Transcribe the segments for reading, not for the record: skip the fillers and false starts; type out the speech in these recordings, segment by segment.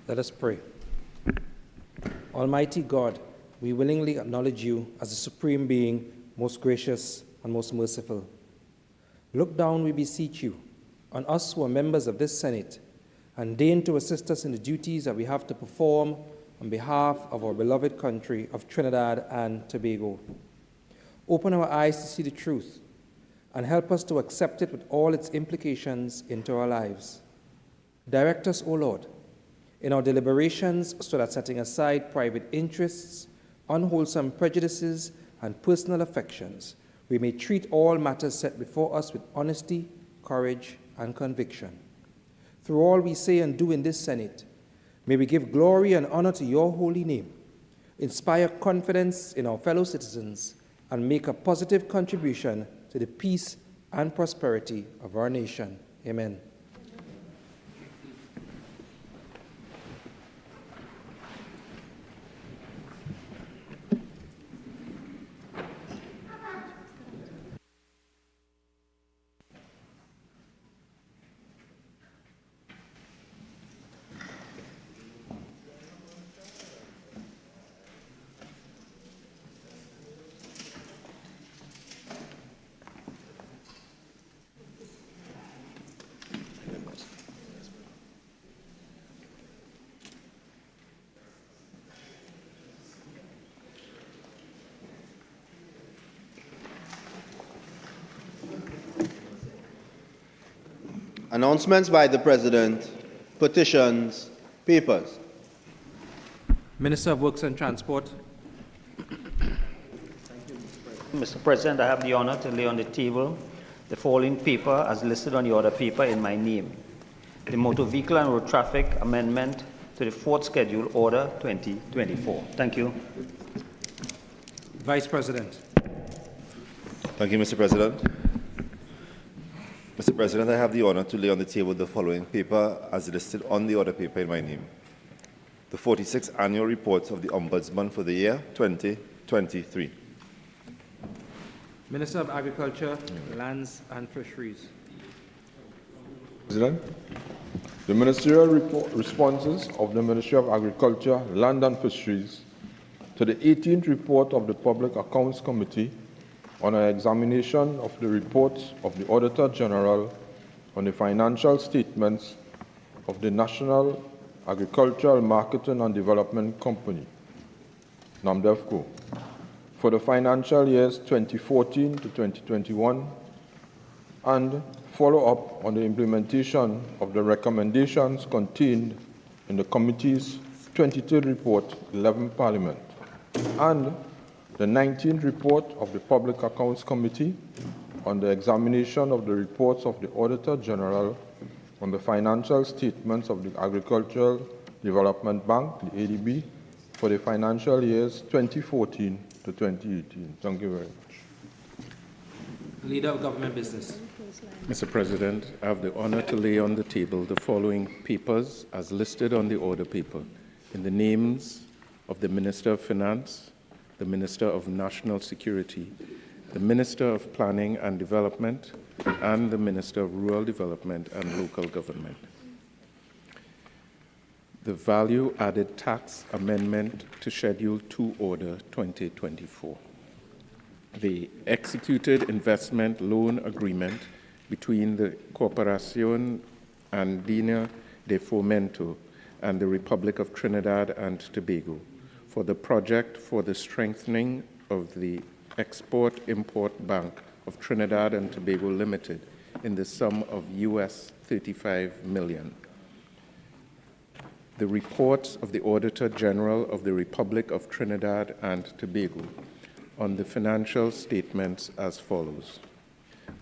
Let us pray. Almighty God, we willingly acknowledge you as the supreme being, most gracious and most merciful. Look down, we beseech you, on us who are members of this Senate, and deign to assist us in the duties that we have to perform on behalf of our beloved country of Trinidad and Tobago. Open our eyes to see the truth, and help us to accept it with all its implications into our lives. Direct us, O Lord, in our deliberations, so that setting aside private interests, unwholesome prejudices, and personal affections, we may treat all matters set before us with honesty, courage, and conviction. Through all we say and do in this Senate, may we give glory and honor to your holy name, inspire confidence in our fellow citizens, and make a positive contribution to the peace and prosperity of our nation. Amen. Announcements by the President, petitions, papers. Minister of Works and Transport. Mr. President, I have the honor to lay on the table the following paper as listed on the order paper in my name. The Motor Vehicle and Road Traffic Amendment to the 4th Schedule Order 2024. Thank you. Vice President. Thank you, Mr. President. Mr. President, I have the honor to lay on the table the following paper as listed on the order paper in my name. The 46th Annual Report of the Ombudsman for the year 2023. Minister of Agriculture, Lands and Fisheries. President, the ministerial responses of the Ministry of Agriculture, Land and Fisheries to the 18th report of the Public Accounts Committee on an examination of the reports of the Auditor General on the financial statements of the National Agricultural Marketing and Development Company, NAMDEVCO, for the financial years 2014 to 2021, and follow up on the implementation of the recommendations contained in the committee's 23rd report, 11th Parliament, and the 19th report of the Public Accounts Committee on the examination of the reports of the Auditor General on the financial statements of the Agricultural Development Bank, the ADB, for the financial years 2014 to 2018. Thank you very much. Leader of Government Business. Mr. President, I have the honor to lay on the table the following papers as listed on the order paper in the names of the Minister of Finance, the Minister of National Security, the Minister of Planning and Development, and the Minister of Rural Development and Local Government. The Value Added Tax Amendment to Schedule 2 Order 2024. The Executed Investment Loan Agreement between the Corporación Andina de Fomento and the Republic of Trinidad and Tobago for the project for the strengthening of the Export-Import Bank of Trinidad and Tobago Limited in the sum of US $35 million. The reports of the Auditor General of the Republic of Trinidad and Tobago on the financial statements as follows.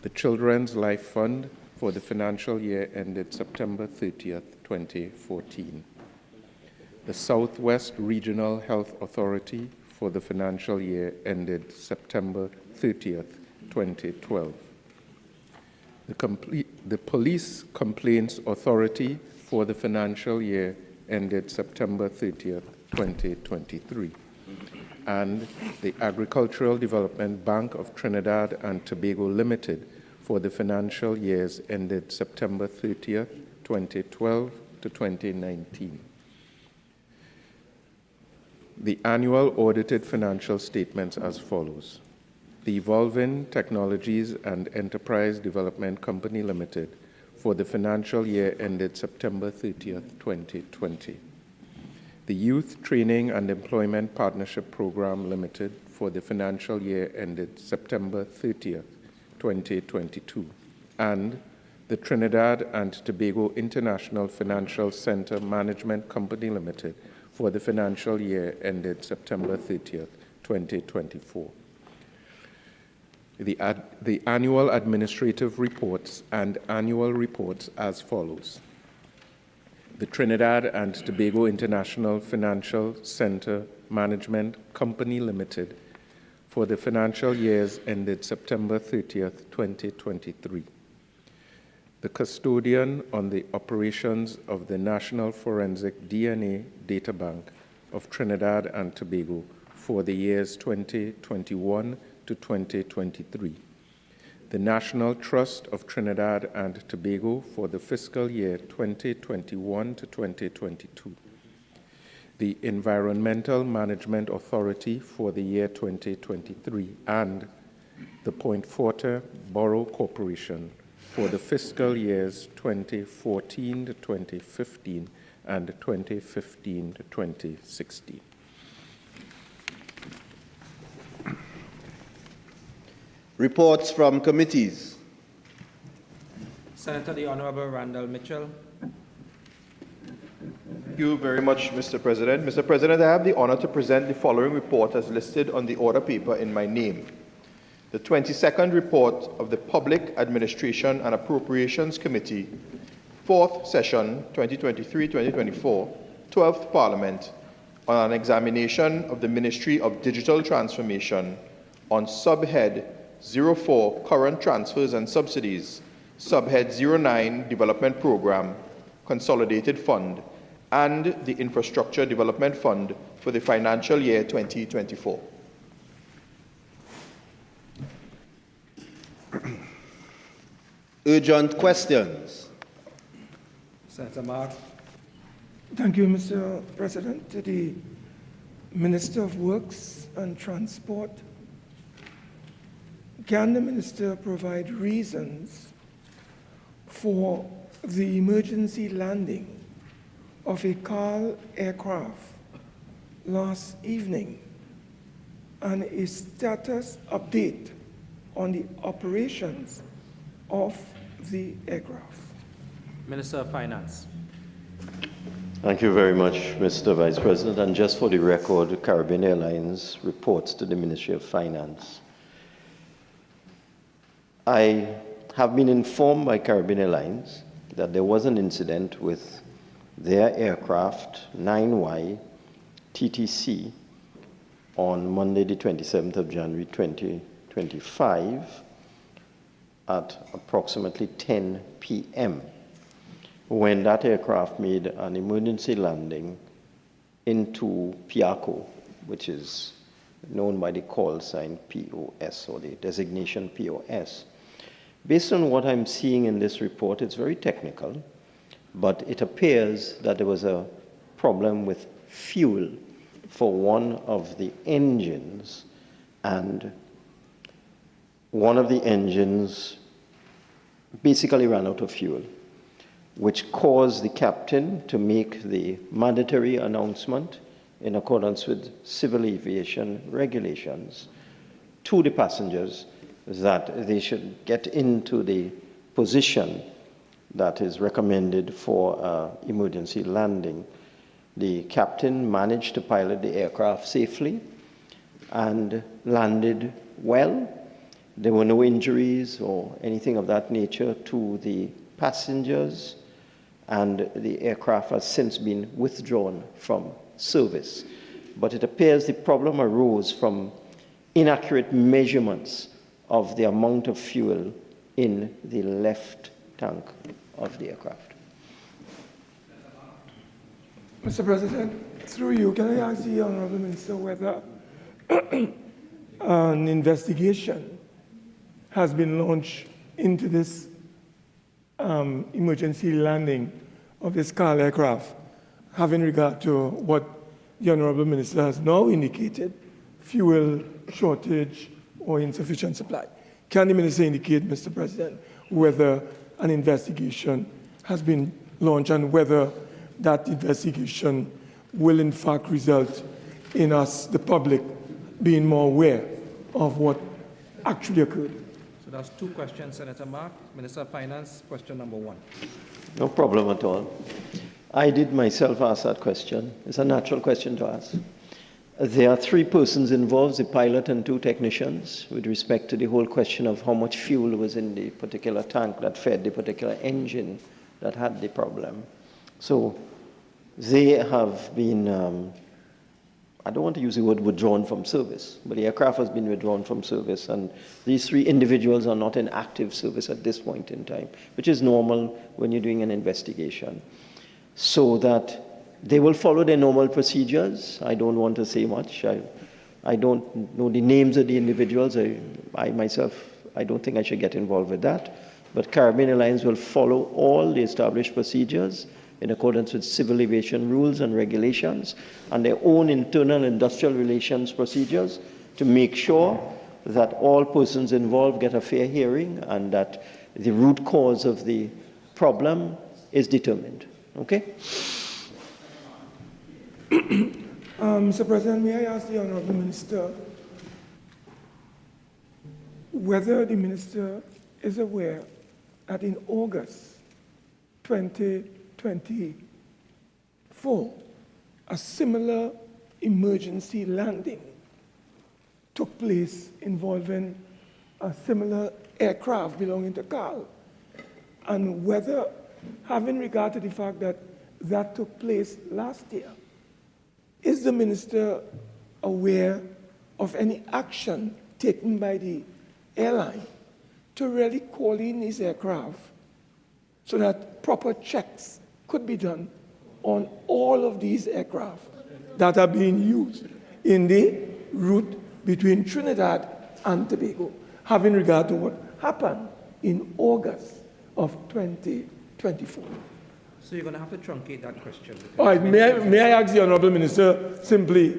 The Children's Life Fund for the financial year ended September 30th, 2014. the Southwest Regional Health Authority for the financial year ended September 30th, 2012. The Police Complaints Authority for the financial year ended September 30th, 2023. And the Agricultural Development Bank of Trinidad and Tobago Limited for the financial years ended September 30th, 2012 to 2019. The annual audited financial statements as follows. The Evolving Technologies and Enterprise Development Company Limited for the financial year ended September 30th, 2020. The Youth Training and Employment Partnership Program Limited for the financial year ended September 30th, 2022. And the Trinidad and Tobago International Financial Center Management Company Limited for the financial year ended September 30th, 2024. The annual administrative reports and annual reports as follows. The Trinidad and Tobago International Financial Center Management Company Limited for the financial years ended September 30th, 2023. The custodian on the operations of the National Forensic DNA Data Bank of Trinidad and Tobago for the years 2021 to 2023. The National Trust of Trinidad and Tobago for the fiscal year 2021 to 2022. The Environmental Management Authority for the year 2023, and the Point Forte Borough Corporation for the fiscal years 2014 to 2015 and 2015 to 2016. Reports from committees. Senator the Honorable Randall Mitchell. Thank you very much, Mr. President. Mr. President, I have the honor to present the following report as listed on the order paper in my name. The 22nd report of the Public Administration and Appropriations Committee, 4th session, 2023-2024, 12th Parliament, on an examination of the Ministry of Digital Transformation on subhead 04, Current Transfers and Subsidies, subhead 09, Development Program, Consolidated Fund, and the Infrastructure Development Fund for the financial year 2024. Urgent questions. Senator Mark. Thank you, Mr. President. To the Minister of Works and Transport, can the Minister provide reasons for the emergency landing of a CAL aircraft last evening and a status update on the operations of the aircraft? Minister of Finance. Thank you very much, Mr. Vice President. And just for the record, Caribbean Airlines reports to the Ministry of Finance. I have been informed by Caribbean Airlines that there was an incident with their aircraft 9Y TTC on Monday, the 27th of January, 2025 at approximately 10 p.m. when that aircraft made an emergency landing into Piaco, which is known by the call sign POS or the designation POS. Based on what I'm seeing in this report, it's very technical, but it appears that there was a problem with fuel for one of the engines, and one of the engines basically ran out of fuel, which caused the captain to make the mandatory announcement in accordance with civil aviation regulations to the passengers that they should get into the position that is recommended for emergency landing. The captain managed to pilot the aircraft safely and landed well. There were no injuries or anything of that nature to the passengers, and the aircraft has since been withdrawn from service. But it appears the problem arose from inaccurate measurements of the amount of fuel in the left tank of the aircraft. Mr. President, through you, can I ask the Honourable Minister whether an investigation has been launched into this emergency landing of this CAL aircraft, having regard to what the Honourable Minister has now indicated, fuel shortage or insufficient supply? Can the Minister indicate, Mr. President, whether an investigation has been launched and whether that investigation will in fact result in us, the public, being more aware of what actually occurred? So that's two questions, Senator Mark. Minister of Finance, question number 1. No problem at all. I did myself ask that question. It's a natural question to ask. There are 3 persons involved, the pilot and 2 technicians, with respect to the whole question of how much fuel was in the particular tank that fed the particular engine that had the problem. So they have been, I don't want to use the word withdrawn from service, but the aircraft has been withdrawn from service, and these 3 individuals are not in active service at this point in time, which is normal when you're doing an investigation. So that they will follow their normal procedures. I don't want to say much. I don't know the names of the individuals. I myself, I don't think I should get involved with that. But Caribbean Airlines will follow all the established procedures in accordance with civil aviation rules and regulations and their own internal industrial relations procedures to make sure that all persons involved get a fair hearing and that the root cause of the problem is determined. Okay? Mr. President, may I ask the Honourable Minister whether the Minister is aware that in August 2024, a similar emergency landing took place involving a similar aircraft belonging to CAL, and whether, having regard to the fact that that took place last year, is the Minister aware of any action taken by the airline to really call in these aircraft so that proper checks could be done on all of these aircraft that are being used in the route between Trinidad and Tobago, having regard to what happened in August of 2024? So you're going to have to truncate that question. All right, may I ask the Honourable Minister simply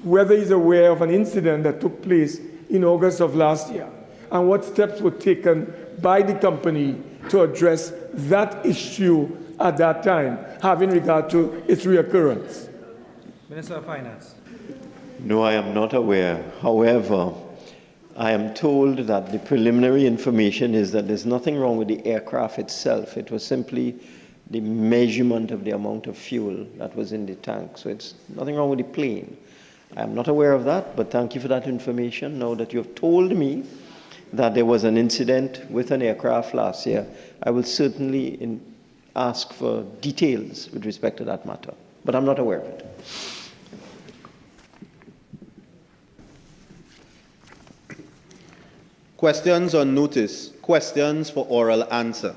whether he's aware of an incident that took place in August of last year and what steps were taken by the company to address that issue at that time, having regard to its reoccurrence? Minister of Finance. No, I am not aware. However, I am told that the preliminary information is that there's nothing wrong with the aircraft itself. It was simply the measurement of the amount of fuel that was in the tank. So it's nothing wrong with the plane. I am not aware of that, but thank you for that information. Now that you have told me that there was an incident with an aircraft last year, I will certainly ask for details with respect to that matter, but I'm not aware of it. Questions on notice. Questions for oral answer.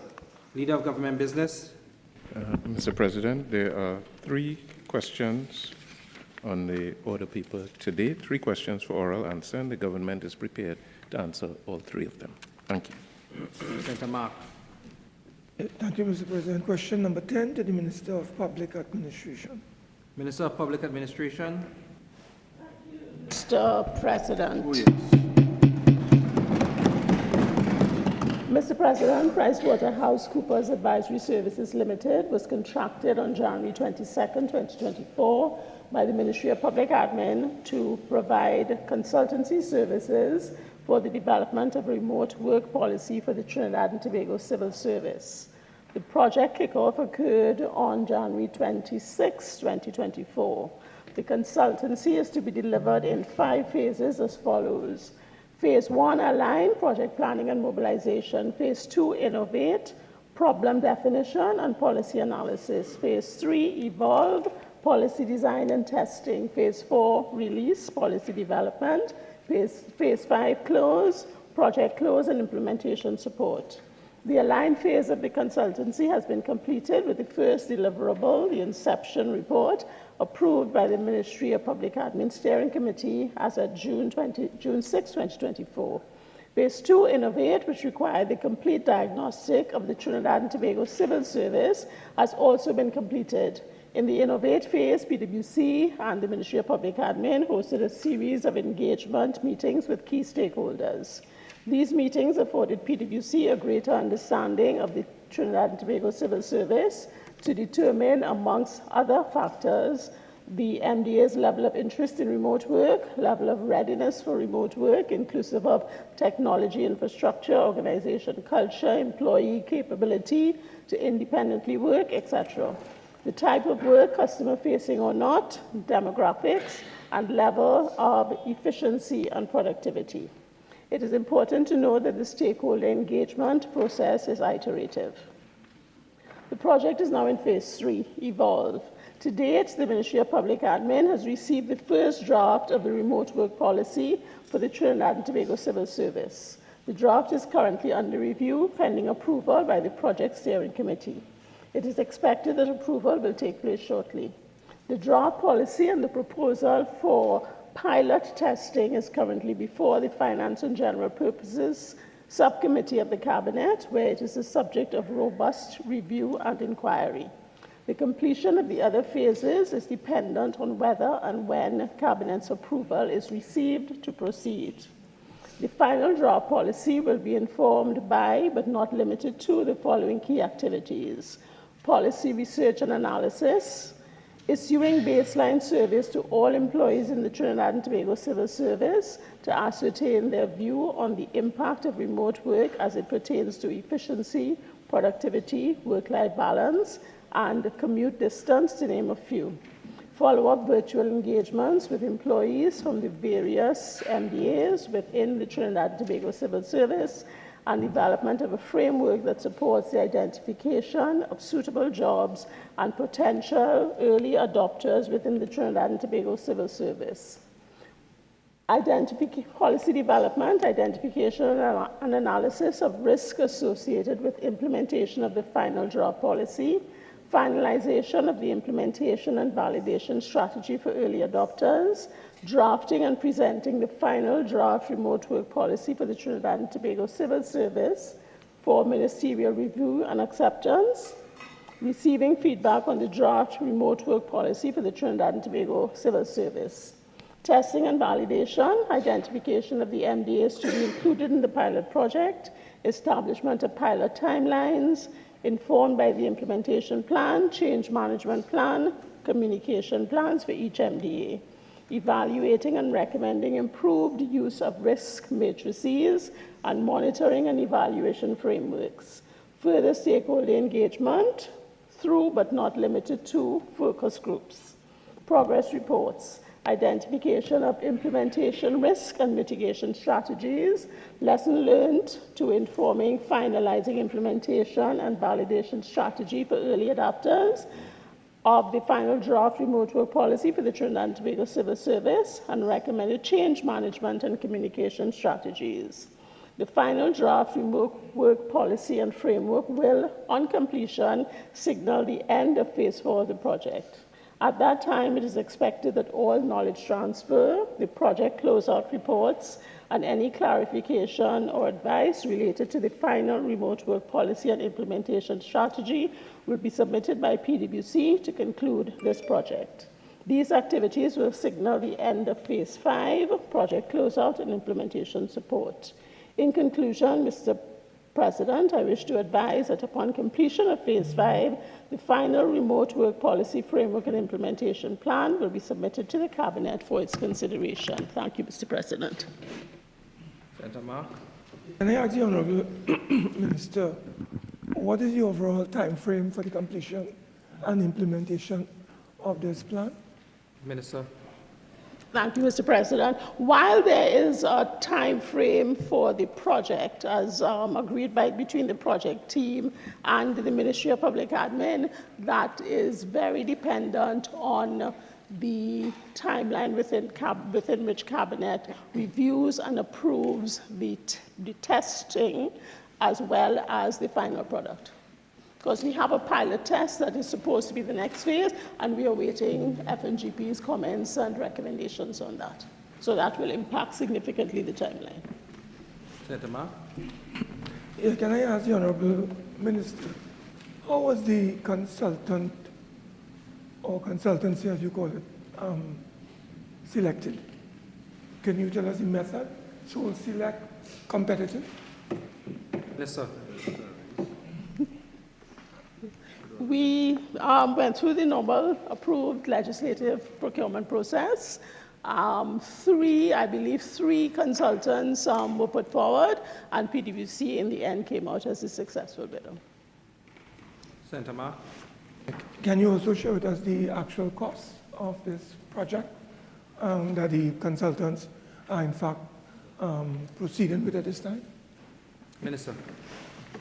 Leader of Government Business. Mr. President, there are 3 questions on the order paper today, 3 questions for oral answer, and the government is prepared to answer all 3 of them. Thank you. Senator Mark. Thank you, Mr. President. Question number 10 to the Minister of Public Administration. Minister of Public Administration. Mr. President. Mr. President, PricewaterhouseCoopers Advisory Services Limited was contracted on January 22nd, 2024 by the Ministry of Public Admin to provide consultancy services for the development of a remote work policy for the Trinidad and Tobago Civil Service. The project kickoff occurred on January 26, 2024. The consultancy is to be delivered in 5 phases as follows. Phase 1, align project planning and mobilization. Phase 2, innovate problem definition and policy analysis. Phase 3, evolve, policy design and testing. Phase 4, release, policy development. Phase 5, close, project close and implementation support. The aligned phase of the consultancy has been completed with the first deliverable, the inception report, approved by the Ministry of Public Admin Steering Committee as of June 6, 2024. Phase 2, innovate, which required the complete diagnostic of the Trinidad and Tobago Civil Service, has also been completed. In the innovate phase, PwC and the Ministry of Public Admin hosted a series of engagement meetings with key stakeholders. These meetings afforded PwC a greater understanding of the Trinidad and Tobago Civil Service to determine, amongst other factors, the MDA's level of interest in remote work, level of readiness for remote work, inclusive of technology infrastructure, organization culture, employee capability to independently work, etc. The type of work, customer-facing or not, demographics, and level of efficiency and productivity. It is important to know that the stakeholder engagement process is iterative. The project is now in phase 3, evolve. To date, the Ministry of Public Admin has received the first draft of the remote work policy for the Trinidad and Tobago Civil Service. The draft is currently under review, pending approval by the Project Steering Committee. It is expected that approval will take place shortly. The draft policy and the proposal for pilot testing is currently before the Finance and General Purposes Subcommittee of the Cabinet, where it is the subject of robust review and inquiry. The completion of the other phases is dependent on whether and when Cabinet's approval is received to proceed. The final draft policy will be informed by, but not limited to, the following key activities: policy research and analysis, issuing baseline surveys to all employees in the Trinidad and Tobago Civil Service to ascertain their view on the impact of remote work as it pertains to efficiency, productivity, work-life balance, and commute distance, to name a few. Follow-up virtual engagements with employees from the various MDAs within the Trinidad and Tobago Civil Service, and development of a framework that supports the identification of suitable jobs and potential early adopters within the Trinidad and Tobago Civil Service. Policy development, identification and analysis of risk associated with implementation of the final draft policy, finalization of the implementation and validation strategy for early adopters, drafting and presenting the final draft remote work policy for the Trinidad and Tobago Civil Service for ministerial review and acceptance, receiving feedback on the draft remote work policy for the Trinidad and Tobago Civil Service, testing and validation, identification of the MDAs to be included in the pilot project, establishment of pilot timelines, informed by the implementation plan, change management plan, communication plans for each MDA, evaluating and recommending improved use of risk matrices and monitoring and evaluation frameworks, further stakeholder engagement through but not limited to focus groups, progress reports, identification of implementation risk and mitigation strategies, lesson learned to informing finalizing implementation and validation strategy for early adopters of the final draft remote work policy for the Trinidad and Tobago Civil Service, and recommended change management and communication strategies. The final draft remote work policy and framework will, on completion, signal the end of phase 4 of the project. At that time, it is expected that all knowledge transfer, the project closeout reports, and any clarification or advice related to the final remote work policy and implementation strategy will be submitted by PwC to conclude this project. These activities will signal the end of phase 5, project closeout and implementation support. In conclusion, Mr. President, I wish to advise that upon completion of phase 5, the final remote work policy framework and implementation plan will be submitted to the Cabinet for its consideration. Thank you, Mr. President. Senator Mark. Can I ask the Honourable Minister, what is the overall time frame for the completion and implementation of this plan? Minister. Thank you, Mr. President. While there is a time frame for the project, as agreed between the project team and the Ministry of Public Admin, that is very dependent on the timeline within which Cabinet reviews and approves the testing as well as the final product. Because we have a pilot test that is supposed to be the next phase, and we are waiting FNGP's comments and recommendations on that. So that will impact significantly the timeline. Senator Mark? Yeah, can I ask the Honourable Minister, how was the consultant, or consultancy as you call it, selected? Can you tell us the method? Sole select, competitive? Yes, sir. We went through the normal approved legislative procurement process. I believe three consultants were put forward, and PwC in the end came out as the successful bidder. Senator Mark? Can you also share with us the actual cost of this project that the consultants are in fact proceeding with at this time? Minister?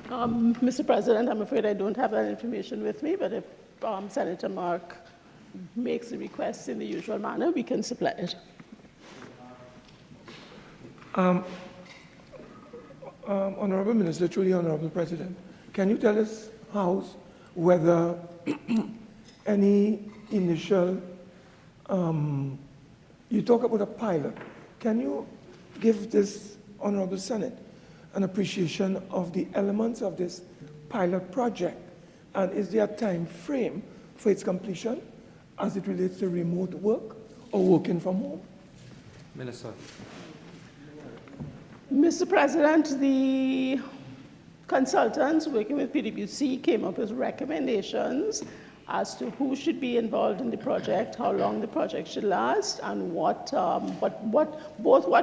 Mr. President, I'm afraid I don't have that information with me, but if Senator Mark makes the request in the usual manner, we can supply it. Honourable Minister, truly Honourable President, can you tell us whether any initial, you talk about a pilot, can you give this Honourable Senate an appreciation of the elements of this pilot project, and is there a time frame for its completion as it relates to remote work or working from home? Minister? Mr. President, the consultants working with PwC came up with recommendations as to who should be involved in the project, how long the project should last, and what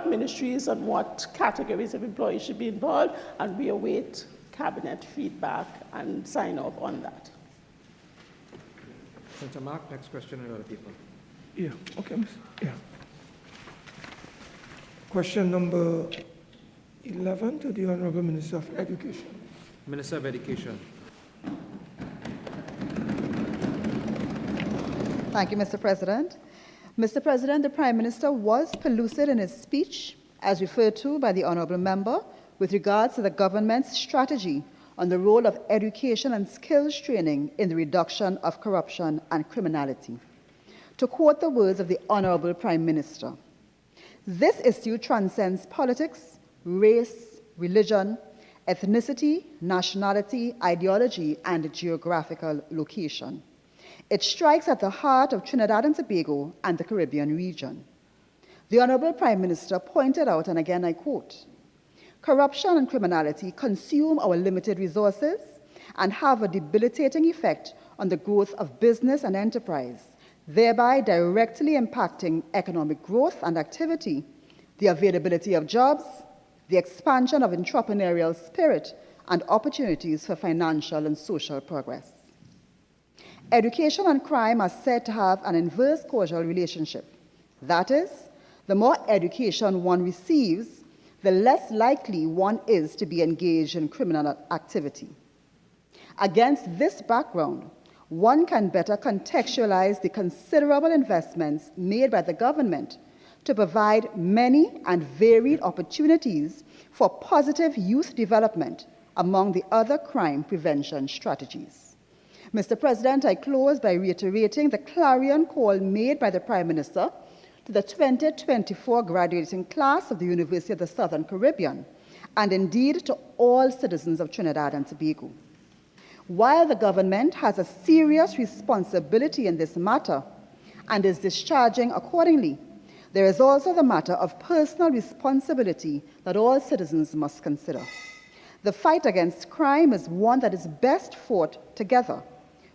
ministries and what categories of employees should be involved, and we await Cabinet feedback and sign off on that. Senator Mark, next question on other people. Yeah, okay, yeah. Question number 11 to the Honourable Minister of Education. Minister of Education. Thank you, Mr. President. Mr. President, the Prime Minister was pellucid in his speech, as referred to by the Honourable Member, with regards to the government's strategy on the role of education and skills training in the reduction of corruption and criminality. To quote the words of the Honourable Prime Minister, "This issue transcends politics, race, religion, ethnicity, nationality, ideology, and geographical location. It strikes at the heart of Trinidad and Tobago and the Caribbean region." The Honourable Prime Minister pointed out, and again I quote, "Corruption and criminality consume our limited resources and have a debilitating effect on the growth of business and enterprise, thereby directly impacting economic growth and activity, the availability of jobs, the expansion of entrepreneurial spirit, and opportunities for financial and social progress. Education and crime are said to have an inverse causal relationship. That is, the more education one receives, the less likely one is to be engaged in criminal activity. Against this background, one can better contextualize the considerable investments made by the government to provide many and varied opportunities for positive youth development among the other crime prevention strategies. Mr. President, I close by reiterating the clarion call made by the Prime Minister to the 2024 graduating class of the University of the Southern Caribbean, and indeed to all citizens of Trinidad and Tobago. While the government has a serious responsibility in this matter and is discharging accordingly, there is also the matter of personal responsibility that all citizens must consider. The fight against crime is one that is best fought together.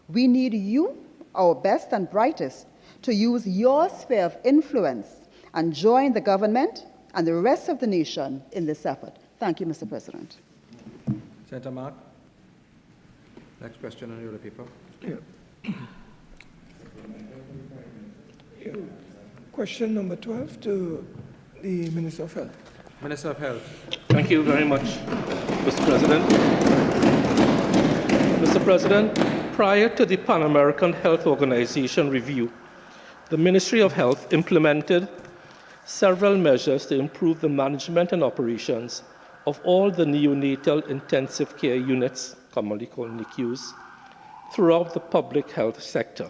We need you, our best and brightest, to use your sphere of influence and join the government and the rest of the nation in this effort. Thank you, Mr. President. Senator Mark. Next question on the other people. Yeah. Question number 12 to the Minister of Health. Minister of Health. Thank you very much, Mr. President. Mr. President, prior to the Pan American Health Organization review, the Ministry of Health implemented several measures to improve the management and operations of all the neonatal intensive care units, commonly called NICUs, throughout the public health sector.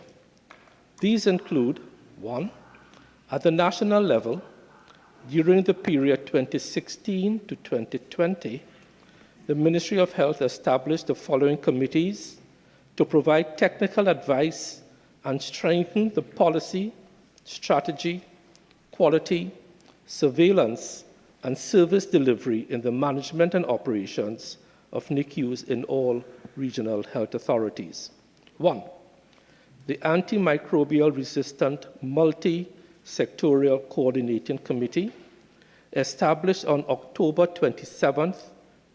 These include: 1. At the national level, during the period 2016 to 2020, the Ministry of Health established the following committees to provide technical advice and strengthen the policy, strategy, quality, surveillance, and service delivery in the management and operations of NICUs in all regional health authorities. 1. The Antimicrobial Resistant Multi-Sectorial Coordinating Committee, established on October 27,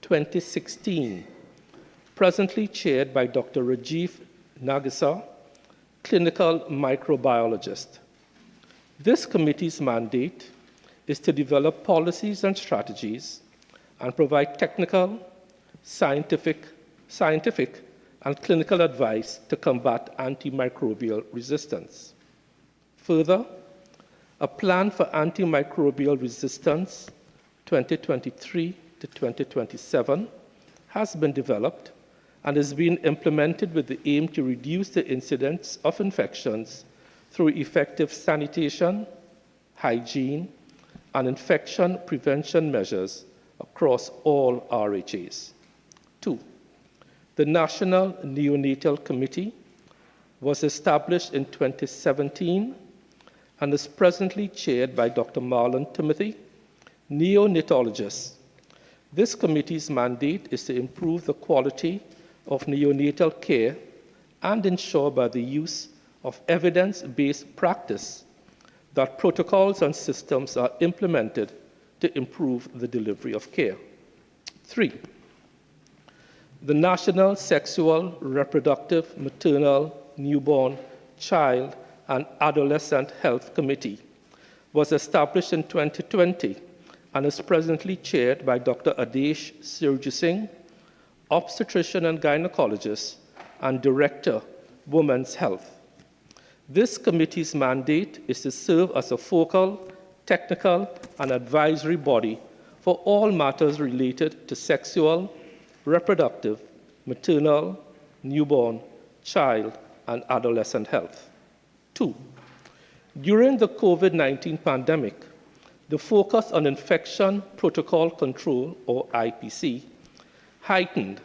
2016, presently chaired by Dr. Rajiv Nagisa, clinical microbiologist. This committee's mandate is to develop policies and strategies and provide technical, scientific, and clinical advice to combat antimicrobial resistance. Further, a plan for antimicrobial resistance 2023 to 2027 has been developed and is being implemented with the aim to reduce the incidence of infections through effective sanitation, hygiene, and infection prevention measures across all RHAs. 2. The National Neonatal Committee was established in 2017 and is presently chaired by Dr. Marlon Timothy, neonatologist. This committee's mandate is to improve the quality of neonatal care and ensure by the use of evidence-based practice that protocols and systems are implemented to improve the delivery of care. 3. The National Sexual, Reproductive, Maternal, Newborn, Child, and Adolescent Health Committee was established in 2020 and is presently chaired by Dr. Adesh Sirjusingh, obstetrician and gynecologist, and Director, Women's Health. This committee's mandate is to serve as a focal, technical, and advisory body for all matters related to sexual, reproductive, maternal, newborn, child, and adolescent health. 2. During the COVID-19 pandemic, the focus on infection protocol control, or IPC, heightened,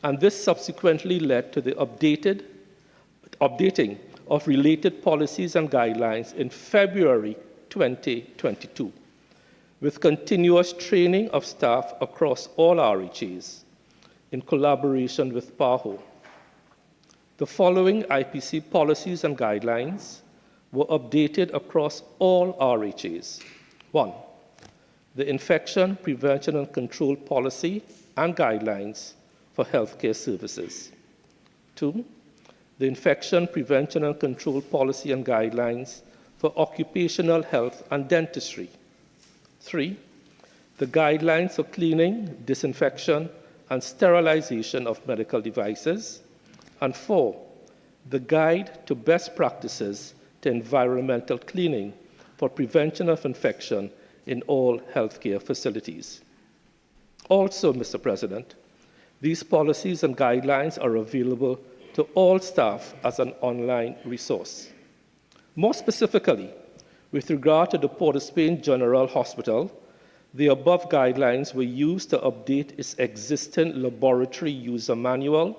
and this subsequently led to the updating of related policies and guidelines in February 2022, with continuous training of staff across all RHAs in collaboration with PAHO. The following IPC policies and guidelines were updated across all RHAs. 1. The Infection Prevention and Control Policy and Guidelines for Healthcare Services. 2. The Infection Prevention and Control Policy and Guidelines for Occupational Health and Dentistry. 3. The Guidelines for Cleaning, Disinfection, and Sterilization of Medical Devices. And 4. The Guide to Best Practices to Environmental Cleaning for Prevention of Infection in all healthcare facilities. Also, Mr. President, these policies and guidelines are available to all staff as an online resource. More specifically, with regard to the Port of Spain General Hospital, the above guidelines were used to update its existing laboratory user manual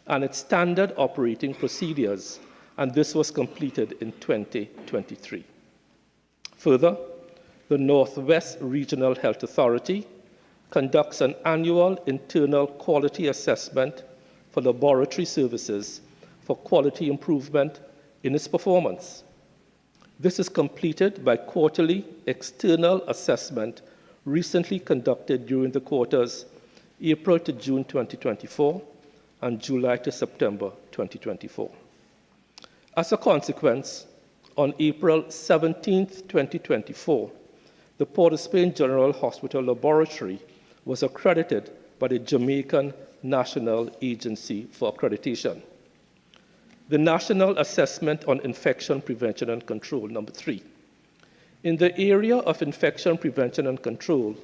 and its standard operating procedures, and this was completed in 2023. Further, the Northwest Regional Health Authority conducts an annual internal quality assessment for laboratory services for quality improvement in its performance. This is completed by quarterly external assessment recently conducted during the quarters April to June 2024 and July to September 2024. As a consequence on April 17, 2024, the Port of Spain General Hospital Laboratory was accredited by the Jamaican National Agency for Accreditation. The National Assessment on Infection Prevention and Control, number 3. In the area of infection prevention and control,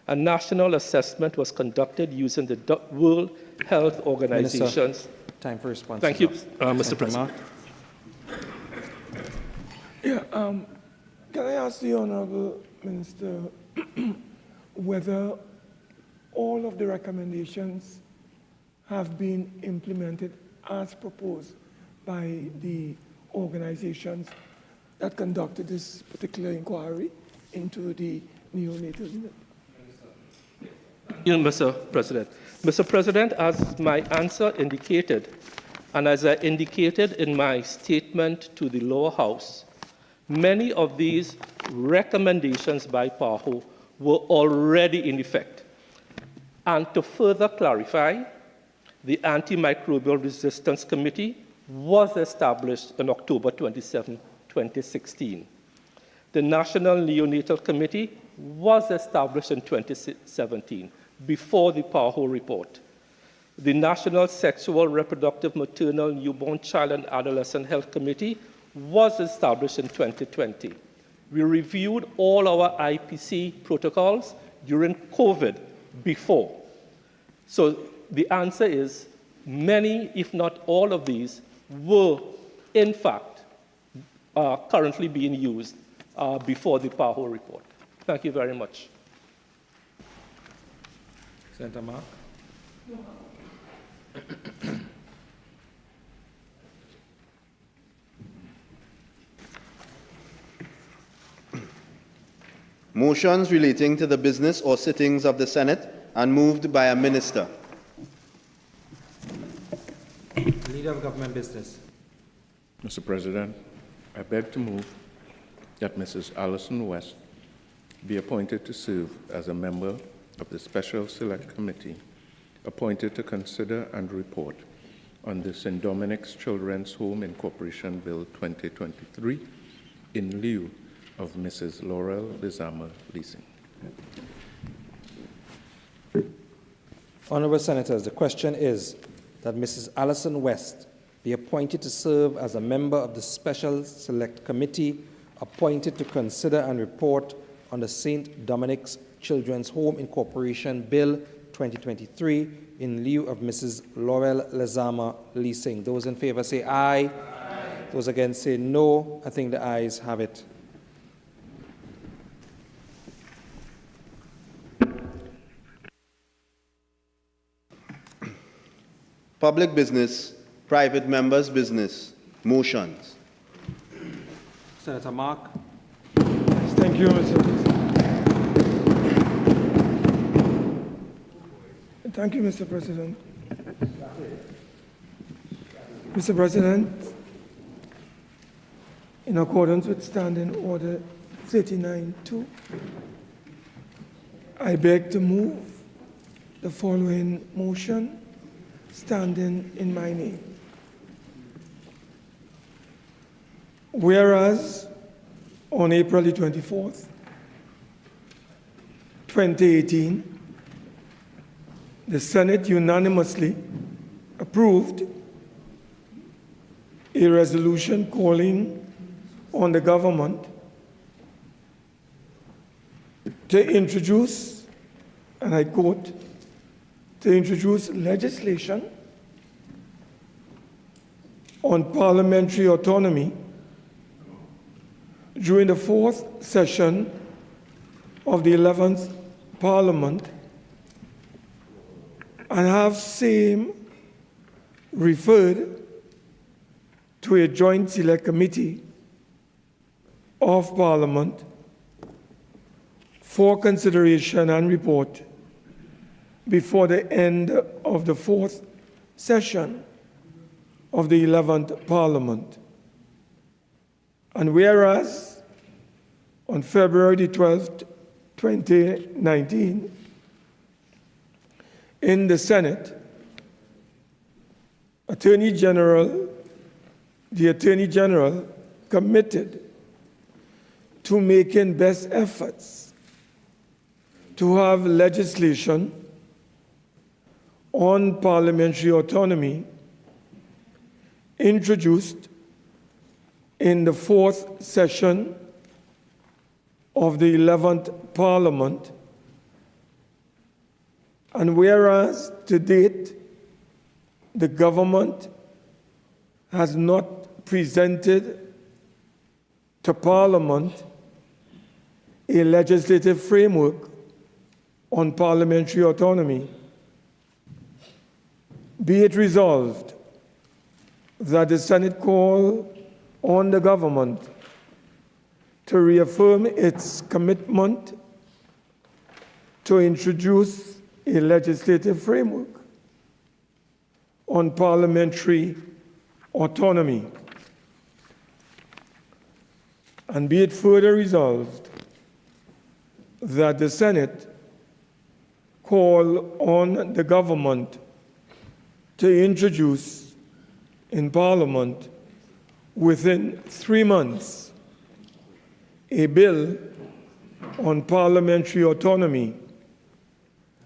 a national assessment was conducted using the World Health Organization's... Minister, time for response. Thank you, Mr. President. Yeah, can I ask the Honourable Minister whether all of the recommendations have been implemented as proposed by the organizations that conducted this particular inquiry into the neonatal unit? Mr. President. Mr. President, as my answer indicated, and as I indicated in my statement to the lower house, many of these recommendations by PAHO were already in effect. And to further clarify, the Antimicrobial Resistance Committee was established on October 27, 2016. The National Neonatal Committee was established in 2017, before the PAHO report. The National Sexual, Reproductive, Maternal, Newborn, Child and Adolescent Health Committee was established in 2020. We reviewed all our IPC protocols during COVID before. So the answer is many, if not all of these, were in fact currently being used before the PAHO report. Thank you very much. Senator Mark. Motions relating to the business or sittings of the Senate and moved by a minister. Leader of Government Business. Mr. President, I beg to move that Mrs. Alison West be appointed to serve as a member of the Special Select Committee appointed to consider and report on the St. Dominic's Children's Home Incorporation Bill 2023 in lieu of Mrs. Laurel Lizama Leasing. Honourable Senators, the question is that Mrs. Alison West be appointed to serve as a member of the Special Select Committee appointed to consider and report on the St. Dominic's Children's Home Incorporation Bill 2023 in lieu of Mrs. Laurel Lizama Leasing. Those in favour say aye. Aye. Those against say no. I think the ayes have it. Public business, private members' business. Motions. Senator Mark. Thank you, Mr. President. Thank you, Mr. President. Mr. President, in accordance with Standing Order 39-2, I beg to move the following motion standing in my name. Whereas on April 24th, 2018, the Senate unanimously approved a resolution calling on the government to introduce, and I quote, to introduce legislation on parliamentary autonomy during the fourth session of the 11th Parliament and have same referred to a joint select committee of Parliament for consideration and report before the end of the fourth session of the 11th Parliament. And whereas on February 12th, 2019, in the Senate, the Attorney General committed to making best efforts to have legislation on parliamentary autonomy introduced in the fourth session of the 11th Parliament. And whereas to date, the government has not presented to Parliament a legislative framework on parliamentary autonomy, be it resolved that the Senate call on the government to reaffirm its commitment to introduce a legislative framework on parliamentary autonomy, and be it further resolved that the Senate call on the government to introduce in Parliament within 3 months a bill on parliamentary autonomy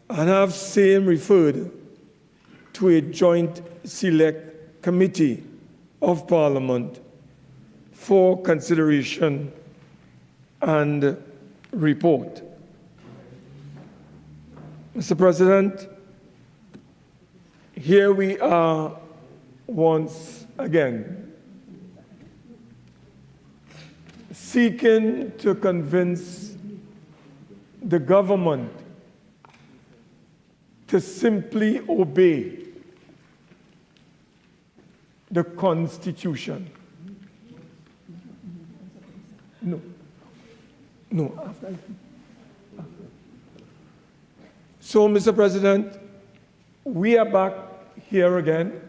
and have same referred to a joint select committee of Parliament for consideration and report. Mr. President, here we are once again seeking to convince the government to simply obey the Constitution. No, after. So, Mr. President, we are back here again,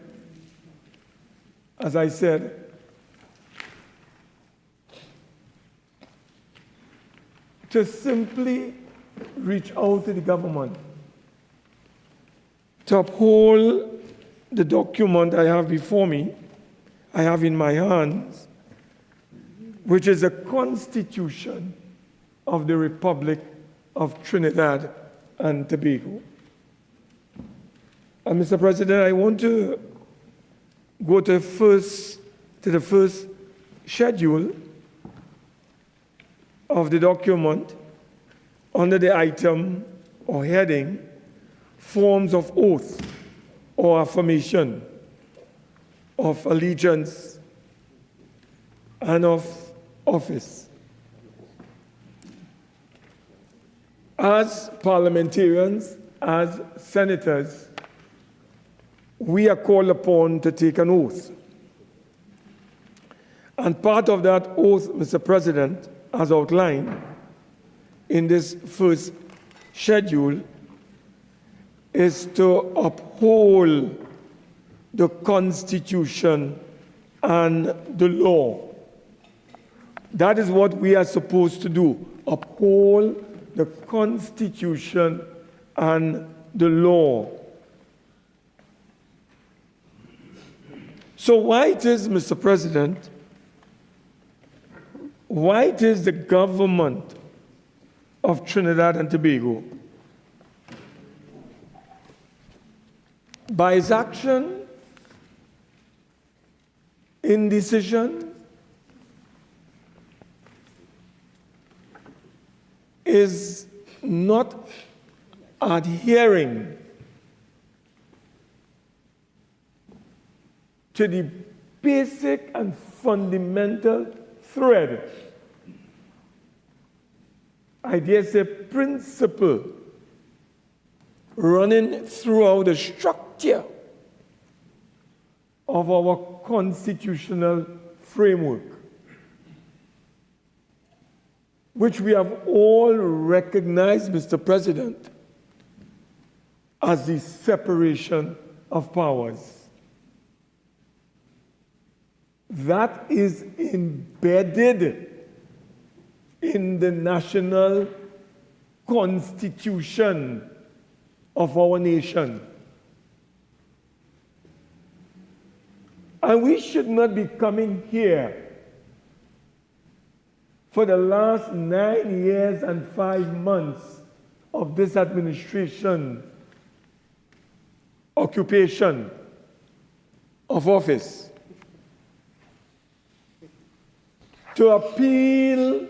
as I said, to simply reach out to the government to uphold the document I have before me, I have in my hands, which is a Constitution of the Republic of Trinidad and Tobago. And Mr. President, I want to go to the first schedule of the document under the item or heading, Forms of Oath or Affirmation of Allegiance and of Office. As parliamentarians, as senators, we are called upon to take an oath. And part of that oath, Mr. President, as outlined in this first schedule, is to uphold the Constitution and the law. That is what we are supposed to do, uphold the Constitution and the law. So why it is, Mr. President, why it is the government of Trinidad and Tobago, by its action, indecision, is not adhering to the basic and fundamental thread, I dare say principle, running throughout the structure of our constitutional framework, which we have all recognized, Mr. President, as the separation of powers. That is embedded in the national constitution of our nation. And we should not be coming here for the last 9 years and 5 months of this administration occupation of office to appeal,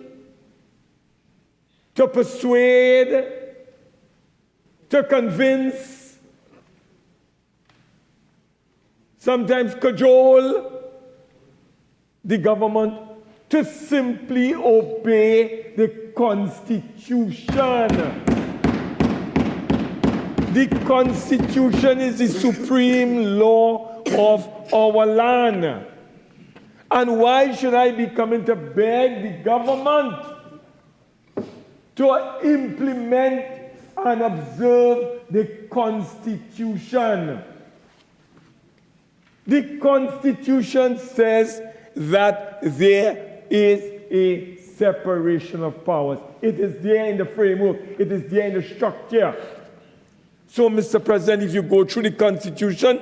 to persuade, to convince, sometimes cajole the government to simply obey the Constitution. The Constitution is the supreme law of our land. And why should I be coming to beg the government to implement and observe the Constitution? The Constitution says that there is a separation of powers. It is there in the framework. It is there in the structure. So, Mr. President, if you go through the Constitution,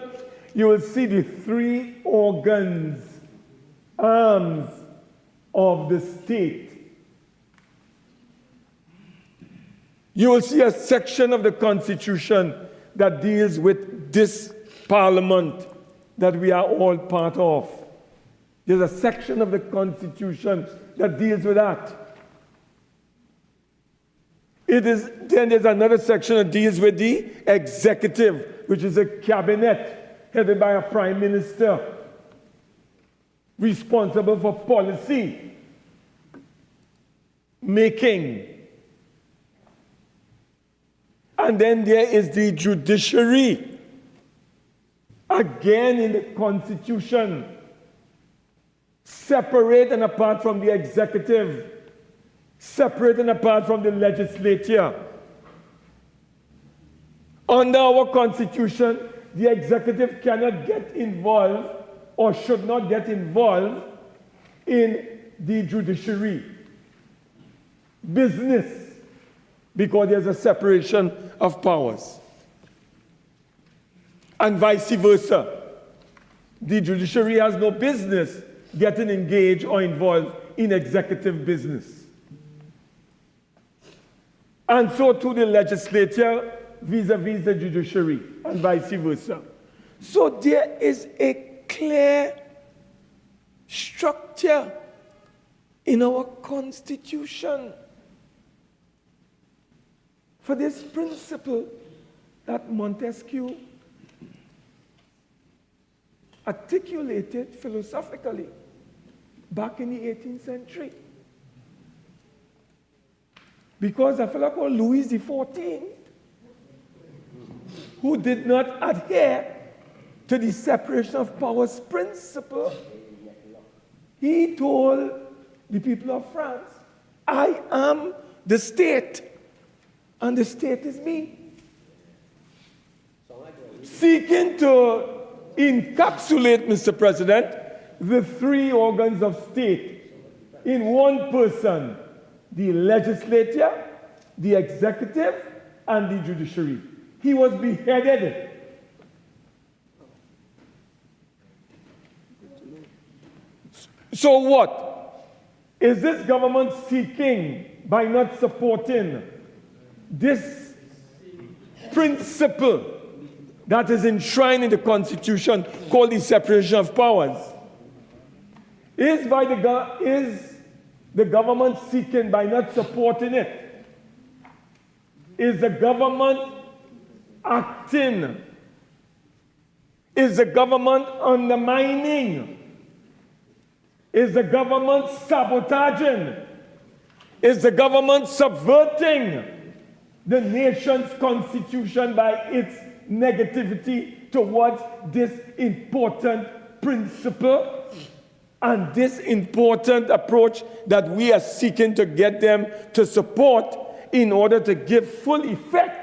you will see the 3 organs, arms of the state. You will see a section of the Constitution that deals with this Parliament that we are all part of. There's a section of the Constitution that deals with that. Then there's another section that deals with the executive, which is a cabinet headed by a prime minister responsible for policy making. And then there is the judiciary, again in the Constitution, separate and apart from the executive, separate and apart from the legislature. Under our Constitution, the executive cannot get involved or should not get involved in the judiciary business because there's a separation of powers. And vice versa. The judiciary has no business getting engaged or involved in executive business. And so to the legislature vis-a-vis the judiciary and vice versa. So there is a clear structure in our Constitution for this principle that Montesquieu articulated philosophically back in the 18th century. Because a fellow called Louis XIV, who did not adhere to the separation of powers principle, he told the people of France, I am the state, and the state is me. Seeking to encapsulate, Mr. President, the 3 organs of state in one person: the legislature, the executive, and the judiciary. He was beheaded. So what? Is this government seeking, by not supporting this principle that is enshrined in the Constitution called the separation of powers? Is the government seeking, by not supporting it, is the government acting? Is the government undermining? Is the government sabotaging? Is the government subverting the nation's constitution by its negativity towards this important principle and this important approach that we are seeking to get them to support in order to give full effect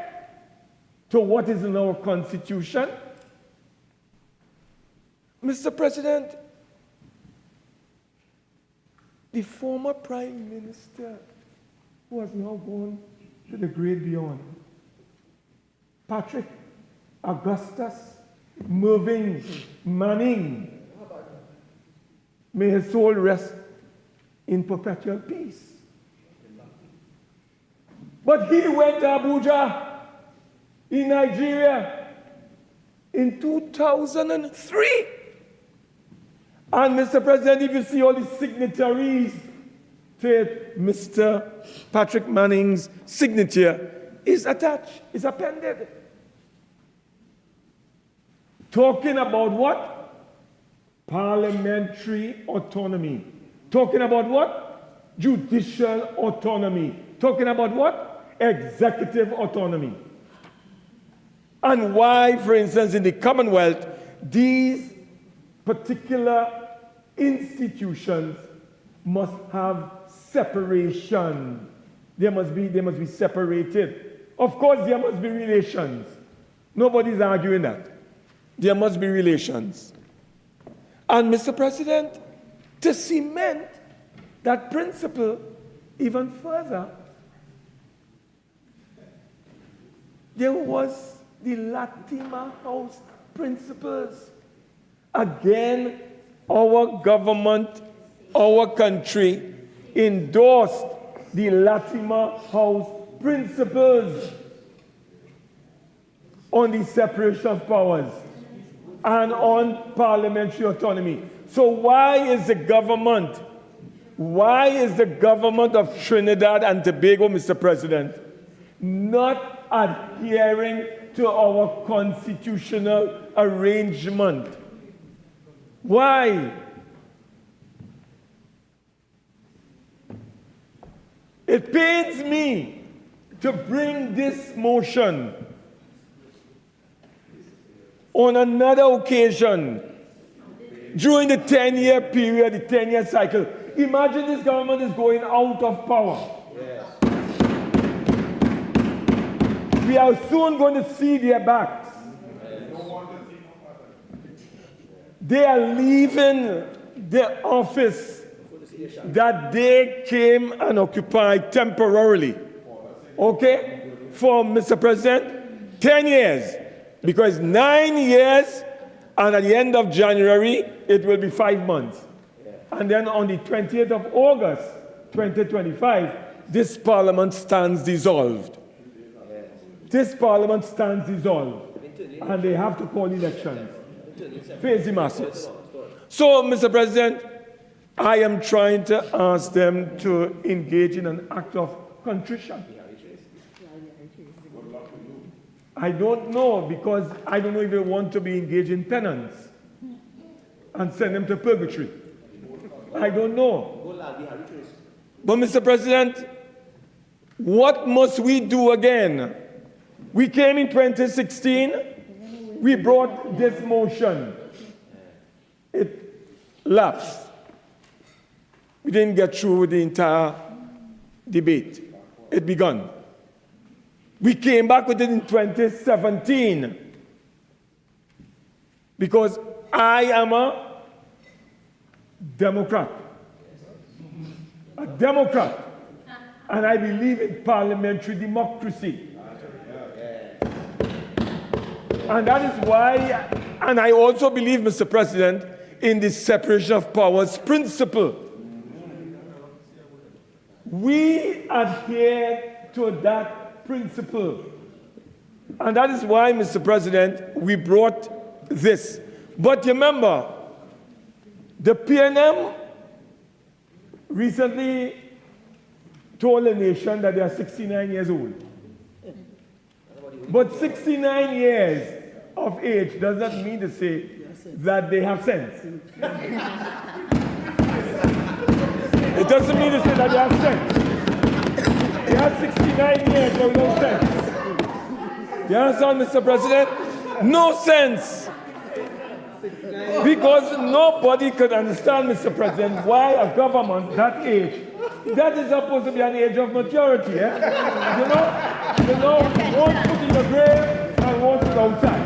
to what is in our Constitution? Mr. President, the former Prime Minister, who has now gone to the great beyond, Patrick Augustus Mervyn Manning, may his soul rest in perpetual peace. But he went to Abuja in Nigeria in 2003. And Mr. President, if you see all the signatories to it, Mr. Patrick Manning's signature is attached, is appended. Talking about what? Parliamentary autonomy. Talking about what? Judicial autonomy. Talking about what? Executive autonomy. And why, for instance, in the Commonwealth, these particular institutions must have separation. They must be separated. Of course, there must be relations. Nobody's arguing that. There must be relations. And Mr. President, to cement that principle even further, there was the Latima House principles. Again, our government, our country endorsed the Latima House principles on the separation of powers and on parliamentary autonomy. So why is the government of Trinidad and Tobago, Mr. President, not adhering to our constitutional arrangement? Why? It pains me to bring this motion on another occasion during the 10-year period, the 10-year cycle. Imagine this government is going out of power. Yes. We are soon going to see their backs. They are leaving the office that they came and occupied temporarily. Okay? For Mr. President, 10 years. Because 9 years, and at the end of January, it will be 5 months. And then on the 20th of August, 2025, this parliament stands dissolved. This parliament stands dissolved. And they have to call elections. Face the masses. So, Mr. President, I am trying to ask them to engage in an act of contrition. I don't know, because I don't know if they want to be engaged in penance and send them to purgatory. I don't know. But, Mr. President, what must we do again? We came in 2016, we brought this motion. It lapsed. We didn't get through with the entire debate. It began. We came back with it in 2017 because I am a Democrat. A Democrat. And I believe in parliamentary democracy. And that is why, and I also believe, Mr. President, in the separation of powers principle. We adhere to that principle. And that is why, Mr. President, we brought this. But remember, the PNM recently told the nation that they are 69 years old. But 69 years of age does not mean to say that they have sense. It doesn't mean to say that they have sense. They have 69 years of no sense. You understand, Mr. President? No sense. Because nobody could understand, Mr. President, why a government that age, that is supposed to be an age of maturity, eh? You know, one foot in the grave and one foot outside.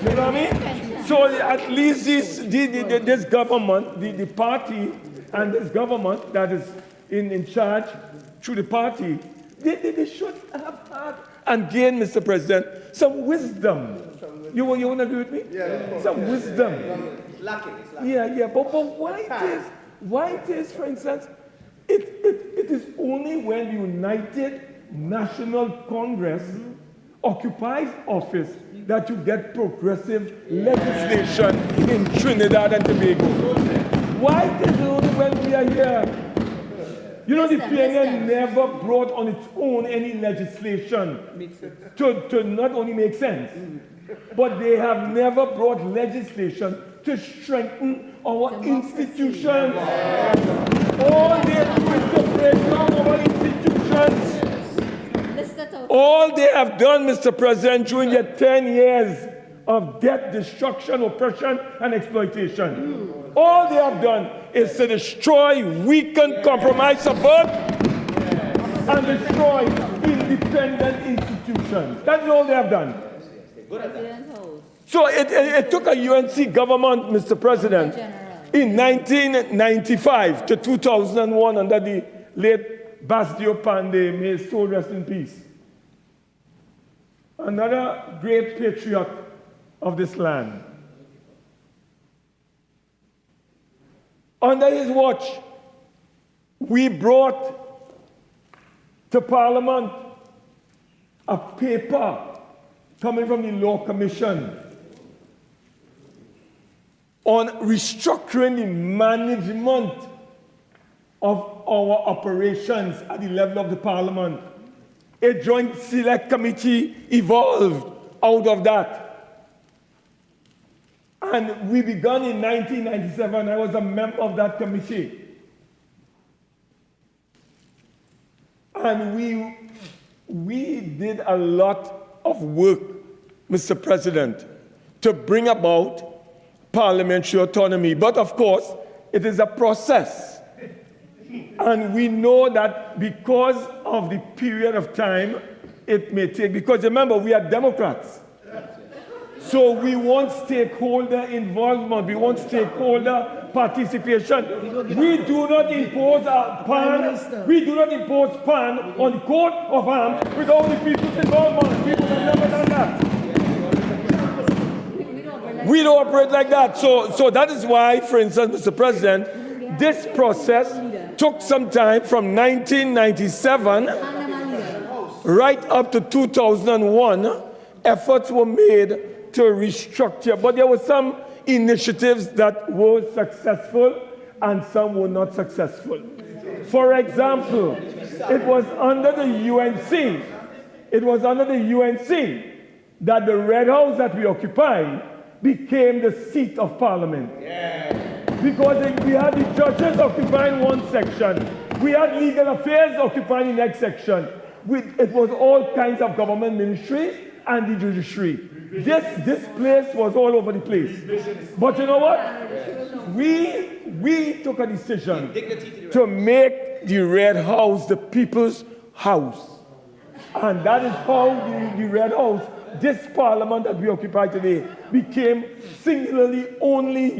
You know what I mean? So at least this government, the party and this government that is in charge through the party, they should have had, and gain, Mr. President, some wisdom. You want to agree with me? Yeah. Some wisdom. It's lacking. Yeah. But why it is, for instance, It is only when the United National Congress occupies office that you get progressive legislation in Trinidad and Tobago. Why is it only when we are here? You know, the PNN never brought on its own any legislation to not only make sense, but they have never brought legislation to strengthen our institutions. All they do is to break down our institutions. All they have done, Mr. President, during their 10 years of debt, destruction, oppression, and exploitation. All they have done is to destroy, weaken, compromise, subvert, and destroy independent institutions. That's all they have done. So it took a UNC government, Mr. President, in 1995 to 2001 under the late Basdio Pandey, may his soul rest in peace. Another great patriot of this land. Under his watch, we brought to Parliament a paper coming from the Law Commission on restructuring the management of our operations at the level of the Parliament. A joint select committee evolved out of that. And we began in 1997. I was a member of that committee. And we did a lot of work, Mr. President, to bring about parliamentary autonomy. But of course, it is a process. And we know that because of the period of time it may take, because remember, we are Democrats. So we want stakeholder involvement, we want stakeholder participation. We do not impose a PAN, we do not impose PAN on the coat of arms without the people's involvement. People have never done that. We don't operate like that. So that is why, for instance, Mr. President, this process took some time from 1997 right up to 2001. Efforts were made to restructure, but there were some initiatives that were successful and some were not successful. For example, it was under the UNC, that the Red House that we occupy became the seat of Parliament. Because we had the judges occupying one section, we had legal affairs occupying the next section. It was all kinds of government ministries and the judiciary. This place was all over the place. But you know what? We took a decision to make the Red House the people's house. And that is how the Red House, this Parliament that we occupy today, became singularly only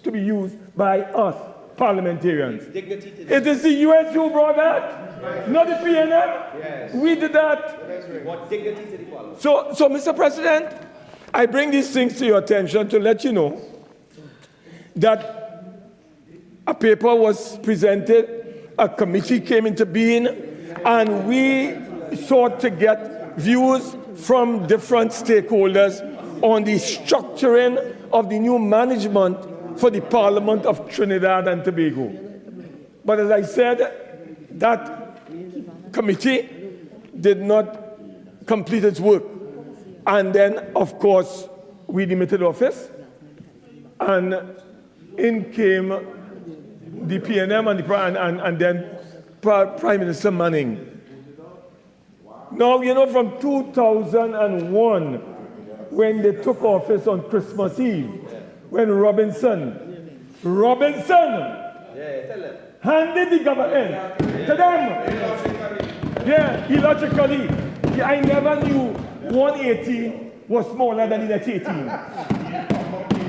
to be used by us parliamentarians. It is the US who brought that, not the PNM. Yes. We did that. What dignity to the Parliament? So, Mr. President, I bring these things to your attention to let you know that a paper was presented, a committee came into being, and we sought to get views from different stakeholders on the structuring of the new management for the Parliament of Trinidad and Tobago. But as I said, that committee did not complete its work. And then, of course, we demitted office, and in came the PNM and then Prime Minister Manning. Now, you know, from 2001, when they took office on Christmas Eve, when Robinson handed the government to them. Illogically. I never knew 118 was smaller than the next 18.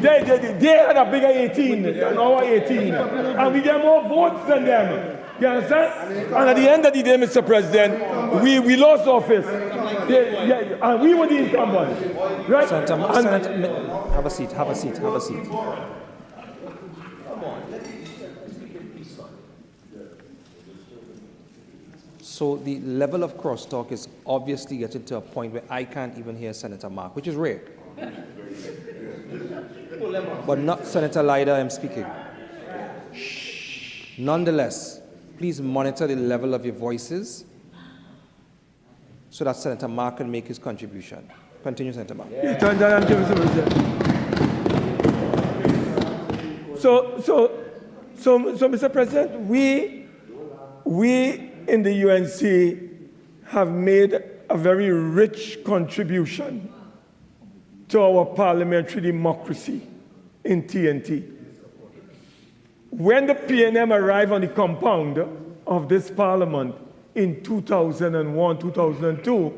They had a bigger 18 than our 18, and we get more votes than them. You understand? And at the end of the day, Mr. President, we lost office. And we were the incumbents. Right? Senator, have a seat. So the level of crosstalk is obviously getting to a point where I can't even hear Senator Mark, which is rare. But not Senator Leida, I'm speaking. Nonetheless, please monitor the level of your voices so that Senator Mark can make his contribution. Continue, Senator Mark. Thank you, Mr. President. So, Mr. President, we in the UNC have made a very rich contribution to our parliamentary democracy in TNT. When the PNM arrived on the compound of this parliament in 2001, 2002,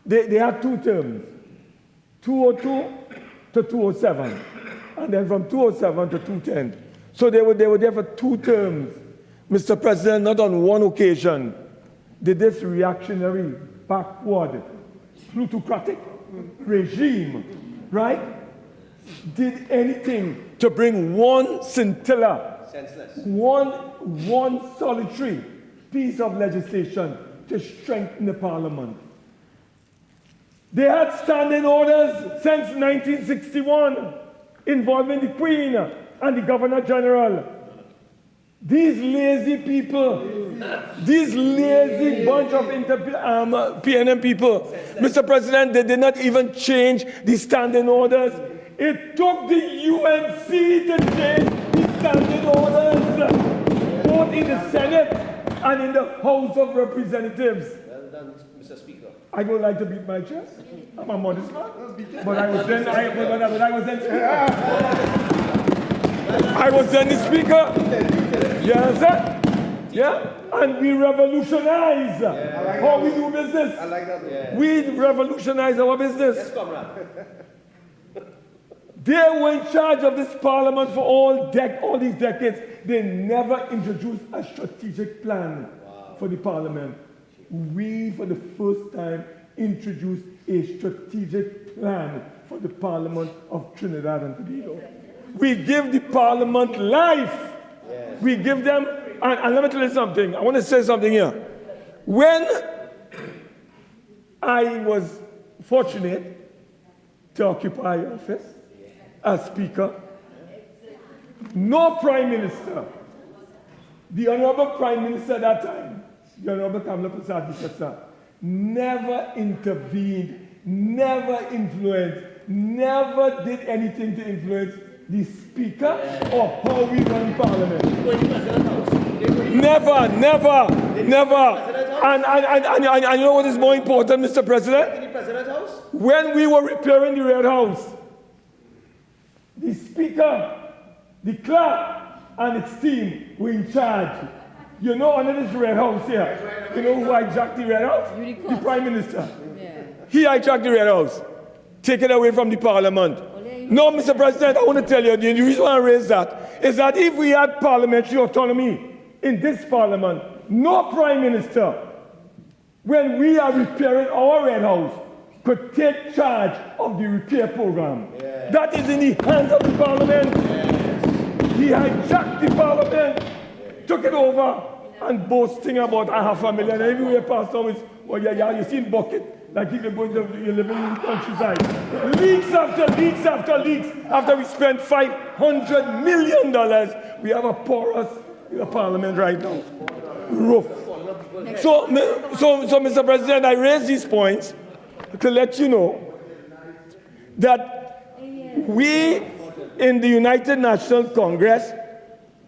they had two terms, 202 to 207, and then from 207 to 210. So they were there for 2 terms. Mr. President, not on one occasion did this reactionary, backward, plutocratic regime, right, did anything to bring one scintilla, one solitary piece of legislation to strengthen the parliament. They had standing orders since 1961 involving the Queen and the Governor General. These lazy people, these lazy bunch of PNM people, Mr. President, they did not even change the standing orders. It took the UNC to change the standing orders, both in the Senate and in the House of Representatives. Well done, Mr. Speaker. I don't like to beat my chest. I'm a modest man. But I was then, speaker. I was then the speaker. You understand? Yeah? And we revolutionize how we do business. I like that. Yeah. We revolutionize our business. Yes, comrade. They were in charge of this parliament for all these decades. They never introduced a strategic plan for the parliament. We, for the first time, introduced a strategic plan for the Parliament of Trinidad and Tobago. We give the Parliament life. Yes. We give them, and let me tell you something. I want to say something here. When I was fortunate to occupy office as Speaker, no Prime Minister, the Honorable Prime Minister at that time, the Honorable Kamala Prasad Visasa, never intervened, never influenced, never did anything to influence the Speaker or how we run Parliament. Never. And you know what is more important, Mr. President? When we were repairing the Red House, the Speaker, the clerk, and its team were in charge. You know, under this Red House here, you know who hijacked the Red House? The Prime Minister. Yeah. He hijacked the Red House, take it away from the Parliament. No, Mr. President, I want to tell you, the reason why I raise that is that if we had parliamentary autonomy in this Parliament, no Prime Minister, when we are repairing our Red House, could take charge of the repair program. Yeah. That is in the hands of the Parliament. Yeah. He hijacked the Parliament, took it over, and boasting about $500,000. Everywhere past now is, well, yeah, you seen bucket. Like if you're going to, you're living in the countryside. Leaks after leaks after leaks. After we spent $500 million, we have a porous parliament right now. Rough. So, Mr. President, I raise these points to let you know that we in the United Nations Congress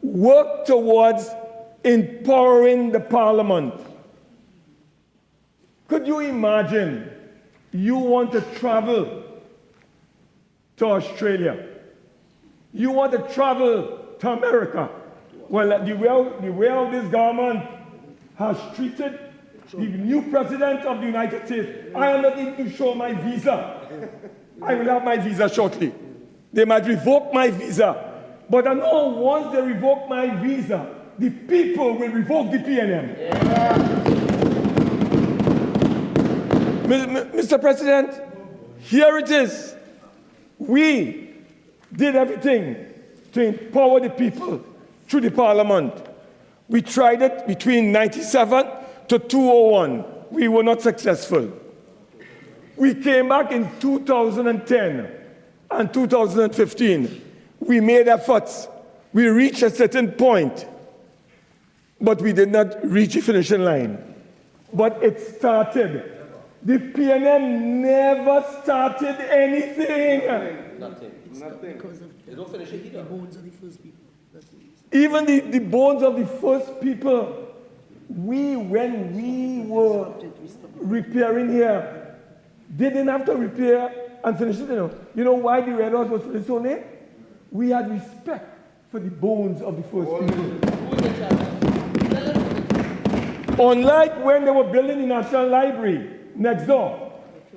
work towards empowering the parliament. Could you imagine you want to travel to Australia? You want to travel to America? Well, the way how this government has treated the new president of the United States, I am not going to show my visa. I will have my visa shortly. They might revoke my visa. But I know once they revoke my visa, the people will revoke the PNM. Yeah. Mr. President, here it is. We did everything to empower the people through the Parliament. We tried it between 97 to 201. We were not successful. We came back in 2010 and 2015. We made efforts. We reached a certain point, but we did not reach the finishing line. But it started. The PNM never started anything. Nothing. They don't finish it either. Even the bones of the first people, when we were repairing here, they didn't have to repair and finish it. You know why the Red House was finished so late? We had respect for the bones of the first people. Unlike when they were building the National Library next door,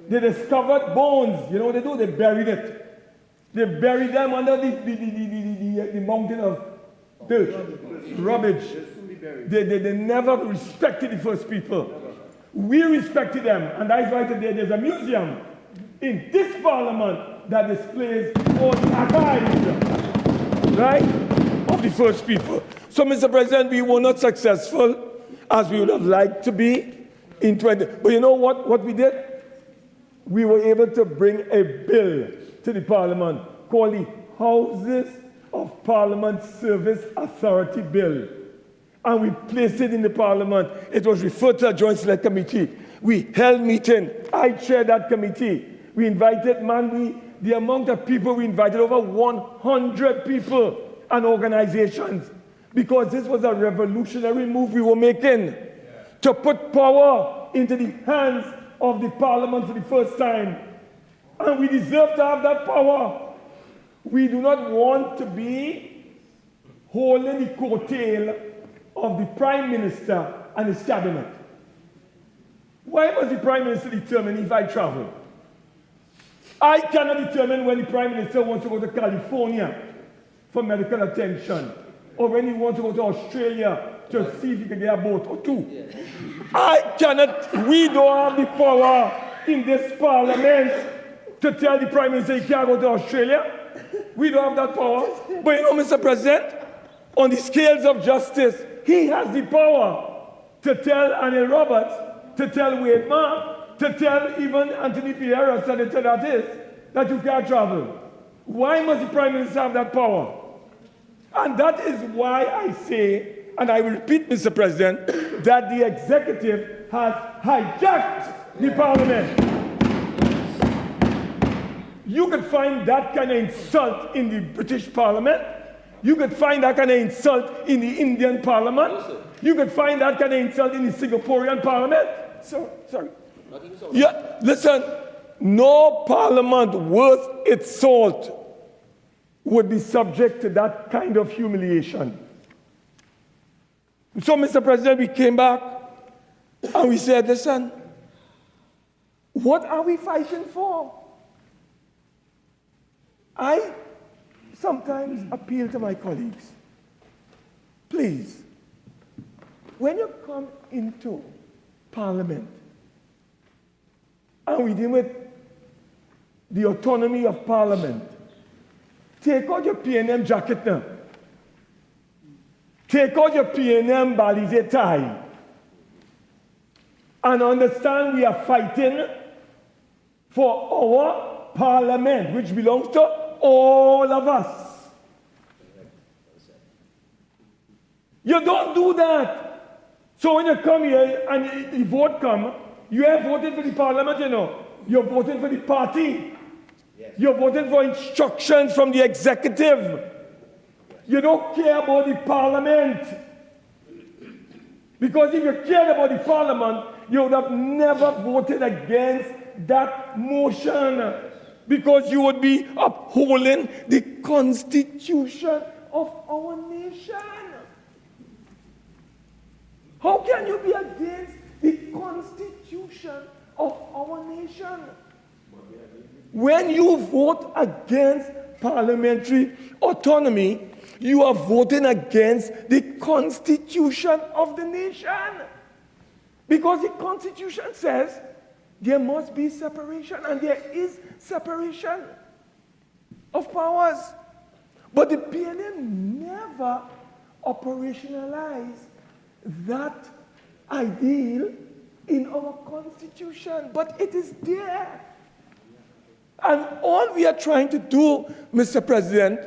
they discovered bones. You know what they do? They buried it. They buried them under the mountain of dirt, rubbish. They never respected the first people. We respected them, and that's why today there's a museum in this parliament that displays all the archives, right, of the first people. So, Mr. President, we were not successful as we would have liked to be in 20. But you know what we did? We were able to bring a bill to the parliament called the Houses of Parliament Service Authority Bill. And we placed it in the parliament. It was referred to a joint select committee. We held meeting. I chaired that committee. We invited, the amount of people we invited, over 100 people and organizations, because this was a revolutionary move we were making to put power into the hands of the parliament for the first time. And we deserve to have that power. We do not want to be holding the coattail of the Prime Minister and his cabinet. Why must the Prime Minister determine if I travel? I cannot determine when the Prime Minister wants to go to California for medical attention, or when he wants to go to Australia to see if he can get a boat or two. I cannot, we don't have the power in this parliament to tell the Prime Minister he can't go to Australia. We don't have that power. But you know, Mr. President, on the scales of justice, he has the power to tell Anil Roberts, to tell Wade Mark, to tell even Anthony Vieira, Senator that you can't travel. Why must the Prime Minister have that power? And that is why I say, and I will repeat, Mr. President, that the executive has hijacked the parliament. You could find that kind of insult in the British Parliament. You could find that kind of insult in the Indian Parliament. You could find that kind of insult in the Singaporean Parliament. Sorry. Yeah, listen, no parliament worth its salt would be subject to that kind of humiliation. So, Mr. President, we came back and we said, listen, what are we fighting for? I sometimes appeal to my colleagues. Please, when you come into Parliament and we deal with the autonomy of Parliament, take out your PNM jacket now. Take out your PNM balize tie. And understand we are fighting for our Parliament, which belongs to all of us. You don't do that. So when you come here and the vote come, you have voted for the Parliament, you know. You're voting for the party. Yes. You're voting for instructions from the executive. You don't care about the Parliament. Because if you cared about the Parliament, you would have never voted against that motion. Because you would be upholding the Constitution of our nation. How can you be against the Constitution of our nation? When you vote against parliamentary autonomy, you are voting against the Constitution of the nation. Because the Constitution says there must be separation, and there is separation of powers. But the PNM never operationalized that ideal in our constitution, but it is there. And all we are trying to do, Mr. President,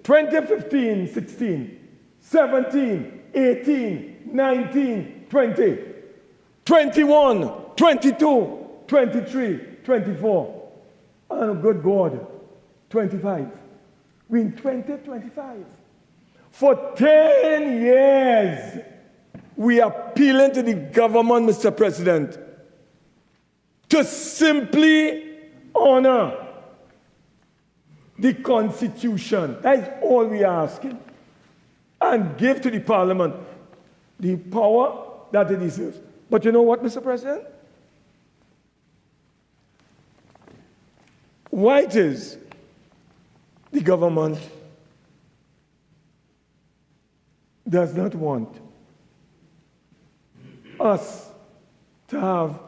2015, 16, 17, 18, 19, 20, 21, 22, 23, 24, and good God, 25. We're in 2025. For 10 years, we are appealing to the government, Mr. President, to simply honor the Constitution. That is all we are asking. And give to the Parliament the power that it deserves. But you know what, Mr. President? Why it is the government does not want us to have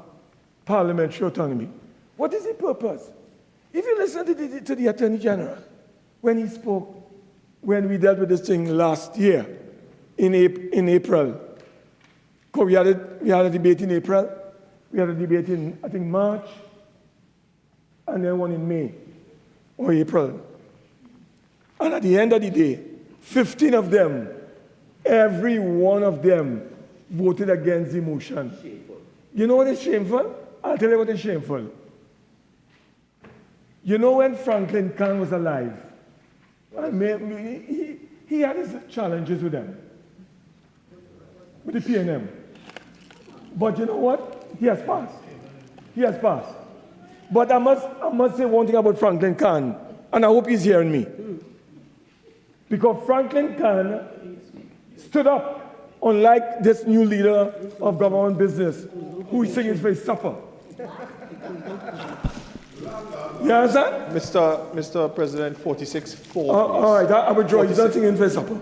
parliamentary autonomy. What is the purpose? If you listen to the Attorney General, when he spoke, when we dealt with this thing last year in April, because we had a debate in April, we had a debate in, I think, March, and then one in May or April. And at the end of the day, 15 of them, every one of them voted against the motion. Shameful. You know what is shameful? I'll tell you what is shameful. You know when Franklin Kahn was alive, he had his challenges with them, with the PNM. But you know what? He has passed. He has passed. But I must say one thing about Franklin Kahn, and I hope he's hearing me. Because Franklin Kahn stood up, unlike this new leader of government business, who is singing for his supper. You understand? Mr. President, 46-4. All right, I withdraw. He's not singing for his supper.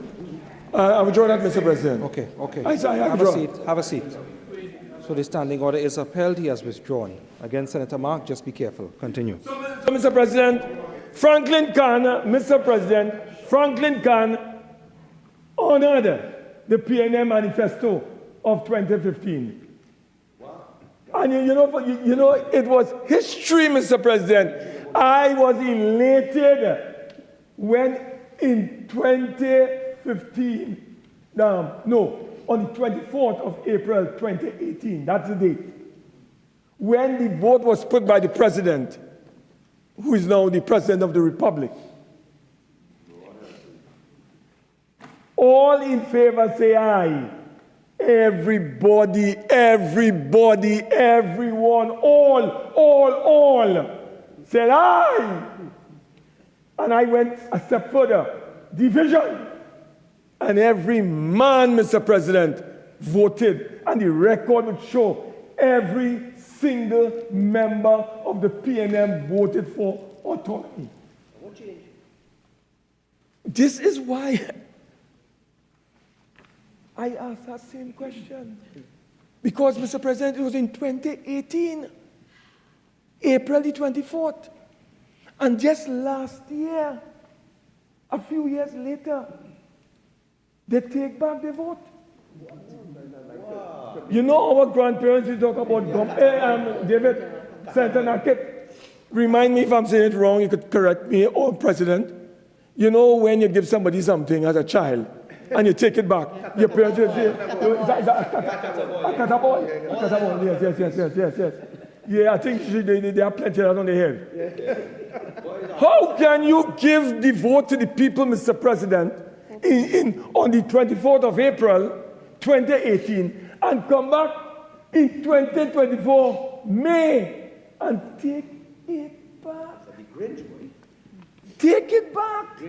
I withdraw that, Mr. President. Okay. Have a seat. Have a seat. So the standing order is upheld. He has withdrawn. Against Senator Mark, just be careful. Continue. So, Mr. President, Franklin Kahn, Mr. President, Franklin Kahn honored the PNM manifesto of 2015. And you know, it was history, Mr. President. I was elated when in 2015, on the 24th of April 2018, that's the date, when the vote was put by the President, who is now the President of the Republic. All in favor say aye. Everybody, everyone, all said aye. And I went a step further. Division. And every man, Mr. President, voted. And the record would show every single member of the PNM voted for autonomy. This is why I asked that same question. Because, Mr. President, it was in 2018, April the 24th. And just last year, a few years later, they take back the vote. Wow. You know our grandparents, you talk about David Santanakit. Remind me if I'm saying it wrong, you could correct me, or President. You know when you give somebody something as a child, and you take it back, your parents will say, is that a catabol? Yes. Yeah, I think they have plenty of that on their head. How can you give the vote to the people, Mr. President, on the 24th of April, 2018, and come back in 2024, May, and take it back? Take it back.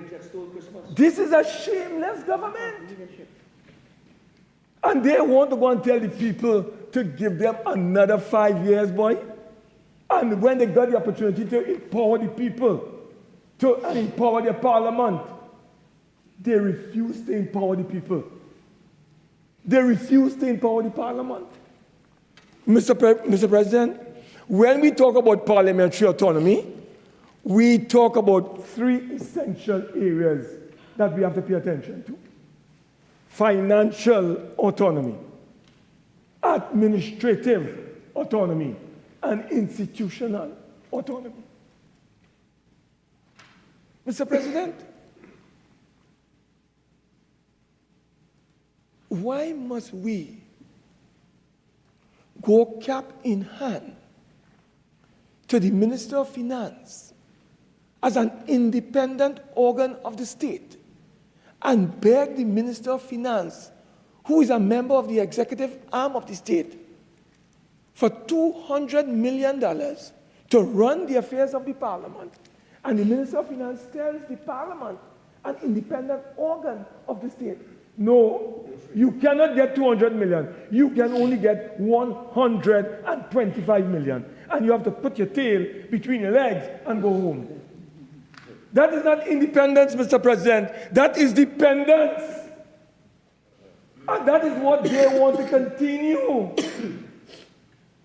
This is a shameless government. And they want to go and tell the people to give them another 5 years, boy. And when they got the opportunity to empower the people, and empower their parliament, they refuse to empower the people. They refuse to empower the parliament. Mr. President, when we talk about parliamentary autonomy, we talk about three essential areas that we have to pay attention to. Financial autonomy. administrative autonomy and institutional autonomy. Mr. President, why must we go cap in hand to the Minister of Finance as an independent organ of the state and beg the Minister of Finance, who is a member of the executive arm of the state, for $200 million to run the affairs of the Parliament? And the Minister of Finance tells the Parliament, an independent organ of the state, no, you cannot get 200 million. You can only get 125 million. And you have to put your tail between your legs and go home. That is not independence, Mr. President. That is dependence. And that is what they want to continue.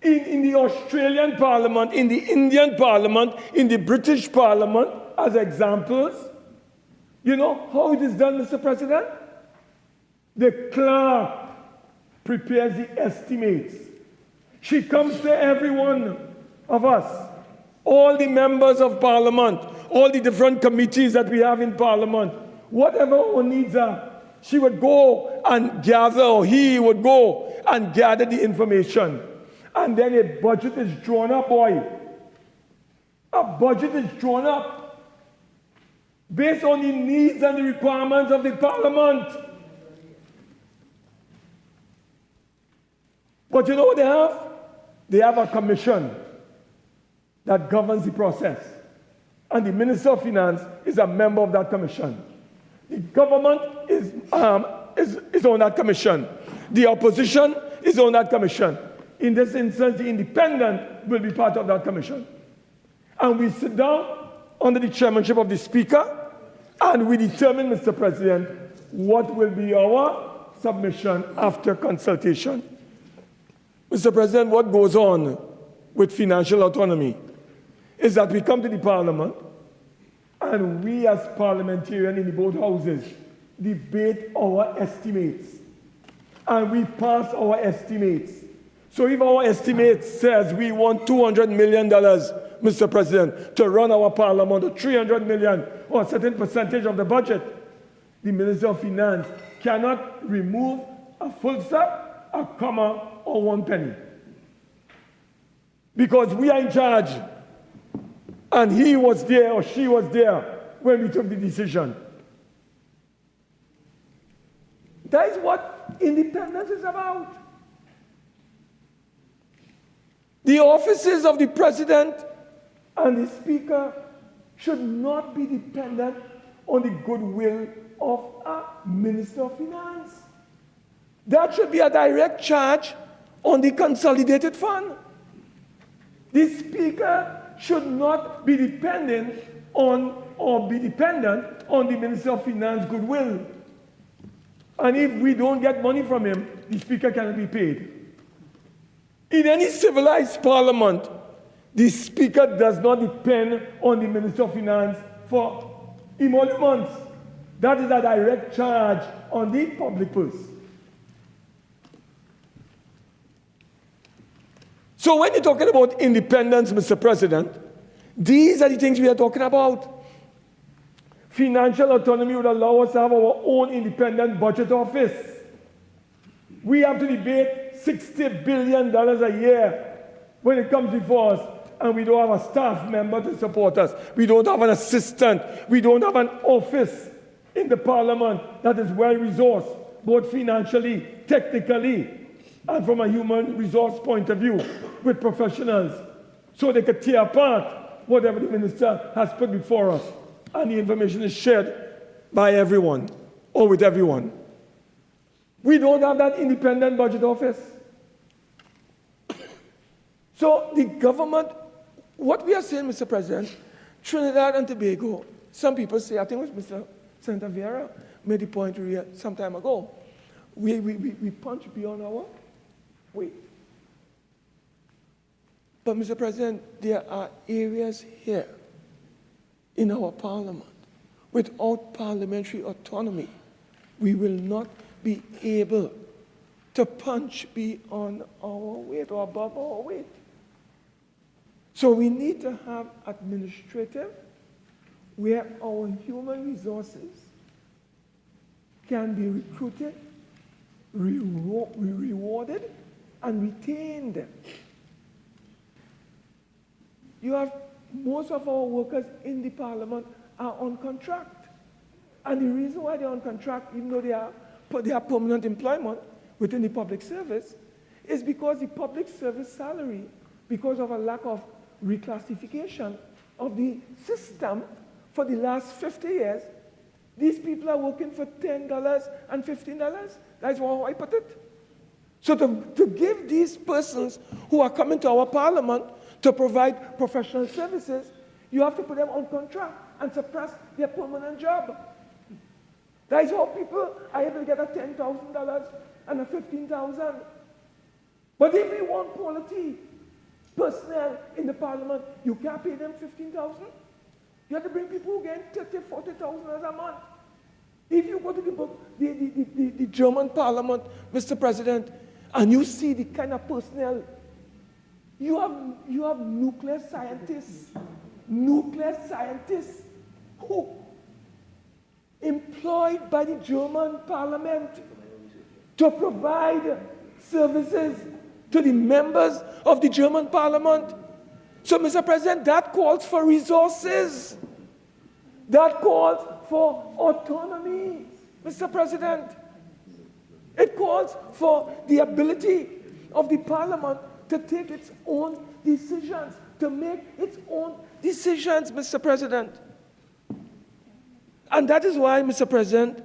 In the Australian Parliament, in the Indian Parliament, in the British Parliament, as examples. You know how it is done, Mr. President? The clerk prepares the estimates. She comes to every one of us, all the members of Parliament, all the different committees that we have in Parliament, whatever our needs are, she would go and gather, or he would go and gather the information. And then a budget is drawn up, boy. A budget is drawn up based on the needs and the requirements of the Parliament. But you know what they have? They have a commission that governs the process. And the Minister of Finance is a member of that commission. The government is on that commission. The opposition is on that commission. In this instance, the independent will be part of that commission. And we sit down under the chairmanship of the Speaker, and we determine, Mr. President, what will be our submission after consultation. Mr. President, what goes on with financial autonomy is that we come to the Parliament and we as parliamentarians in the both houses debate our estimates and we pass our estimates. So if our estimate says we want $200 million, Mr. President, to run our Parliament, or $300 million, or a certain percentage of the budget, the Minister of Finance cannot remove a full stop, a comma, or 1 penny. Because we are in charge. And he was there or she was there when we took the decision. That is what independence is about. The offices of the President and the Speaker should not be dependent on the goodwill of a Minister of Finance. That should be a direct charge on the consolidated fund. The Speaker should not be dependent on the Minister of Finance goodwill. And if we don't get money from him, the Speaker cannot be paid. In any civilized parliament, the Speaker does not depend on the Minister of Finance for emoluments. That is a direct charge on the public purse. So when you're talking about independence, Mr. President, these are the things we are talking about. Financial autonomy would allow us to have our own independent budget office. We have to debate $60 billion a year when it comes before us, and we don't have a staff member to support us. We don't have an assistant. We don't have an office in the Parliament that is well-resourced, both financially, technically, and from a human resource point of view, with professionals, so they could tear apart whatever the minister has put before us, and the information is shared by everyone, or with everyone. We don't have that independent budget office. So the government, what we are saying, Mr. President, Trinidad and Tobago, some people say, I think it was Mr. Senator Vieira made the point some time ago, we punch beyond our weight. But, Mr. President, there are areas here in our Parliament. Without parliamentary autonomy, we will not be able to punch beyond our weight or above our weight. So we need to have administrative where our human resources can be recruited, rewarded, and retained. You have most of our workers in the parliament are on contract. And the reason why they're on contract, even though they have permanent employment within the public service, is because the public service salary, because of a lack of reclassification of the system for the last 50 years, these people are working for $10 and $15. That's how I put it. So to give these persons who are coming to our parliament to provide professional services, you have to put them on contract and suppress their permanent job. That is how people are able to get a $10,000 and a $15,000. But if we want quality personnel in the parliament, you can't pay them $15,000. You have to bring people who get $30,000, $40,000 a month. If you go to the German parliament, Mr. President, and you see the kind of personnel, you have nuclear scientists who employed by the German parliament to provide services to the members of the German parliament. So, Mr. President, that calls for resources. That calls for autonomy, Mr. President. It calls for the ability of the parliament to take its own decisions, to make its own decisions, Mr. President. And that is why, Mr. President,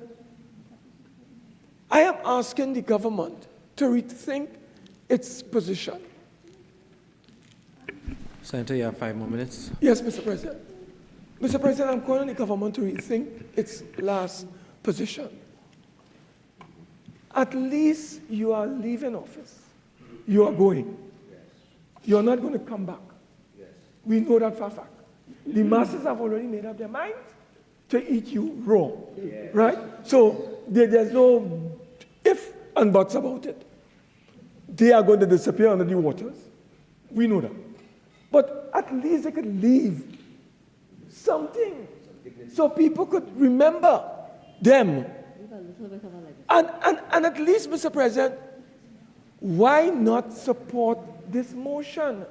I am asking the government to rethink its position. Senator, you have 5 more minutes. Yes, Mr. President. Mr. President, I'm calling the government to rethink its last position. At least you are leaving office. You are going. You're not going to come back. We know that for a fact. The masses have already made up their minds to eat you raw, right? So there's no if and buts about it. They are going to disappear under the waters. We know that. But at least they could leave something so people could remember them. And at least, Mr. President, why not support this motion?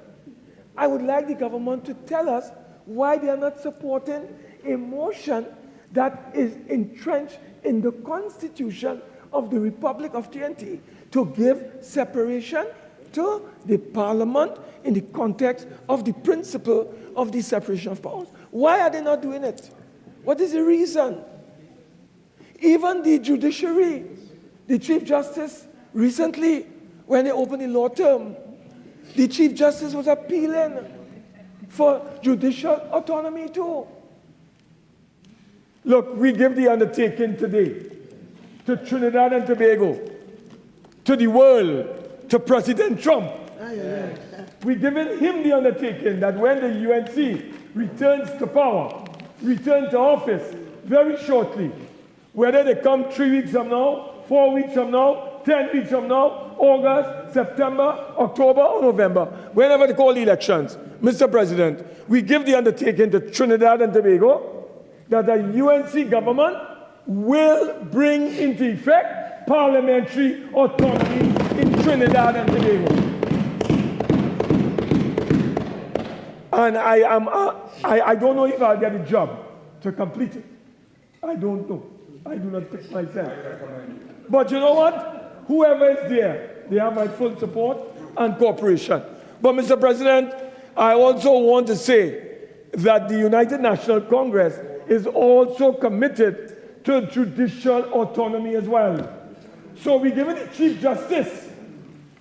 I would like the government to tell us why they are not supporting a motion that is entrenched in the Constitution of the Republic of Jayanti to give separation to the Parliament in the context of the principle of the separation of powers. Why are they not doing it? What is the reason? Even the judiciary, the Chief Justice recently, when they opened the law term, the Chief Justice was appealing for judicial autonomy too. Look, we give the undertaking today to Trinidad and Tobago, to the world, to President Trump. We're giving him the undertaking that when the UNC returns to power, returns to office very shortly, whether they come 3 weeks from now, 4 weeks from now, 10 weeks from now, August, September, October, or November, whenever they call the elections, Mr. President, we give the undertaking to Trinidad and Tobago that the UNC government will bring into effect parliamentary autonomy in Trinidad and Tobago. And I don't know if I'll get a job to complete it. I don't know. I do not pick myself. But you know what? Whoever is there, they have my full support and cooperation. But Mr. President, I also want to say that the United National Congress is also committed to judicial autonomy as well. So we're giving the Chief Justice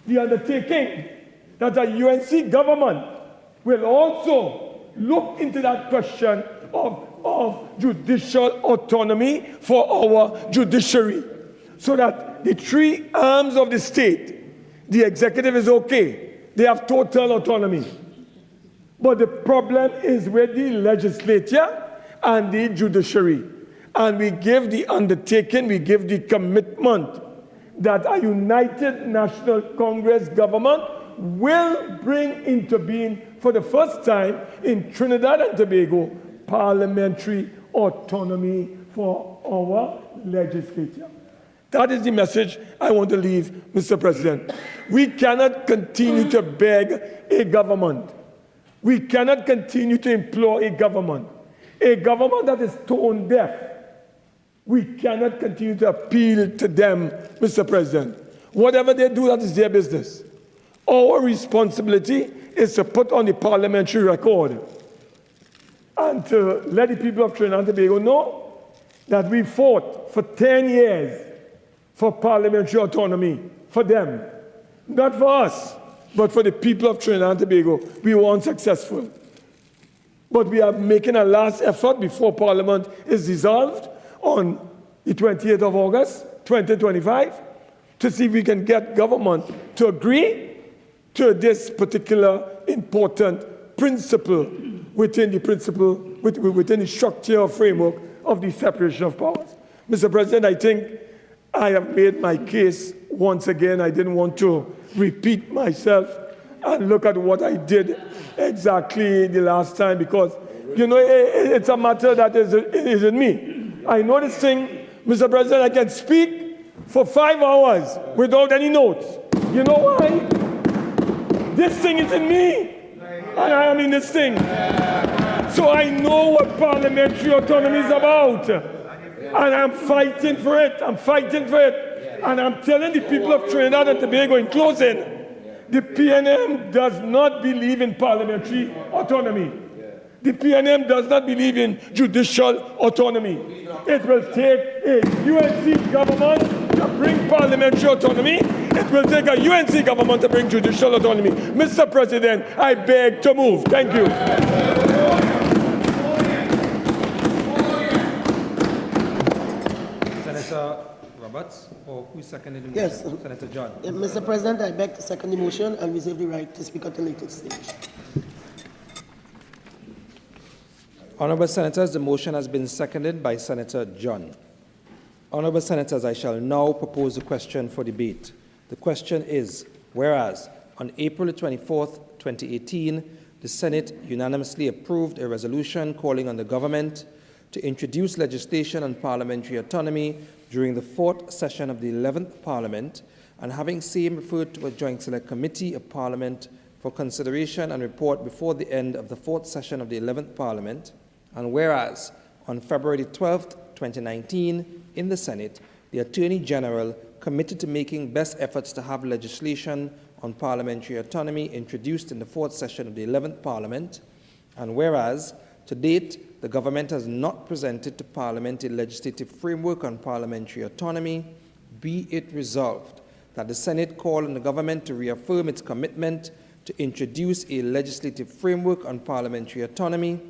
the undertaking that the UNC government will also look into that question of judicial autonomy for our judiciary, so that the three arms of the state, the executive is okay, they have total autonomy. But the problem is with the legislature and the judiciary. And we give the undertaking, we give the commitment that a united National Congress government will intervene for the first time in Trinidad and Tobago parliamentary autonomy for our legislature. That is the message I want to leave, Mr. President. We cannot continue to beg a government. We cannot continue to implore a government that is tone deaf. We cannot continue to appeal to them, Mr. President. Whatever they do, that is their business. Our responsibility is to put on the parliamentary record and to let the people of Trinidad and Tobago know that we fought for 10 years for parliamentary autonomy, for them. Not for us, but for the people of Trinidad and Tobago. We were unsuccessful. But we are making a last effort before Parliament is dissolved on the 28th of August, 2025, to see if we can get government to agree to this particular important principle within the structure or framework of the separation of powers. Mr. President, I think I have made my case once again. I didn't want to repeat myself and look at what I did exactly the last time, because, you know, it's a matter that isn't me. I know this thing, Mr. President, I can speak for 5 hours without any notes. You know why? This thing is in me, and I am in this thing. So I know what parliamentary autonomy is about, and I'm fighting for it. And I'm telling the people of Trinidad and Tobago in closing, the PNM does not believe in parliamentary autonomy. The PNM does not believe in judicial autonomy. It will take a UNC government to bring parliamentary autonomy. It will take a UNC government to bring judicial autonomy. Mr. President, I beg to move. Thank you. Senator Roberts, or who seconded the motion? Yes. Senator John. Mr. President, I beg to second the motion and reserve the right to speak at a later stage. Honourable Senators, the motion has been seconded by Senator John. Honourable Senators, I shall now propose a question for debate. The question is, whereas on April 24, 2018, the Senate unanimously approved a resolution calling on the government to introduce legislation on parliamentary autonomy during the 4th session of the 11th Parliament, and having same referred to a joint select committee of Parliament for consideration and report before the end of the 4th session of the 11th Parliament, and whereas on February 12, 2019, in the Senate, the Attorney General committed to making best efforts to have legislation on parliamentary autonomy introduced in the 4th session of the 11th Parliament, and whereas to date, the government has not presented to Parliament a legislative framework on parliamentary autonomy, be it resolved that the Senate call on the government to reaffirm its commitment to introduce a legislative framework on parliamentary autonomy,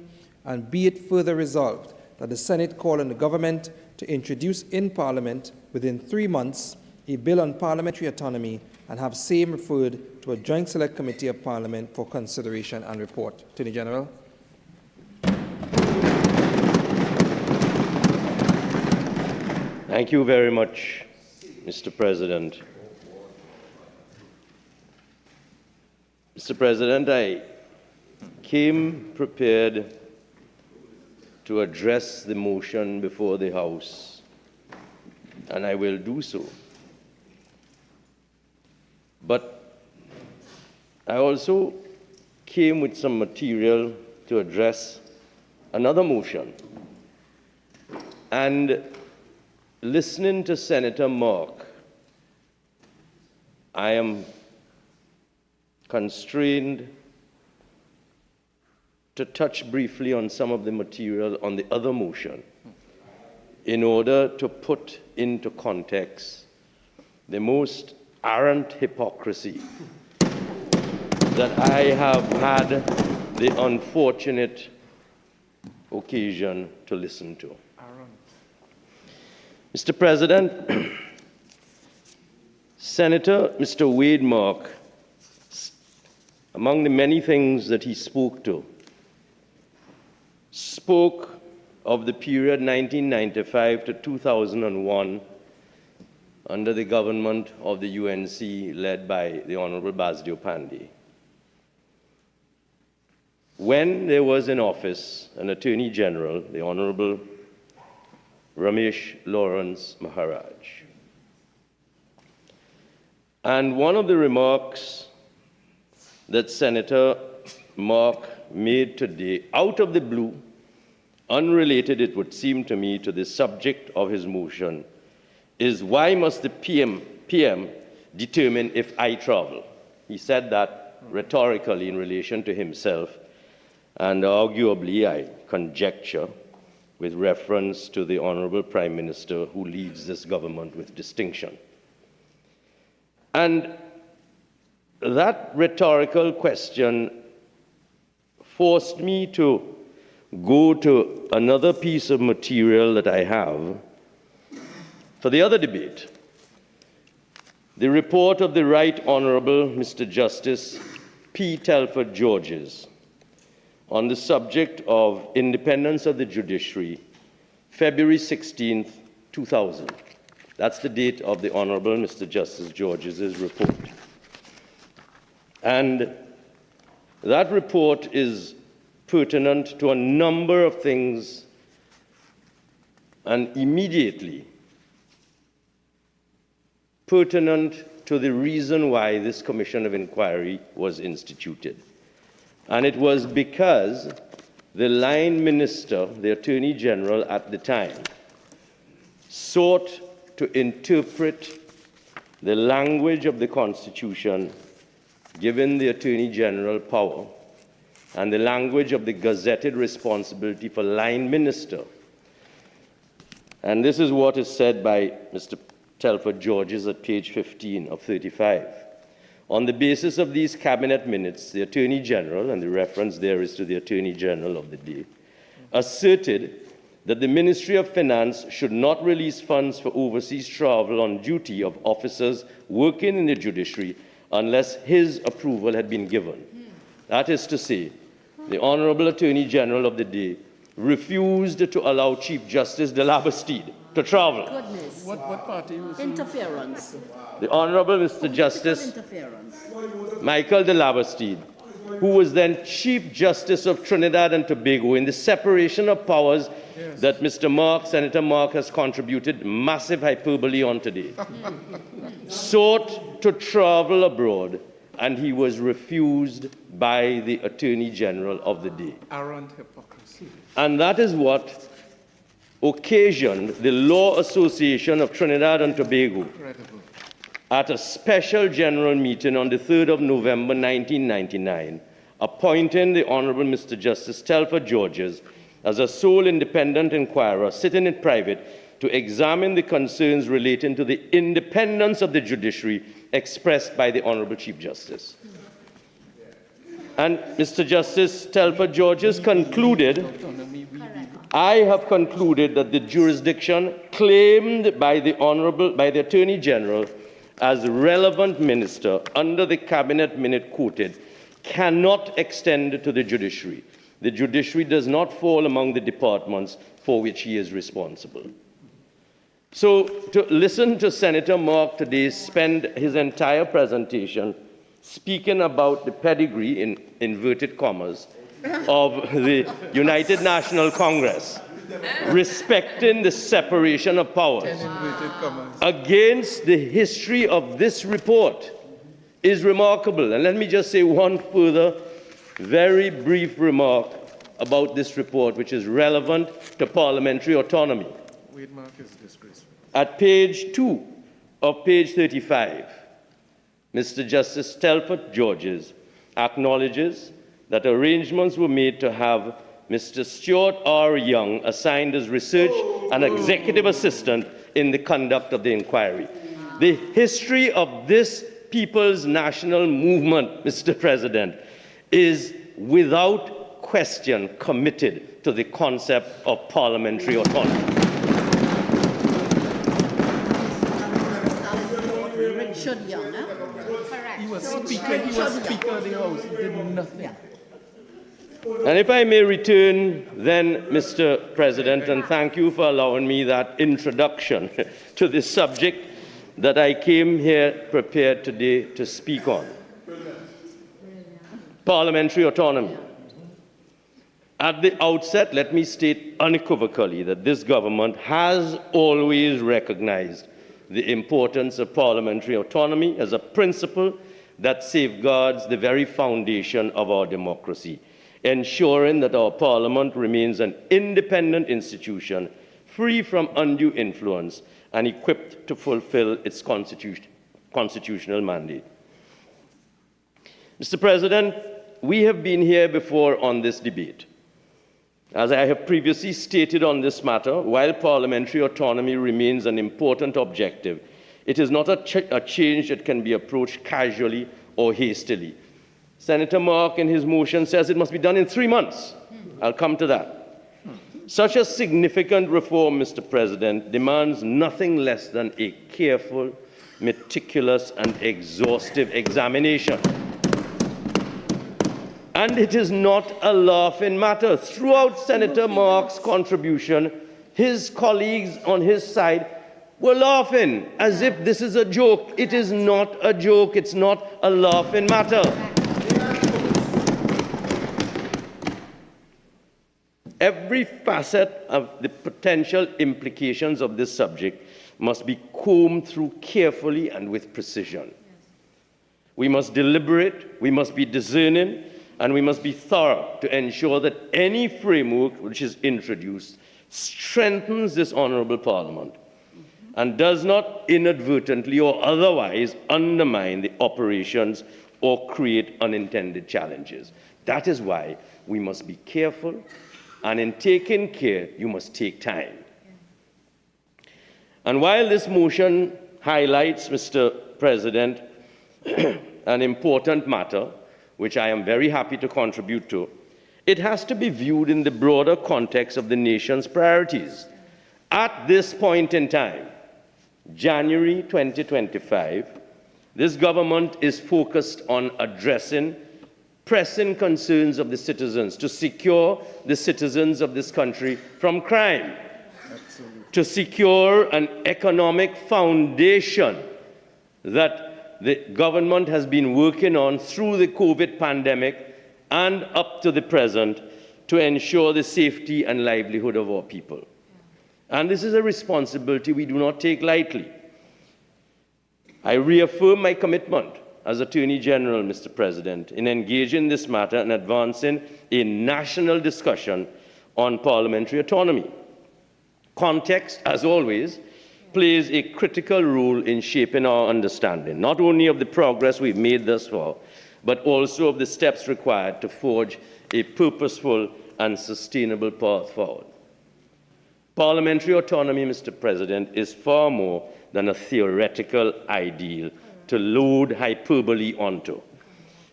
and be it further resolved that the Senate call on the government to introduce in Parliament within 3 months a bill on parliamentary autonomy and have same referred to a joint select committee of Parliament for consideration and report. Attorney General. Thank you very much, Mr. President. Mr. President, I came prepared to address the motion before the House, and I will do so. But I also came with some material to address another motion. And listening to Senator Mark, I am constrained to touch briefly on some of the material on the other motion in order to put into context the most arrant hypocrisy that I have had the unfortunate occasion to listen to. Mr. President, Senator Mr. Wade Mark, among the many things that he spoke of the period 1995 to 2001 under the government of the UNC led by the Honorable Basdio Pandey. When there was in office an Attorney General, the Honorable Ramesh Lawrence Maharaj. And one of the remarks that Senator Mark made today, out of the blue, unrelated, it would seem to me, to the subject of his motion, is why must the PM determine if I travel? He said that rhetorically in relation to himself, and arguably, I conjecture, with reference to the Honorable Prime Minister who leads this government with distinction. And that rhetorical question forced me to go to another piece of material that I have for the other debate. The report of the Right Honorable Mr. Justice P. Telford Georges on the subject of independence of the judiciary, February 16th, 2000. That's the date of the Honorable Mr. Justice Georges' report. And that report is pertinent to a number of things, and immediately pertinent to the reason why this Commission of Inquiry was instituted. And it was because the line minister, the Attorney General at the time, sought to interpret the language of the Constitution, given the Attorney General power, and the language of the gazetted responsibility for line minister. And this is what is said by Mr. Telford Georges at page 15 of 35. On the basis of these cabinet minutes, the Attorney General, and the reference there is to the Attorney General of the day, asserted that the Ministry of Finance should not release funds for overseas travel on duty of officers working in the judiciary unless his approval had been given. That is to say, the Honorable Attorney General of the day refused to allow Chief Justice de Labastide to travel. Goodness. What party was interference? The Honorable Mr. Justice Michael de Labastide, who was then Chief Justice of Trinidad and Tobago, in the separation of powers that Mr. Mark, Senator Mark, has contributed massive hyperbole on today, sought to travel abroad, and he was refused by the Attorney General of the day. Arrant hypocrisy. And that is what occasioned the Law Association of Trinidad and Tobago, Incredible, at a special general meeting on the 3rd of November 1999, appointing the Honorable Mr. Justice Telford Georges as a sole independent inquirer sitting in private to examine the concerns relating to the independence of the judiciary expressed by the Honorable Chief Justice. And Mr. Justice Telford Georges concluded, I have concluded that the jurisdiction claimed by the Attorney General as relevant minister under the cabinet minute quoted cannot extend to the judiciary. The judiciary does not fall among the departments for which he is responsible. So to listen to Senator Mark today spend his entire presentation speaking about the pedigree, in inverted commas, of the United National Congress, respecting the separation of powers, against the history of this report, is remarkable. And let me just say one further very brief remark about this report, which is relevant to parliamentary autonomy. At page 2 of page 35, Mr. Justice Telford Georges acknowledges that arrangements were made to have Mr. Stuart R. Young assigned as research and executive assistant in the conduct of the inquiry. The history of this People's National Movement, Mr. President, is without question committed to the concept of parliamentary autonomy. Richard Young, huh? Correct. He was speaker of the House. He did nothing. And if I may return then, Mr. President, and thank you for allowing me that introduction to this subject, that I came here prepared today to speak on. Parliamentary autonomy. At the outset, let me state unequivocally that this government has always recognized the importance of parliamentary autonomy as a principle that safeguards the very foundation of our democracy, ensuring that our parliament remains an independent institution, free from undue influence and equipped to fulfill its constitutional mandate. Mr. President, we have been here before on this debate. As I have previously stated on this matter, while parliamentary autonomy remains an important objective, it is not a change that can be approached casually or hastily. Senator Mark, in his motion, says it must be done in 3 months. I'll come to that. Such a significant reform, Mr. President, demands nothing less than a careful, meticulous, and exhaustive examination. And it is not a laughing matter. Throughout Senator Mark's contribution, his colleagues on his side were laughing as if this is a joke. It is not a joke. It's not a laughing matter. Every facet of the potential implications of this subject must be combed through carefully and with precision. We must deliberate, we must be discerning, and we must be thorough to ensure that any framework which is introduced strengthens this honourable Parliament and does not inadvertently or otherwise undermine the operations or create unintended challenges. That is why we must be careful, and in taking care, you must take time. And while this motion highlights, Mr. President, an important matter, which I am very happy to contribute to, it has to be viewed in the broader context of the nation's priorities. At this point in time, January 2025, this government is focused on addressing pressing concerns of the citizens to secure the citizens of this country from crime, to secure an economic foundation that the government has been working on through the COVID pandemic and up to the present to ensure the safety and livelihood of our people. And this is a responsibility we do not take lightly. I reaffirm my commitment as Attorney General, Mr. President, in engaging this matter and advancing a national discussion on parliamentary autonomy. Context, as always, plays a critical role in shaping our understanding, not only of the progress we've made thus far, but also of the steps required to forge a purposeful and sustainable path forward. Parliamentary autonomy, Mr. President, is far more than a theoretical ideal to load hyperbole onto.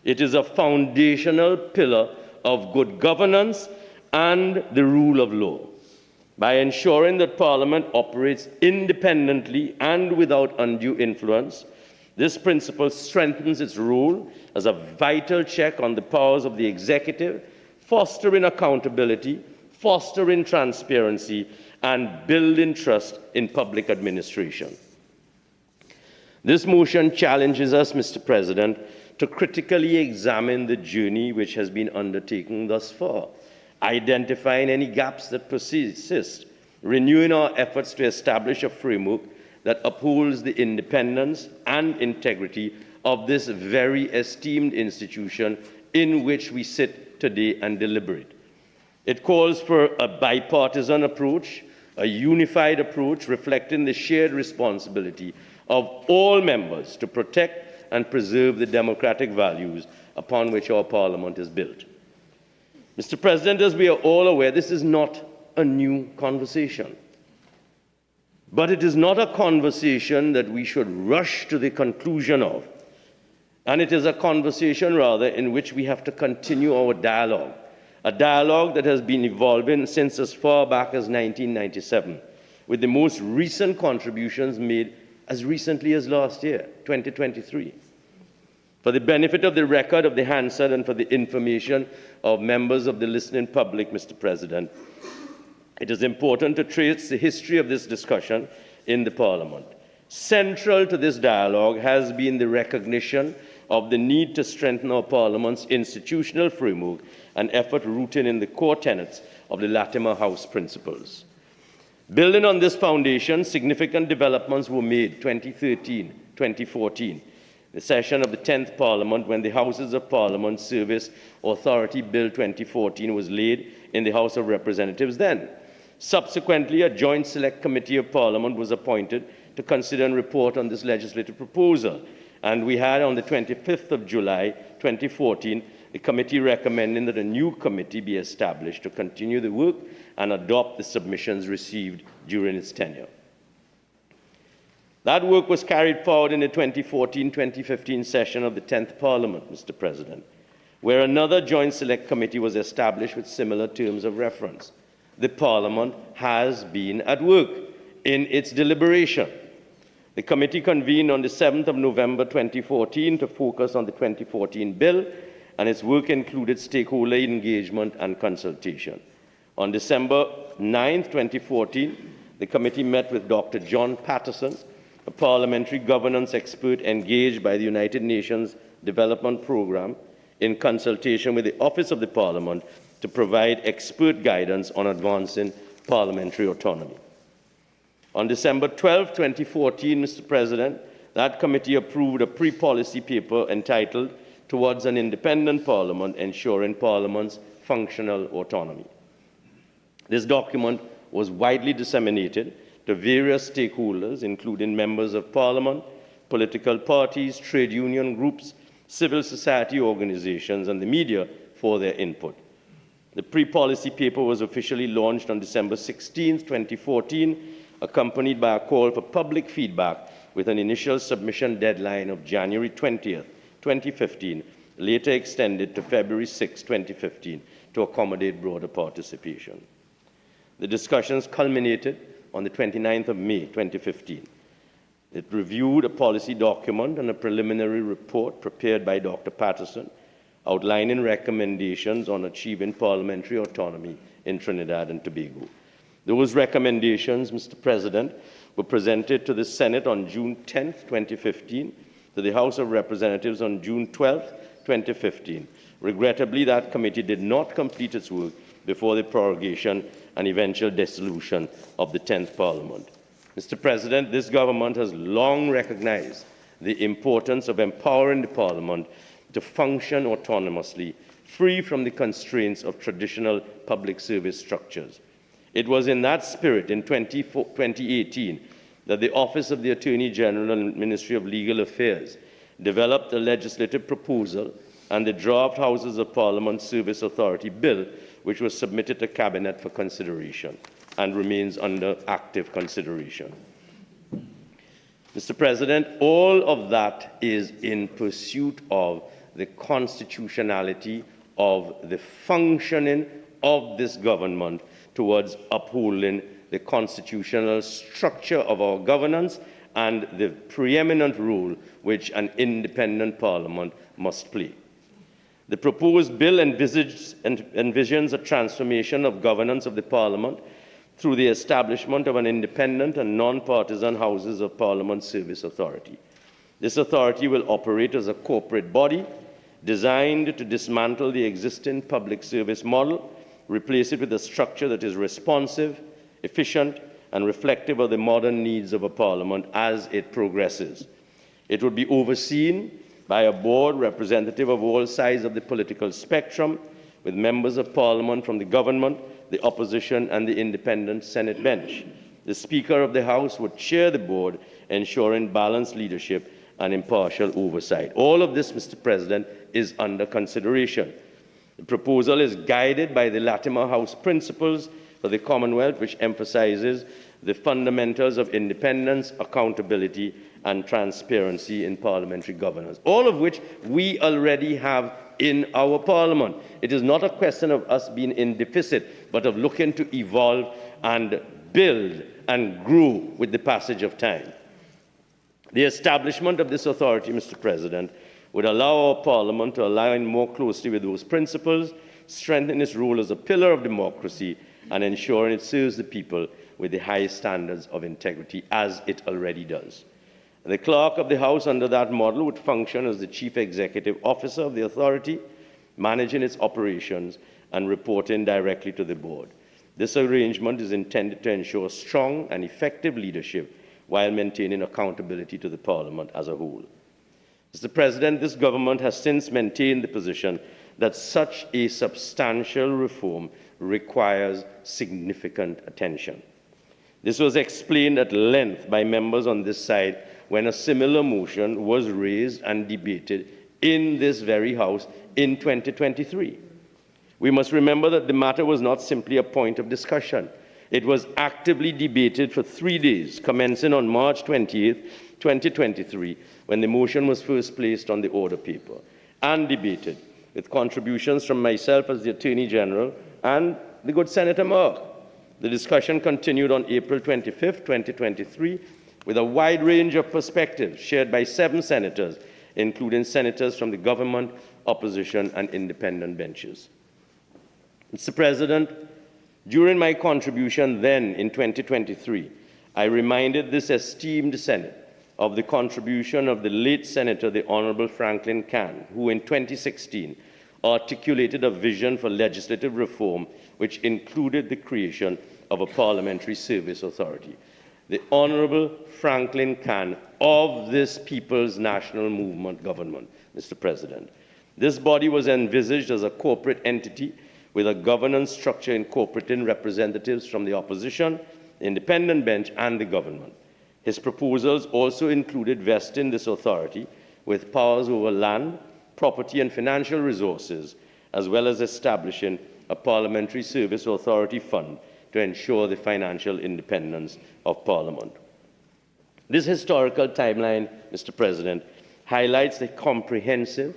It is a foundational pillar of good governance and the rule of law. By ensuring that Parliament operates independently and without undue influence, this principle strengthens its role as a vital check on the powers of the executive, fostering accountability, fostering transparency, and building trust in public administration. This motion challenges us, Mr. President, to critically examine the journey which has been undertaken thus far, identifying any gaps that persist, renewing our efforts to establish a framework that upholds the independence and integrity of this very esteemed institution in which we sit today and deliberate. It calls for a bipartisan approach, a unified approach reflecting the shared responsibility of all members to protect and preserve the democratic values upon which our Parliament is built. Mr. President, as we are all aware, this is not a new conversation. But it is not a conversation that we should rush to the conclusion of. And it is a conversation, rather, in which we have to continue our dialogue, a dialogue that has been evolving since as far back as 1997, with the most recent contributions made as recently as last year, 2023. For the benefit of the record of the Hansard and for the information of members of the listening public, Mr. President, it is important to trace the history of this discussion in the Parliament. Central to this dialogue has been the recognition of the need to strengthen our Parliament's institutional framework, an effort rooted in the core tenets of the Latimer House principles. Building on this foundation, significant developments were made 2013-2014, the session of the 10th Parliament, when the Houses of Parliament Service Authority Bill 2014 was laid in the House of Representatives then. Subsequently, a joint select committee of Parliament was appointed to consider and report on this legislative proposal. And we had on the 25th of July 2014, the committee recommending that a new committee be established to continue the work and adopt the submissions received during its tenure. That work was carried forward in the 2014-2015 session of the 10th Parliament, Mr. President, where another joint select committee was established with similar terms of reference. The Parliament has been at work in its deliberation. The committee convened on the 7th of November 2014 to focus on the 2014 bill, and its work included stakeholder engagement and consultation. On December 9th, 2014, the committee met with Dr. John Patterson, a parliamentary governance expert engaged by the United Nations Development Programme, in consultation with the Office of the Parliament to provide expert guidance on advancing parliamentary autonomy. On December 12, 2014, Mr. President, that committee approved a pre-policy paper entitled Towards an Independent Parliament, Ensuring Parliament's Functional Autonomy. This document was widely disseminated to various stakeholders, including members of Parliament, political parties, trade union groups, civil society organizations, and the media for their input. The pre-policy paper was officially launched on December 16, 2014, accompanied by a call for public feedback with an initial submission deadline of January 20th, 2015, later extended to February 6, 2015, to accommodate broader participation. The discussions culminated on the 29th of May, 2015. It reviewed a policy document and a preliminary report prepared by Dr. Patterson, outlining recommendations on achieving parliamentary autonomy in Trinidad and Tobago. Those recommendations, Mr. President, were presented to the Senate on June 10, 2015, to the House of Representatives on June 12, 2015. Regrettably, that committee did not complete its work before the prorogation and eventual dissolution of the 10th Parliament. Mr. President, this government has long recognized the importance of empowering the Parliament to function autonomously, free from the constraints of traditional public service structures. It was in that spirit, in 2018, that the Office of the Attorney General and Ministry of Legal Affairs developed a legislative proposal and the draft Houses of Parliament Service Authority Bill, which was submitted to Cabinet for consideration and remains under active consideration. Mr. President, all of that is in pursuit of the constitutionality of the functioning of this government towards upholding the constitutional structure of our governance and the preeminent role which an independent parliament must play. The proposed bill envisions a transformation of governance of the Parliament through the establishment of an independent and non-partisan Houses of Parliament Service Authority. This authority will operate as a corporate body designed to dismantle the existing public service model, replace it with a structure that is responsive, efficient, and reflective of the modern needs of a parliament as it progresses. It would be overseen by a board representative of all sides of the political spectrum, with members of parliament from the government, the opposition, and the independent Senate bench. The Speaker of the House would chair the board, ensuring balanced leadership and impartial oversight. All of this, Mr. President, is under consideration. The proposal is guided by the Latimer House principles for the Commonwealth, which emphasizes the fundamentals of independence, accountability, and transparency in parliamentary governance, all of which we already have in our parliament. It is not a question of us being in deficit, but of looking to evolve and build and grow with the passage of time. The establishment of this authority, Mr. President, would allow our parliament to align more closely with those principles, strengthen its role as a pillar of democracy, and ensuring it serves the people with the highest standards of integrity, as it already does. The Clerk of the House under that model would function as the Chief Executive Officer of the authority, managing its operations and reporting directly to the board. This arrangement is intended to ensure strong and effective leadership while maintaining accountability to the Parliament as a whole. Mr. President, this government has since maintained the position that such a substantial reform requires significant attention. This was explained at length by members on this side when a similar motion was raised and debated in this very House in 2023. We must remember that the matter was not simply a point of discussion. It was actively debated for 3 days, commencing on March 28, 2023, when the motion was first placed on the order paper, and debated with contributions from myself as the Attorney General and the good Senator Mark. The discussion continued on April 25, 2023, with a wide range of perspectives shared by 7 senators, including senators from the government, opposition, and independent benches. Mr. President, during my contribution then in 2023, I reminded this esteemed Senate of the contribution of the late Senator, the Honorable Franklin Cann, who in 2016 articulated a vision for legislative reform which included the creation of a Parliamentary Service Authority. The Honorable Franklin Cann of this People's National Movement government, Mr. President. This body was envisaged as a corporate entity with a governance structure incorporating representatives from the opposition, independent bench, and the government. His proposals also included vesting this authority with powers over land, property, and financial resources, as well as establishing a Parliamentary Service Authority fund to ensure the financial independence of Parliament. This historical timeline, Mr. President, highlights the comprehensive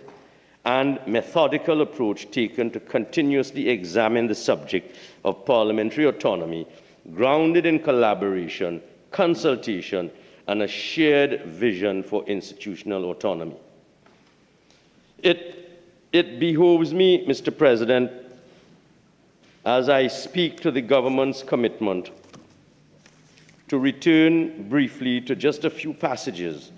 and methodical approach taken to continuously examine the subject of parliamentary autonomy, grounded in collaboration, consultation, and a shared vision for institutional autonomy. It behoves me, Mr. President, as I speak to the government's commitment, to return briefly to just a few passages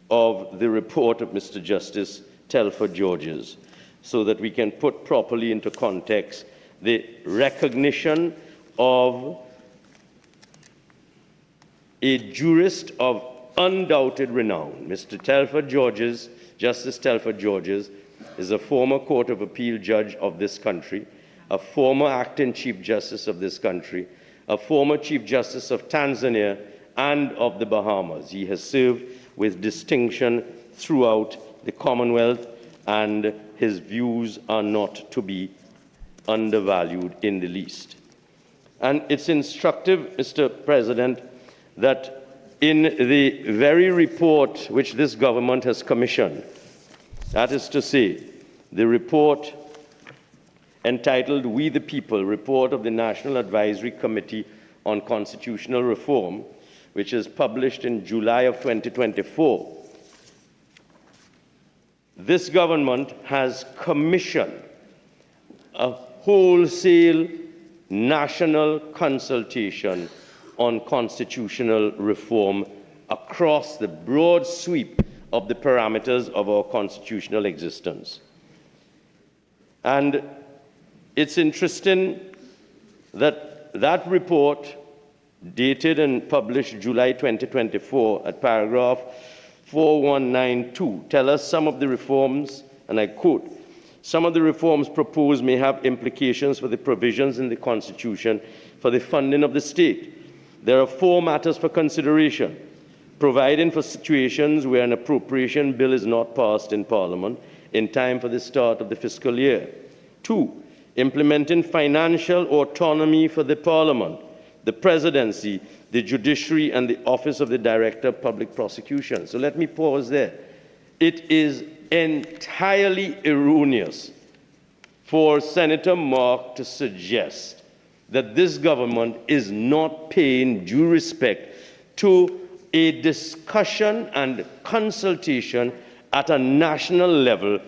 of the report of Mr. Justice Telford Georges, so that we can put properly into context the recognition of a jurist of undoubted renown. Mr. Telford Georges, Justice Telford Georges, is a former Court of Appeal judge of this country, a former acting Chief Justice of this country, a former Chief Justice of Tanzania and of the Bahamas. He has served with distinction throughout the Commonwealth, and his views are not to be undervalued in the least. And it's instructive, Mr. President, that in the very report which this government has commissioned, that is to say, the report entitled We the People, Report of the National Advisory Committee on Constitutional Reform, which is published in July of 2024, this government has commissioned a wholesale national consultation on constitutional reform across the broad sweep of the parameters of our constitutional existence. And it's interesting that that report, dated and published July 2024, at paragraph 4192, tell us some of the reforms, and I quote, "Some of the reforms proposed may have implications for the provisions in the Constitution for the funding of the state. There are 4 matters for consideration: providing for situations where an appropriation bill is not passed in Parliament in time for the start of the fiscal year. 2, implementing financial autonomy for the Parliament, the Presidency, the Judiciary, and the Office of the Director of Public Prosecution." So let me pause there. It is entirely erroneous for Senator Mark to suggest that this government is not paying due respect to a discussion and consultation at a national level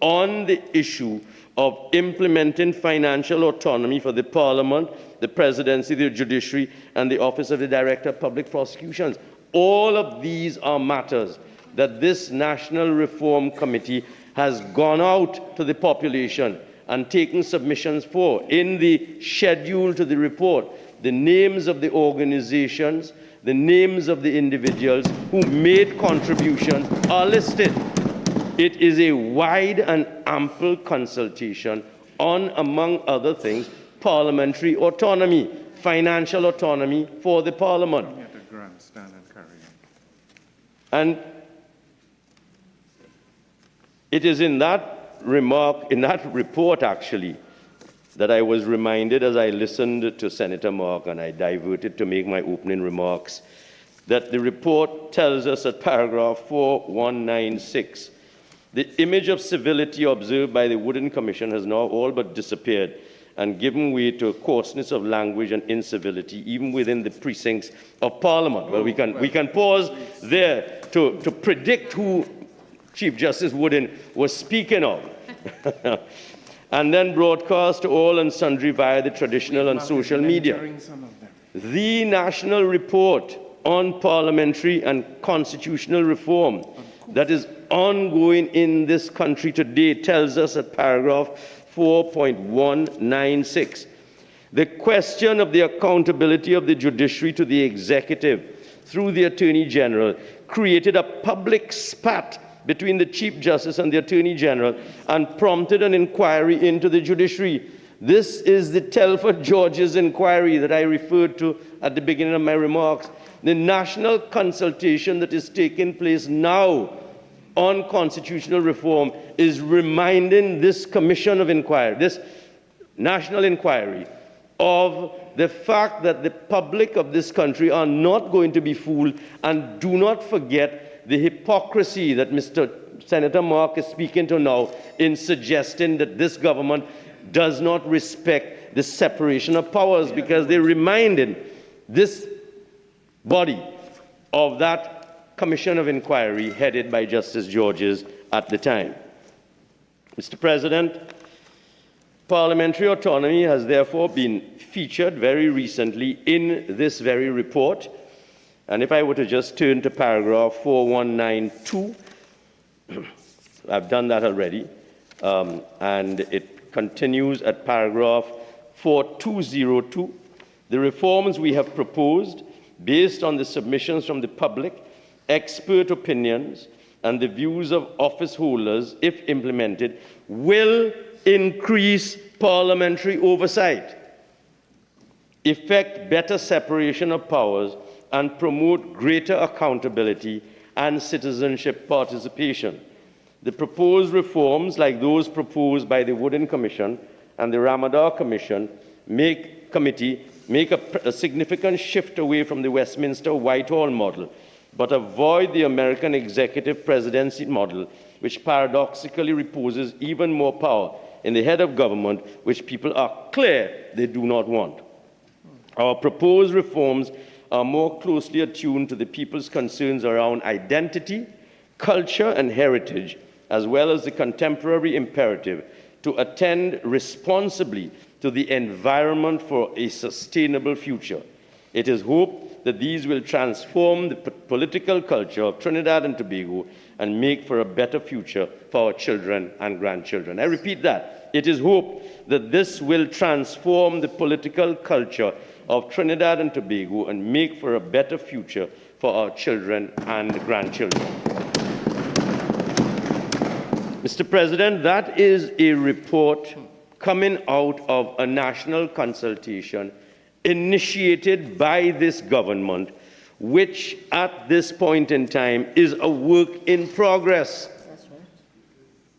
on the issue of implementing financial autonomy for the Parliament, the Presidency, the Judiciary, and the Office of the Director of Public Prosecutions. All of these are matters that this National Reform Committee has gone out to the population and taken submissions for. In the schedule to the report, the names of the organizations, the names of the individuals who made contributions are listed. It is a wide and ample consultation on, among other things, parliamentary autonomy, financial autonomy for the Parliament. And it is in that report, actually, that I was reminded as I listened to Senator Mark and I diverted to make my opening remarks, that the report tells us at paragraph 4196, the image of civility observed by the Wooden Commission has now all but disappeared and given way to a coarseness of language and incivility, even within the precincts of Parliament. Well, we can pause there to predict who Chief Justice Wooden was speaking of. And then broadcast to all and sundry via the traditional and social media. The National Report on Parliamentary and Constitutional Reform that is ongoing in this country today tells us at paragraph 4.196, the question of the accountability of the judiciary to the executive through the Attorney General created a public spat between the Chief Justice and the Attorney General and prompted an inquiry into the judiciary. This is the Telford George's inquiry that I referred to at the beginning of my remarks. The national consultation that is taking place now on constitutional reform is reminding this commission of inquiry, this national inquiry, of the fact that the public of this country are not going to be fooled, and do not forget the hypocrisy that Senator Mark is speaking to now in suggesting that this government does not respect the separation of powers, because they reminded this body of that commission of inquiry headed by Justice Georges at the time. Mr. President, parliamentary autonomy has therefore been featured very recently in this very report. And if I were to just turn to paragraph 4192, I've done that already, and it continues at paragraph 4202. The reforms we have proposed, based on the submissions from the public, expert opinions, and the views of office holders, if implemented, will increase parliamentary oversight, effect better separation of powers, and promote greater accountability and citizenship participation. The proposed reforms, like those proposed by the Wooden Commission and the Ramdial Commission, make a significant shift away from the Westminster Whitehall model, but avoid the American executive presidency model, which paradoxically reposes even more power in the head of government, which people are clear they do not want. Our proposed reforms are more closely attuned to the people's concerns around identity, culture, and heritage, as well as the contemporary imperative to attend responsibly to the environment for a sustainable future. It is hoped that these will transform the political culture of Trinidad and Tobago and make for a better future for our children and grandchildren. I repeat that. It is hoped that this will transform the political culture of Trinidad and Tobago and make for a better future for our children and grandchildren. Mr. President, that is a report coming out of a national consultation initiated by this government, which at this point in time is a work in progress. That's right.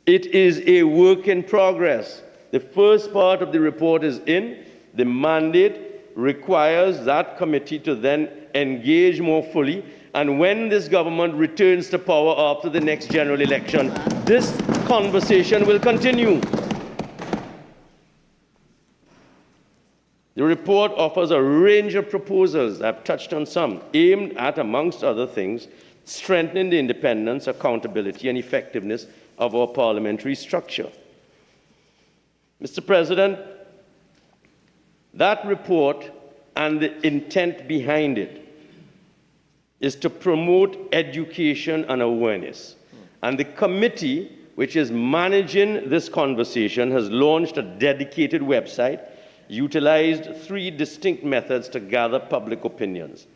It is a work in progress. The first part of the report is in. The mandate requires that committee to then engage more fully, and when this government returns to power after the next general election, this conversation will continue. The report offers a range of proposals, I've touched on some, aimed at, amongst other things, strengthening the independence, accountability, and effectiveness of our parliamentary structure. Mr. President, that report and the intent behind it is to promote education and awareness. And the committee, which is managing this conversation, has launched a dedicated website, utilized 3 distinct methods to gather public opinions.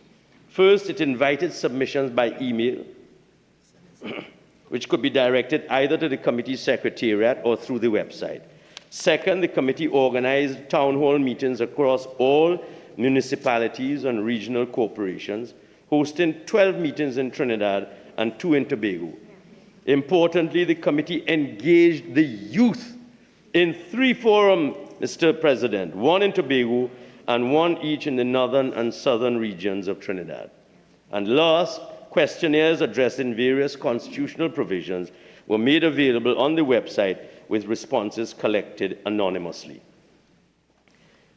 First, it invited submissions by email, which could be directed either to the committee secretariat or through the website. Second, the committee organized town hall meetings across all municipalities and regional corporations, hosting 12 meetings in Trinidad and 2 in Tobago. Importantly, the committee engaged the youth in 3 forums, Mr. President, 1 in Tobago and 1 each in the northern and southern regions of Trinidad. And last, questionnaires addressing various constitutional provisions were made available on the website with responses collected anonymously.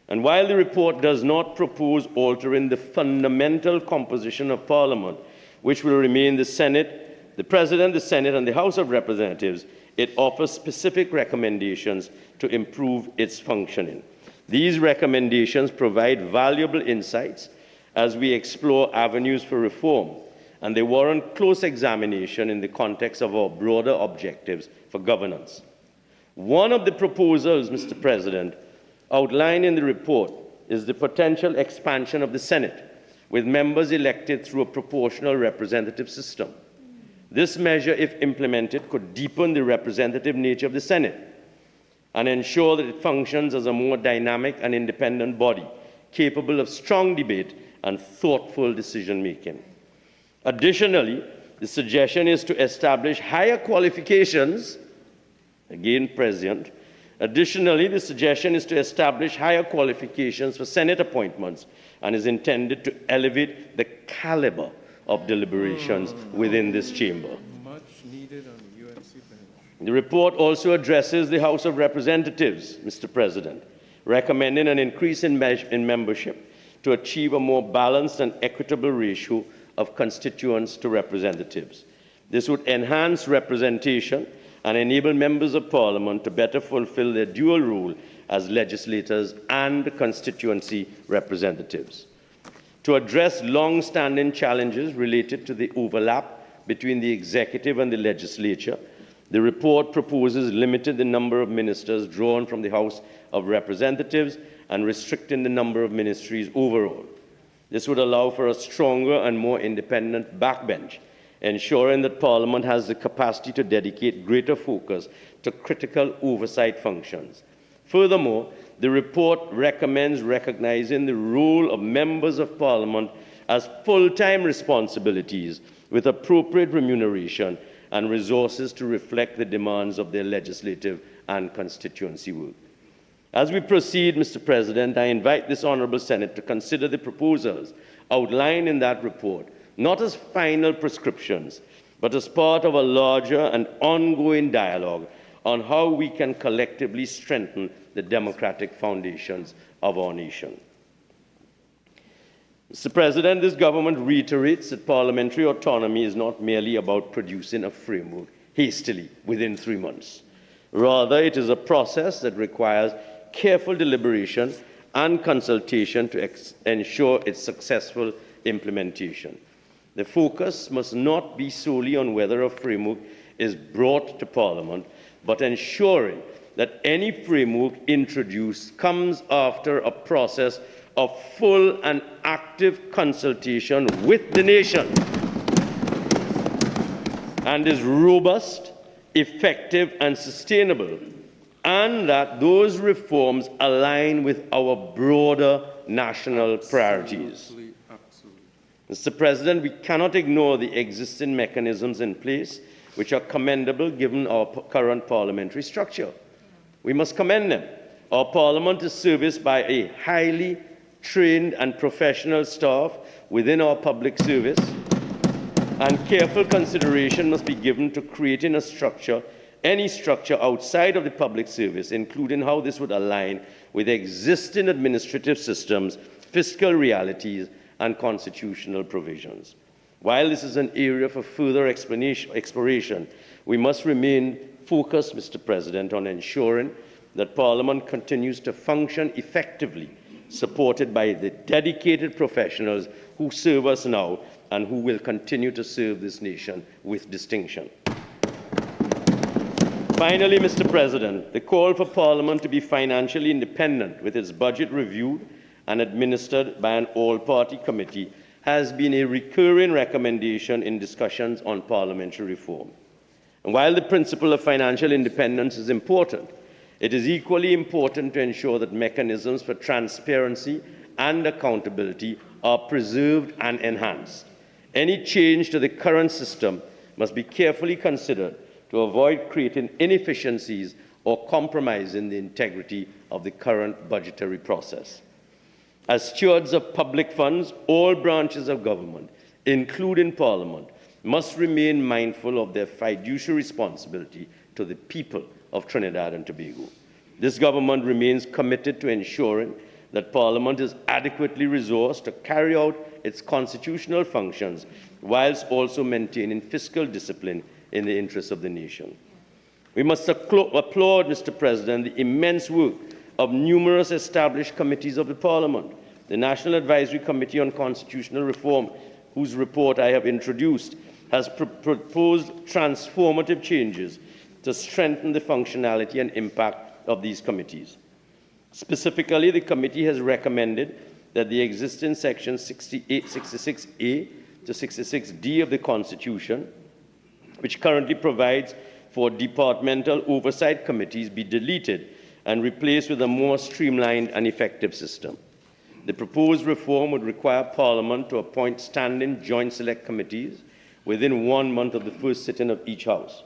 And while the report does not propose altering the fundamental composition of Parliament, which will remain the Senate, the President, the Senate, and the House of Representatives, it offers specific recommendations to improve its functioning. These recommendations provide valuable insights as we explore avenues for reform, and they warrant close examination in the context of our broader objectives for governance. One of the proposals, Mr. President, outlined in the report is the potential expansion of the Senate, with members elected through a proportional representative system. This measure, if implemented, could deepen the representative nature of the Senate and ensure that it functions as a more dynamic and independent body, capable of strong debate and thoughtful decision-making. Additionally, the suggestion is to establish higher qualifications, again present. Additionally, the suggestion is to establish higher qualifications for Senate appointments and is intended to elevate the caliber of deliberations within this chamber. Much needed on the UNC bench. The report also addresses the House of Representatives, Mr. President, recommending an increase in membership to achieve a more balanced and equitable ratio of constituents to representatives. This would enhance representation and enable members of Parliament to better fulfill their dual role as legislators and constituency representatives. To address long-standing challenges related to the overlap between the executive and the legislature, the report proposes limiting the number of ministers drawn from the House of Representatives and restricting the number of ministries overall. This would allow for a stronger and more independent backbench, ensuring that Parliament has the capacity to dedicate greater focus to critical oversight functions. Furthermore, the report recommends recognizing the role of members of Parliament as full-time responsibilities with appropriate remuneration and resources to reflect the demands of their legislative and constituency work. As we proceed, Mr. President, I invite this Honourable Senate to consider the proposals outlined in that report, not as final prescriptions, but as part of a larger and ongoing dialogue on how we can collectively strengthen the democratic foundations of our nation. Mr. President, this government reiterates that parliamentary autonomy is not merely about producing a framework hastily within 3 months. Rather, it is a process that requires careful deliberation and consultation to ensure its successful implementation. The focus must not be solely on whether a framework is brought to Parliament, but ensuring that any framework introduced comes after a process of full and active consultation with the nation and is robust, effective, and sustainable, and that those reforms align with our broader national priorities. Mr. President, we cannot ignore the existing mechanisms in place, which are commendable given our current parliamentary structure. We must commend them. Our Parliament is serviced by a highly trained and professional staff within our public service, and careful consideration must be given to creating a structure, any structure outside of the public service, including how this would align with existing administrative systems, fiscal realities, and constitutional provisions. While this is an area for further exploration, we must remain focused, Mr. President, on ensuring that Parliament continues to function effectively, supported by the dedicated professionals who serve us now and who will continue to serve this nation with distinction. Finally, Mr. President, the call for Parliament to be financially independent with its budget reviewed and administered by an all-party committee has been a recurring recommendation in discussions on parliamentary reform. And while the principle of financial independence is important, it is equally important to ensure that mechanisms for transparency and accountability are preserved and enhanced. Any change to the current system must be carefully considered to avoid creating inefficiencies or compromising the integrity of the current budgetary process. As stewards of public funds, all branches of government, including Parliament, must remain mindful of their fiduciary responsibility to the people of Trinidad and Tobago. This government remains committed to ensuring that Parliament is adequately resourced to carry out its constitutional functions, whilst also maintaining fiscal discipline in the interests of the nation. We must applaud, Mr. President, the immense work of numerous established committees of the Parliament. The National Advisory Committee on Constitutional Reform, whose report I have introduced, has proposed transformative changes to strengthen the functionality and impact of these committees. Specifically, the committee has recommended that the existing Section 66A to 66D of the Constitution, which currently provides for departmental oversight committees, be deleted and replaced with a more streamlined and effective system. The proposed reform would require Parliament to appoint standing joint select committees within 1 month of the first sitting of each House.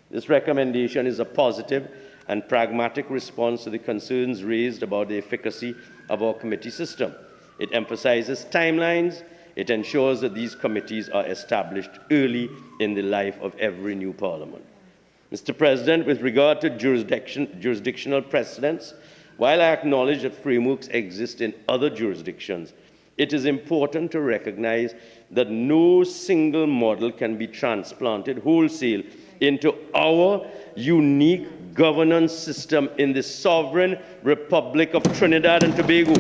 This recommendation is a positive and pragmatic response to the concerns raised about the efficacy of our committee system. It emphasizes timelines. It ensures that these committees are established early in the life of every new Parliament. Mr. President, with regard to jurisdictional precedents, while I acknowledge that frameworks exist in other jurisdictions, it is important to recognize that no single model can be transplanted wholesale into our unique governance system in the sovereign Republic of Trinidad and Tobago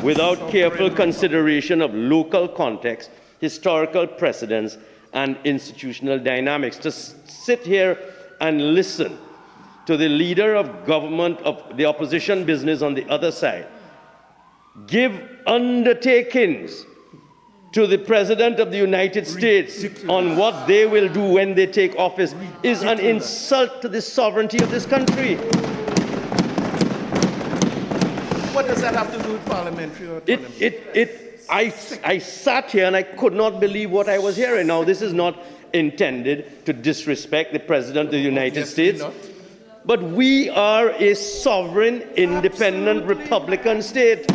without careful consideration of local context, historical precedents, and institutional dynamics. To sit here and listen to the leader of government, of the opposition business on the other side, give undertakings to the President of the United States on what they will do when they take office is an insult to the sovereignty of this country. What does that have to do with parliamentary autonomy? I sat here and I could not believe what I was hearing. Now, this is not intended to disrespect the President of the United States. But we are a sovereign, independent, Republican state.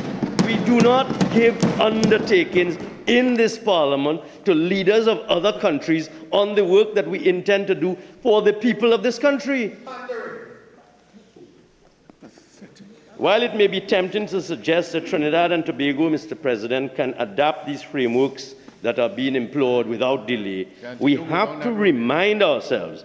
We do not give undertakings in this Parliament to leaders of other countries on the work that we intend to do for the people of this country. While it may be tempting to suggest that Trinidad and Tobago, Mr. President, can adapt these frameworks that are being employed without delay, we have to remind ourselves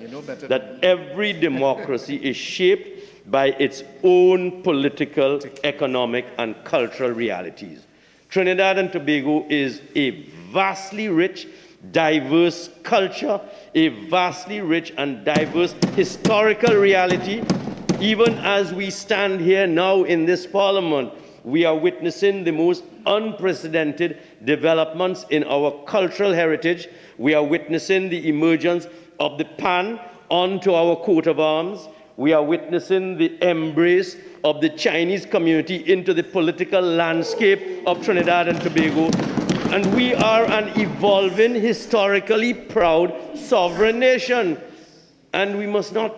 that every democracy is shaped by its own political, economic, and cultural realities. Trinidad and Tobago is a vastly rich, diverse culture, a vastly rich and diverse historical reality. Even as we stand here now in this Parliament, we are witnessing the most unprecedented developments in our cultural heritage. We are witnessing the emergence of the pan onto our coat of arms. We are witnessing the embrace of the Chinese community into the political landscape of Trinidad and Tobago. And we are an evolving, historically proud, sovereign nation. And we must not,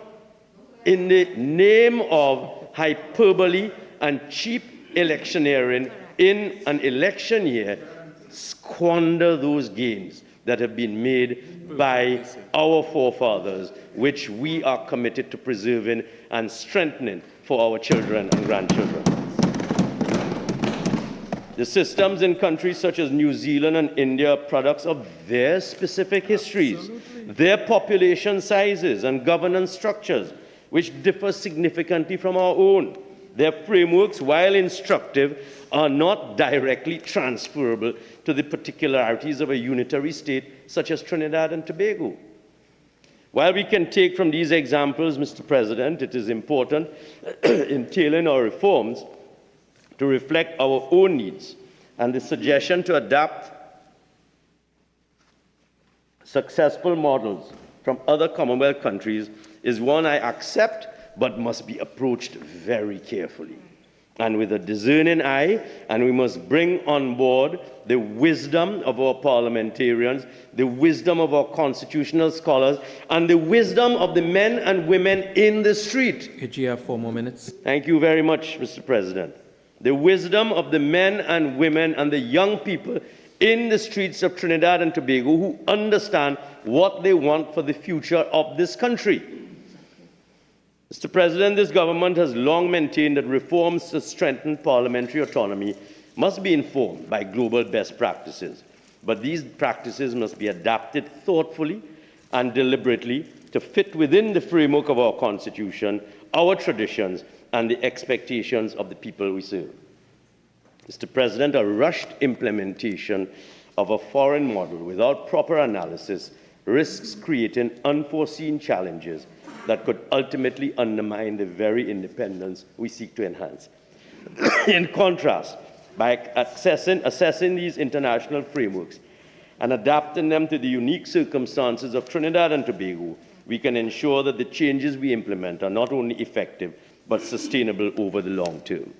in the name of hyperbole and cheap electioneering in an election year, squander those gains that have been made by our forefathers, which we are committed to preserving and strengthening for our children and grandchildren. The systems in countries such as New Zealand and India are products of their specific histories, their population sizes and governance structures, which differ significantly from our own. Their frameworks, while instructive, are not directly transferable to the particularities of a unitary state such as Trinidad and Tobago. While we can take from these examples, Mr. President, it is important in tailoring our reforms to reflect our own needs, and the suggestion to adapt successful models from other Commonwealth countries is one I accept, but must be approached very carefully and with a discerning eye, and we must bring on board the wisdom of our parliamentarians, the wisdom of our constitutional scholars, and the wisdom of the men and women in the street. You have 4 more minutes. Thank you very much, Mr. President. The wisdom of the men and women and the young people in the streets of Trinidad and Tobago who understand what they want for the future of this country. Mr. President, this government has long maintained that reforms to strengthen parliamentary autonomy must be informed by global best practices, but these practices must be adapted thoughtfully and deliberately to fit within the framework of our Constitution, our traditions, and the expectations of the people we serve. Mr. President, a rushed implementation of a foreign model without proper analysis risks creating unforeseen challenges that could ultimately undermine the very independence we seek to enhance. In contrast, by assessing these international frameworks and adapting them to the unique circumstances of Trinidad and Tobago, we can ensure that the changes we implement are not only effective, but sustainable over the long term.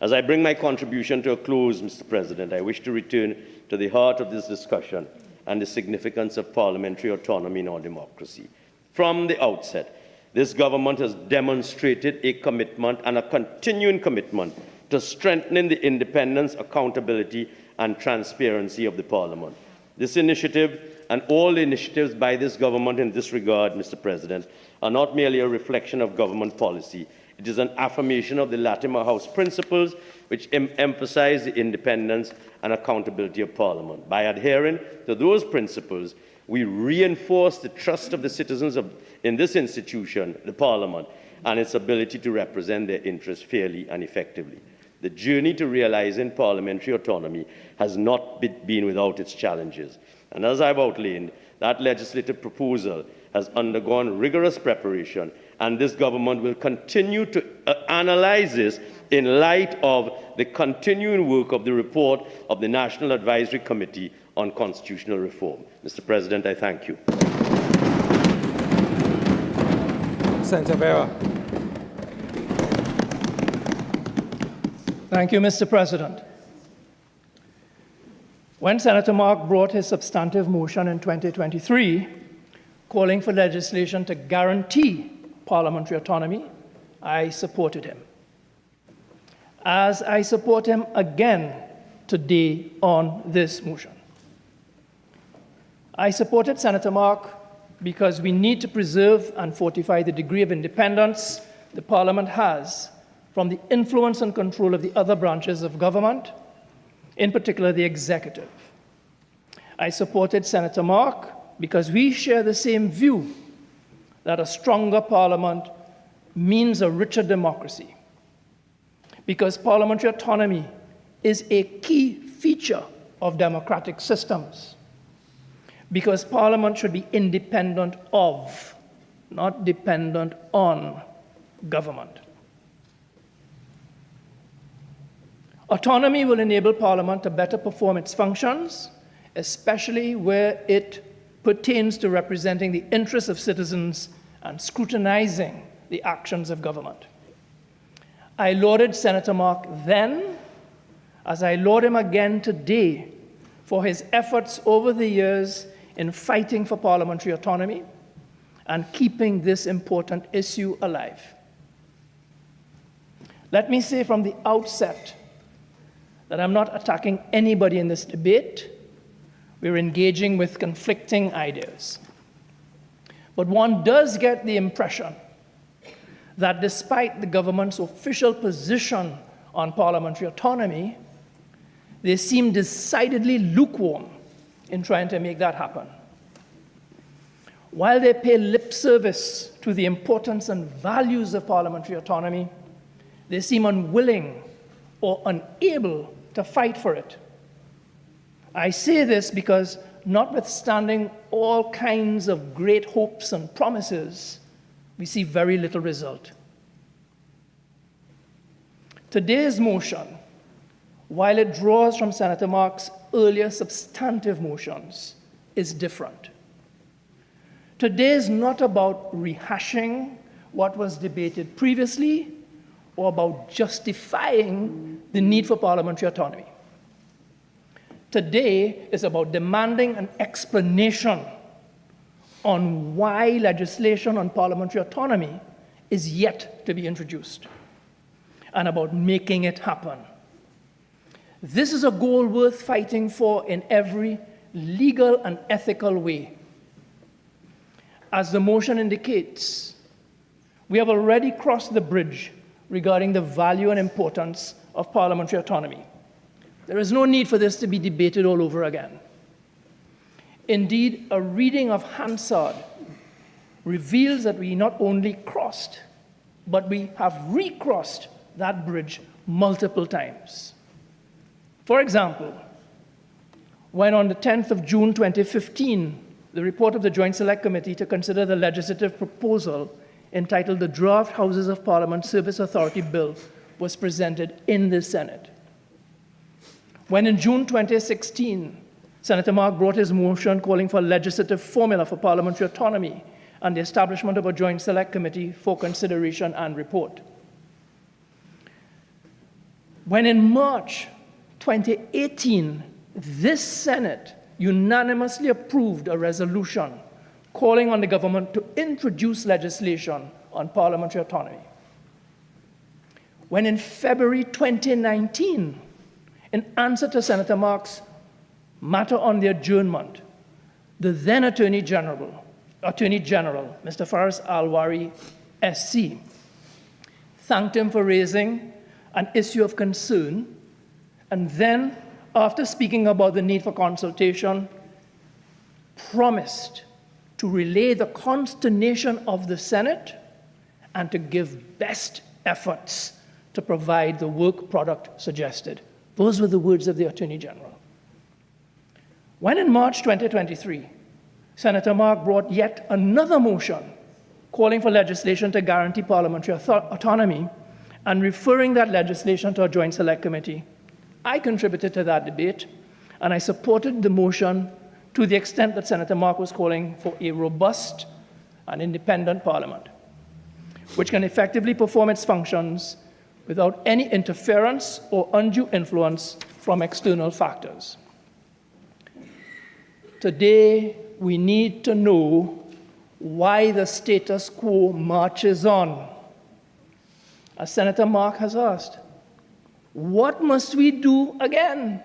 As I bring my contribution to a close, Mr. President, I wish to return to the heart of this discussion and the significance of parliamentary autonomy in our democracy. From the outset, this government has demonstrated a commitment and a continuing commitment to strengthening the independence, accountability, and transparency of the Parliament. This initiative and all initiatives by this government in this regard, Mr. President, are not merely a reflection of government policy. It is an affirmation of the Latimer House principles which emphasize the independence and accountability of Parliament. By adhering to those principles, we reinforce the trust of the citizens in this institution, the Parliament, and its ability to represent their interests fairly and effectively. The journey to realizing parliamentary autonomy has not been without its challenges. And as I've outlined, that legislative proposal has undergone rigorous preparation, and this government will continue to analyze this in light of the continuing work of the report of the National Advisory Committee on Constitutional Reform. Mr. President, I thank you. Senator Vieira. Thank you, Mr. President. When Senator Mark brought his substantive motion in 2023, calling for legislation to guarantee parliamentary autonomy, I supported him. As I support him again today on this motion. I supported Senator Mark because we need to preserve and fortify the degree of independence the Parliament has from the influence and control of the other branches of government, in particular the executive. I supported Senator Mark because we share the same view that a stronger Parliament means a richer democracy, because parliamentary autonomy is a key feature of democratic systems, because Parliament should be independent of, not dependent on, government. Autonomy will enable Parliament to better perform its functions, especially where it pertains to representing the interests of citizens and scrutinizing the actions of government. I lauded Senator Mark then, as I laud him again today, for his efforts over the years in fighting for parliamentary autonomy and keeping this important issue alive. Let me say from the outset that I'm not attacking anybody in this debate. We're engaging with conflicting ideas. But one does get the impression that despite the government's official position on parliamentary autonomy, they seem decidedly lukewarm in trying to make that happen. While they pay lip service to the importance and values of parliamentary autonomy, They seem unwilling or unable to fight for it. I say this because, notwithstanding all kinds of great hopes and promises, we see very little result. Today's motion, while it draws from Senator Mark's earlier substantive motions, is different. Today is not about rehashing what was debated previously or about justifying the need for parliamentary autonomy. Today is about demanding an explanation on why legislation on parliamentary autonomy is yet to be introduced, and about making it happen. This is a goal worth fighting for in every legal and ethical way. As the motion indicates, we have already crossed the bridge regarding the value and importance of parliamentary autonomy. There is no need for this to be debated all over again. Indeed, a reading of Hansard reveals that we not only crossed, but we have recrossed that bridge multiple times. For example, when on the 10th of June 2015, the report of the Joint Select Committee to consider the legislative proposal entitled the Draft Houses of Parliament Service Authority Bill was presented in the Senate. When in June 2016, Senator Mark brought his motion calling for a legislative formula for parliamentary autonomy and the establishment of a Joint Select Committee for consideration and report. When in March 2018, this Senate unanimously approved a resolution calling on the government to introduce legislation on parliamentary autonomy. When in February 2019, in answer to Senator Mark's matter on the adjournment, the then Attorney General, Mr. Faris Alwari, SC, thanked him for raising an issue of concern, and then, after speaking about the need for consultation, promised to relay the consternation of the Senate and to give best efforts to provide the work product suggested. Those were the words of the Attorney General. When in March 2023, Senator Mark brought yet another motion calling for legislation to guarantee parliamentary autonomy and referring that legislation to a Joint Select Committee, I contributed to that debate, and I supported the motion to the extent that Senator Mark was calling for a robust and independent parliament, which can effectively perform its functions without any interference or undue influence from external factors. Today, we need to know why the status quo marches on. As Senator Mark has asked, what must we do again?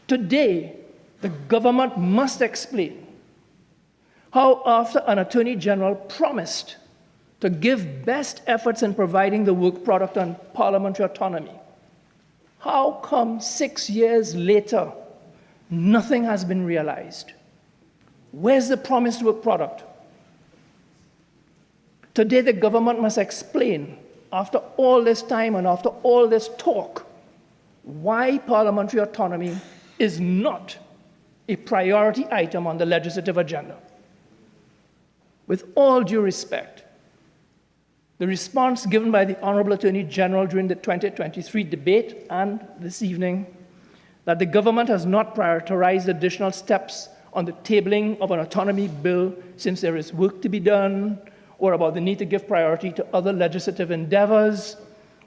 Today, the government must explain how, after an Attorney General promised to give best efforts in providing the work product on parliamentary autonomy, how come 6 years later, nothing has been realized? Where's the promised work product? Today, the government must explain, after all this time and after all this talk, why parliamentary autonomy is not a priority item on the legislative agenda. With all due respect, the response given by the Honorable Attorney General during the 2023 debate and this evening, that the government has not prioritized additional steps on the tabling of an autonomy bill since there is work to be done, or about the need to give priority to other legislative endeavors,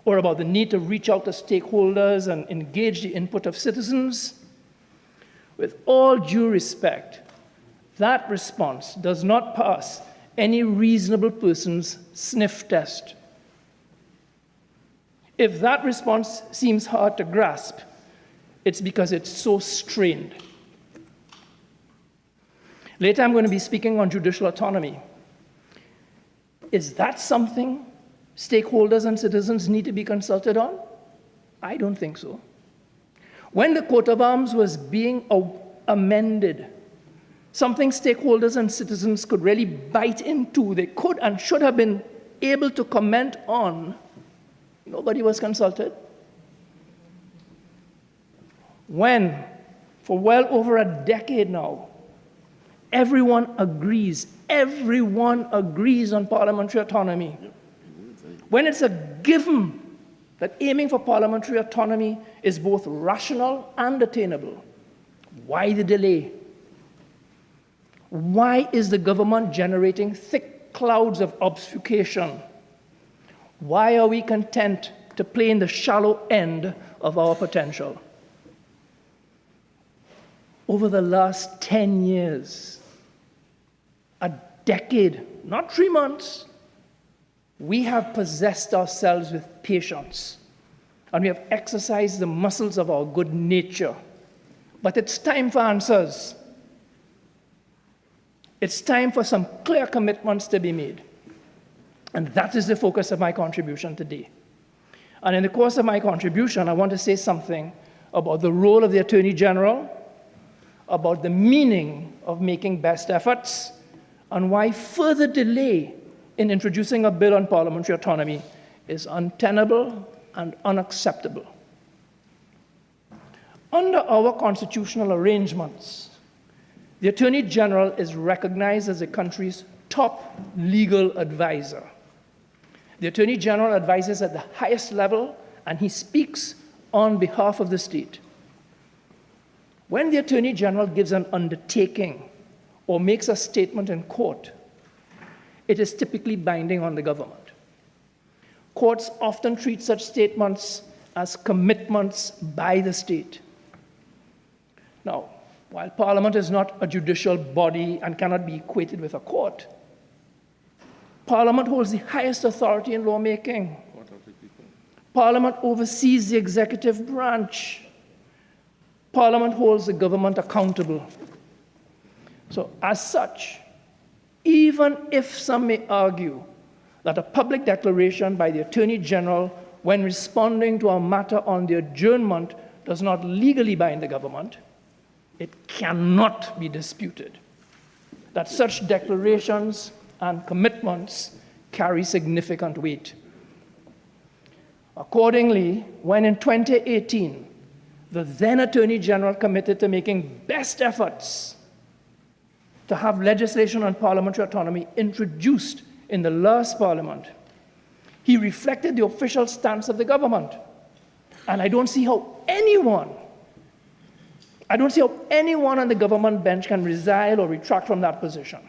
or about the need to reach out to stakeholders and engage the input of citizens. With all due respect, that response does not pass any reasonable person's sniff test. If that response seems hard to grasp, it's because it's so strained. Later, I'm going to be speaking on judicial autonomy. Is that something stakeholders and citizens need to be consulted on? I don't think so. When the coat of arms was being amended, something stakeholders and citizens could really bite into, they could and should have been able to comment on, nobody was consulted. When, for well over a decade now, everyone agrees on parliamentary autonomy. When it's a given that aiming for parliamentary autonomy is both rational and attainable, why the delay? Why is the government generating thick clouds of obfuscation? Why are we content to play in the shallow end of our potential? Over the last 10 years, a decade, not 3 months, we have possessed ourselves with patience, and we have exercised the muscles of our good nature. But it's time for answers. It's time for some clear commitments to be made. And that is the focus of my contribution today. And in the course of my contribution, I want to say something about the role of the Attorney General, about the meaning of making best efforts, and why further delay in introducing a bill on parliamentary autonomy is untenable and unacceptable. Under our constitutional arrangements, the Attorney General is recognized as the country's top legal advisor. The Attorney General advises at the highest level, and he speaks on behalf of the state. When the Attorney General gives an undertaking or makes a statement in court, it is typically binding on the government. Courts often treat such statements as commitments by the state. Now, while Parliament is not a judicial body and cannot be equated with a court, Parliament holds the highest authority in lawmaking. Parliament oversees the executive branch. Parliament holds the government accountable. So, as such, even if some may argue that a public declaration by the Attorney General when responding to a matter on the adjournment does not legally bind the government, it cannot be disputed that such declarations and commitments carry significant weight. Accordingly, when in 2018, the then Attorney General committed to making best efforts to have legislation on parliamentary autonomy introduced in the last Parliament, he reflected the official stance of the government. And I don't see how anyone on the government bench can resile or retract from that position.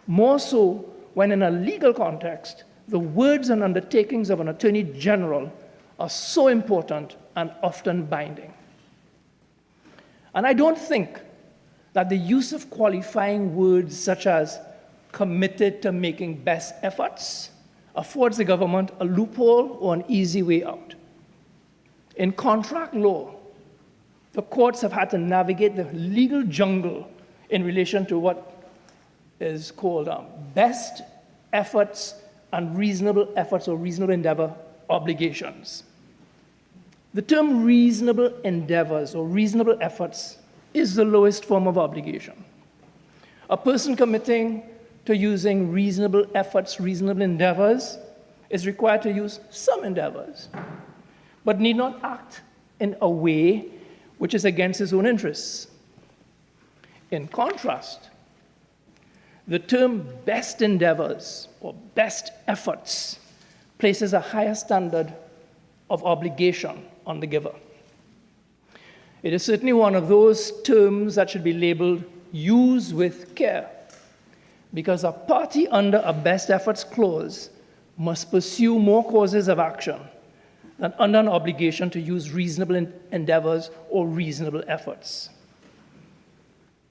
More so when in a legal context, the words and undertakings of an Attorney General are so important and often binding. And I don't think that the use of qualifying words such as committed to making best efforts affords the government a loophole or an easy way out. In contract law, the courts have had to navigate the legal jungle in relation to what is called best efforts and reasonable efforts or reasonable endeavor obligations. The term reasonable endeavors or reasonable efforts is the lowest form of obligation. A person committing to using reasonable efforts, reasonable endeavors, is required to use some endeavors, but need not act in a way which is against his own interests. In contrast, the term best endeavors or best efforts places a higher standard of obligation on the giver. It is certainly one of those terms that should be labeled use with care, because a party under a best efforts clause must pursue more causes of action than under an obligation to use reasonable endeavors or reasonable efforts.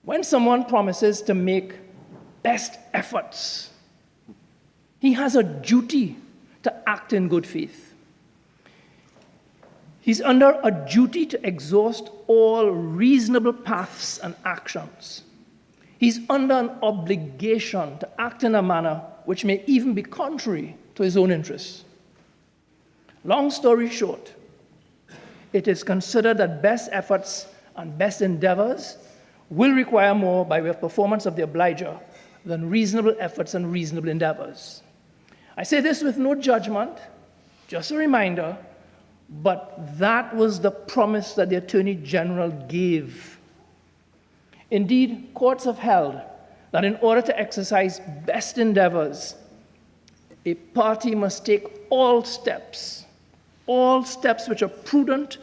When someone promises to make best efforts, he has a duty to act in good faith. He's under a duty to exhaust all reasonable paths and actions. He's under an obligation to act in a manner which may even be contrary to his own interests. Long story short, it is considered that best efforts and best endeavors will require more by way of performance of the obliger than reasonable efforts and reasonable endeavors. I say this with no judgment, just a reminder, but that was the promise that the Attorney General gave. Indeed, courts have held that in order to exercise best endeavors, a party must take all steps which a prudent,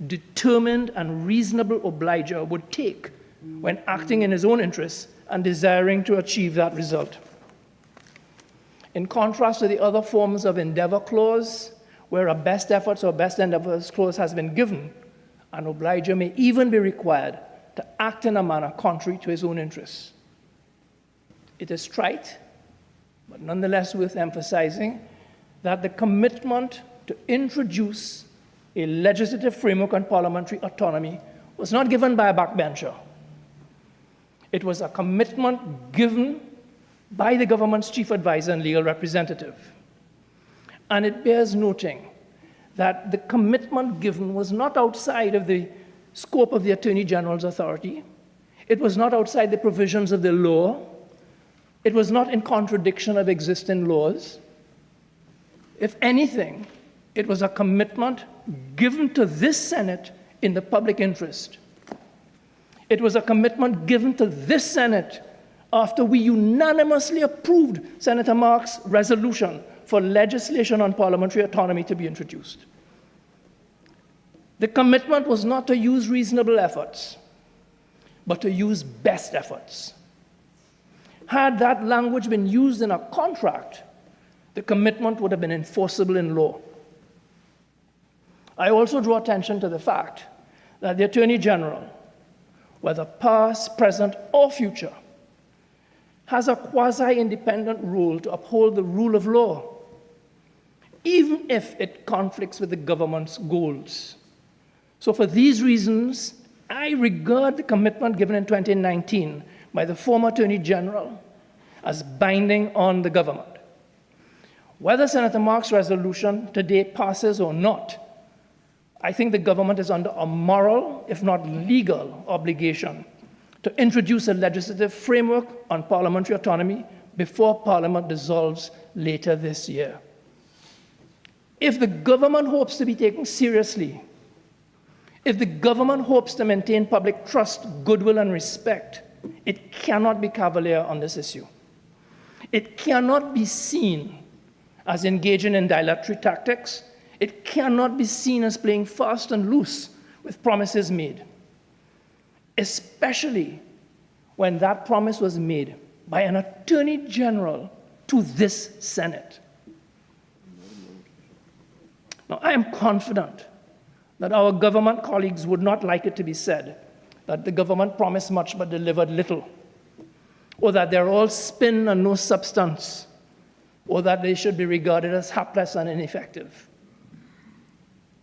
determined, and reasonable obliger would take when acting in his own interests and desiring to achieve that result. In contrast to the other forms of endeavor clause, where a best efforts or best endeavors clause has been given, an obliger may even be required to act in a manner contrary to his own interests. It is trite, but nonetheless worth emphasizing, that the commitment to introduce a legislative framework on parliamentary autonomy was not given by a backbencher. It was a commitment given by the government's chief advisor and legal representative. And it bears noting that the commitment given was not outside of the scope of the Attorney General's authority. It was not outside the provisions of the law. It was not in contradiction of existing laws. If anything, it was a commitment given to this Senate in the public interest. It was a commitment given to this Senate after we unanimously approved Senator Mark's resolution for legislation on parliamentary autonomy to be introduced. The commitment was not to use reasonable efforts, but to use best efforts. Had that language been used in a contract, the commitment would have been enforceable in law. I also draw attention to the fact that the Attorney General, whether past, present, or future, has a quasi-independent role to uphold the rule of law, even if it conflicts with the government's goals. So for these reasons, I regard the commitment given in 2019 by the former Attorney General as binding on the government. Whether Senator Mark's resolution today passes or not, I think the government is under a moral, if not legal, obligation to introduce a legislative framework on parliamentary autonomy before Parliament dissolves later this year. If the government hopes to be taken seriously, if the government hopes to maintain public trust, goodwill, and respect, it cannot be cavalier on this issue. It cannot be seen as engaging in dilatory tactics. It cannot be seen as playing fast and loose with promises made, especially when that promise was made by an Attorney General to this Senate. Now, I am confident that our government colleagues would not like it to be said that the government promised much but delivered little, or that they're all spin and no substance, or that they should be regarded as hapless and ineffective.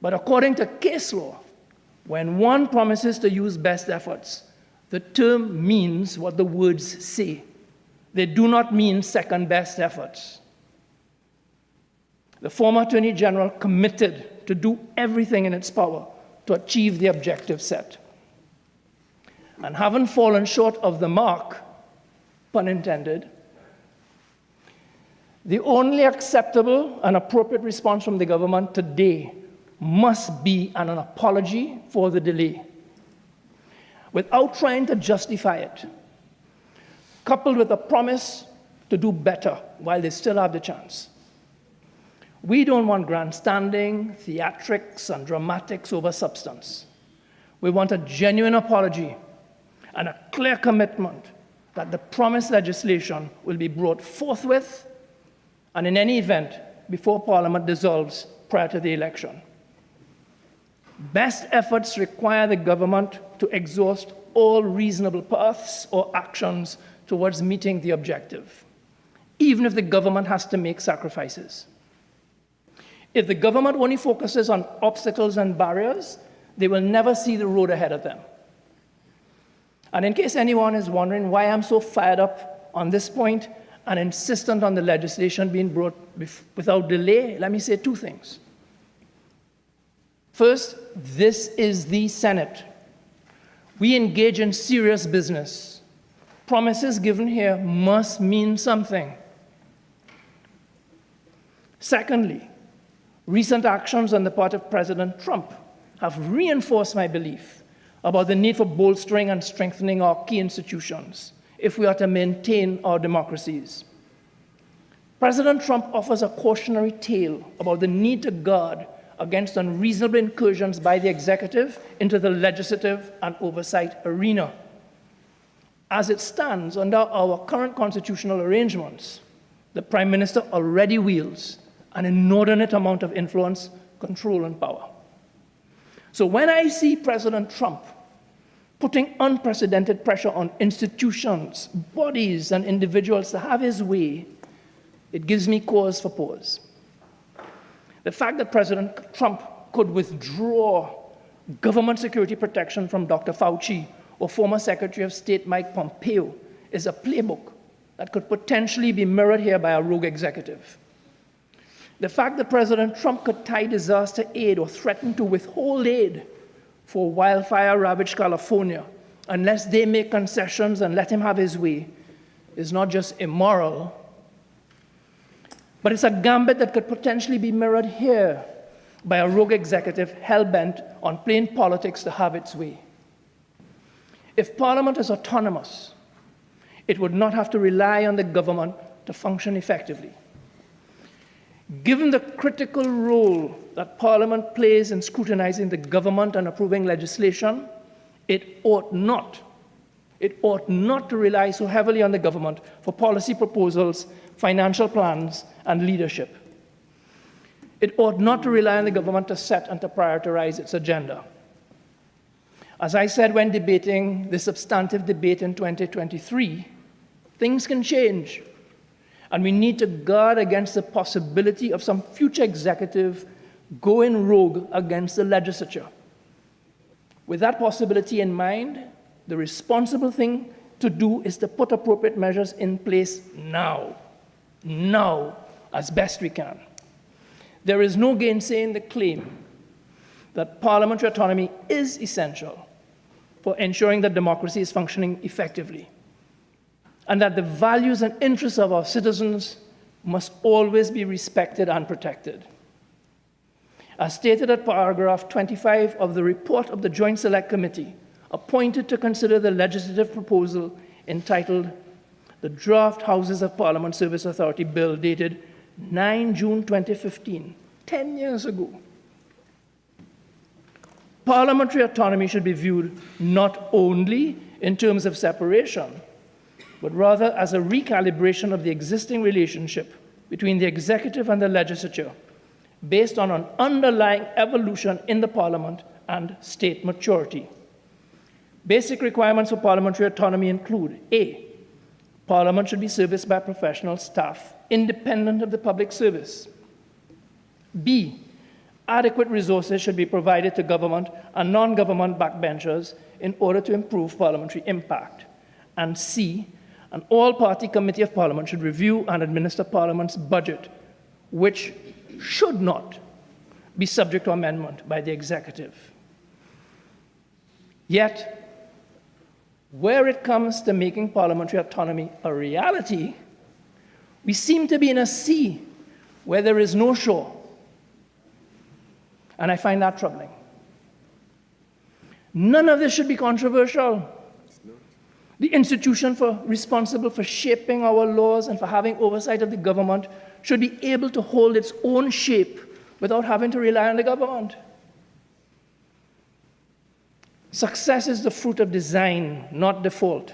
But according to case law, when one promises to use best efforts, the term means what the words say. They do not mean second best efforts. The former Attorney General committed to do everything in its power to achieve the objective set. And having fallen short of the mark, pun intended, the only acceptable and appropriate response from the government today must be an apology for the delay, without trying to justify it, coupled with a promise to do better while they still have the chance. We don't want grandstanding, theatrics, and dramatics over substance. We want a genuine apology and a clear commitment that the promised legislation will be brought forthwith and in any event before Parliament dissolves prior to the election. Best efforts require the government to exhaust all reasonable paths or actions towards meeting the objective, even if the government has to make sacrifices. If the government only focuses on obstacles and barriers, they will never see the road ahead of them. And in case anyone is wondering why I'm so fired up on this point and insistent on the legislation being brought without delay, let me say two things. First, this is the Senate. We engage in serious business. Promises given here must mean something. Secondly, recent actions on the part of President Trump have reinforced my belief about the need for bolstering and strengthening our key institutions if we are to maintain our democracies. President Trump offers a cautionary tale about the need to guard against unreasonable incursions by the executive into the legislative and oversight arena. As it stands under our current constitutional arrangements, the Prime Minister already wields an inordinate amount of influence, control, and power. So when I see President Trump putting unprecedented pressure on institutions, bodies, and individuals to have his way, it gives me cause for pause. The fact that President Trump could withdraw government security protection from Dr. Fauci or former Secretary of State Mike Pompeo is a playbook that could potentially be mirrored here by a rogue executive. The fact that President Trump could tie disaster aid or threaten to withhold aid for wildfire-ravaged California unless they make concessions and let him have his way is not just immoral, but it's a gambit that could potentially be mirrored here by a rogue executive hell-bent on playing politics to have its way. If Parliament is autonomous, it would not have to rely on the government to function effectively. Given the critical role that Parliament plays in scrutinizing the government and approving legislation, it ought not to rely so heavily on the government for policy proposals, financial plans, and leadership. It ought not to rely on the government to set and to prioritize its agenda. As I said when debating the substantive debate in 2023, things can change, and we need to guard against the possibility of some future executive going rogue against the legislature. With that possibility in mind, the responsible thing to do is to put appropriate measures in place now, as best we can. There is no gainsaying the claim that parliamentary autonomy is essential for ensuring that democracy is functioning effectively, and that the values and interests of our citizens must always be respected and protected. As stated at paragraph 25 of the report of the Joint Select Committee, appointed to consider the legislative proposal entitled the Draft Houses of Parliament Service Authority Bill, dated 9 June 2015, 10 years ago. Parliamentary autonomy should be viewed not only in terms of separation, but rather as a recalibration of the existing relationship between the executive and the legislature, based on an underlying evolution in the Parliament and state maturity. Basic requirements for parliamentary autonomy include: A, Parliament should be serviced by professional staff, independent of the public service. B, adequate resources should be provided to government and non-government backbenchers in order to improve parliamentary impact. And C, an all-party committee of Parliament should review and administer Parliament's budget, which should not be subject to amendment by the executive. Yet, where it comes to making parliamentary autonomy a reality, we seem to be in a sea where there is no shore. And I find that troubling. None of this should be controversial. The institution responsible for shaping our laws and for having oversight of the government should be able to hold its own shape without having to rely on the government. Success is the fruit of design, not default.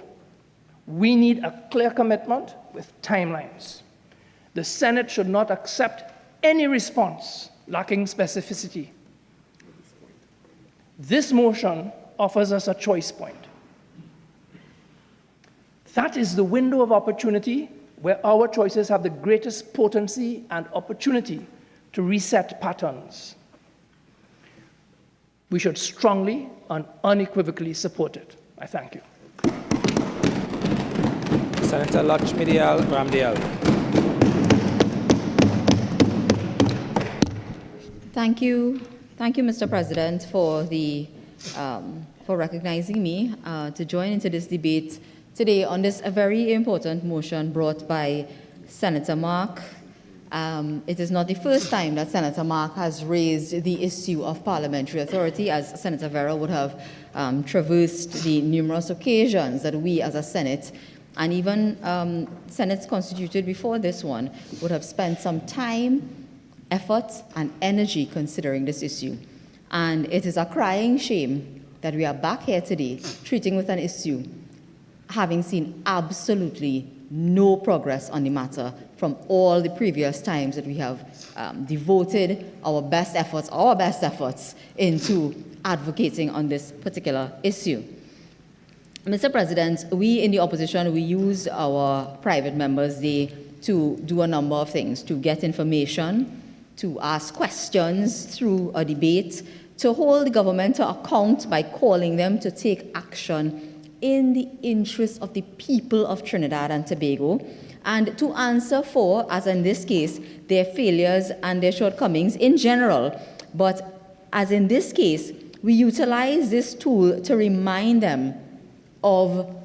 We need a clear commitment with timelines. The Senate should not accept any response lacking specificity. This motion offers us a choice point. That is the window of opportunity where our choices have the greatest potency and opportunity to reset patterns. We should strongly and unequivocally support it. I thank you. Senator Lutchmedial-Ramdial. Thank you, Mr. President, for recognizing me to join into this debate today on this a very important motion brought by Senator Mark, It is not the first time that Senator Mark has raised the issue of parliamentary authority, as Senator Vieira would have traversed the numerous occasions that we as a Senate, and even Senates constituted before this one, would have spent some time, effort, and energy considering this issue. And it is a crying shame that we are back here today treating with an issue, having seen absolutely no progress on the matter from all the previous times that we have devoted our best efforts into advocating on this particular issue. Mr. President, we in the opposition, we use our private members' day to do a number of things, to get information, to ask questions through a debate, to hold the government to account by calling them to take action in the interest of the people of Trinidad and Tobago, and to answer for, as in this case, their failures and their shortcomings in general. But as in this case, we utilize this tool to remind them of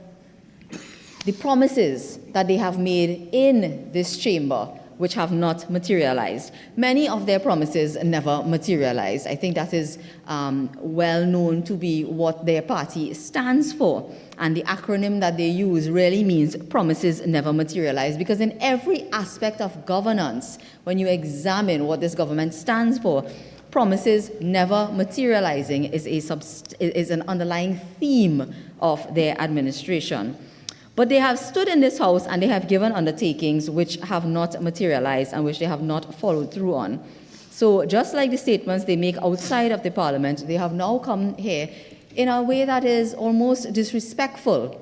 the promises that they have made in this chamber, which have not materialized. Many of their promises never materialized. I think that is well known to be what their party stands for. And the acronym that they use really means promises never materialize, because in every aspect of governance, when you examine what this government stands for, promises never materializing is an underlying theme of their administration. But they have stood in this House and they have given undertakings which have not materialized and which they have not followed through on. So just like the statements they make outside of the Parliament, they have now come here in a way that is almost disrespectful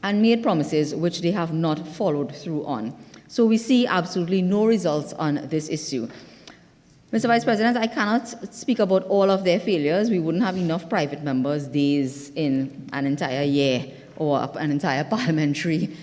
and made promises which they have not followed through on. So we see absolutely no results on this issue. Mr. Vice President, I cannot speak about all of their failures. We wouldn't have enough private members' days in an entire year or an entire parliamentary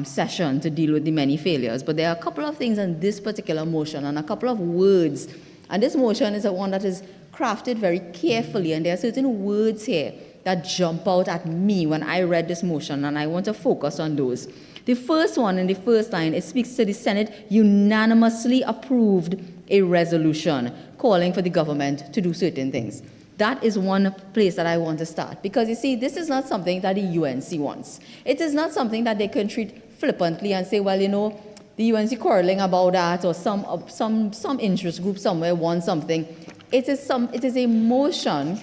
session to deal with the many failures. But there are a couple of things in this particular motion and a couple of words. And this motion is one that is crafted very carefully, and there are certain words here that jump out at me when I read this motion, and I want to focus on those. The first one, in the first line, it speaks to the Senate unanimously approved a resolution calling for the government to do certain things. That is one place that I want to start, because you see, this is not something that the UNC wants. It is not something that they can treat flippantly and say, well, you know, the UNC quarreling about that, or some interest group somewhere wants something. It is a motion.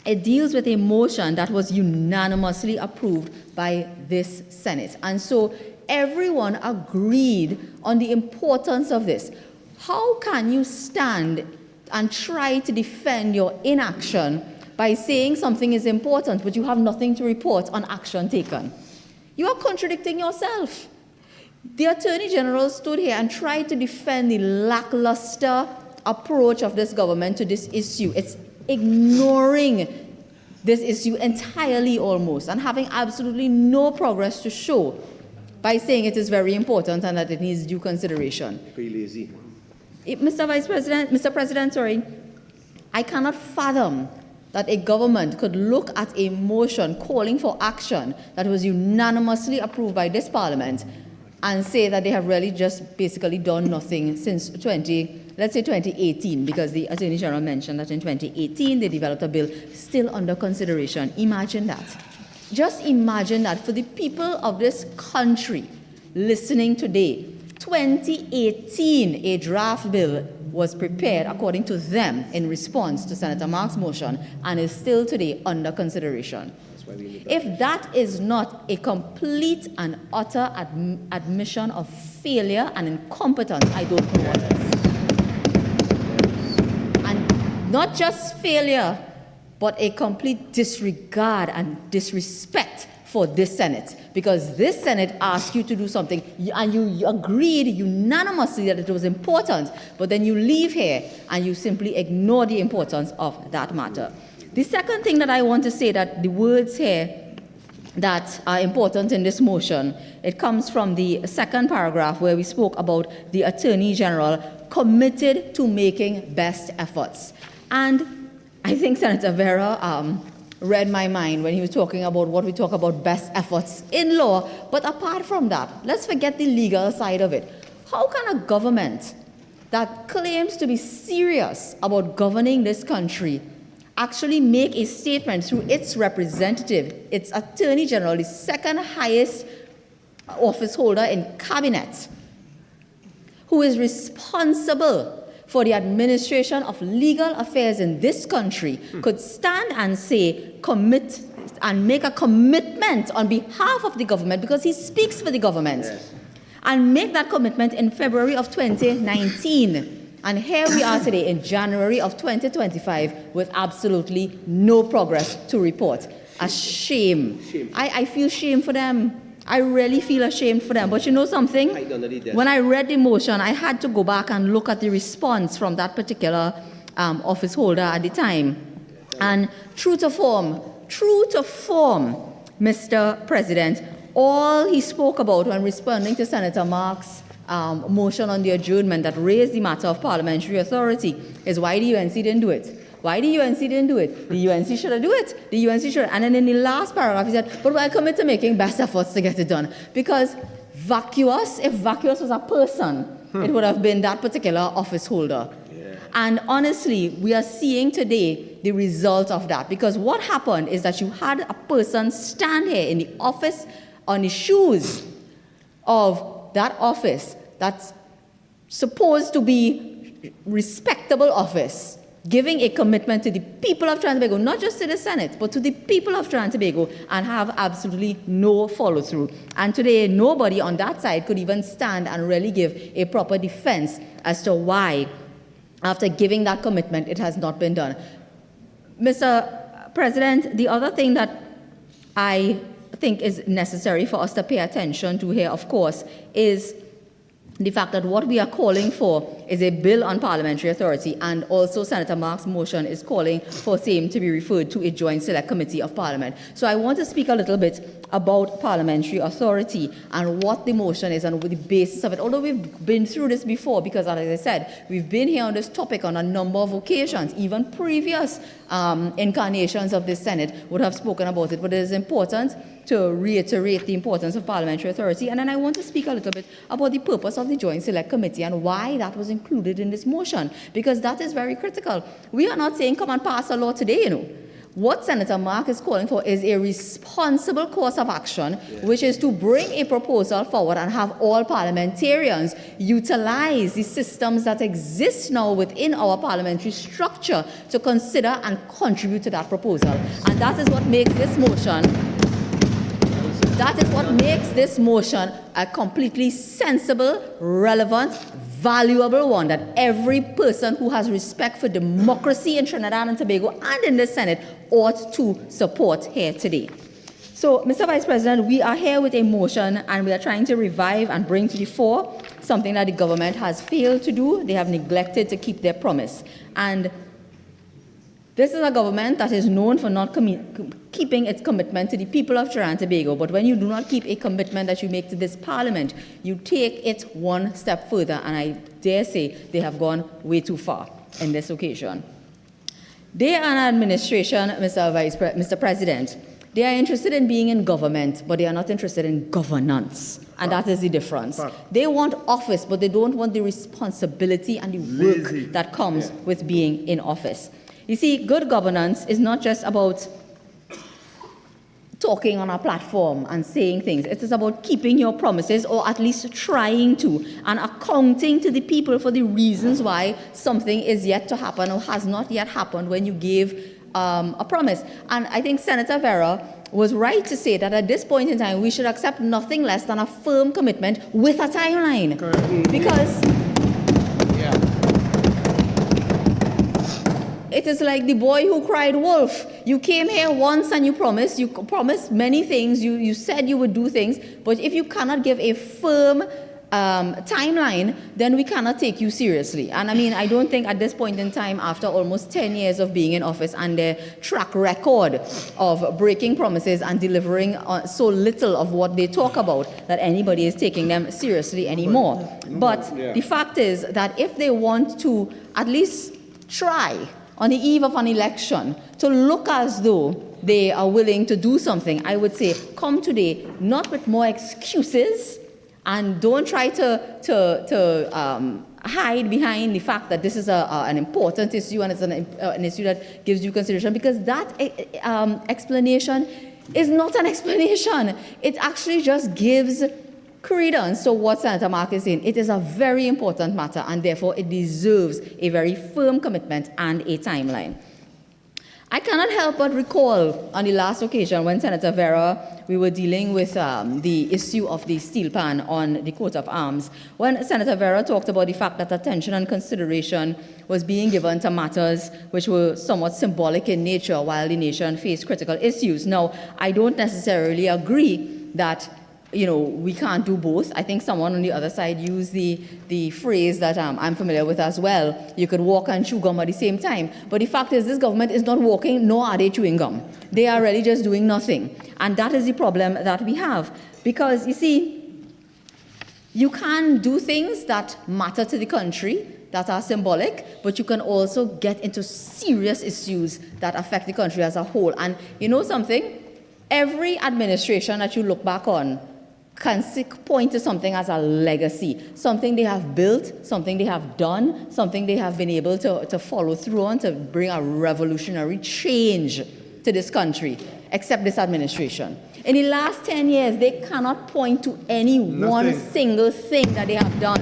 It deals with a motion that was unanimously approved by this Senate. And so everyone agreed on the importance of this. How can you stand and try to defend your inaction by saying something is important, but you have nothing to report on action taken? You are contradicting yourself. The Attorney General stood here and tried to defend the lackluster approach of this government to this issue. It's ignoring this issue entirely almost, and having absolutely no progress to show by saying it is very important and that it needs due consideration. Mr. President, I cannot fathom that a government could look at a motion calling for action that was unanimously approved by this Parliament and say that they have really just basically done nothing since 2018, because the Attorney General mentioned that in 2018 they developed a bill still under consideration. Imagine that. Just imagine that for the people of this country listening today. 2018, a draft bill was prepared according to them in response to Senator Mark's motion and is still today under consideration. If that is not a complete and utter admission of failure and incompetence, I don't know what is. And not just failure, but a complete disregard and disrespect for this Senate, because this Senate asked you to do something and you agreed unanimously that it was important, but then you leave here and you simply ignore the importance of that matter. The second thing that I want to say, that the words here that are important in this motion, it comes from the second paragraph where we spoke about the Attorney General committed to making best efforts. And I think Senator Vieira read my mind when he was talking about what we talk about best efforts in law. But apart from that, let's forget the legal side of it. how can a government that claims to be serious about governing this country actually make a statement through its representative, its Attorney General, the second highest office holder in cabinet, who is responsible for the administration of legal affairs in this country, could stand and say, commit and make a commitment on behalf of the government, because he speaks for the government, and make that commitment in February of 2019. And here we are today in January of 2025 with absolutely no progress to report. A shame. I feel shame for them. I really feel ashamed for them. But you know something? When I read the motion, I had to go back and look at the response from that particular office holder at the time. And true to form, Mr. President, all he spoke about when responding to Senator Mark's motion on the adjournment that raised the matter of parliamentary authority is why the UNC didn't do it. Why the UNC didn't do it? The UNC should have do it. The UNC should. And then in the last paragraph, he said, but we'll commit to making best efforts to get it done. Because if vacuous was a person, it would have been that particular office holder. Yeah. And honestly, we are seeing today the result of that. Because what happened is that you had a person stand here in the office on the shoes of that office that's supposed to be respectable office, giving a commitment to the people of Trinidad and Tobago, not just to the Senate, but to the people of Trinidad and Tobago, and have absolutely no follow-through. And today, nobody on that side could even stand and really give a proper defense as to why, after giving that commitment, it has not been done. Mr. President, the other thing that I think is necessary for us to pay attention to here, of course, is the fact that what we are calling for is a bill on parliamentary authority, and also Senator Mark's motion is calling for same to be referred to a joint select committee of parliament. So I want to speak a little bit about parliamentary authority and what the motion is and the basis of it. Although we've been through this before, because as I said, we've been here on this topic on a number of occasions. Even previous incarnations of the Senate would have spoken about it, but it is important to reiterate the importance of parliamentary authority. And then I want to speak a little bit about the purpose of the Joint Select Committee and why that was included in this motion, because that is very critical. We are not saying come and pass a law today, you know. What Senator Mark is calling for is a responsible course of action, which is to bring a proposal forward and have all parliamentarians utilize the systems that exist now within our parliamentary structure to consider and contribute to that proposal. And that is what makes this motion a completely sensible, relevant, valuable one that every person who has respect for democracy in Trinidad and Tobago and in the Senate ought to support here today. So, Mr. Vice President, we are here with a motion and we are trying to revive and bring to the fore something that the government has failed to do. They have neglected to keep their promise. And this is a government that is known for not keeping its commitment to the people of Trinidad and Tobago. But when you do not keep a commitment that you make to this parliament, you take it one step further. And I dare say they have gone way too far in this occasion. They are an administration, Mr. President. They are interested in being in government, but they are not interested in governance. And that is the difference. They want office, but they don't want the responsibility and the work that comes with being in office. You see, good governance is not just about talking on a platform and saying things. It is about keeping your promises, or at least trying to, and accounting to the people for the reasons why something is yet to happen or has not yet happened when you gave a promise. And I think Senator Vieira was right to say that at this point in time, we should accept nothing less than a firm commitment with a timeline. Because it is like the boy who cried wolf. You came here once and you promised many things, you said you would do things, but if you cannot give a firm timeline, then we cannot take you seriously. And I mean, I don't think at this point in time, after almost 10 years of being in office and their track record of breaking promises and delivering so little of what they talk about, that anybody is taking them seriously anymore. But the fact is that if they want to at least try on the eve of an election to look as though they are willing to do something, I would say come today not with more excuses And don't try to hide behind the fact that this is an important issue and it's an issue that gives you consideration, because that explanation is not an explanation. It actually just gives credence to what Senator Mark is saying. It is a very important matter, and therefore it deserves a very firm commitment and a timeline. I cannot help but recall on the last occasion when Senator Vieira, we were dealing with the issue of the steel pan on the coat of arms, when Senator Vieira talked about the fact that attention and consideration was being given to matters which were somewhat symbolic in nature while the nation faced critical issues. Now, I don't necessarily agree that we can't do both. I think someone on the other side used the phrase that I'm familiar with as well. You could walk and chew gum at the same time. But the fact is, this government is not walking, nor are they chewing gum. They are really just doing nothing. And that is the problem that we have. Because, you see, you can do things that matter to the country, that are symbolic, but you can also get into serious issues that affect the country as a whole. And you know something? Every administration that you look back on can point to something as a legacy, something they have built, something they have done, something they have been able to follow through on to bring a revolutionary change to this country, except this administration. In the last 10 years, they cannot point to any one single thing that they have done.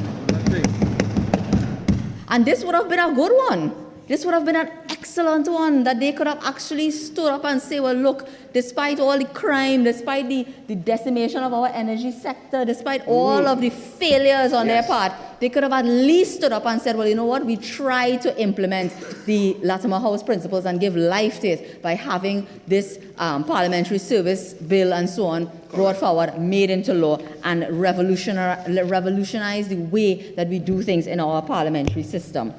And this would have been a good one. This would have been an excellent one that they could have actually stood up and say, well, look, despite all the crime, despite the decimation of our energy sector, despite all of the failures on their part, they could have at least stood up and said, well, you know what, we tried to implement the Latimer House principles and give life to it by having this parliamentary service bill and so on brought forward, made into law, and revolutionize the way that we do things in our parliamentary system.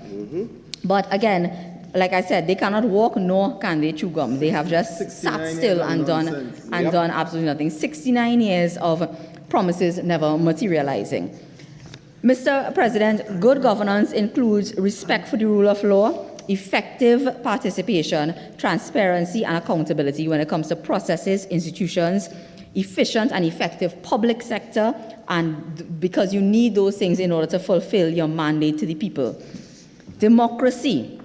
But again, like I said, they cannot walk, nor can they chew gum. They have just sat still and done absolutely nothing. 69 years of promises never materializing. Mr. President, good governance includes respect for the rule of law, effective participation, transparency, and accountability when it comes to processes, institutions, efficient and effective public sector, and because you need those things in order to fulfill your mandate to the people. Democracy,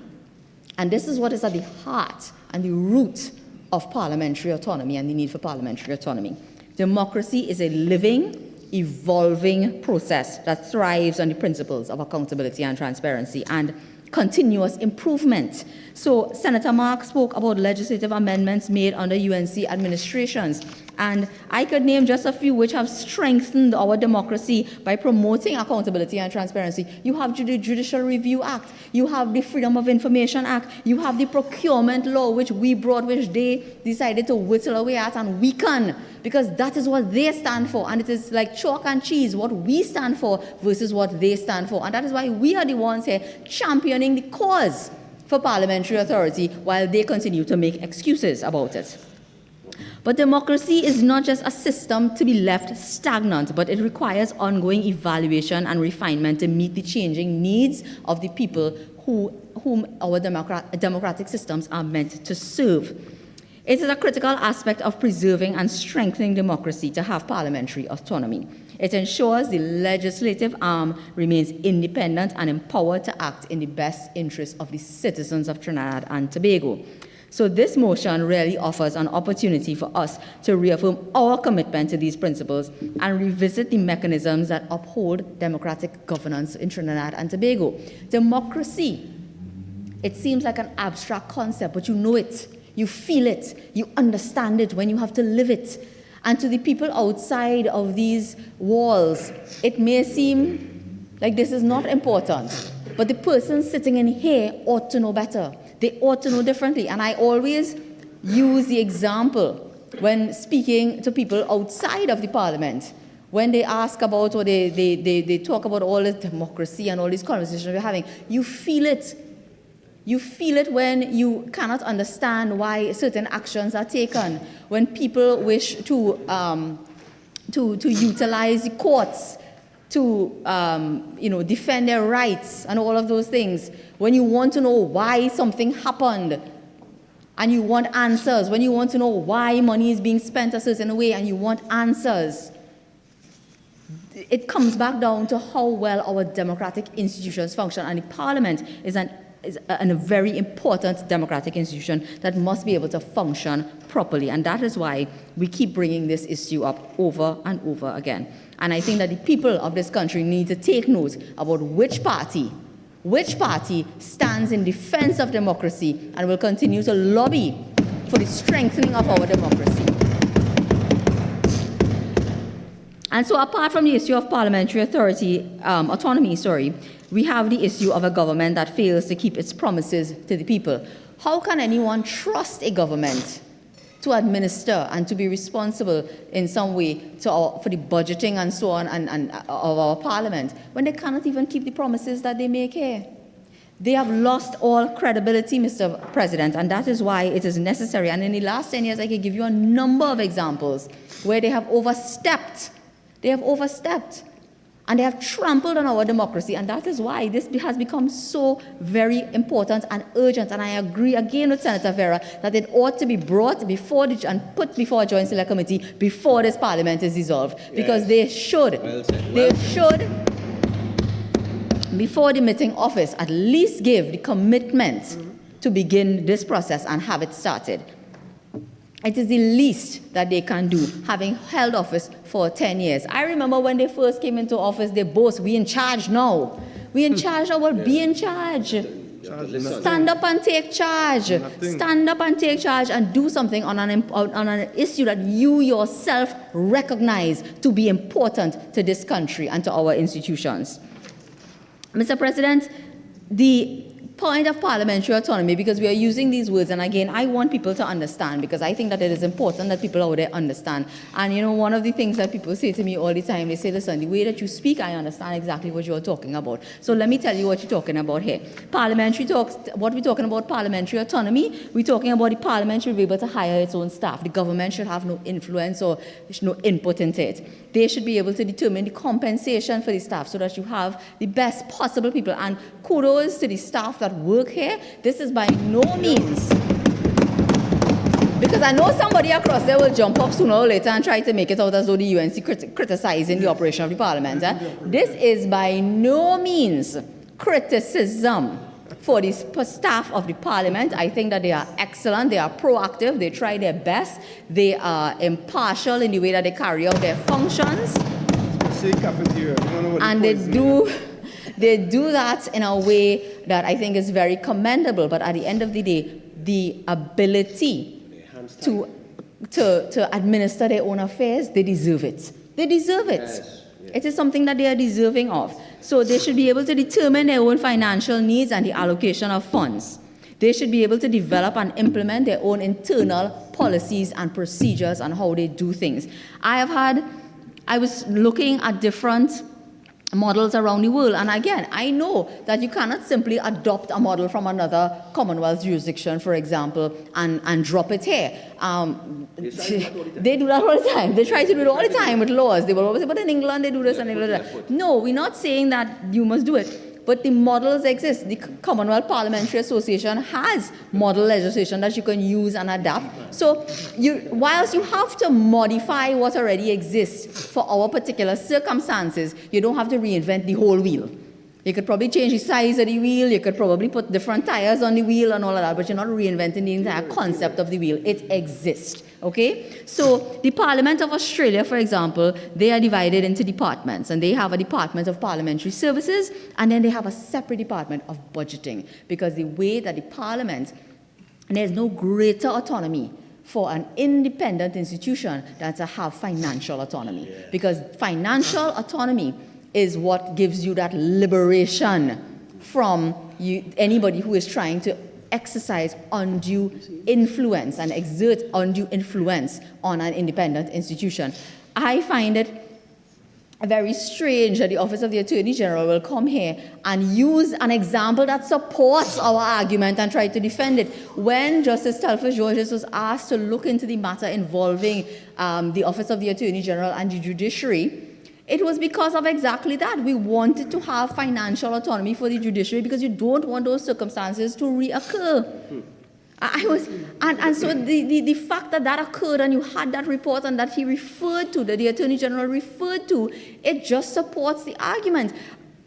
and this is what is at the heart and the root of parliamentary autonomy and the need for parliamentary autonomy. Democracy is a living, evolving process that thrives on the principles of accountability and transparency and continuous improvement. So Senator Mark spoke about legislative amendments made under UNC administrations, and I could name just a few which have strengthened our democracy by promoting accountability and transparency. You have the Judicial Review Act, you have the Freedom of Information Act, you have the procurement law which we brought, which they decided to whittle away at and weaken, because that is what they stand for, and it is like chalk and cheese, what we stand for versus what they stand for. And that is why we are the ones here championing the cause for parliamentary authority while they continue to make excuses about it. But democracy is not just a system to be left stagnant, but it requires ongoing evaluation and refinement to meet the changing needs of the people whom our democratic systems are meant to serve. It is a critical aspect of preserving and strengthening democracy to have parliamentary autonomy. It ensures the legislative arm remains independent and empowered to act in the best interest of the citizens of Trinidad and Tobago. So this motion really offers an opportunity for us to reaffirm our commitment to these principles and revisit the mechanisms that uphold democratic governance in Trinidad and Tobago. Democracy, it seems like an abstract concept, but you know it, you feel it, you understand it when you have to live it. And to the people outside of these walls, it may seem like this is not important, but the person sitting in here ought to know better. They ought to know differently. And I always use the example when speaking to people outside of the parliament, when they ask about or they talk about all this democracy and all these conversations we're having. You feel it. You feel it when you cannot understand why certain actions are taken, when people wish to utilize the courts to defend their rights and all of those things, when you want to know why something happened and you want answers, when you want to know why money is being spent a certain way and you want answers. it comes back down to how well our democratic institutions function, and the Parliament is a very important democratic institution that must be able to function properly, and that is why we keep bringing this issue up over and over again. And I think that the people of this country need to take note about which party stands in defense of democracy and will continue to lobby for the strengthening of our democracy. And so apart from the issue of parliamentary autonomy, we have the issue of a government that fails to keep its promises to the people. How can anyone trust a government to administer and to be responsible in some way for the budgeting and so on and of our parliament when they cannot even keep the promises that they make here? They have lost all credibility, Mr. President, and that is why it is necessary. And in the last 10 years, I can give you a number of examples where they have overstepped. They have overstepped. And they have trampled on our democracy, and that is why this has become so very important and urgent. And I agree again with Senator Vieira that it ought to be brought before and put before a joint select committee before this parliament is dissolved, because they should, before demitting office, at least give the commitment to begin this process and have it started. It is the least that they can do, having held office for 10 years. I remember when they first came into office, they boast, we in charge now. We in charge now, well, be in charge. Stand up and take charge. Stand up and take charge and do something on an issue that you yourself recognize to be important to this country and to our institutions. Mr. President, the point of parliamentary autonomy, because we are using these words, and again, I want people to understand, because I think that it is important that people out there understand. And you know, one of the things that people say to me all the time, they say, listen, the way that you speak, I understand exactly what you're talking about. So let me tell you what you're talking about here. Parliamentary talks, what we're talking about parliamentary autonomy, we're talking about the parliament should be able to hire its own staff. The government should have no influence or no input into it. They should be able to determine the compensation for the staff so that you have the best possible people. And kudos to the staff that work here. This is by no means, because I know somebody across there will jump up sooner or later and try to make it out as though the UNC criticizing the operation of the parliament. This is by no means criticism for the staff of the parliament. I think that they are excellent, they are proactive, they try their best, they are impartial in the way that they carry out their functions, and they do that in a way that I think is very commendable. But at the end of the day, the ability to administer their own affairs, they deserve it. They deserve it. Yes. It is something that they are deserving of. So they should be able to determine their own financial needs and the allocation of funds. They should be able to develop and implement their own internal policies and procedures on how they do things. I was looking at different models around the world, and again, I know that you cannot simply adopt a model from another Commonwealth jurisdiction, for example, and drop it here. They do that all the time. They try to do it all the time with laws. They will always say, but in England they do this and they do that. No, we're not saying that you must do it. But the models exist. The Commonwealth Parliamentary Association has model legislation that you can use and adapt. So whilst you have to modify what already exists for our particular circumstances, you don't have to reinvent the whole wheel. You could probably change the size of the wheel, you could probably put different tires on the wheel and all of that, but you're not reinventing the entire concept of the wheel. It exists. Okay? So the Parliament of Australia, for example, they are divided into departments, and they have a Department of Parliamentary Services, and then they have a separate Department of Budgeting, because the way that the Parliament, there's no greater autonomy for an independent institution than to have financial autonomy, because financial autonomy is what gives you that liberation from anybody who is trying to exercise undue influence and exert undue influence on an independent institution. I find it very strange that the Office of the Attorney General will come here and use an example that supports our argument and try to defend it. When Justice Telford Georges was asked to look into the matter involving the Office of the Attorney General and the judiciary, it was because of exactly that. We wanted to have financial autonomy for the judiciary because you don't want those circumstances to reoccur. So the fact that that occurred and you had that report and that he referred to, that the Attorney General referred to, it just supports the argument.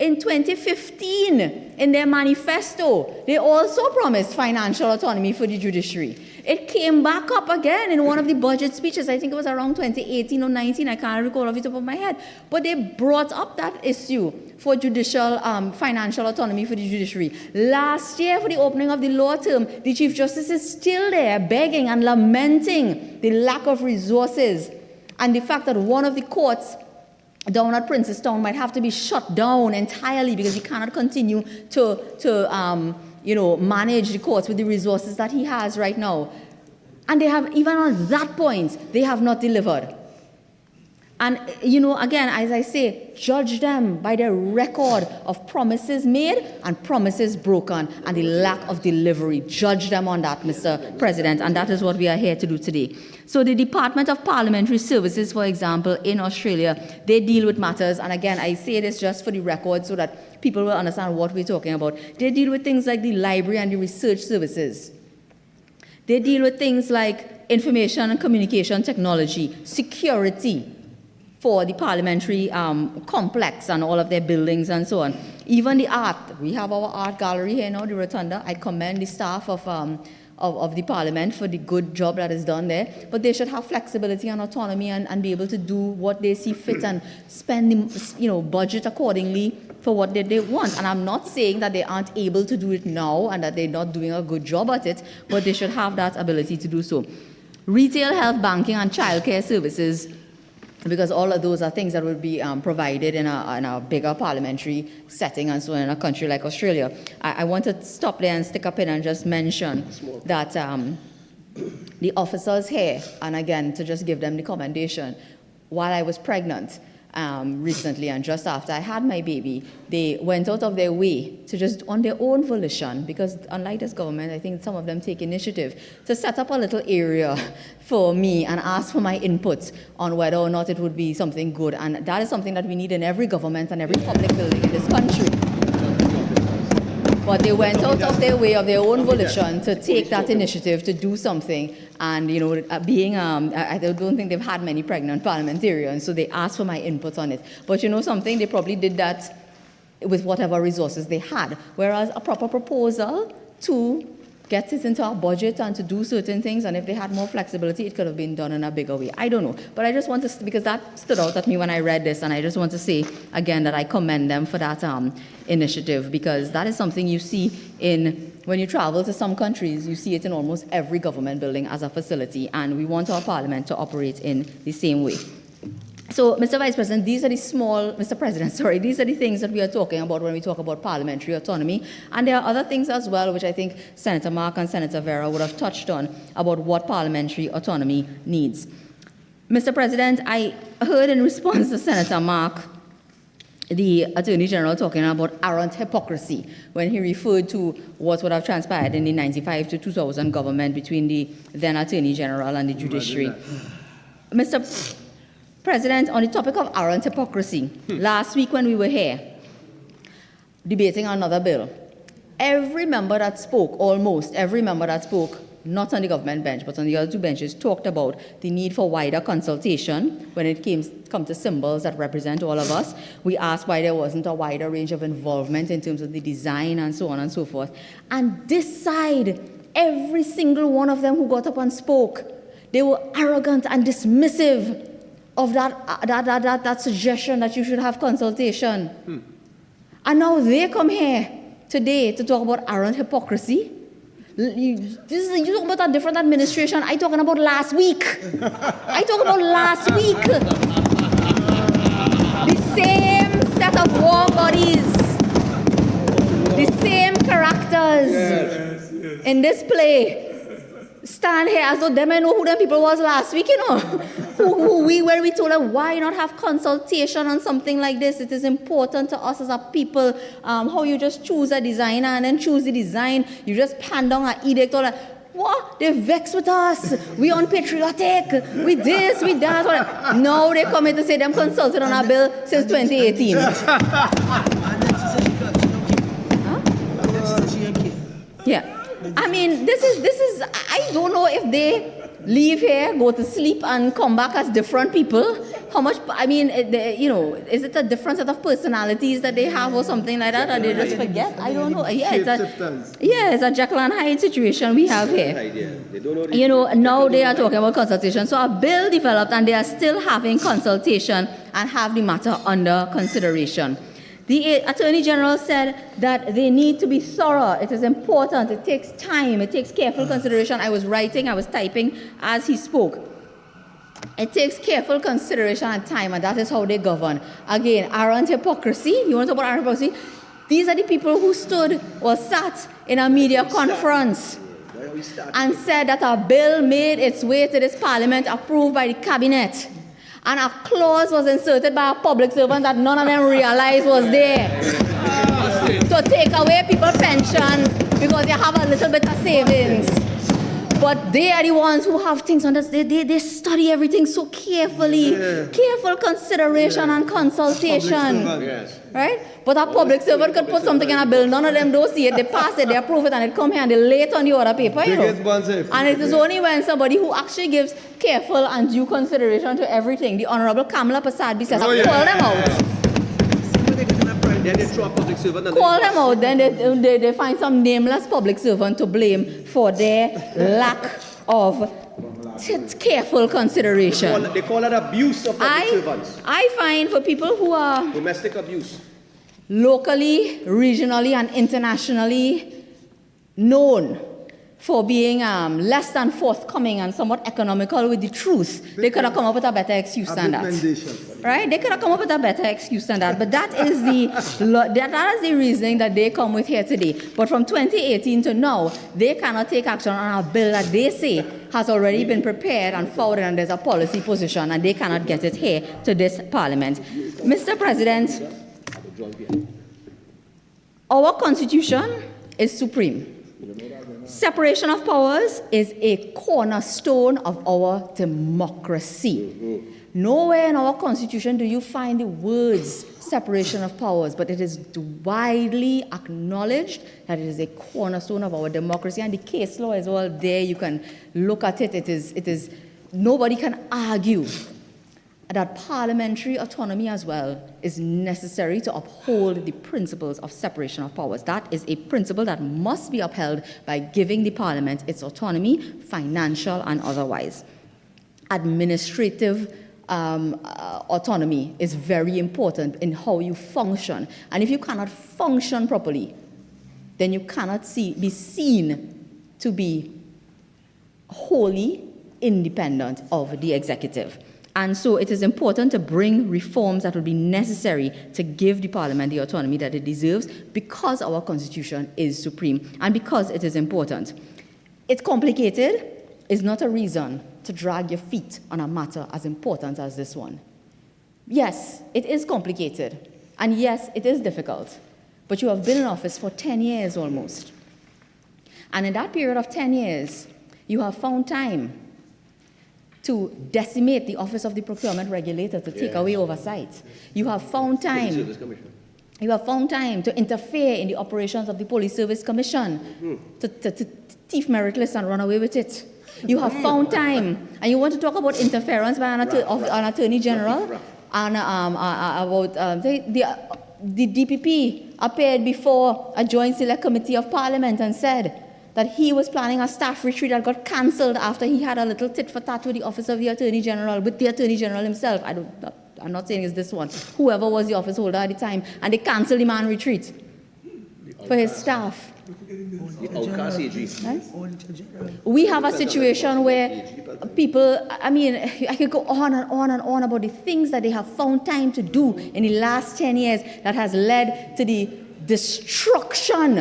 In 2015, in their manifesto, they also promised financial autonomy for the judiciary. It came back up again in one of the budget speeches. I think it was around 2018 or 19. I can't recall off the top of my head. But they brought up that issue for judicial financial autonomy for the judiciary. Last year, for the opening of the law term, the Chief Justice is still there begging and lamenting the lack of resources and the fact that one of the courts down at Princestown might have to be shut down entirely because he cannot continue to manage the courts with the resources that he has right now. And they have, even on that point, they have not delivered. And, again, as I say, judge them by their record of promises made and promises broken and the lack of delivery. Judge them on that, Mr. President, and that is what we are here to do today. So the Department of Parliamentary Services, for example, in Australia, they deal with matters, and again, I say this just for the record so that people will understand what we're talking about. They deal with things like the library and the research services. They deal with things like information and communication technology, security, for the parliamentary complex and all of their buildings and so on. Even the art. We have our art gallery here now, the Rotunda. I commend the staff of the Parliament for the good job that is done there. But they should have flexibility and autonomy and be able to do what they see fit and spend the budget accordingly for what they want. And I'm not saying that they aren't able to do it now and that they're not doing a good job at it, but they should have that ability to do so. Retail, health, banking, and childcare services, because all of those are things that would be provided in a bigger parliamentary setting and so on in a country like Australia. I want to stop there and stick a pin and just mention that the officers here, and again, to just give them the commendation, while I was pregnant recently and just after I had my baby, they went out of their way to just, on their own volition, because unlike this government, I think some of them take initiative, to set up a little area for me and ask for my input on whether or not it would be something good. And that is something that we need in every government and every public building in this country. But they went out of their way, of their own volition, to take that initiative to do something. And, I don't think they've had many pregnant parliamentarians, so they asked for my input on it. But something, they probably did that with whatever resources they had. Whereas a proper proposal to get it into our budget and to do certain things, and if they had more flexibility, it could have been done in a bigger way. I don't know. But I just want to, because that stood out at me when I read this, and I just want to say again that I commend them for that initiative, because that is something you see when you travel to some countries, you see it in almost every government building as a facility, and we want our parliament to operate in the same way. So, Mr. Vice President, these are the these are the things that we are talking about when we talk about parliamentary autonomy. And there are other things as well, which I think Senator Mark and Senator Vieira would have touched on about what parliamentary autonomy needs. Mr. President, I heard in response to Senator Mark, the Attorney General talking about arrant hypocrisy when he referred to what would have transpired in the 95 to 2000 government between the then Attorney General and the judiciary. Mr. President, on the topic of arrant hypocrisy, last week when we were here debating another bill, every member that spoke, almost every member that spoke, not on the government bench, but on the other two benches, talked about the need for wider consultation when it come to symbols that represent all of us. We asked why there wasn't a wider range of involvement in terms of the design and so on and so forth. And this side, every single one of them who got up and spoke, they were arrogant and dismissive of that suggestion that you should have consultation. And now they come here today to talk about arrant hypocrisy. You talking about a different administration. I talking about last week. I talking about last week. The same set of war bodies, the same characters in this play stand here as though they may know who them people was last week, where we told them, why not have consultation on something like this? It is important to us as a people. How you just choose a designer and then choose the design, you just pan down an edict, all that. What? They vex with us. We unpatriotic. We this, we that. What? Now they come in to say them consulted on our bill since 2018. Yeah. I mean, this is, I don't know if they leave here, go to sleep, and come back as different people. How much, I mean, is it a different set of personalities that they have or something like that, or they just forget? I don't know. Yeah, it's a Jekyll and Hyde situation we have here. Now they are talking about consultation. So a bill developed and they are still having consultation and have the matter under consideration. The Attorney General said that they need to be thorough. It is important. It takes time. It takes careful consideration. I was typing as he spoke. It takes careful consideration and time, and that is how they govern. Again, arrant hypocrisy. You want to talk about arrant hypocrisy? These are the people who sat in a media conference and said that a bill made its way to this parliament, approved by the cabinet. And a clause was inserted by a public servant that none of them realized was there. To take away people's pension because they have a little bit of savings. But they are the ones who have things on this. They study everything so carefully. Careful consideration and consultation. Right? But a public servant could put something in a bill. None of them don't see it. They pass it, they approve it, and it come here and they lay it on the other paper. And it is only when somebody who actually gives careful and due consideration to everything. The Honorable Kamala Prasad says, call them out. Then they throw a public servant. Call them out, then they find some nameless public servant to blame for their lack of careful consideration. They call it abuse of public servants. I find for people who are domestic abuse, locally, regionally, and internationally known for being less than forthcoming and somewhat economical with the truth, they could have come up with a better excuse than that. Right? They could have come up with a better excuse than that. But that is the reasoning that they come with here today. But from 2018 to now, they cannot take action on a bill that they say has already been prepared and forwarded, and there's a policy position, and they cannot get it here to this parliament. Mr. President, our constitution is supreme. Separation of powers is a cornerstone of our democracy. Nowhere in our constitution do you find the words separation of powers, but it is widely acknowledged that it is a cornerstone of our democracy, and the case law is all there. You can look at it. It is nobody can argue that parliamentary autonomy as well is necessary to uphold the principles of separation of powers. That is a principle that must be upheld by giving the parliament its autonomy, financial and otherwise. Administrative autonomy is very important in how you function. And if you cannot function properly, then you cannot be seen to be wholly independent of the executive. And so it is important to bring reforms that will be necessary to give the parliament the autonomy that it deserves, because our constitution is supreme and because it is important. It's complicated. It's not a reason to drag your feet on a matter as important as this one. Yes, it is complicated. And yes, it is difficult. But you have been in office for 10 years almost. And in that period of 10 years, you have found time to decimate the office of the procurement regulator, to take away oversight. You have found time. You have found time to interfere in the operations of the Police Service Commission, to thief merit list and run away with it. You have found time, and you want to talk about interference by an Attorney General, and about the DPP appeared before a joint select committee of Parliament and said that he was planning a staff retreat that got cancelled after he had a little tit-for-tat with the office of the Attorney General, with the Attorney General himself. I'm not saying it's this one. Whoever was the office holder at the time, and they cancelled the man retreat for his staff. Right? We have a situation where people, I mean, I could go on and on and on about the things that they have found time to do in the last 10 years that has led to the destruction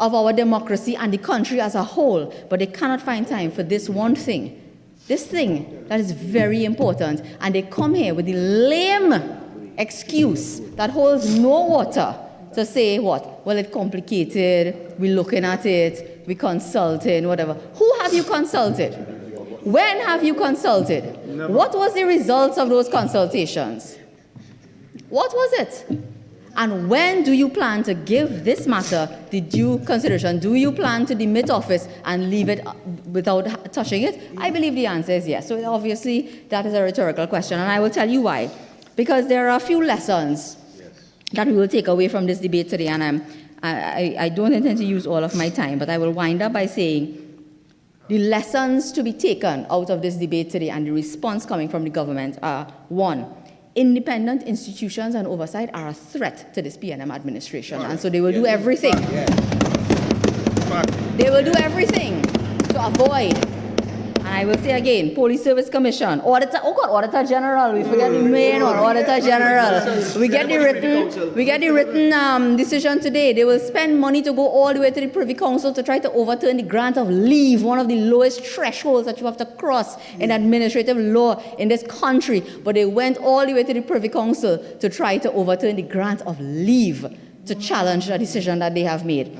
of our democracy and the country as a whole. But they cannot find time for this one thing. This thing that is very important. And they come here with the lame excuse that holds no water to say what? Well, it's complicated, we're looking at it, we're consulting, whatever. Who have you consulted? When have you consulted? Never. What was the results of those consultations? What was it? And when do you plan to give this matter the due consideration? Do you plan to demit office and leave it without touching it? I believe the answer is yes. So obviously, that is a rhetorical question, and I will tell you why. Because there are a few lessons that we will take away from this debate today, and I don't intend to use all of my time, but I will wind up by saying the lessons to be taken out of this debate today and the response coming from the government are: one, independent institutions and oversight are a threat to this PNM administration, and so they will do everything. They will do everything to avoid. And I will say again, Police Service Commission, Auditor, Auditor General, we forget the main one, Auditor General. We get the written decision today. They will spend money to go all the way to the Privy Council to try to overturn the grant of leave, one of the lowest thresholds that you have to cross in administrative law in this country. But they went all the way to the Privy Council to try to overturn the grant of leave, to challenge the decision that they have made.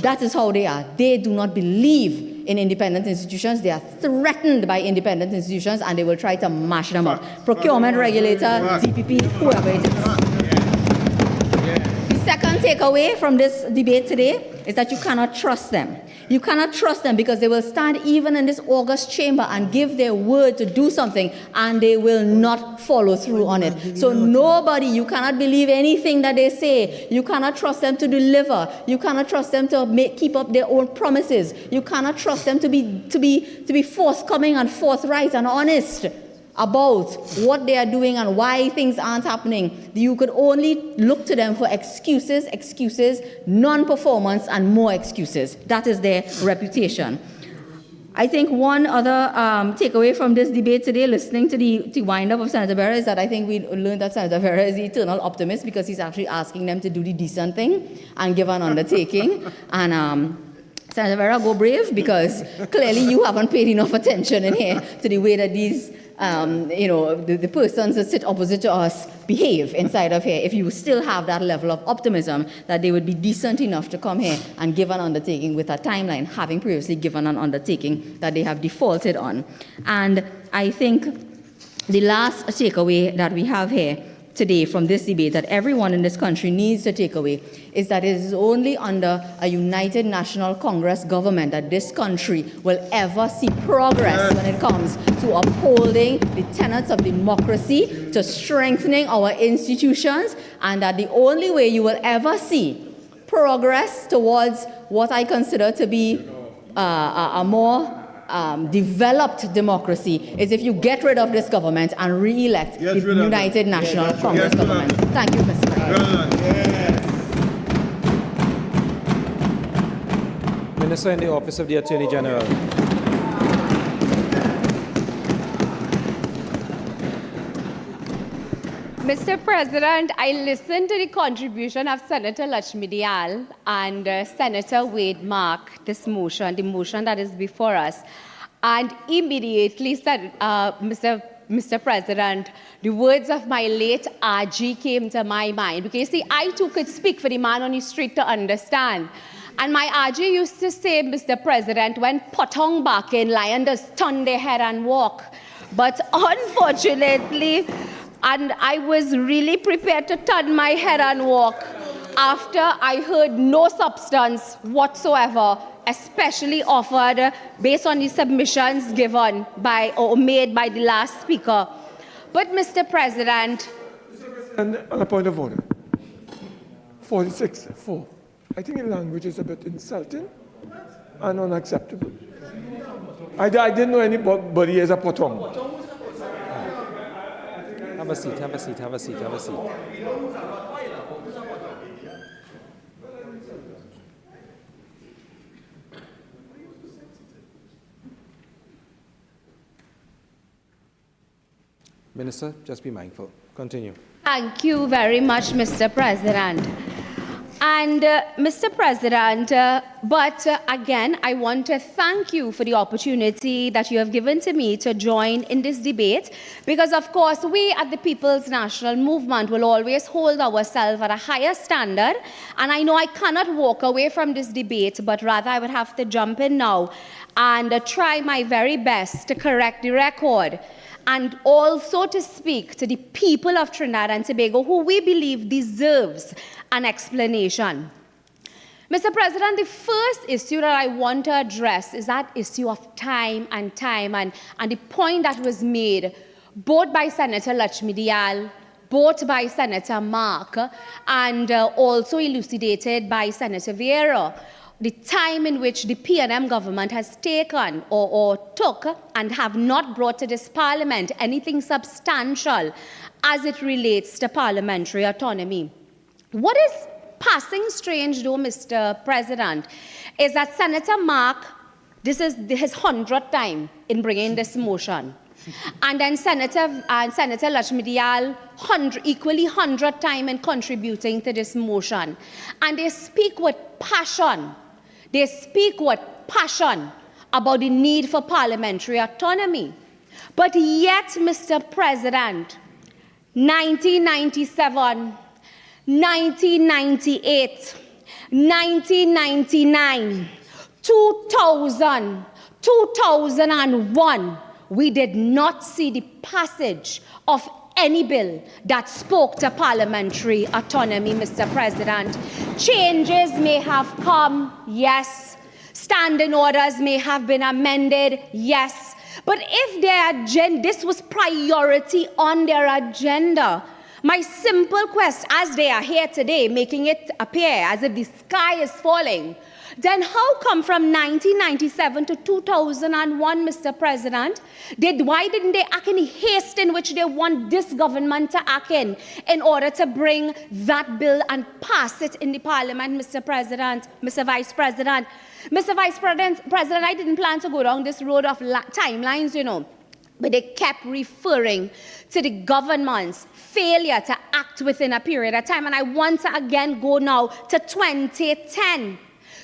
That is how they are. They do not believe in independent institutions. They are threatened by independent institutions, and they will try to mash them up. Procurement regulator, DPP, whoever it is. The second takeaway from this debate today is that you cannot trust them. You cannot trust them because they will stand even in this august chamber and give their word to do something, and they will not follow through on it. So nobody, you cannot believe anything that they say. You cannot trust them to deliver. You cannot trust them to keep up their own promises. You cannot trust them to be forthcoming and forthright and honest about what they are doing and why things aren't happening. You could only look to them for excuses, non-performance, and more excuses. That is their reputation. I think one other takeaway from this debate today, listening to the wind-up of Senator Vieira, is that I think we learned that Senator Vieira is the eternal optimist because he's actually asking them to do the decent thing and give an undertaking. And Senator Vieira, go brave, because clearly you haven't paid enough attention in here to the way that these the persons that sit opposite to us behave inside of here. If you still have that level of optimism that they would be decent enough to come here and give an undertaking with a timeline, having previously given an undertaking that they have defaulted on. And I think the last takeaway that we have here today from this debate that everyone in this country needs to take away is that it is only under a united national Congress government that this country will ever see progress when it comes to upholding the tenets of democracy, to strengthening our institutions, and that the only way you will ever see progress towards what I consider to be a more developed democracy is if you get rid of this government and re-elect the United National Congress government. Thank you, Mr. President. Minister in the Office of the Attorney General. Mr. President, I listened to the contribution of Senator Lutchmedial and Senator Wade Mark, the motion that is before us, and immediately said, Mr. President, the words of my late RG came to my mind. Because you see, I too could speak for the man on the street to understand. And my RG used to say, Mr. President, when potong back in, lion does turn their head and walk. But unfortunately, and I was really prepared to turn my head and walk after I heard no substance whatsoever, especially offered based on the submissions given by or made by the last speaker. But Mr. President, and on a point of order, 46-4. I think the language is a bit insulting and unacceptable. I didn't know anybody is a potong. Have a seat, have a seat, have a seat, have a seat. Minister, just be mindful. Continue. thank you very much, Mr. President. And Mr. President, Again, I want to thank you for the opportunity that you have given to me to join in this debate, because of course we at the People's National Movement will always hold ourselves at a higher standard, and I know I cannot walk away from this debate, but rather I would have to jump in now and try my very best to correct the record, and also to speak to the people of Trinidad and Tobago who we believe deserves an explanation. Mr. President, the first issue that I want to address is that issue of time, and the point that was made both by Senator Lutchmedial, both by Senator Mark, and also elucidated by Senator Vieira, the time in which the PNM government has taken or took and have not brought to this parliament anything substantial as it relates to parliamentary autonomy. What is passing strange, though, Mr. President, is that Senator Mark, this is his 100th time in bringing this motion. And then Senator Lutchmedial, equally 100th time in contributing to this motion. And they speak with passion. They speak with passion about the need for parliamentary autonomy. But yet, Mr. President, 1997, 1998, 1999, 2000, 2001, we did not see the passage of any bill that spoke to parliamentary autonomy, Mr. President. Changes may have come, yes. Standing orders may have been amended, yes. But if this was priority on their agenda, my simple quest, as they are here today, making it appear as if the sky is falling, then how come from 1997 to 2001, Mr. President, why didn't they act in the haste in which they want this government to act in order to bring that bill and pass it in the parliament, Mr. President, Mr. Vice President? Mr. Vice President, I didn't plan to go down this road of timelines, you know, but they kept referring to the government's failure to act within a period of time. And I want to again go now to 2010.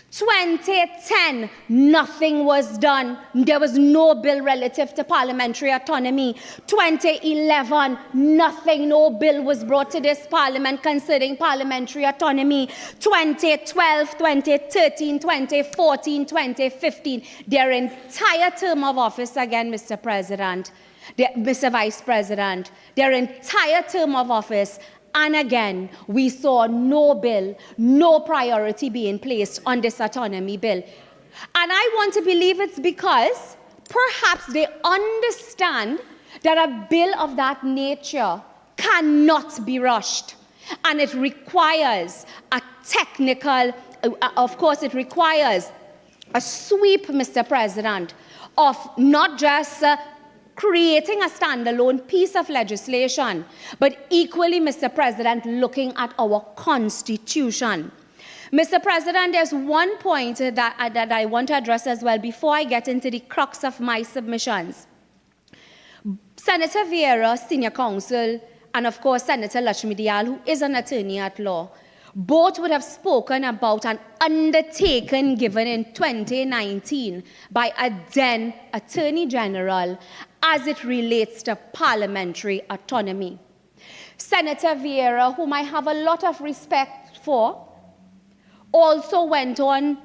2010, nothing was done. There was no bill relative to parliamentary autonomy. 2011, nothing, no bill was brought to this parliament concerning parliamentary autonomy. 2012, 2013, 2014, 2015, their entire term of office again, Mr. President, Mr. Vice President, their entire term of office. And again, we saw no bill, no priority being placed on this autonomy bill. And I want to believe it's because perhaps they understand that a bill of that nature cannot be rushed. And it requires a technical, of course, it requires a sweep, Mr. President, of not just creating a standalone piece of legislation, but equally, Mr. President, looking at our Constitution. Mr. President, there's one point that I want to address as well before I get into the crux of my submissions. Senator Vieira, Senior Counsel, and of course Senator Lutchmedial, who is an attorney at law, both would have spoken about an undertaking given in 2019 by a then Attorney General as it relates to parliamentary autonomy. Senator Vieira, whom I have a lot of respect for, also went on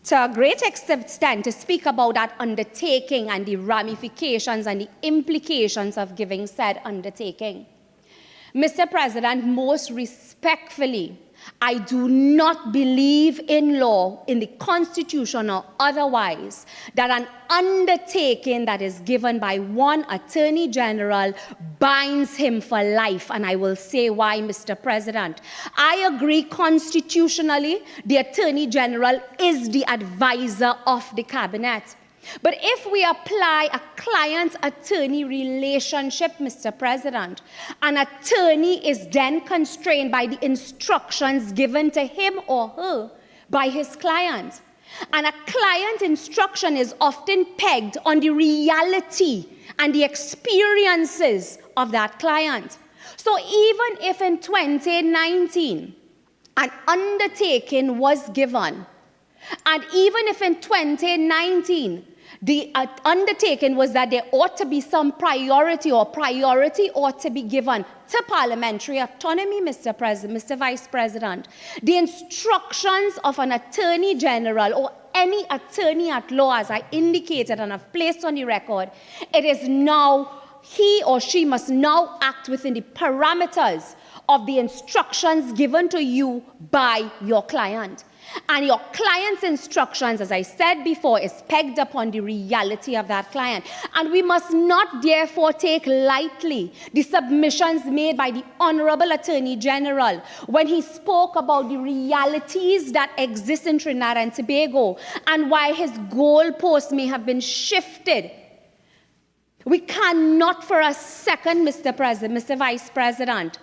to a great extent to speak about that undertaking and the ramifications and the implications of giving said undertaking. Mr. President, most respectfully, I do not believe in law, in the Constitution or otherwise, that an undertaking that is given by one Attorney General binds him for life. And I will say why, Mr. President. I agree constitutionally, the Attorney General is the advisor of the Cabinet. But if we apply a client-attorney relationship, Mr. President, an attorney is then constrained by the instructions given to him or her by his client. And a client instruction is often pegged on the reality and the experiences of that client. So even if in 2019 an undertaking was given And even if in 2019, the undertaking was that there ought to be some priority or priority ought to be given to parliamentary autonomy, Mr. Vice President. The instructions of an Attorney General or any attorney at law, as I indicated and have placed on the record, it is now he or she must now act within the parameters of the instructions given to you by your client. And your client's instructions, as I said before, is pegged upon the reality of that client. And we must not therefore take lightly the submissions made by the Honorable Attorney General when he spoke about the realities that exist in Trinidad and Tobago and why his goalposts may have been shifted. We cannot for a second, Mr. Vice President,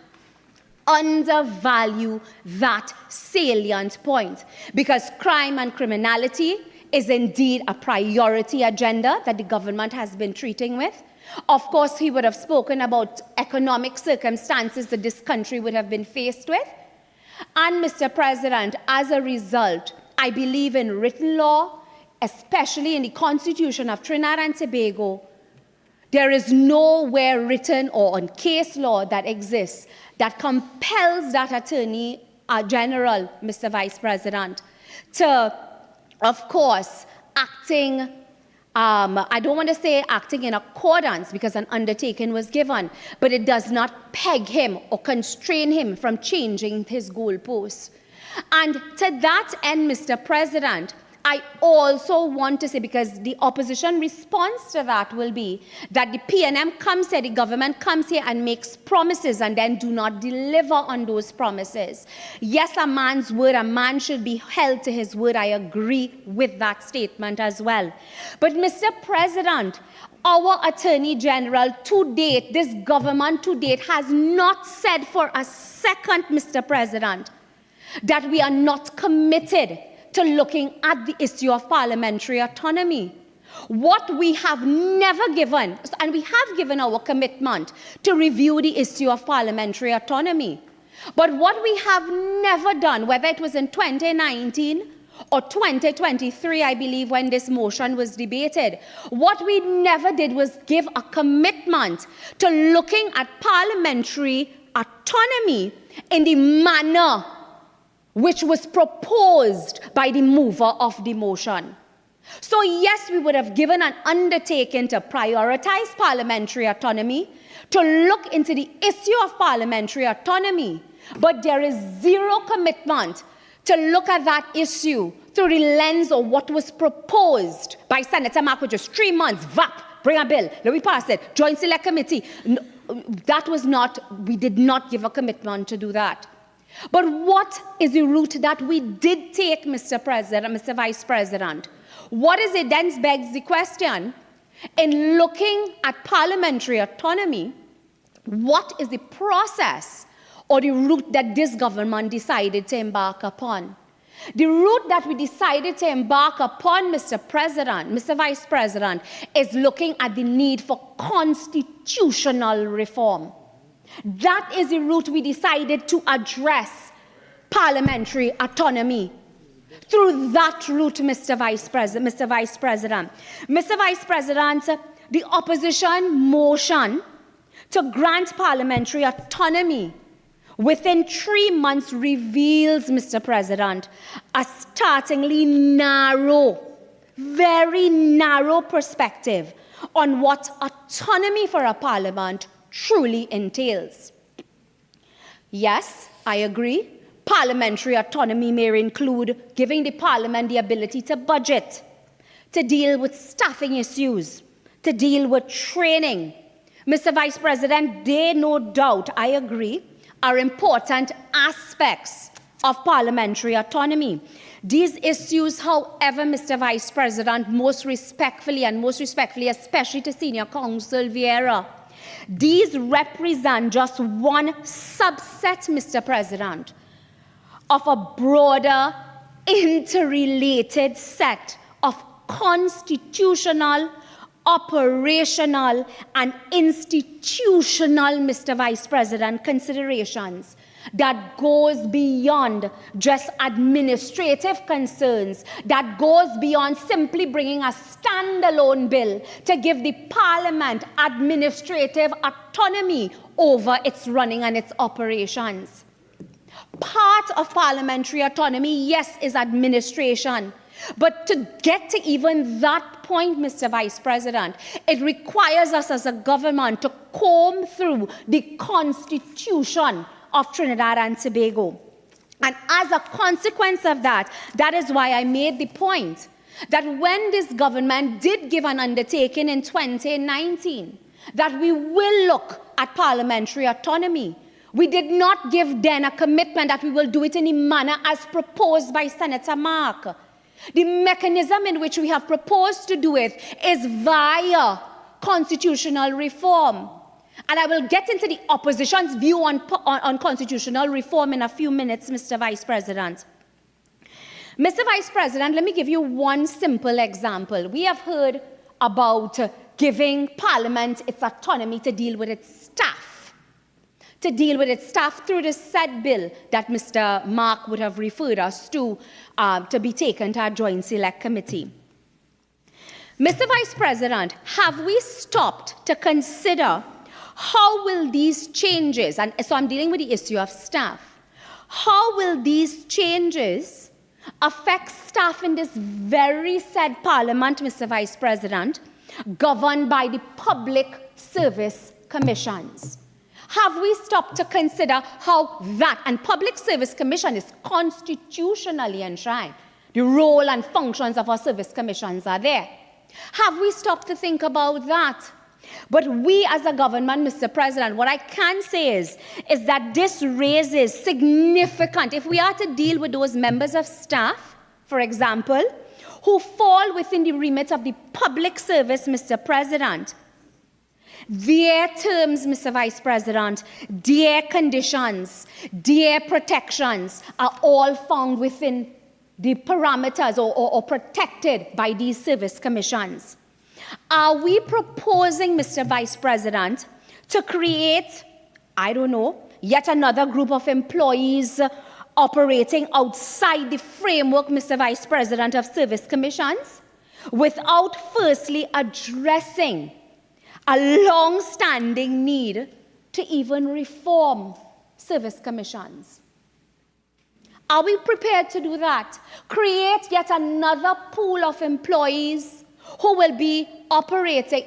undervalue that salient point, because crime and criminality is indeed a priority agenda that the government has been treating with. Of course, he would have spoken about economic circumstances that this country would have been faced with. And Mr. President, as a result, I believe in written law, especially in the Constitution of Trinidad and Tobago. There is nowhere written or on case law that exists that compels that Attorney General, Mr. Vice President, to, of course, acting, I don't want to say acting in accordance because an undertaking was given, but it does not peg him or constrain him from changing his goalposts. And to that end, Mr. President, I also want to say, because the opposition response to that will be that the PNM comes here, the government comes here and makes promises and then do not deliver on those promises. Yes, a man's word, a man should be held to his word. I agree with that statement as well. But Mr. President, our Attorney General to date, this government to date, has not said for a second, Mr. President, that we are not committed to looking at the issue of parliamentary autonomy. What we have never given, and we have given our commitment to review the issue of parliamentary autonomy. But what we have never done, whether it was in 2019 or 2023, I believe, when this motion was debated, what we never did was give a commitment to looking at parliamentary autonomy in the manner which was proposed by the mover of the motion. So yes, we would have given an undertaking to prioritize parliamentary autonomy, to look into the issue of parliamentary autonomy, but there is zero commitment to look at that issue through the lens of what was proposed by Senator Mark, which was 3 months, VAP, bring a bill, let me pass it, Joint Select Committee. That was not, we did not give a commitment to do that. But what is the route that we did take, Mr. Vice President? What is it then begs the question, in looking at parliamentary autonomy, what is the process or the route that this government decided to embark upon? The route that we decided to embark upon, Mr. Vice President, is looking at the need for constitutional reform. That is the route we decided to address parliamentary autonomy. Through that route, Mr. Vice President, the opposition motion to grant parliamentary autonomy within 3 months reveals, Mr. President, a startlingly narrow, very narrow perspective on what autonomy for a parliament truly entails. Yes, I agree. Parliamentary autonomy may include giving the parliament the ability to budget, to deal with staffing issues, to deal with training. Mr. Vice President, they no doubt, I agree, are important aspects of parliamentary autonomy. These issues, however, Mr. Vice President, most respectfully, especially to Senior Counsel Vieira, these represent just one subset, Mr. President, of a broader, interrelated set of constitutional, operational, and institutional, Mr. Vice President, considerations that goes beyond just administrative concerns, that goes beyond simply bringing a standalone bill to give the Parliament administrative autonomy over its running and its operations. Part of parliamentary autonomy, yes, is administration. But to get to even that point, Mr. Vice President, it requires us as a government to comb through the Constitution of Trinidad and Tobago. And as a consequence of that, that is why I made the point that when this government did give an undertaking in 2019 that we will look at parliamentary autonomy, we did not give then a commitment that we will do it in a manner as proposed by Senator Mark. The mechanism in which we have proposed to do it is via constitutional reform. And I will get into the opposition's view on constitutional reform in a few minutes, Mr. Vice President. Mr. Vice President, let me give you one simple example. We have heard about giving Parliament its autonomy to deal with its staff, through the said bill that Mr. Mark would have referred us to be taken to our Joint Select Committee. Mr. Vice President, have we stopped to consider how will these changes, and so I'm dealing with the issue of staff, how will these changes affect staff in this very said Parliament, Mr. Vice President, governed by the Public Service Commissions? Have we stopped to consider how that, and Public Service Commission is constitutionally enshrined. The role and functions of our service commissions are there. Have we stopped to think about that? But we as a government, Mr. President, what I can say is that this raises significant, if we are to deal with those members of staff, for example, who fall within the remit of the public service, Mr. President, their terms, Mr. Vice President, their conditions, their protections are all found within the parameters or protected by these service commissions. Are we proposing, Mr. Vice President, to create, I don't know, yet another group of employees operating outside the framework, Mr. Vice President, of service commissions, without firstly addressing a long-standing need to even reform service commissions? Are we prepared to do that? Create yet another pool of employees who will be operating,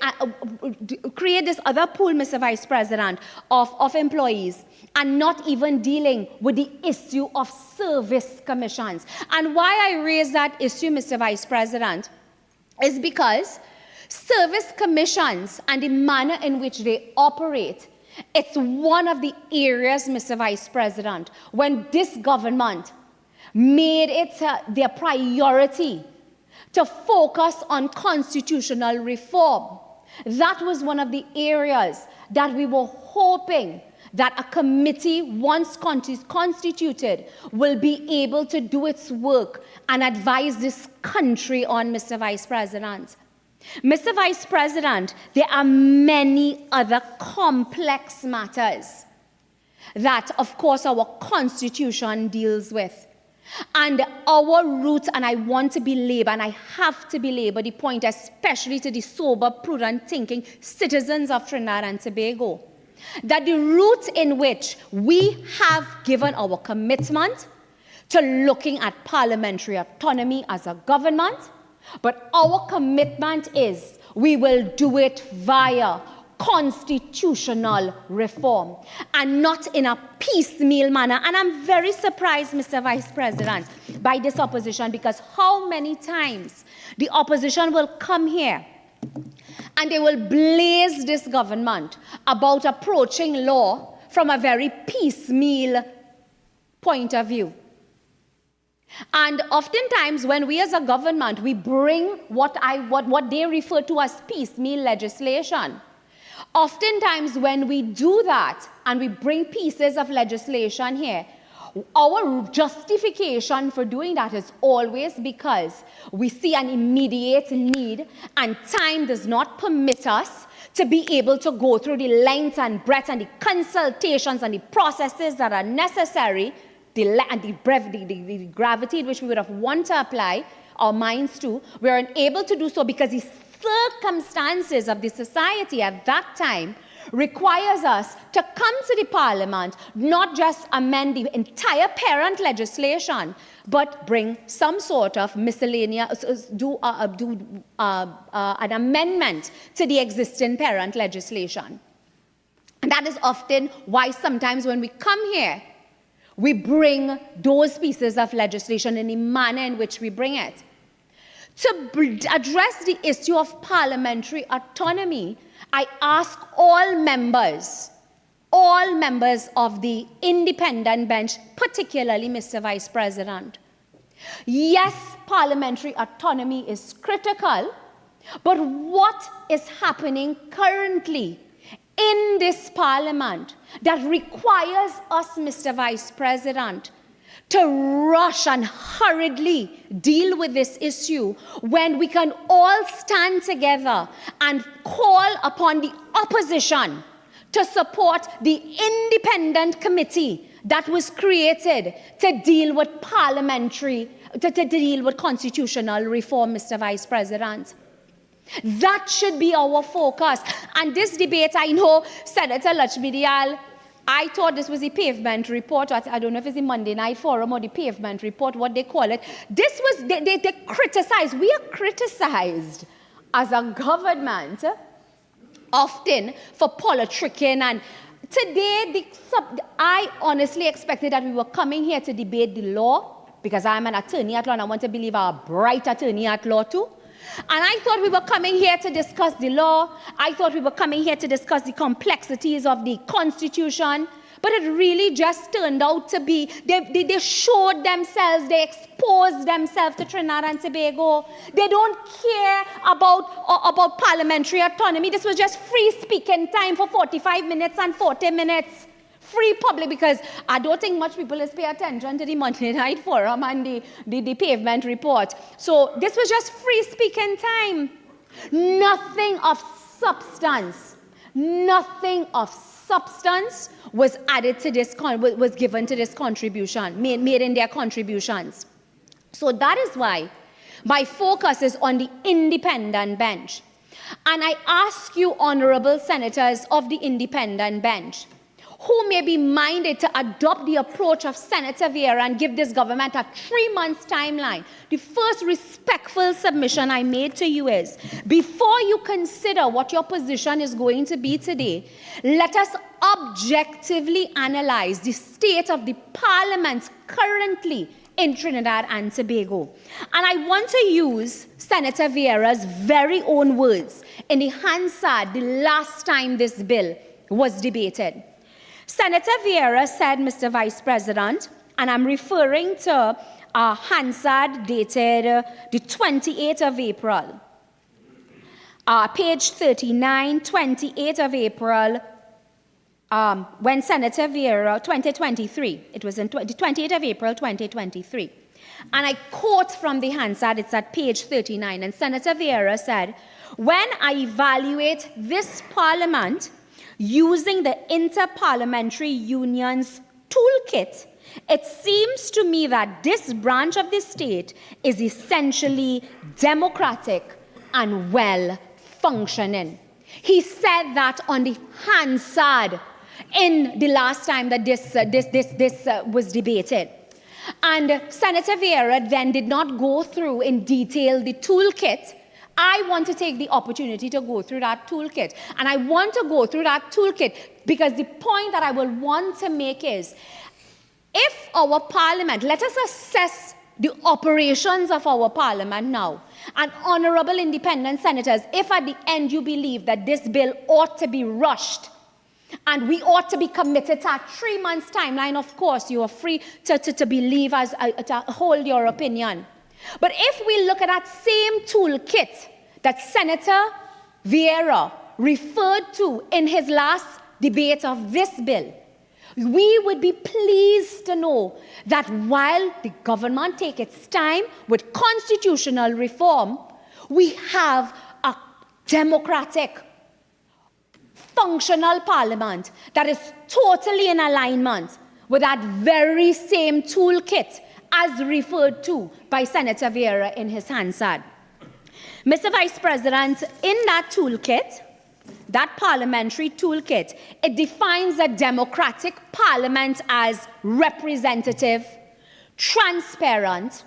create this other pool, Mr. Vice President, of employees, and not even dealing with the issue of service commissions. And why I raise that issue, Mr. Vice President, is because service commissions and the manner in which they operate, it's one of the areas, Mr. Vice President, when this government made it their priority to focus on constitutional reform. That was one of the areas that we were hoping that a committee, once constituted, will be able to do its work and advise this country on, Mr. Vice President. Mr. Vice President, there are many other complex matters that, of course, our Constitution deals with. And our roots, and I want to belabor, and I have to belabor the point, especially to the sober, prudent thinking citizens of Trinidad and Tobago, that the route in which we have given our commitment to looking at parliamentary autonomy as a government, but our commitment is we will do it via constitutional reform and not in a piecemeal manner. And I'm very surprised, Mr. Vice President, by this opposition, because how many times the opposition will come here and they will blaze this government about approaching law from a very piecemeal point of view. And oftentimes, when we as a government, we bring what they refer to as piecemeal legislation, oftentimes when we do that and we bring pieces of legislation here, our justification for doing that is always because we see an immediate need and time does not permit us to be able to go through the length and breadth and the consultations and the processes that are necessary, and the gravity in which we would have wanted to apply our minds to, we are unable to do so because the circumstances of the society at that time requires us to come to the Parliament, not just amend the entire parent legislation, but bring some sort of miscellaneous, an amendment to the existing parent legislation. And that is often why sometimes when we come here, we bring those pieces of legislation in the manner in which we bring it. To address the issue of parliamentary autonomy, I ask all members of the independent bench, particularly Mr. Vice President. Yes, parliamentary autonomy is critical, but what is happening currently in this parliament that requires us, Mr. Vice President, to rush and hurriedly deal with this issue when we can all stand together and call upon the opposition to support the independent committee that was created to deal with to deal with constitutional reform, Mr. Vice President. That should be our focus. And this debate, I know Senator Lutchmedial, I thought this was the pavement report. I don't know if it's the Monday Night Forum or the pavement report, what they call it. This was, they criticized. We are criticized as a government often for politicking. And today, I honestly expected that we were coming here to debate the law, because I'm an attorney at law and I want to believe I'm a bright attorney at law too. And I thought we were coming here to discuss the law. I thought we were coming here to discuss the complexities of the Constitution. But it really just turned out to be, they showed themselves, they exposed themselves to Trinidad and Tobago. They don't care about parliamentary autonomy. This was just free speaking time for 45 minutes and 40 minutes. Free public, because I don't think much people is pay attention to the Monday Night Forum and the pavement report. So this was just free speaking time. Nothing of substance was added to this, was given to this contribution, made in their contributions. So that is why my focus is on the independent bench. And I ask you, honorable senators of the independent bench, who may be minded to adopt the approach of Senator Vieira and give this government a 3-month timeline. The first respectful submission I made to you is, before you consider what your position is going to be today, let us objectively analyze the state of the parliament currently in Trinidad and Tobago. And I want to use Senator Vieira's very own words in the Hansard the last time this bill was debated. Senator Vieira said, Mr. Vice President, and I'm referring to Hansard dated the 28th of April, page 39, 28th of April, when Senator Vieira, 2023, it was in the 28th of April, 2023. And I quote from the Hansard, it's at page 39, and Senator Vieira said, when I evaluate this parliament, using the Inter-Parliamentary Union's toolkit, it seems to me that this branch of the state is essentially democratic and well-functioning. He said that on the Hansard in the last time that this was debated. And Senator Vieira then did not go through in detail the toolkit. I want to take the opportunity to go through that toolkit. And I want to go through that toolkit because the point that I will want to make is, if our parliament, let us assess the operations of our parliament now. And honorable independent senators, if at the end you believe that this bill ought to be rushed and we ought to be committed to a 3 months timeline, of course, you are free to believe to hold your opinion. But if we look at that same toolkit that Senator Vieira referred to in his last debate of this bill, we would be pleased to know that while the government takes its time with constitutional reform, we have a democratic, functional parliament that is totally in alignment with that very same toolkit as referred to by Senator Vieira in his Hansard. Mr. Vice President, in that toolkit, that parliamentary toolkit, it defines a democratic parliament as representative, transparent,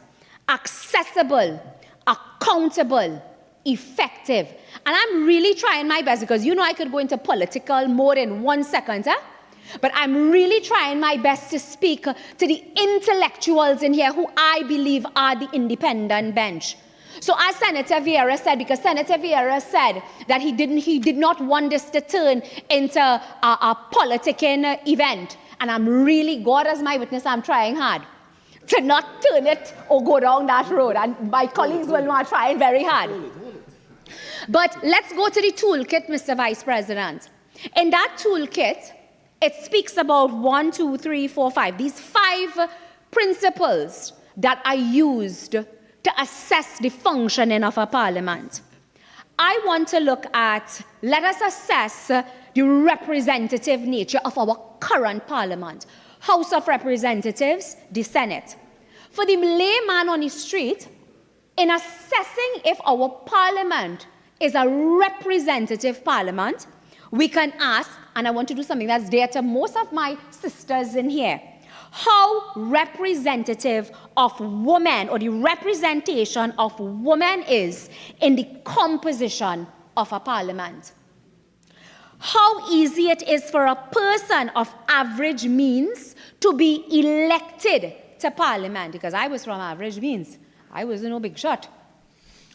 accessible, accountable, effective. And I'm really trying my best because you know I could go into political mode in 1 second, huh? But I'm really trying my best to speak to the intellectuals in here who I believe are the independent bench. So as Senator Vieira said, because Senator Vieira said that he did not want this to turn into a politicking event. And I'm really, God as my witness, I'm trying hard to not turn it or go down that road. And my colleagues will not trying very hard. But let's go to the toolkit, Mr. Vice President. In that toolkit, it speaks about 1, 2, 3, 4, 5. These 5 principles that are used to assess the functioning of a parliament. I want to look at, let us assess the representative nature of our current parliament. House of Representatives, the Senate. For the layman on the street, in assessing if our parliament is a representative parliament, we can ask, and I want to do something that's dear to most of my sisters in here, how representative of women or the representation of women is in the composition of a parliament. How easy it is for a person of average means to be elected to parliament, because I was from average means. I was no big shot.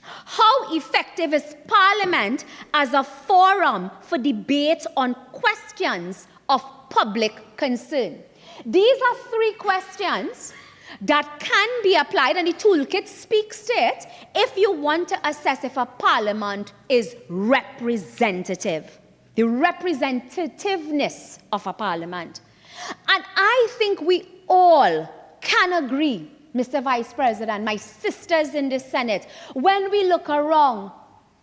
How effective is Parliament as a forum for debate on questions of public concern? These are 3 questions that can be applied, and the toolkit speaks to it, if you want to assess if a parliament is representative, the representativeness of a parliament. And I think we all can agree, Mr. Vice President, my sisters in the Senate, when we look around,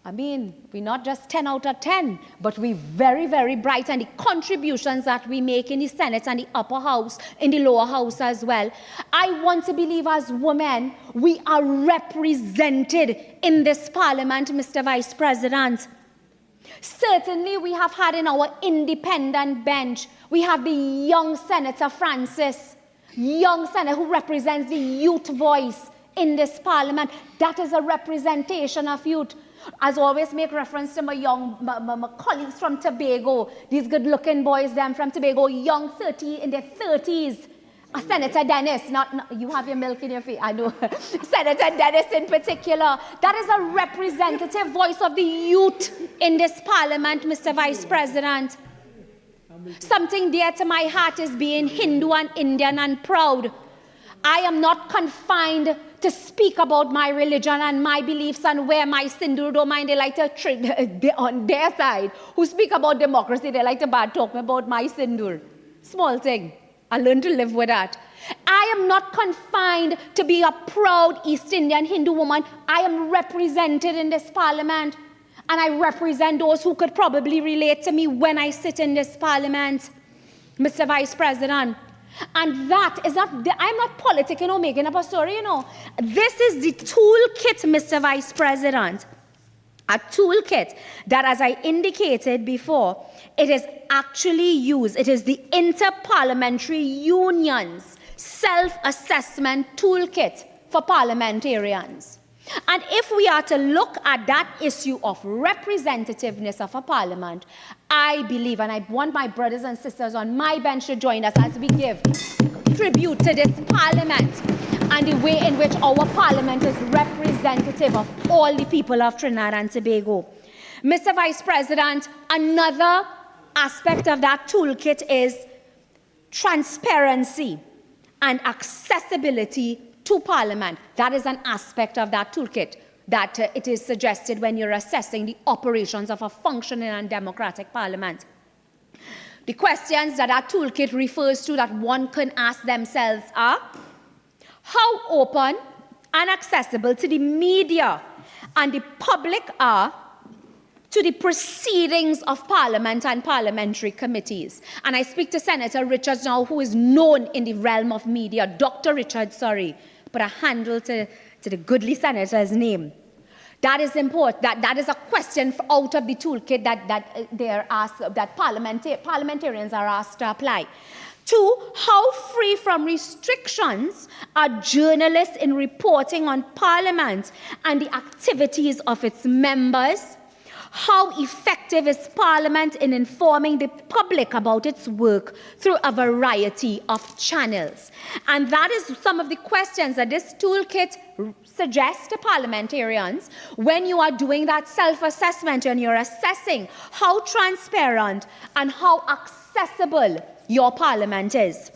I mean, we're not just 10 out of 10, but we're very, very bright, and the contributions that we make in the Senate and the upper house, in the lower house as well. I want to believe as women, we are represented in this parliament, Mr. Vice President. Certainly, we have had in our independent bench, we have the young Senator Francis, young senator who represents the youth voice in this parliament. That is a representation of youth. As always, make reference to my colleagues from Tobago, these good-looking boys, them from Tobago, young in their 30s. Senator Dennis, not you have your milk in your face, I know. Senator Dennis in particular. That is a representative voice of the youth in this parliament, Mr. Vice President. Something dear to my heart is being Hindu and Indian and proud. I am not confined to speak about my religion and my beliefs and where my sindur don't mind. They like to, on their side, who speak about democracy, they like to bad talk about my sindur. Small thing. I learned to live with that. I am not confined to be a proud East Indian Hindu woman. I am represented in this parliament. And I represent those who could probably relate to me when I sit in this parliament, Mr. Vice President. And that is not, I'm not politicking or making up a story, you know. This is the toolkit, Mr. Vice President. A toolkit that, as I indicated before, it is actually used. It is the Inter-Parliamentary Union's self-assessment toolkit for parliamentarians. And if we are to look at that issue of representativeness of a parliament, I believe, and I want my brothers and sisters on my bench to join us as we give tribute to this parliament and the way in which our parliament is representative of all the people of Trinidad and Tobago. Mr. Vice President, another aspect of that toolkit is transparency and accessibility to Parliament. That is an aspect of that toolkit that it is suggested when you're assessing the operations of a functioning and democratic Parliament. The questions that our toolkit refers to that one can ask themselves are, how open and accessible to the media and the public are to the proceedings of Parliament and parliamentary committees. And I speak to Senator Richards now, who is known in the realm of media. Dr. Richards, sorry, put a handle to the goodly senator's name. That is important. That is a question out of the toolkit that parliamentarians are asked to apply. 2, how free from restrictions are journalists in reporting on Parliament and the activities of its members? How effective is Parliament in informing the public about its work through a variety of channels? And that is some of the questions that this toolkit suggests to parliamentarians when you are doing that self-assessment and you're assessing how transparent and how accessible your Parliament is.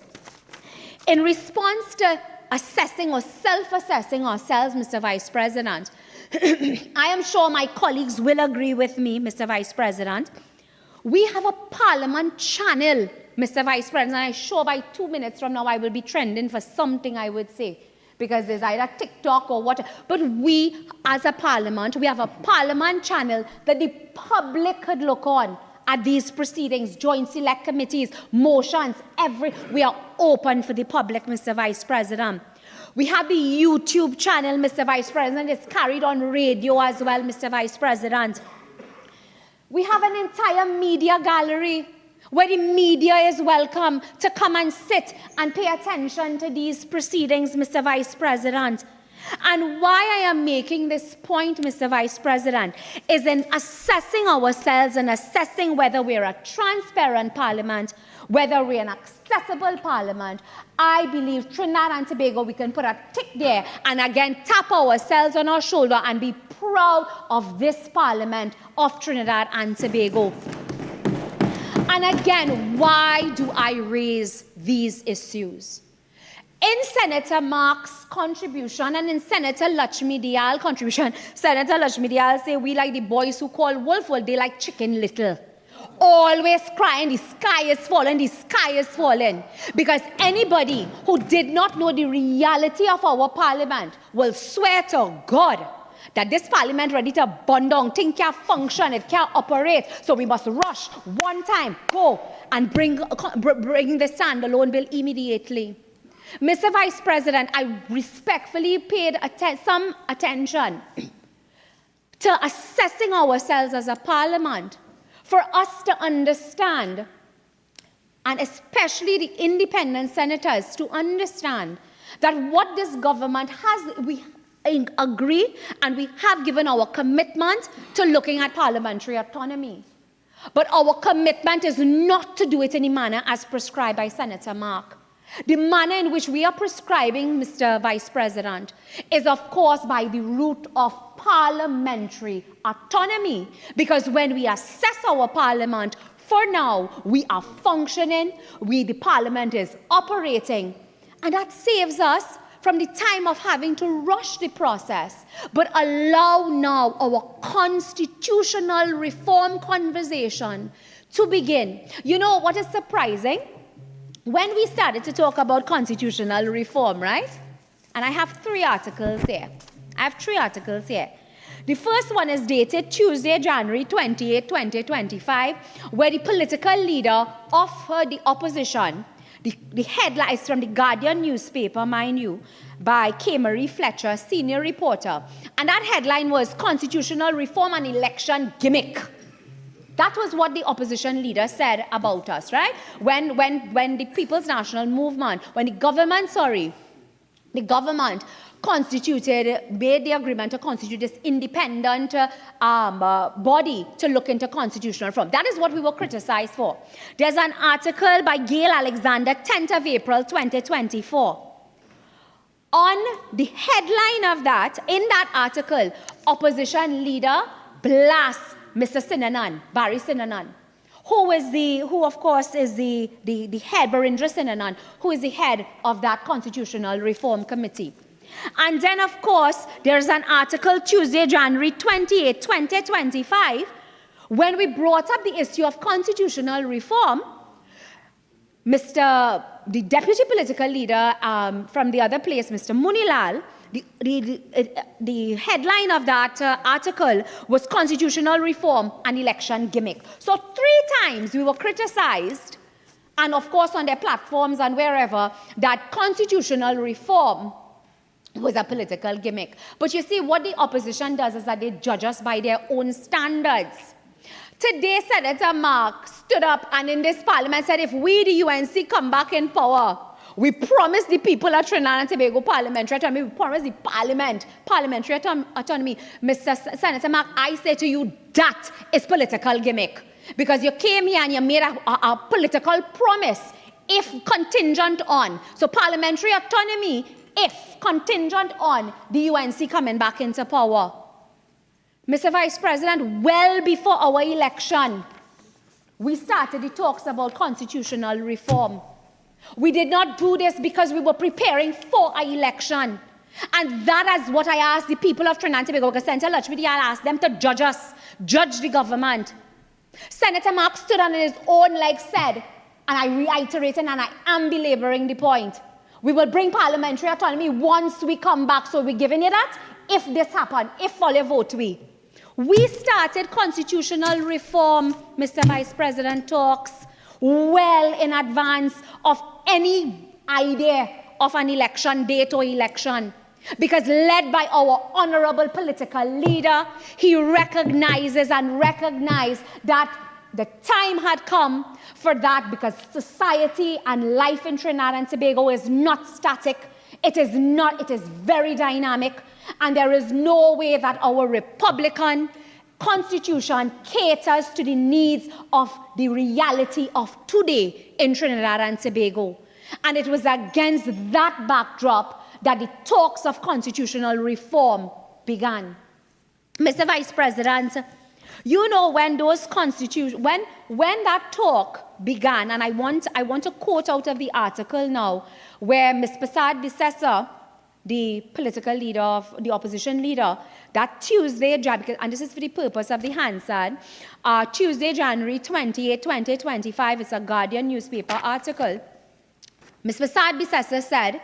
In response to assessing or self-assessing ourselves, Mr. Vice President, I am sure my colleagues will agree with me, Mr. Vice President. We have a Parliament channel, Mr. Vice President. I'm sure by 2 minutes from now I will be trending for something I would say, because there's either TikTok or what. But we, as a Parliament, we have a Parliament channel that the public could look on at these proceedings, joint select committees, motions, we are open for the public, Mr. Vice President. We have the YouTube channel, Mr. Vice President. It's carried on radio as well, Mr. Vice President. We have an entire media gallery where the media is welcome to come and sit and pay attention to these proceedings, Mr. Vice President. And why I am making this point, Mr. Vice President, is in assessing ourselves and assessing whether we're a transparent Parliament, whether we're an accessible Parliament. I believe Trinidad and Tobago, we can put a tick there and again tap ourselves on our shoulder and be proud of this Parliament of Trinidad and Tobago. And again, why do I raise these issues? In Senator Mark's contribution and in Senator Lutchmedial contribution, Senator Lutchmedial say we like the boys who call wolf, well, they like Chicken Little. Always crying, the sky is falling, the sky is falling. Because anybody who did not know the reality of our Parliament will swear to God that this Parliament ready to burn down, thing can't function, it can't operate. So we must rush one time, go and bring the standalone bill immediately. Mr. Vice President, I respectfully paid some attention to assessing ourselves as a Parliament for us to understand, and especially the independent senators to understand, that what this government has, we agree and we have given our commitment to looking at parliamentary autonomy. But our commitment is not to do it in a manner as prescribed by Senator Mark. The manner in which we are prescribing, Mr. Vice President, is of course by the route of parliamentary autonomy. Because when we assess our Parliament, for now, we are functioning, the Parliament is operating, and that saves us from the time of having to rush the process, but allow now our constitutional reform conversation to begin. You know what is surprising? When we started to talk about constitutional reform, right? And I have 3 articles here. The first one is dated Tuesday, January 28, 2025, where the political leader of the opposition, the headline is from the Guardian newspaper, mind you, by K. Marie Fletcher, senior reporter. And that headline was Constitutional Reform and Election Gimmick. That was what the opposition leader said about us, right? When the People's National Movement, when the government made the agreement to constitute this independent body to look into constitutional reform. That is what we were criticized for. There's an article by Gail Alexander, 10th of April, 2024. On the headline of that, in that article, opposition leader blasts Mr. Sinanan, Barry Sinanan, who of course is the head, Barindra Sinanan, who is the head of that Constitutional Reform Committee. And then, of course, there's an article Tuesday, January 28, 2025, when we brought up the issue of constitutional reform. The deputy political leader from the other place, Mr. Munilal, the headline of that article was Constitutional Reform and Election Gimmick. So 3 times we were criticized, and of course on their platforms and wherever, that constitutional reform was a political gimmick. But you see, what the opposition does is that they judge us by their own standards. Today, Senator Mark stood up and in this parliament said, if we, the UNC, come back in power, we promise the people of Trinidad and Tobago parliamentary autonomy, we promise the parliamentary autonomy. Mr. Senator Mark, I say to you, that is political gimmick. Because you came here and you made a political promise, if contingent on. So parliamentary autonomy, if contingent on the UNC coming back into power. Mr. Vice President, well before our election, we started the talks about constitutional reform. We did not do this because we were preparing for an election. And that is what I asked the people of Trinidad and Tobago, because Senator Lutchmedial asked them to judge us, judge the government. Senator Mark stood on his own leg, said, and I reiterated and I am belaboring the point, we will bring parliamentary autonomy once we come back. So we're giving you that if this happens, if all you vote we. We started constitutional reform, Mr. Vice President, talks well in advance of any idea of an election date or election. Because led by our honorable political leader, he recognized that the time had come for that, because society and life in Trinidad and Tobago is not static. It is very dynamic. And there is no way that our Republican Constitution caters to the needs of the reality of today in Trinidad and Tobago. And it was against that backdrop that the talks of constitutional reform began. Mr. Vice President, you know, when those when that talk began, and I want to quote out of the article now, where Ms. Prasad Bissessa, the political leader of the opposition leader, that Tuesday, and this is for the purpose of the Hansard, Tuesday, January 28, 2025, it's a Guardian newspaper article. Ms. Prasad Bissessa said,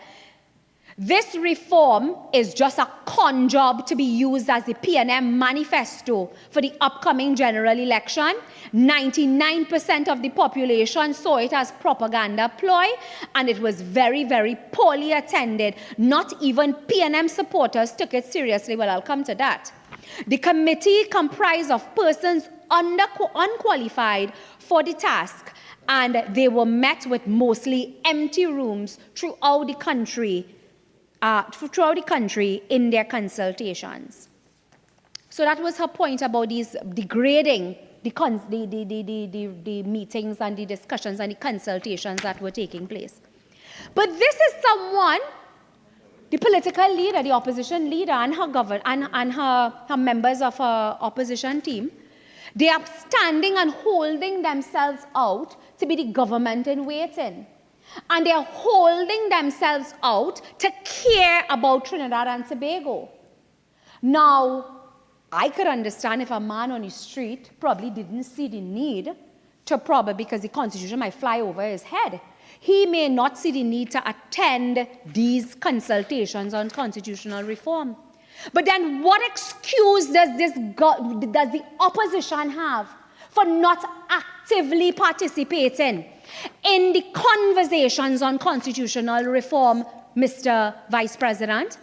this reform is just a con job to be used as the PNM manifesto for the upcoming general election. 99% of the population saw it as propaganda ploy, and it was very, very poorly attended. Not even PNM supporters took it seriously. Well, I'll come to that. The committee comprised of persons unqualified for the task, and they were met with mostly empty rooms throughout the country in their consultations. So that was her point about these degrading the meetings and the discussions and the consultations that were taking place. But this is someone, the political leader, the opposition leader, and her members of her opposition team, they are standing and holding themselves out to be the government in waiting. And they're holding themselves out to care about Trinidad and Tobago. Now, I could understand if a man on the street probably didn't see the need to because the Constitution might fly over his head. He may not see the need to attend these consultations on constitutional reform. But then what excuse does the opposition have for not actively participating in the conversations on constitutional reform, Mr. Vice President?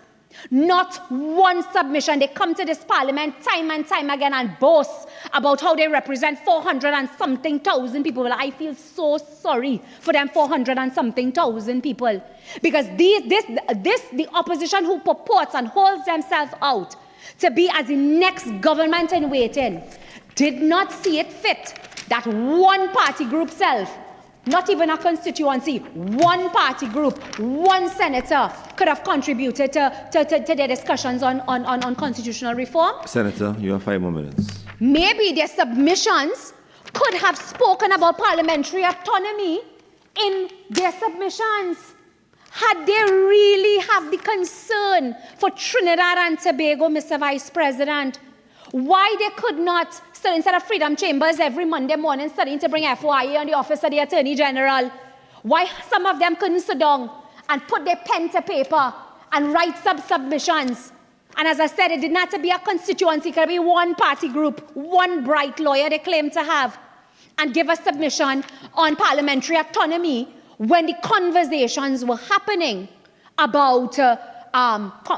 Not one submission. They come to this parliament time and time again and boast about how they represent 400 and something thousand people. Well, I feel so sorry for them 400 and something thousand people. Because the opposition who purports and holds themselves out to be as the next government in waiting did not see it fit that one party group self, not even a constituency, one party group, one senator could have contributed to their discussions on constitutional reform. Senator, you have 5 more minutes. Maybe their submissions could have spoken about parliamentary autonomy in their submissions. Had they really have the concern for Trinidad and Tobago, Mr. Vice President, why they could not, still instead of Freedom Chambers every Monday morning studying to bring FOIA on the Office of the Attorney General, why some of them couldn't sit down and put their pen to paper and write submissions. And as I said, it did not have to be a constituency, it could be one party group, one bright lawyer they claim to have, and give a submission on parliamentary autonomy when the conversations were happening about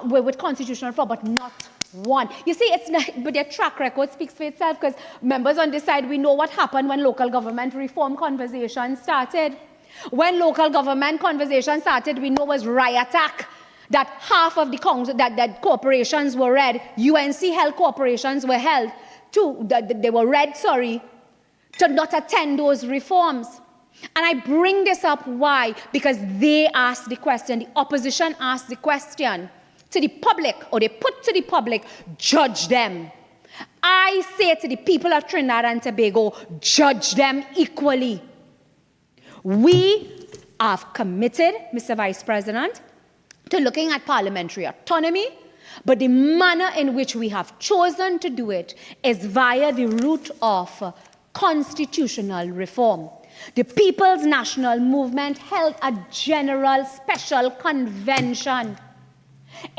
with constitutional reform, but not one. You see, it's not, but their track record speaks for itself, because members on this side, we know what happened when local government reform conversations started. When local government conversations started, we know it was riot act, that half of the that corporations were red, UNC-held corporations were held, they were red, sorry, to not attend those reforms. And I bring this up, why? Because they asked the question, the opposition asked the question to the public, or they put to the public, judge them. I say to the people of Trinidad and Tobago, judge them equally. We have committed, Mr. Vice President, to looking at parliamentary autonomy, but the manner in which we have chosen to do it is via the route of constitutional reform. The People's National Movement held a general special convention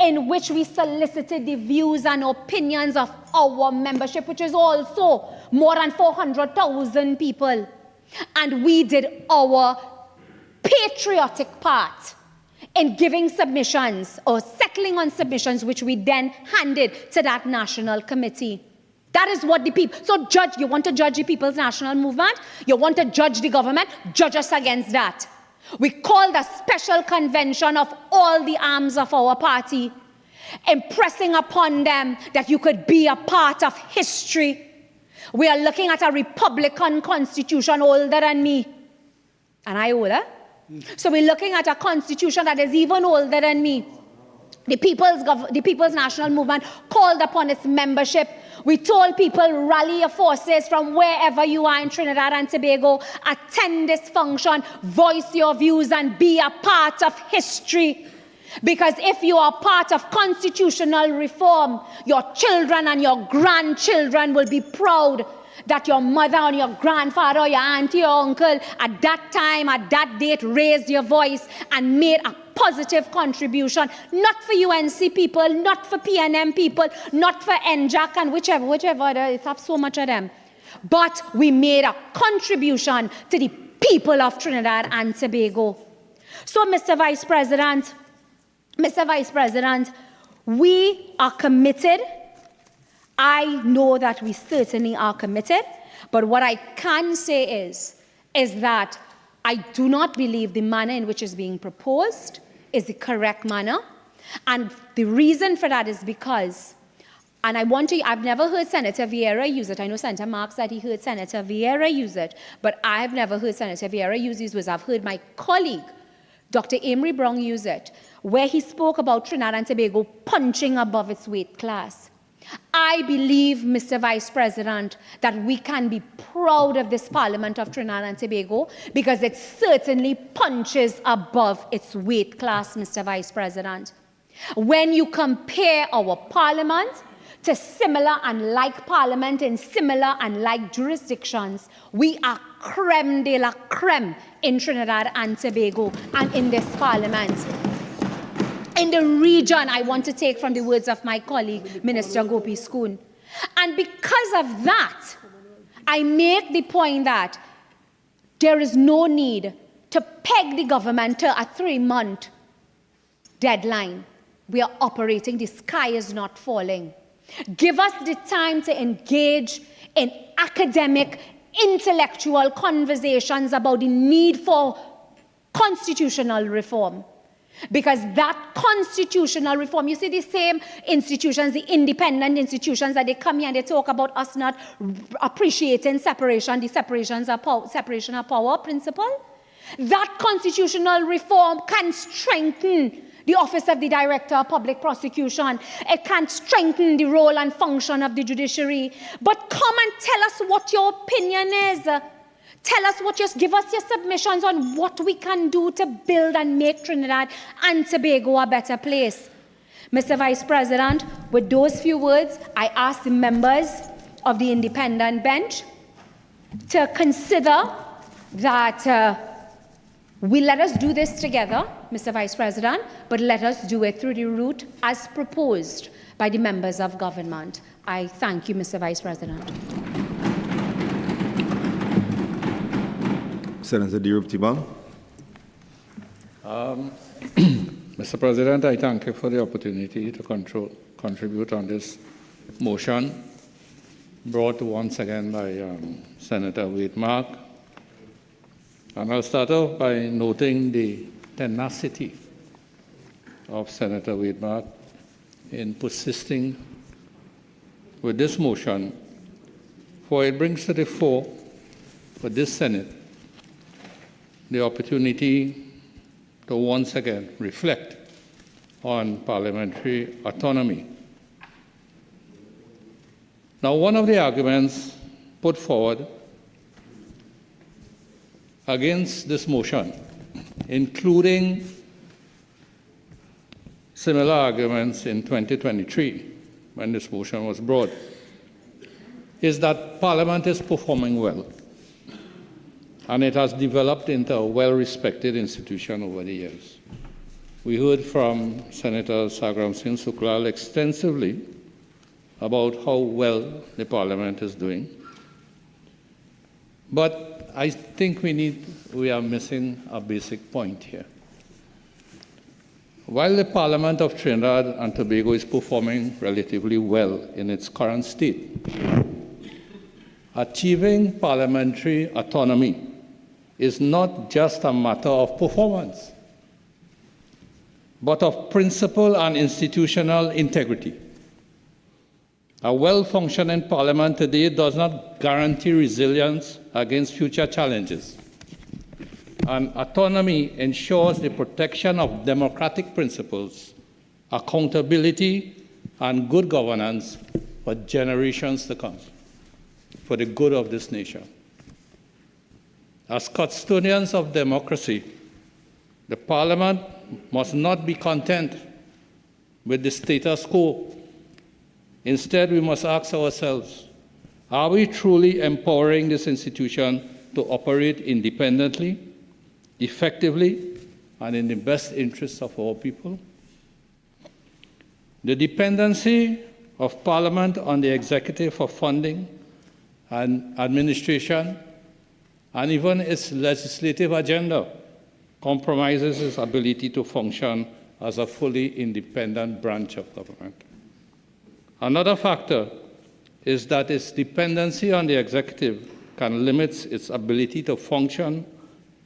in which we solicited the views and opinions of our membership, which is also more than 400,000 people. And we did our patriotic part in giving submissions or settling on submissions, which we then handed to that national committee. That is what the people, so judge, you want to judge the People's National Movement? You want to judge the government? Judge us against that. We called a special convention of all the arms of our party, impressing upon them that you could be a part of history. We are looking at a Republican constitution older than me. And I older. So we're looking at a constitution that is even older than me. The People's National Movement called upon its membership. We told people, rally your forces from wherever you are in Trinidad and Tobago, attend this function, voice your views, and be a part of history. Because if you are part of constitutional reform, your children and your grandchildren will be proud that your mother and your grandfather or your auntie or uncle at that time, at that date, raised your voice and made a positive contribution, not for UNC people, not for PNM people, not for NJAC and whichever, it have so much of them. But we made a contribution to the people of Trinidad and Tobago. So, Mr. Vice President, we are committed. I know that we certainly are committed, but what I can say is that I do not believe the manner in which is being proposed is the correct manner. And the reason for that is because, and I've never heard Senator Vieira use it. I know Senator Mark said he heard Senator Vieira use it, but I've never heard Senator Vieira use these words. I've heard my colleague, Dr. Amory Brown, use it, where he spoke about Trinidad and Tobago punching above its weight class. I believe, Mr. Vice President, that we can be proud of this Parliament of Trinidad and Tobago because it certainly punches above its weight class, Mr. Vice President. When you compare our Parliament to similar and like Parliament in similar and like jurisdictions, we are creme de la creme in Trinidad and Tobago and in this Parliament. In the region, I want to take from the words of my colleague, Minister Gopi Skoon. And because of that, I make the point that there is no need to peg the government to a 3-month deadline. We are operating, the sky is not falling. Give us the time to engage in academic, intellectual conversations about the need for constitutional reform. Because that constitutional reform, you see the same institutions, the independent institutions that they come here and they talk about us not appreciating separation, the separation of power principle. That constitutional reform can strengthen the Office of the Director of Public Prosecution. It can strengthen the role and function of the judiciary. But come and tell us what your opinion is. Tell us give us your submissions on what we can do to build and make Trinidad and Tobago a better place. Mr. Vice President, with those few words, I ask the members of the independent bench to consider that Let us do this together, Mr. Vice President, but let us do it through the route as proposed by the members of government. I thank you, Mr. Vice President. Senator Deoroop Teemal. Mr. President, I thank you for the opportunity to contribute on this motion brought once again by Senator Wade-Mark. And I'll start off by noting the tenacity of Senator Wade-Mark in persisting with this motion, for it brings to the fore for this Senate the opportunity to once again reflect on parliamentary autonomy. Now, one of the arguments put forward against this motion, including similar arguments in 2023 when this motion was brought, is that Parliament is performing well, and it has developed into a well-respected institution over the years. We heard from Senator Sagramsingh-Sooklal extensively about how well the Parliament is doing. But I think we are missing a basic point here. While the Parliament of Trinidad and Tobago is performing relatively well in its current state, achieving parliamentary autonomy is not just a matter of performance, but of principle and institutional integrity. A well-functioning Parliament today does not guarantee resilience against future challenges. And autonomy ensures the protection of democratic principles, accountability, and good governance for generations to come, for the good of this nation. As custodians of democracy, the Parliament must not be content with the status quo. Instead, we must ask ourselves, are we truly empowering this institution to operate independently, effectively, and in the best interests of our people? The dependency of Parliament on the executive for funding and administration, and even its legislative agenda, compromises its ability to function as a fully independent branch of government. Another factor is that its dependency on the executive can limit its ability to function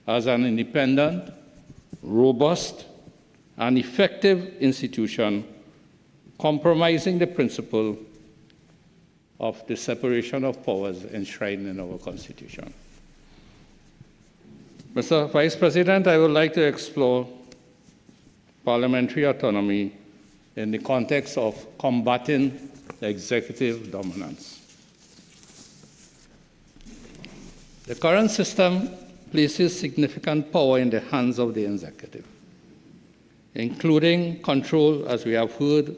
as an independent, robust, and effective institution, compromising the principle of the separation of powers enshrined in our Constitution. Mr. Vice President, I would like to explore parliamentary autonomy in the context of combating executive dominance. The current system places significant power in the hands of the executive, including control, as we have heard,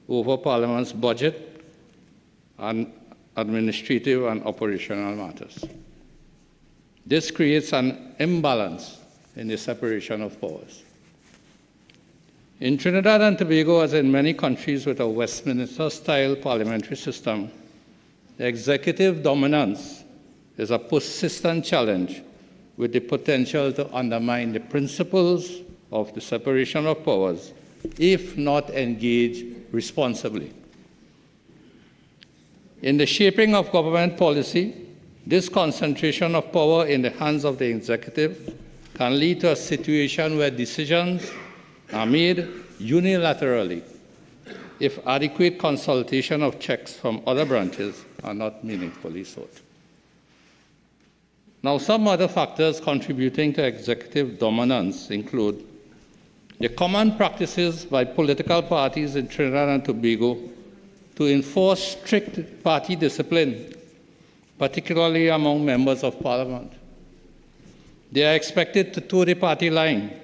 over Parliament's budget and administrative and operational matters. This creates an imbalance in the separation of powers. In Trinidad and Tobago, as in many countries with a Westminster-style parliamentary system, executive dominance is a persistent challenge with the potential to undermine the principles of the separation of powers if not engaged responsibly. In the shaping of government policy, this concentration of power in the hands of the executive can lead to a situation where decisions are made unilaterally if adequate consultation of checks from other branches are not meaningfully sought. Now, some other factors contributing to executive dominance include the common practices by political parties in Trinidad and Tobago to enforce strict party discipline, particularly among members of Parliament. They are expected to toe the party line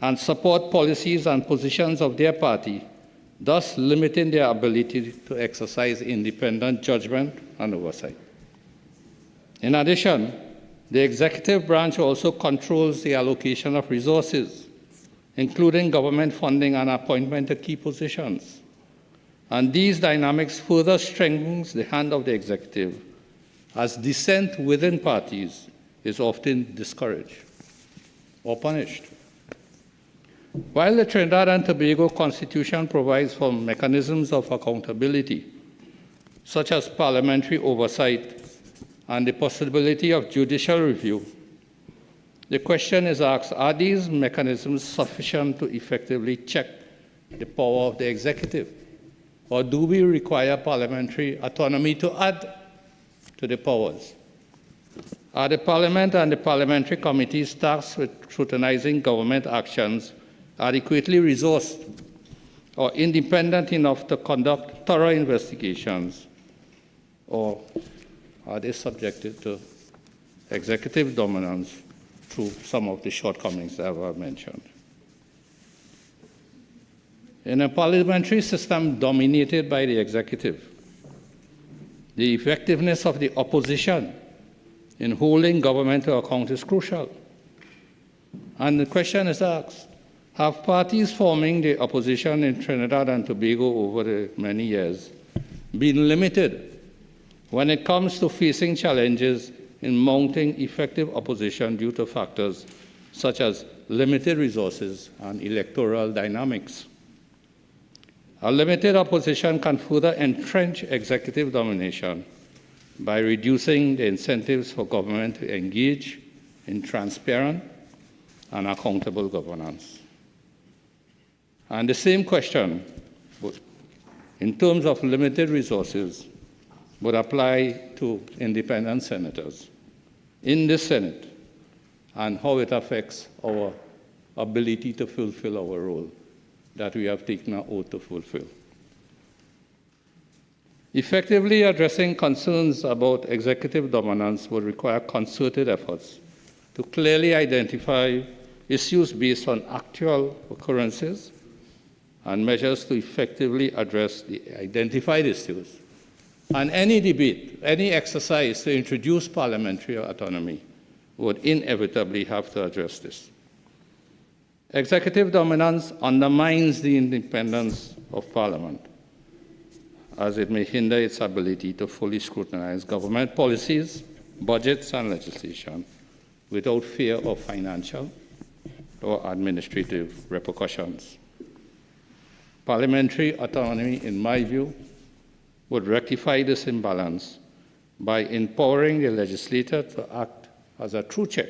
and support policies and positions of their party, thus limiting their ability to exercise independent judgment and oversight. In addition, The executive branch also controls the allocation of resources, including government funding and appointment to key positions. And these dynamics further strengthens the hand of the executive, as dissent within parties is often discouraged or punished. While the Trinidad and Tobago Constitution provides for mechanisms of accountability, such as parliamentary oversight and the possibility of judicial review, the question is asked, are these mechanisms sufficient to effectively check the power of the executive? Or do we require parliamentary autonomy to add to the powers? Are the Parliament and the parliamentary committees tasked with scrutinizing government actions adequately resourced or independent enough to conduct thorough investigations? Or are they subjected to executive dominance through some of the shortcomings that I've mentioned? In a parliamentary system dominated by the executive, the effectiveness of the opposition in holding government to account is crucial. And the question is asked, have parties forming the opposition in Trinidad and Tobago over the many years been limited when it comes to facing challenges in mounting effective opposition due to factors such as limited resources and electoral dynamics? A limited opposition can further entrench executive domination by reducing the incentives for government to engage in transparent and accountable governance. And the same question, in terms of limited resources, would apply to independent senators in the Senate and how it affects our ability to fulfill our role that we have taken an oath to fulfill. Effectively addressing concerns about executive dominance would require concerted efforts to clearly identify issues based on actual occurrences and measures to effectively address the identified issues. And any debate, any exercise to introduce parliamentary autonomy would inevitably have to address this. Executive dominance undermines the independence of Parliament, as it may hinder its ability to fully scrutinize government policies, budgets, and legislation without fear of financial or administrative repercussions. Parliamentary autonomy, in my view, would rectify this imbalance by empowering the legislator to act as a true check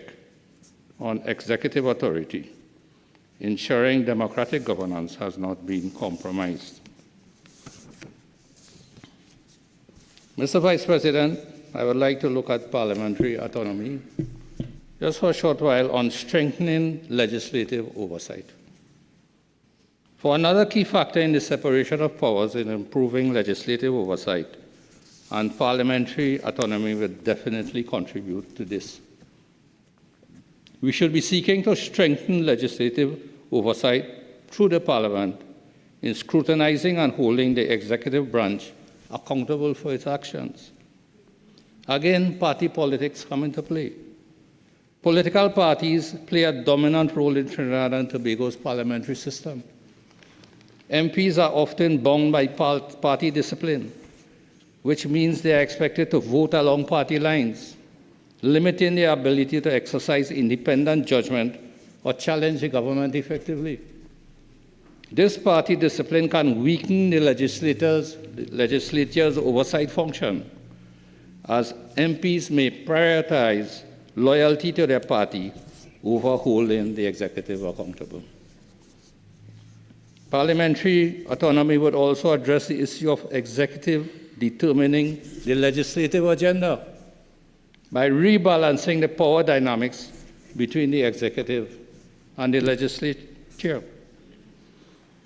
on executive authority, ensuring democratic governance has not been compromised. Mr. Vice President, I would like to look at parliamentary autonomy just for a short while on strengthening legislative oversight. For another key factor in the separation of powers in improving legislative oversight, and parliamentary autonomy will definitely contribute to this. We should be seeking to strengthen legislative oversight through the Parliament in scrutinizing and holding the executive branch accountable for its actions. Again, party politics come into play. Political parties play a dominant role in Trinidad and Tobago's parliamentary system. MPs are often bound by party discipline, which means they are expected to vote along party lines, limiting their ability to exercise independent judgment or challenge the government effectively. This party discipline can weaken the legislature's oversight function, as MPs may prioritize loyalty to their party over holding the executive accountable. Parliamentary autonomy would also address the issue of executive determining the legislative agenda by rebalancing the power dynamics between the executive and the legislature.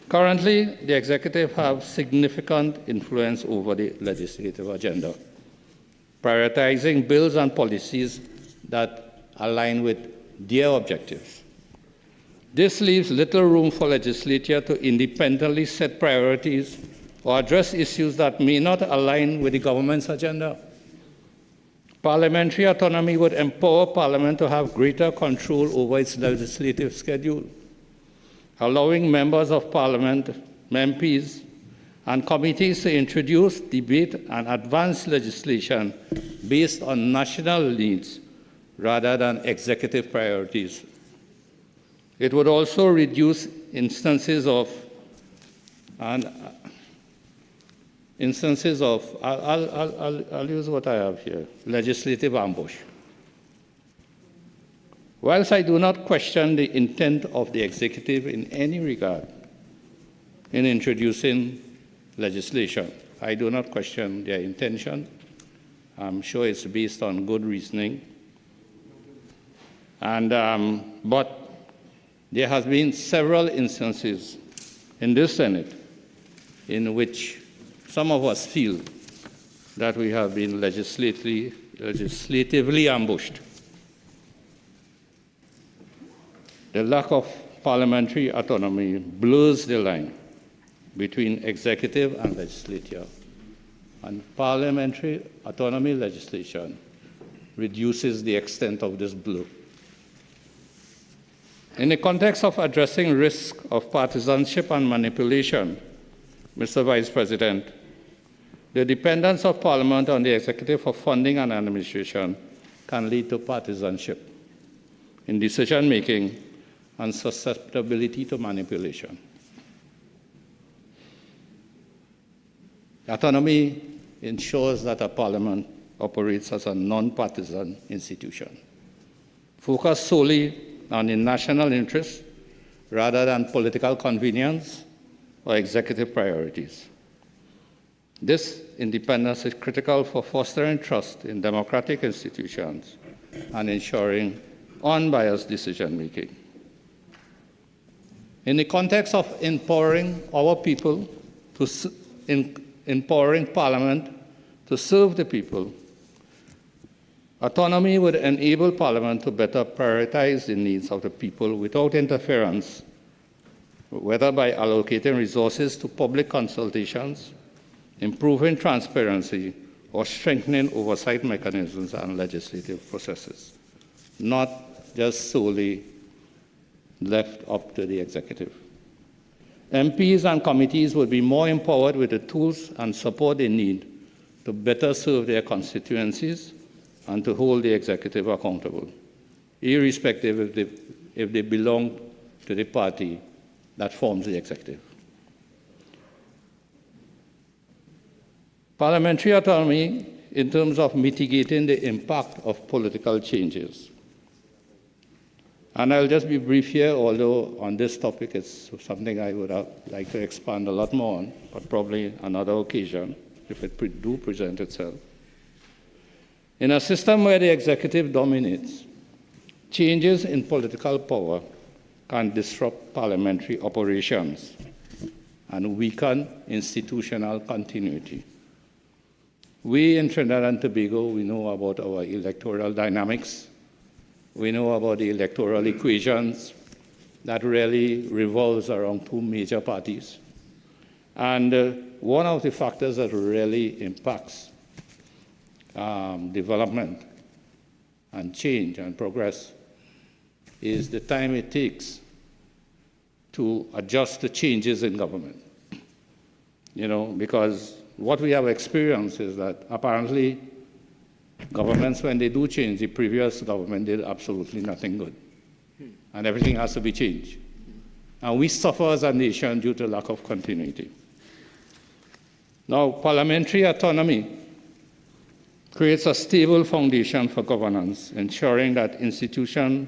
Currently, the executive have significant influence over the legislative agenda, prioritizing bills and policies that align with their objectives. This leaves little room for legislature to independently set priorities or address issues that may not align with the government's agenda. Parliamentary autonomy would empower Parliament to have greater control over its legislative schedule, allowing members of Parliament, MPs, and committees to introduce, debate, and advance legislation based on national needs rather than executive priorities. It would also reduce instances of, I'll use what I have here, legislative ambush. Whilst I do not question the intent of the executive in any regard in introducing legislation, I do not question their intention. I'm sure it's based on good reasoning. But there has been several instances in this Senate in which some of us feel that we have been legislatively ambushed. The lack of parliamentary autonomy blurs the line between executive and legislature, and parliamentary autonomy legislation reduces the extent of this blur. In the context of addressing risk of partisanship and manipulation, Mr. Vice President, the dependence of Parliament on the executive for funding and administration can lead to partisanship in decision-making and susceptibility to manipulation. Autonomy ensures that a Parliament operates as a non-partisan institution, focused solely on the national interest rather than political convenience or executive priorities. This independence is critical for fostering trust in democratic institutions and ensuring unbiased decision-making. In the context of empowering our people, empowering Parliament to serve the people, autonomy would enable Parliament to better prioritize the needs of the people without interference, whether by allocating resources to public consultations, improving transparency, or strengthening oversight mechanisms and legislative processes, not just solely left up to the executive. MPs and committees would be more empowered with the tools and support they need to better serve their constituencies and to hold the executive accountable, irrespective if they belong to the party that forms the executive. Parliamentary autonomy in terms of mitigating the impact of political changes. And I'll just be brief here, although on this topic it's something I would like to expand a lot more on, but probably another occasion if it do present itself. In a system where the executive dominates, changes in political power can disrupt parliamentary operations and weaken institutional continuity. We in Trinidad and Tobago, we know about our electoral dynamics. We know about the electoral equations that really revolves around two major parties. And one of the factors that really impacts development and change and progress is the time it takes to adjust to changes in government. You know, because what we have experienced is that apparently governments, when they do change, the previous government did absolutely nothing good. And everything has to be changed. And we suffer as a nation due to lack of continuity. Now, parliamentary autonomy creates a stable foundation for governance, ensuring that the institution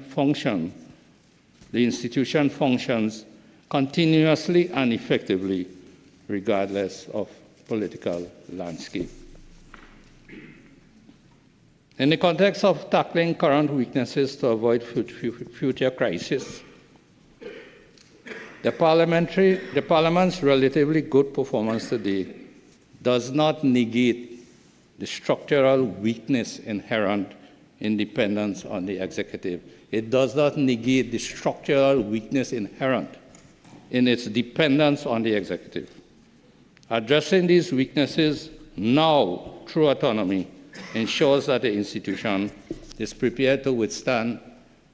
functions continuously and effectively, regardless of political landscape. In the context of tackling current weaknesses to avoid future crises, the Parliament's relatively good performance today does not negate the structural weakness inherent in dependence on the executive. It does not negate the structural weakness inherent in its dependence on the executive. Addressing these weaknesses now through autonomy ensures that the institution is prepared to withstand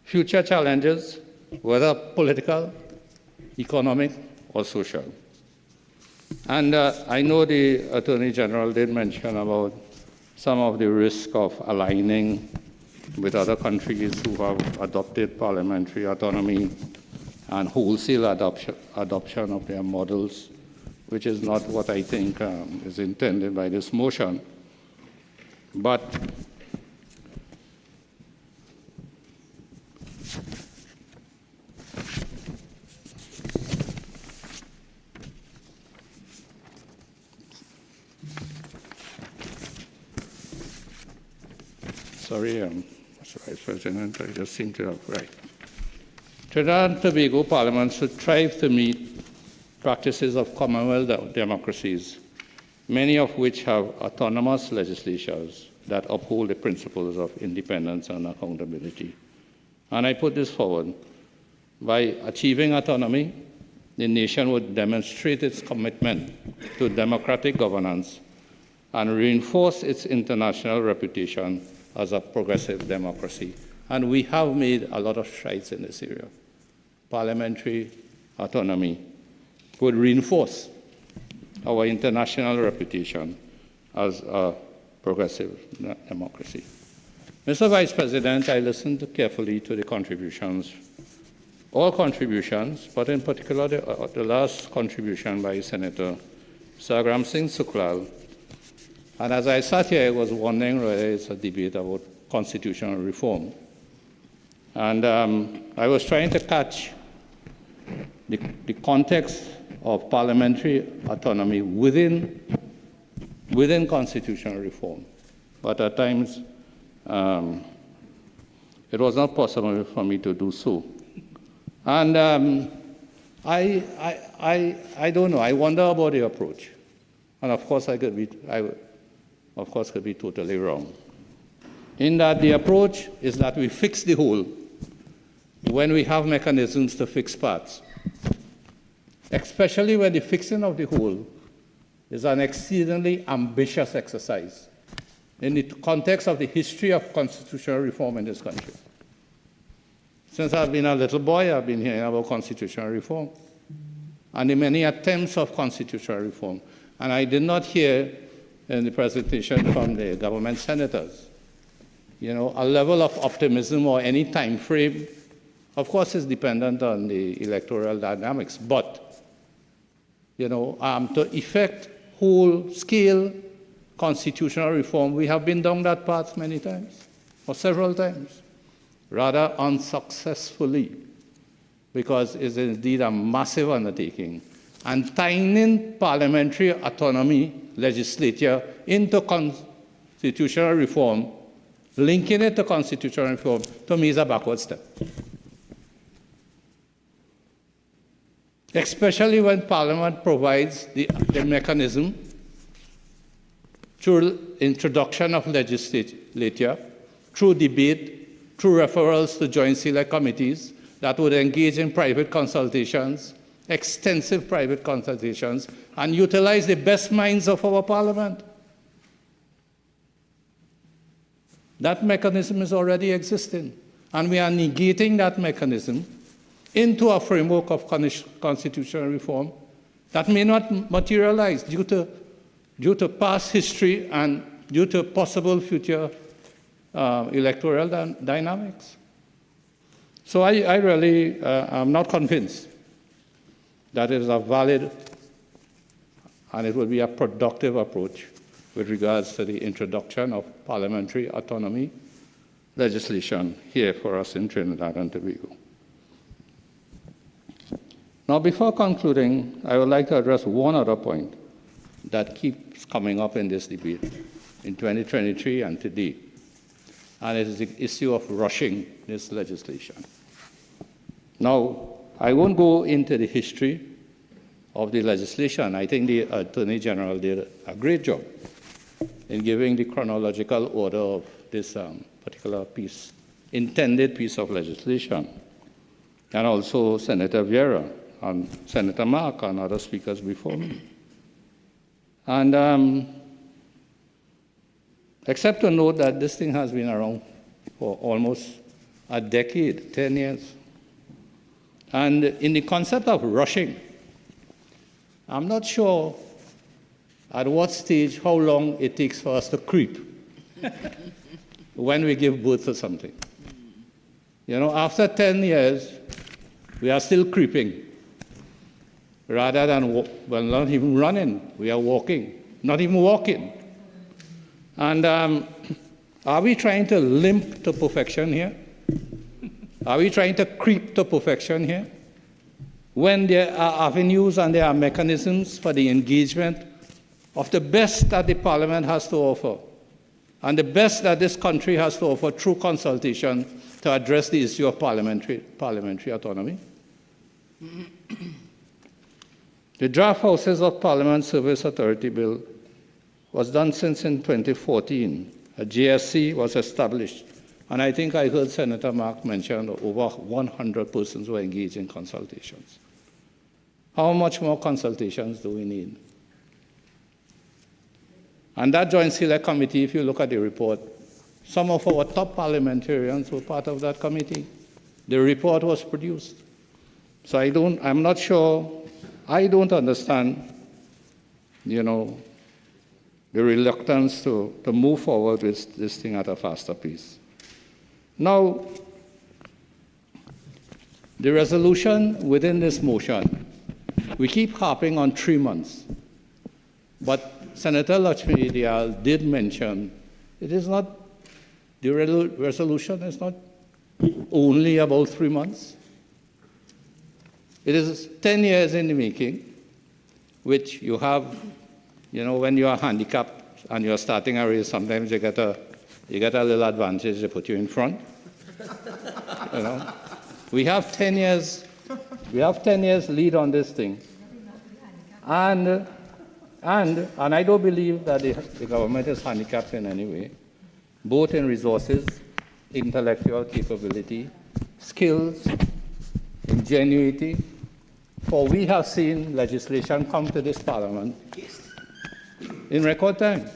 future challenges, whether political, economic, or social. And I know the Attorney General did mention about some of the risk of aligning with other countries who have adopted parliamentary autonomy and wholesale adoption of their models, which is not what I think is intended by this motion. But sorry, Mr. Vice President, I just seem to have, right. Trinidad and Tobago Parliament should strive to meet practices of Commonwealth democracies, many of which have autonomous legislatures that uphold the principles of independence and accountability. And I put this forward. By achieving autonomy, the nation would demonstrate its commitment to democratic governance and reinforce its international reputation as a progressive democracy. And we have made a lot of strides in this area. Parliamentary autonomy would reinforce our international reputation as a progressive democracy. Mr. Vice President, I listened carefully to the contributions, all contributions, but in particular the last contribution by Senator Sagramsingh-Sooklal. And as I sat here, I was wondering whether it's a debate about constitutional reform. And I was trying to catch the context of parliamentary autonomy within constitutional reform. But at times, it was not possible for me to do so. And I don't know. I wonder about the approach. And of course, I could be totally wrong. In that the approach is that we fix the whole when we have mechanisms to fix parts, especially when the fixing of the whole is an exceedingly ambitious exercise in the context of the history of constitutional reform in this country. Since I've been a little boy, I've been hearing about constitutional reform and the many attempts of constitutional reform. And I did not hear in the presentation from the government senators, a level of optimism or any time frame. Of course, is dependent on the electoral dynamics, but, to effect whole-scale constitutional reform, we have been down that path many times, or several times, rather unsuccessfully, because it's indeed a massive undertaking. And tying in parliamentary autonomy legislature into constitutional reform, linking it to constitutional reform, to me is a backward step. Especially when Parliament provides the mechanism through introduction of legislature, through debate, through referrals to joint select committees that would engage in private consultations, extensive private consultations, and utilize the best minds of our Parliament. That mechanism is already existing, and we are negating that mechanism into a framework of constitutional reform that may not materialize due to past history and due to possible future electoral dynamics. So I really am not convinced that it is a valid and it will be a productive approach with regards to the introduction of parliamentary autonomy legislation here for us in Trinidad and Tobago. Now, before concluding, I would like to address one other point that keeps coming up in this debate in 2023 and today, and it is the issue of rushing this legislation. Now, I won't go into the history of the legislation. I think the Attorney General did a great job in giving the chronological order of this particular intended piece of legislation, and also Senator Vieira and Senator Mark and other speakers before me. And except to note that this thing has been around for almost a decade, 10 years. And in the concept of rushing, I'm not sure at what stage, how long it takes for us to creep when we give birth to something. You know, after 10 years, we are still creeping. Rather than, well, not even running, we are walking, not even walking. And are we trying to limp to perfection here? Are we trying to creep to perfection here? When there are avenues and there are mechanisms for the engagement of the best that the Parliament has to offer, and the best that this country has to offer through consultation to address the issue of parliamentary autonomy. The Draft Houses of Parliament Service Authority Bill was done since in 2014. A GSC was established, and I think I heard Senator Mark mention over 100 persons were engaged in consultations. How much more consultations do we need? And that Joint Select Committee, if you look at the report, some of our top parliamentarians were part of that committee. The report was produced. So I'm not sure, I don't understand, you know, the reluctance to move forward with this thing at a faster pace. Now, the resolution within this motion, we keep harping on 3 months, but Senator Lutchmedial did mention it is not, the resolution is not only about 3 months. It is 10 years in the making, which you have, you know, when you are handicapped and you're starting a race, sometimes you get a little advantage, they put you in front. You know, we have 10 years lead on this thing. And I don't believe that the government is handicapped in any way, both in resources, intellectual capability, skills, ingenuity. For we have seen legislation come to this Parliament in record time.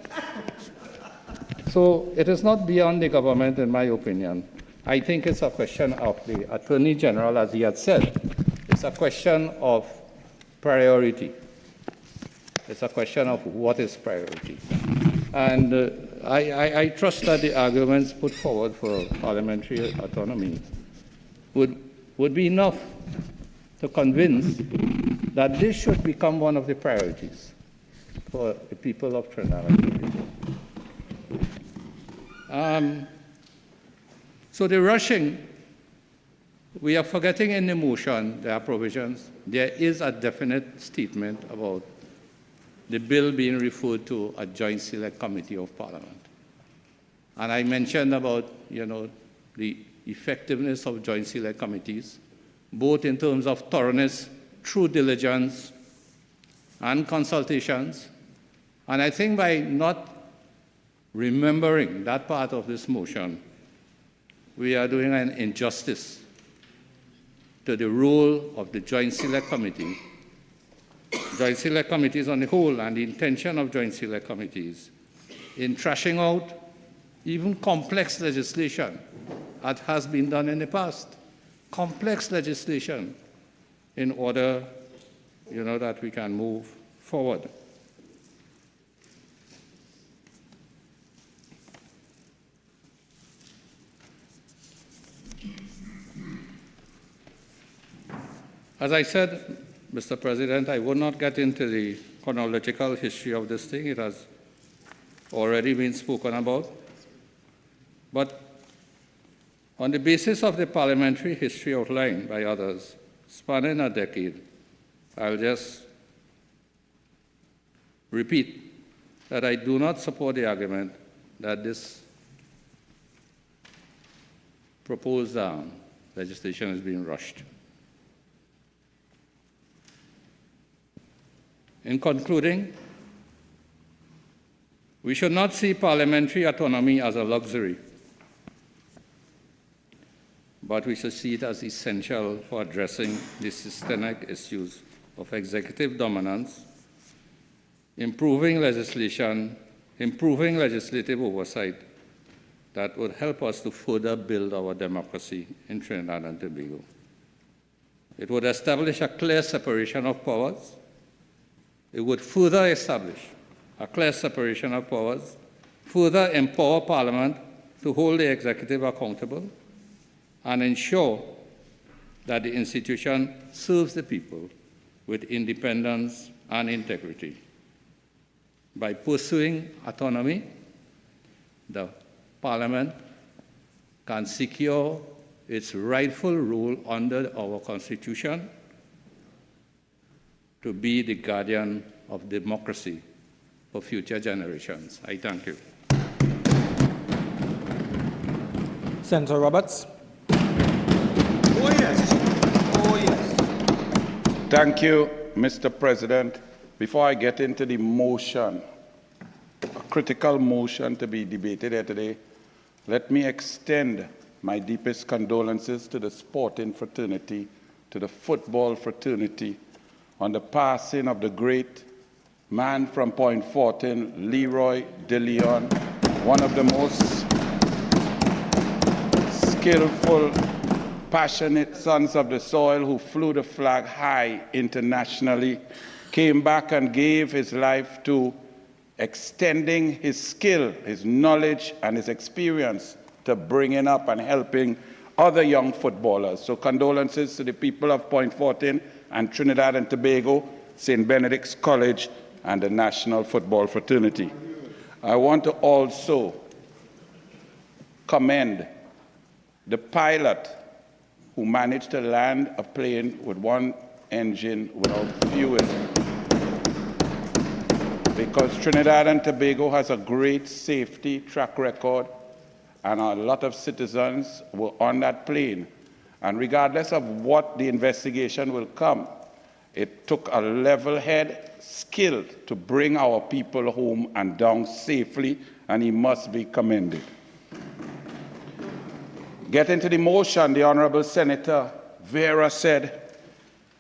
So it is not beyond the government, in my opinion. I think it's a question of the Attorney General, as he had said. It's a question of priority. It's a question of what is priority. And I trust that the arguments put forward for parliamentary autonomy would be enough to convince that this should become one of the priorities for the people of Trinidad and Tobago. So the rushing, we are forgetting in the motion, there are provisions. There is a definite statement about the bill being referred to a Joint Select Committee of Parliament. And I mentioned about, you know, the effectiveness of Joint Select Committees, both in terms of thoroughness, true diligence, and consultations. And I think by not remembering that part of this motion, we are doing an injustice to the role of the Joint Select Committee, Joint Select Committees on the whole, and the intention of Joint Select Committees in trashing out even complex legislation, as has been done in the past. Complex legislation in order, you know, that we can move forward. As I said, Mr. President, I will not get into the chronological history of this thing. It has already been spoken about. But on the basis of the parliamentary history outlined by others, spanning a decade, I'll just repeat that I do not support the argument that this proposed legislation is being rushed. In concluding, we should not see parliamentary autonomy as a luxury, but we should see it as essential for addressing the systemic issues of executive dominance, improving legislation, improving legislative oversight that would help us to further build our democracy in Trinidad and Tobago. It would establish a clear separation of powers. It would further establish a clear separation of powers, further empower Parliament to hold the executive accountable, and ensure that the institution serves the people with independence and integrity. By pursuing autonomy, the Parliament can secure its rightful role under our Constitution to be the guardian of democracy for future generations. I thank you. Senator Roberts. Oh, yes. Oh, yes. Thank you, Mr. President. Before I get into the motion, a critical motion to be debated here today, let me extend my deepest condolences to the sporting fraternity, to the football fraternity, on the passing of the great man from Point Fortin, Leroy De Leon, one of the most skillful, passionate sons of the soil who flew the flag high internationally, came back and gave his life to extending his skill, his knowledge, and his experience to bringing up and helping other young footballers. So condolences to the people of Point Fortin and Trinidad and Tobago, St. Benedict's College, and the National Football Fraternity. I want to also commend the pilot who managed to land a plane with one engine without fuel. Because Trinidad and Tobago has a great safety track record, and a lot of citizens were on that plane. And regardless of what the investigation will come, it took a level head, skilled to bring our people home and down safely, and he must be commended. Getting to the motion, the Honorable Senator Vieira said,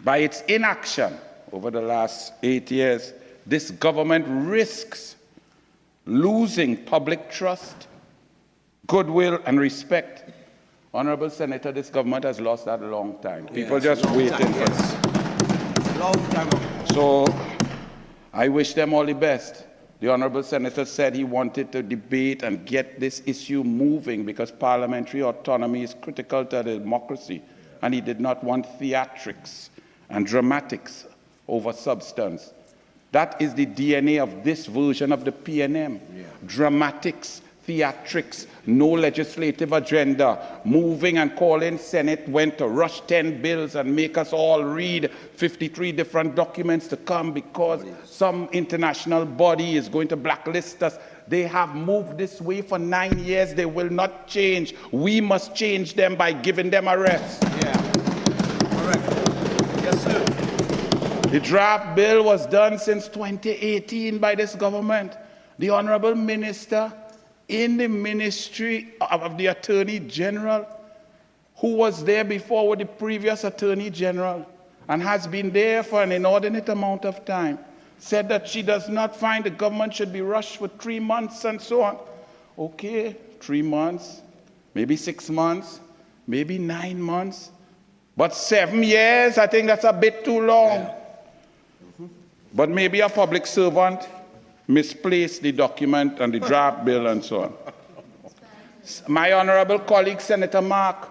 by its inaction over the last 8 years, this government risks losing public trust, goodwill, and respect. Honorable Senator, this government has lost that a long time. People just waiting for it. Long time ago. So I wish them all the best. The Honorable Senator said he wanted to debate and get this issue moving because parliamentary autonomy is critical to the democracy, and he did not want theatrics and dramatics over substance. That is the DNA of this version of the PNM. Dramatics, theatrics, no legislative agenda, moving and calling Senate went to rush 10 bills and make us all read 53 different documents to come because some international body is going to blacklist us. They have moved this way for 9 years. They will not change. We must change them by giving them a rest. Yeah. Correct. Yes, sir. The draft bill was done since 2018 by this government. The Honorable Minister in the Ministry of the Attorney General, who was there before with the previous Attorney General and has been there for an inordinate amount of time, said that she does not find the government should be rushed for 3 months and so on. Okay, 3 months, maybe 6 months, maybe 9 months, but 7 years, I think that's a bit too long. Yeah. But maybe a public servant misplaced the document and the draft bill and so on. My honorable colleague, Senator Mark,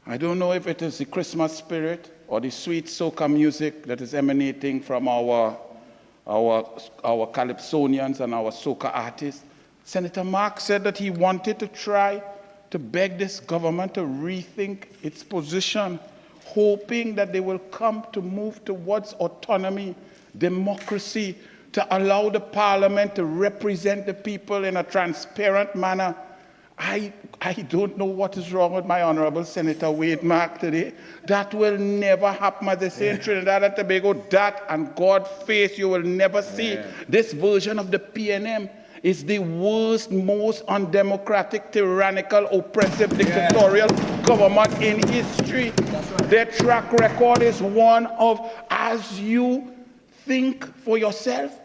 I don't know if it is the Christmas spirit or the sweet soca music that is emanating from our calypsonians and our soca artists. Senator Mark said that he wanted to try to beg this government to rethink its position, hoping that they will come to move towards autonomy, democracy, to allow the parliament to represent the people in a transparent manner. I don't know what is wrong with my honorable Senator Wade Mark today. That will never happen, as they say in Trinidad and Tobago. That and God face you will never see. This version of the PNM is the worst, most undemocratic, tyrannical, oppressive, dictatorial government in history. Right. Their track record is one of, as you think for yourself,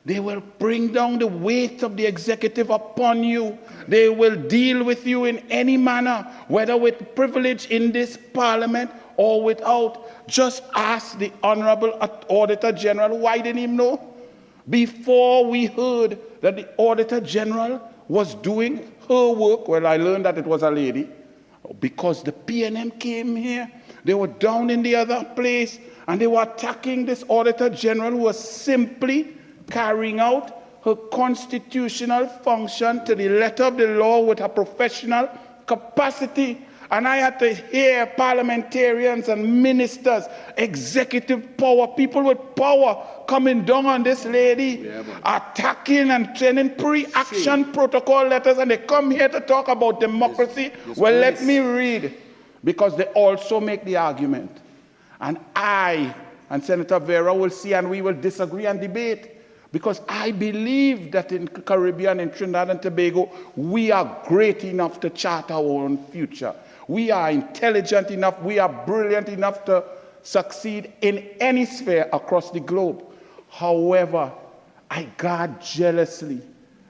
They will bring down the weight of the executive upon you. They will deal with you in any manner, whether with privilege in this parliament or without. Just ask the Honorable Auditor General why didn't he know? Before we heard that the Auditor General was doing her work, well, I learned that it was a lady, because the PNM came here. They were down in the other place, and they were attacking this Auditor General who was simply carrying out her constitutional function to the letter of the law with her professional capacity. And I had to hear parliamentarians and ministers, executive power, people with power coming down on this lady, attacking and sending pre-action protocol letters, and they come here to talk about democracy. Well, let me read, because they also make the argument. And I and Senator Vieira will see, and we will disagree and debate. Because I believe that in the Caribbean, in Trinidad and Tobago, we are great enough to chart our own future. We are intelligent enough, we are brilliant enough to succeed in any sphere across the globe. However, I guard jealously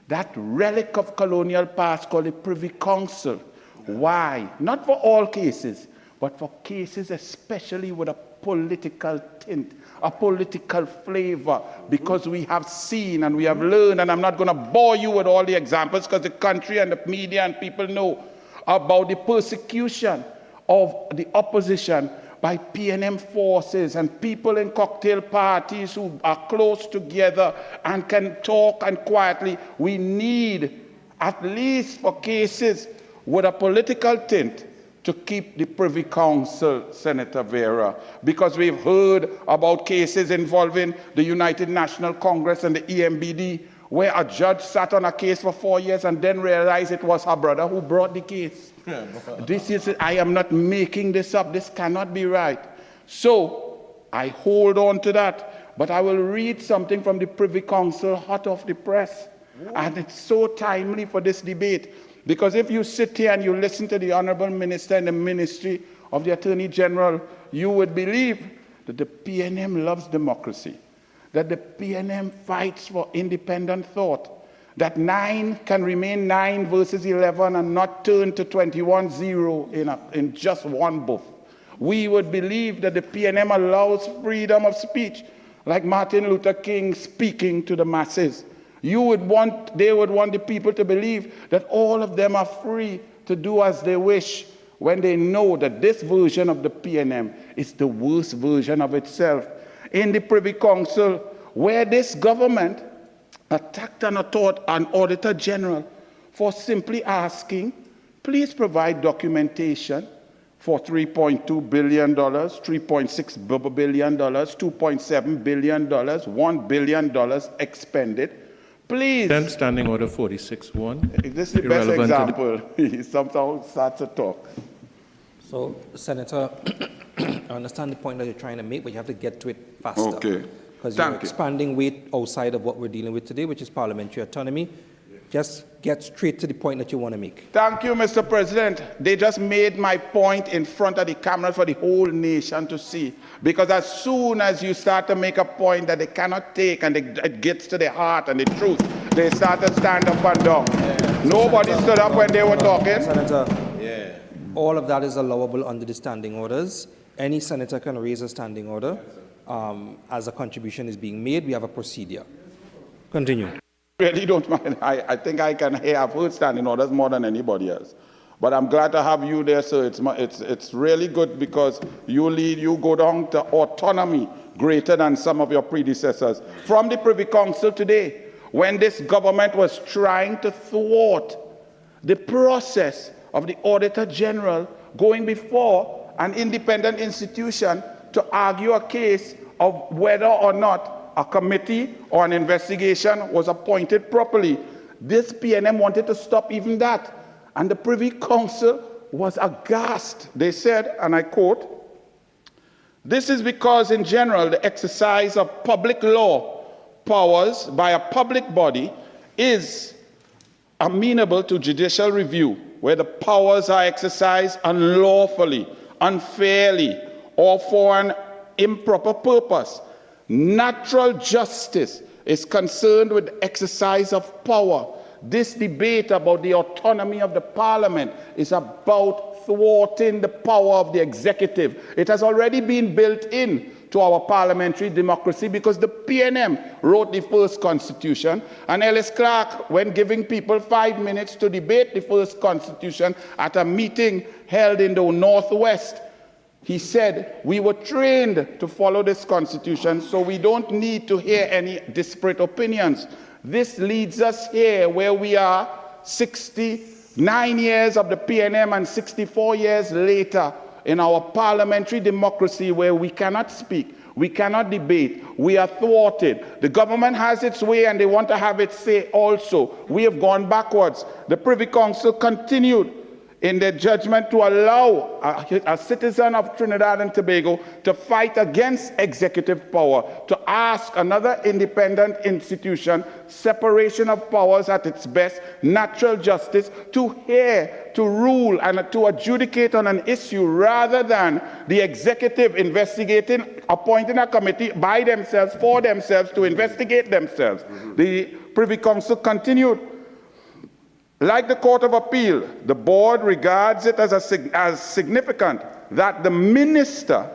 that relic of colonial past called the Privy Council. Why? Not for all cases, but for cases especially with a political tint, a political flavor, because we have seen and we have learned, and I'm not going to bore you with all the examples because the country and the media and people know about the persecution of the opposition by PNM forces and people in cocktail parties who are close together and can talk and quietly. We need, at least for cases with a political tint, to keep the Privy Council, Senator Vieira, because we've heard about cases involving the United National Congress and the EMBD, where a judge sat on a case for 4 years and then realized it was her brother who brought the case. This is, I am not making this up. This cannot be right. So I hold on to that, but I will read something from the Privy Council hot off the press. And it's so timely for this debate. Because if you sit here and you listen to the Honorable Minister in the Ministry of the Attorney General, you would believe that the PNM loves democracy, that the PNM fights for independent thought, that 9 can remain 9 versus 11 and not turn to 21-0 in just one booth. We would believe that the PNM allows freedom of speech, like Martin Luther King speaking to the masses. They would want the people to believe that all of them are free to do as they wish, when they know that this version of the PNM is the worst version of itself. In the Privy Council, where this government attacked an Auditor General for simply asking, please provide documentation for $3.2 billion, $3.6 billion, $2.7 billion, $1 billion expended. Please. Then Standing Order 46-1. This is the best example. He somehow starts to talk. So, Senator, I understand the point that you're trying to make, but you have to get to it faster. Okay. Because you're expanding weight outside of what we're dealing with today, which is parliamentary autonomy. Just get straight to the point that you want to make. Thank you, Mr. President. They just made my point in front of the camera for the whole nation to see. Because as soon as you start to make a point that they cannot take and it gets to the heart and the truth, they start to stand up and down. Yeah. Nobody stood up when they were talking. Senator, all of that is allowable under the standing orders. Any senator can raise a standing order as a contribution is being made. We have a procedure. Continue. Really don't mind. I think I can hear. I've heard standing orders more than anybody else. But I'm glad to have you there, sir. It's really good because you go down to autonomy greater than some of your predecessors. From the Privy Council today, when this government was trying to thwart the process of the Auditor General going before an independent institution to argue a case of whether or not a committee or an investigation was appointed properly. This PNM wanted to stop even that. And the Privy Council was aghast. They said, and I quote, "This is because in general the exercise of public law powers by a public body is amenable to judicial review, where the powers are exercised unlawfully, unfairly, or for an improper purpose. Natural justice is concerned with the exercise of power. This debate about the autonomy of the Parliament is about thwarting the power of the executive. It has already been built in to our parliamentary democracy because the PNM wrote the first constitution, and Ellis Clark, when giving people 5 minutes to debate the first constitution at a meeting held in the Northwest, he said, we were trained to follow this constitution, so we don't need to hear any disparate opinions. This leads us here where we are 69 years of the PNM and 64 years later in our parliamentary democracy where we cannot speak, we cannot debate, we are thwarted. The government has its way and they want to have its say also. We have gone backwards. The Privy Council continued in their judgment to allow a citizen of Trinidad and Tobago to fight against executive power, to ask another independent institution, separation of powers at its best, natural justice, to hear, to rule, and to adjudicate on an issue rather than the executive investigating, appointing a committee by themselves, for themselves, to investigate themselves. The Privy Council continued. Like the Court of Appeal, the board regards it as significant that the minister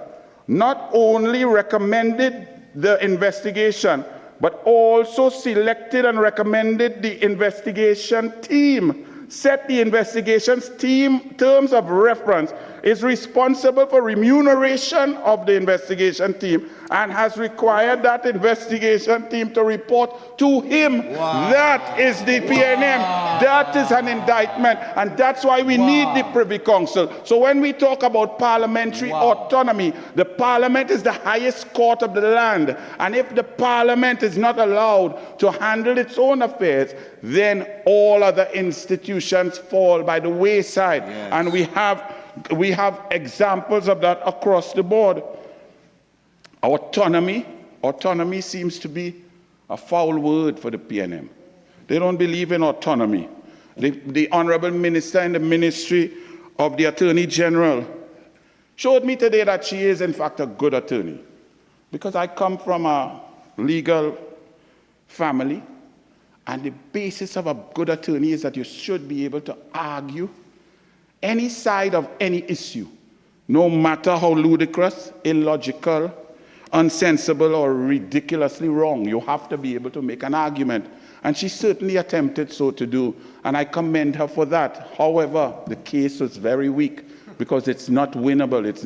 not only recommended the investigation, but also selected and recommended the investigation team, set the investigations team terms of reference, is responsible for remuneration of the investigation team, and has required that investigation team to report to him. Wow. That is the PNM. Wow. That is an indictment, and that's why we need the Privy Council. So when we talk about parliamentary autonomy, the Parliament is the highest court of the land, and if the Parliament is not allowed to handle its own affairs, then all other institutions fall by the wayside. Yes. And we have examples of that across the board. Autonomy seems to be a foul word for the PNM. They don't believe in autonomy. The Honorable Minister in the Ministry of the Attorney General showed me today that she is in fact a good attorney, because I come from a legal family, and the basis of a good attorney is that you should be able to argue any side of any issue, no matter how ludicrous, illogical, unsensible, or ridiculously wrong. You have to be able to make an argument. And she certainly attempted so to do, and I commend her for that. However, the case was very weak because it's not winnable. It's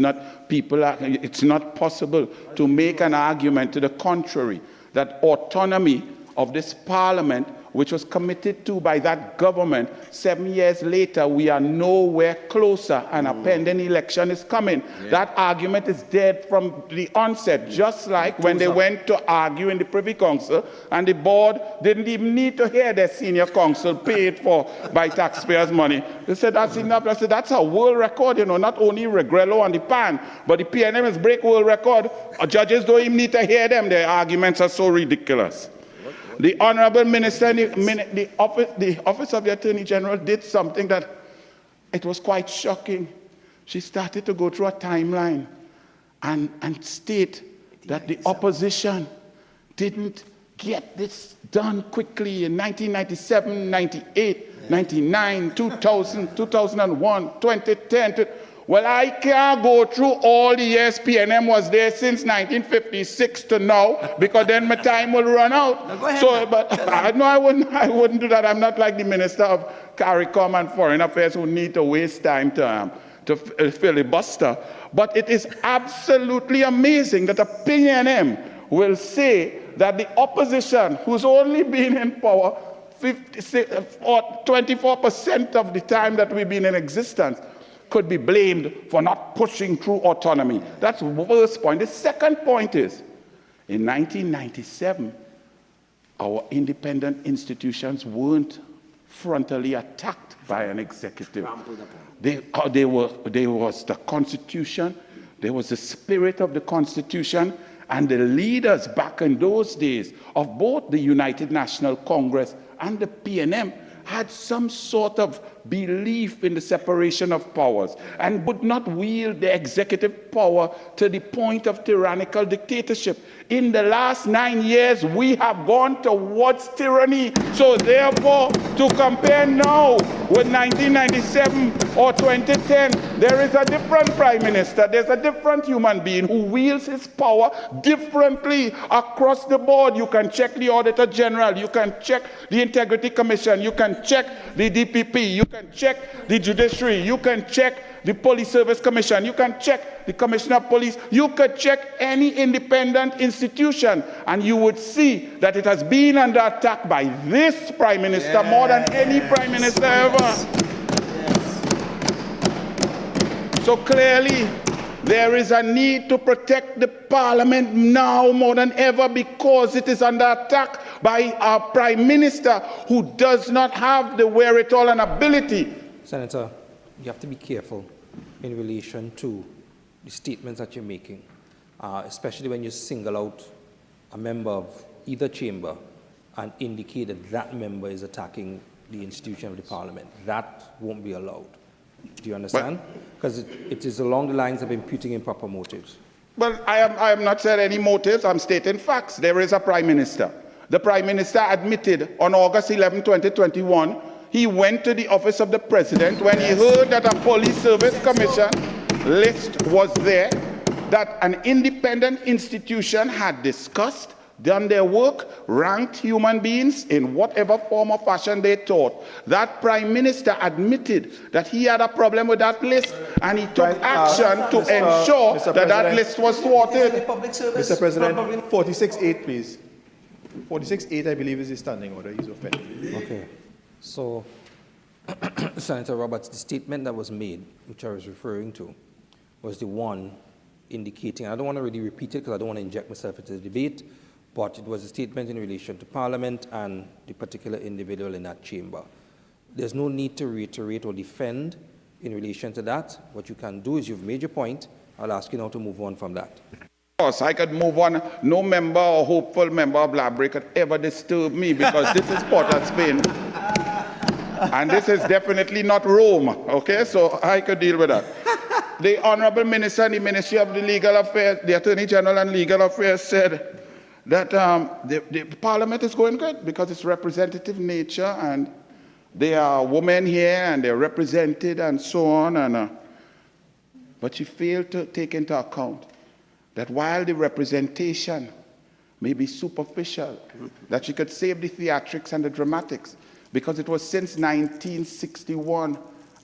not possible to make an argument to the contrary, that autonomy of this Parliament, which was committed to by that government, 7 years later, we are nowhere closer, and a pending election is coming. Yeah. That argument is dead from the onset, just like when they went to argue in the Privy Council, and the board didn't even need to hear their senior counsel paid for by taxpayers' money. They said, that's enough. I said, that's a world record, not only Regrello and the PAN, but the PNM is break world record. Judges don't even need to hear them. Their arguments are so ridiculous. The Honorable Minister, the Office of the Attorney General did something that it was quite shocking. She started to go through a timeline and state that the opposition didn't get this done quickly in 1997, 98, 99, 2000, 2001, 2010. Well, I can't go through all the years PNM was there since 1956 to now, because then my time will run out. But I wouldn't do that. I'm not like the Minister of CARICOM and Foreign Affairs who need to waste time to filibuster. But it is absolutely amazing that a PNM will say that the opposition, who's only been in power 24% of the time that we've been in existence, could be blamed for not pushing through autonomy. That's the first point. The second point is, in 1997, our independent institutions weren't frontally attacked by an executive. There was the Constitution, there was the spirit of the Constitution, and the leaders back in those days of both the United National Congress and the PNM had some sort of belief in the separation of powers and would not wield the executive power to the point of tyrannical dictatorship. In the last 9 years, we have gone towards tyranny. So therefore, to compare now with 1997 or 2010, there is a different prime minister. There's a different human being who wields his power differently across the board. You can check the Auditor General. You can check the Integrity Commission. You can check the DPP. You can check the Judiciary. You can check the Police Service Commission. You can check the Commissioner of Police. You could check any independent institution, and you would see that it has been under attack by this Prime Minister more than any Prime Minister ever. So clearly, there is a need to protect the Parliament now more than ever because it is under attack by our Prime Minister who does not have the wherewithal and ability. Senator, you have to be careful in relation to the statements that you're making, especially when you single out a member of either chamber and indicate that that member is attacking the institution of the Parliament. That won't be allowed. Do you understand? Because it is along the lines of imputing improper motives. Well, I am not saying any motives. I'm stating facts. There is a Prime Minister. The Prime Minister admitted on August 11, 2021, he went to the office of the President when he heard that a Police Service Commission list was there, that an independent institution had discussed, done their work, ranked human beings in whatever form or fashion they thought. That Prime Minister admitted that he had a problem with that list, and he took action to ensure that that list was thwarted. Mr. President, 46.8, please. 46.8, I believe, is the standing order. He's offended. Okay. So, Senator Roberts, the statement that was made, which I was referring to, was the one indicating, I don't want to really repeat it because I don't want to inject myself into the debate, but it was a statement in relation to Parliament and the particular individual in that chamber. There's no need to reiterate or defend in relation to that. What you can do is you've made your point. I'll ask you now to move on from that. Of course, I could move on. No member or hopeful member of Library could ever disturb me because this is Port of Spain. And this is definitely not Rome, okay? So I could deal with that. The Honorable Minister in the Ministry of the Legal Affairs, the Attorney General and Legal Affairs said that the Parliament is going good because it's representative nature and there are women here and they're represented and so on. But she failed to take into account that while the representation may be superficial, that she could save the theatrics and the dramatics, because it was since 1961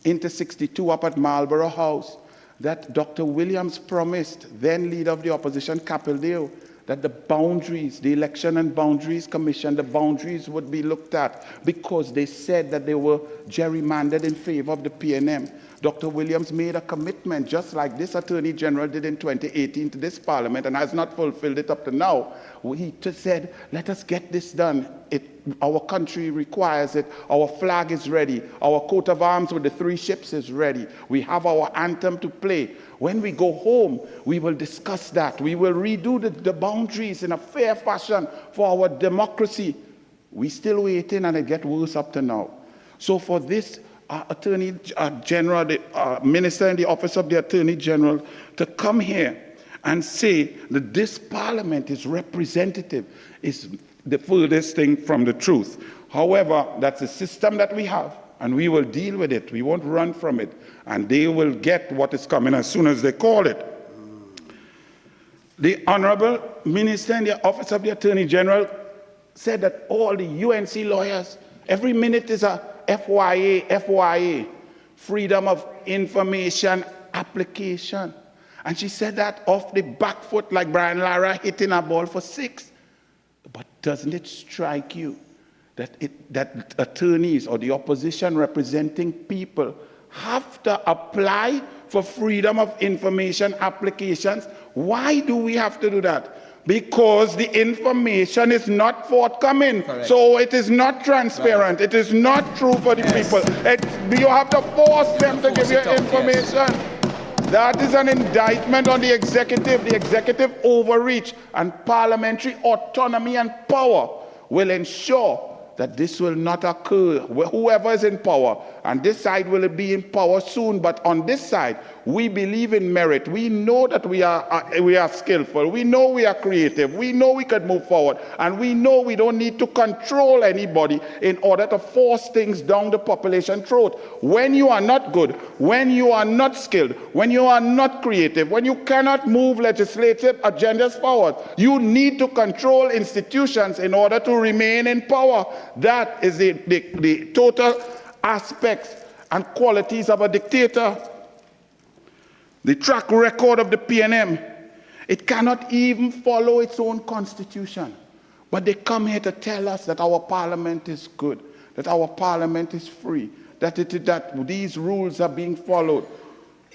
into 62 up at Marlborough House that Dr. Williams promised, then leader of the opposition, Capildeo, that the boundaries, the Election and Boundaries Commission, the boundaries would be looked at because they said that they were gerrymandered in favor of the PNM. Dr. Williams made a commitment, just like this Attorney General did in 2018 to this Parliament and has not fulfilled it up to now. He just said, let us get this done. Our country requires it. Our flag is ready. Our coat of arms with the 3 ships is ready. We have our anthem to play. When we go home, we will discuss that. We will redo the boundaries in a fair fashion for our democracy. We're still waiting, and it gets worse up to now. So for this Attorney General, the Minister in the Office of the Attorney General, to come here and say that this Parliament is representative is the furthest thing from the truth. However, that's a system that we have, and we will deal with it. We won't run from it, and they will get what is coming as soon as they call it. The Honorable Minister in the Office of the Attorney General said that all the UNC lawyers, every minute is a FYA, Freedom of Information Application. And she said that off the back foot like Brian Lara hitting a ball for 6. But doesn't it strike you that attorneys or the opposition representing people have to apply for Freedom of Information applications? Why do we have to do that? Because the information is not forthcoming. Correct. So it is not transparent. Right. It is not true for the people. You have to force them to give you information. Yes. That is an indictment on the executive overreach, and parliamentary autonomy and power will ensure that this will not occur. Whoever is in power, and this side will be in power soon, but on this side, we believe in merit. We know that we are skillful. We know we are creative. We know we could move forward. And we know we don't need to control anybody in order to force things down the population throat. When you are not good, when you are not skilled, when you are not creative, when you cannot move legislative agendas forward, you need to control institutions in order to remain in power. That is the total aspects and qualities of a dictator. The track record of the PNM, it cannot even follow its own constitution. But they come here to tell us that our parliament is good, that our parliament is free, that these rules are being followed.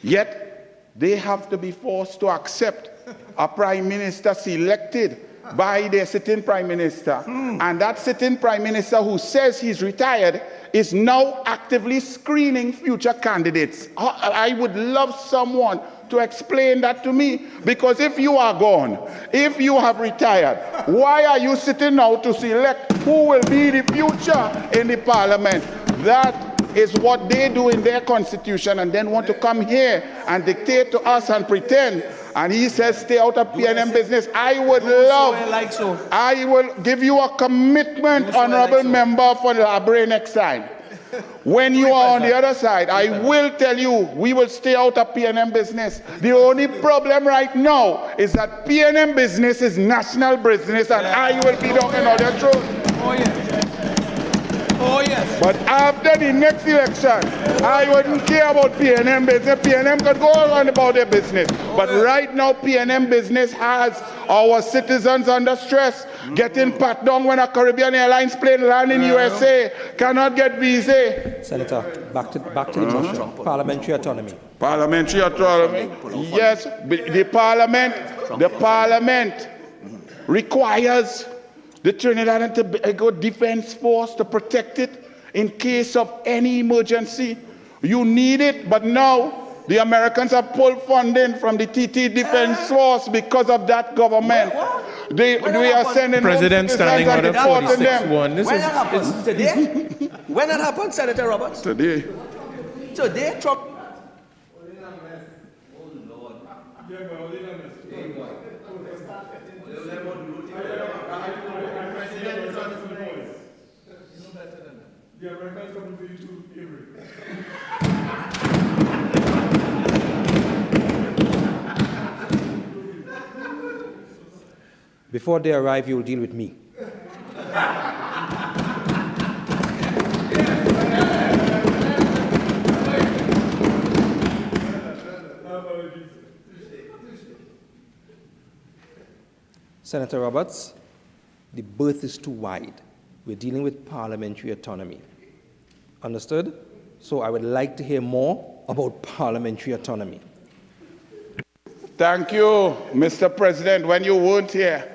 Yet, they have to be forced to accept a prime minister selected by their sitting prime minister. And that sitting prime minister who says he's retired is now actively screening future candidates. I would love someone to explain that to me, because if you are gone, if you have retired, why are you sitting now to select who will be the future in the parliament? That is what they do in their constitution, and then want to come here and dictate to us and pretend. And he says, stay out of PNM business. I would love, I will give you a commitment, honorable member for Labre next time. When you are on the other side, I will tell you, we will stay out of PNM business. The only problem right now is that PNM business is national business, and I will be down in all your throat. Oh, yes. Oh, yes. But after the next election, I wouldn't care about PNM business. PNM could go on about their business. But right now, PNM business has our citizens under stress, getting pat down when a Caribbean Airlines plane lands in USA, cannot get visa. Senator, back to the motion. Parliamentary autonomy. Parliamentary autonomy. Yes, the parliament requires the Trinidad and Tobago Defense Force to protect it in case of any emergency. You need it, but now the Americans have pulled funding from the TT Defense Force because of that government. We are sending President Standing Order 46-1. When that happened? Today? When that happened, Senator Roberts? Today. Today, Trump. The Americans coming for you too, Avery. Before they arrive, you will deal with me. Senator Roberts, the berth is too wide. We're dealing with parliamentary autonomy. Understood? So I would like to hear more about parliamentary autonomy. Thank you, Mr. President. When you weren't here,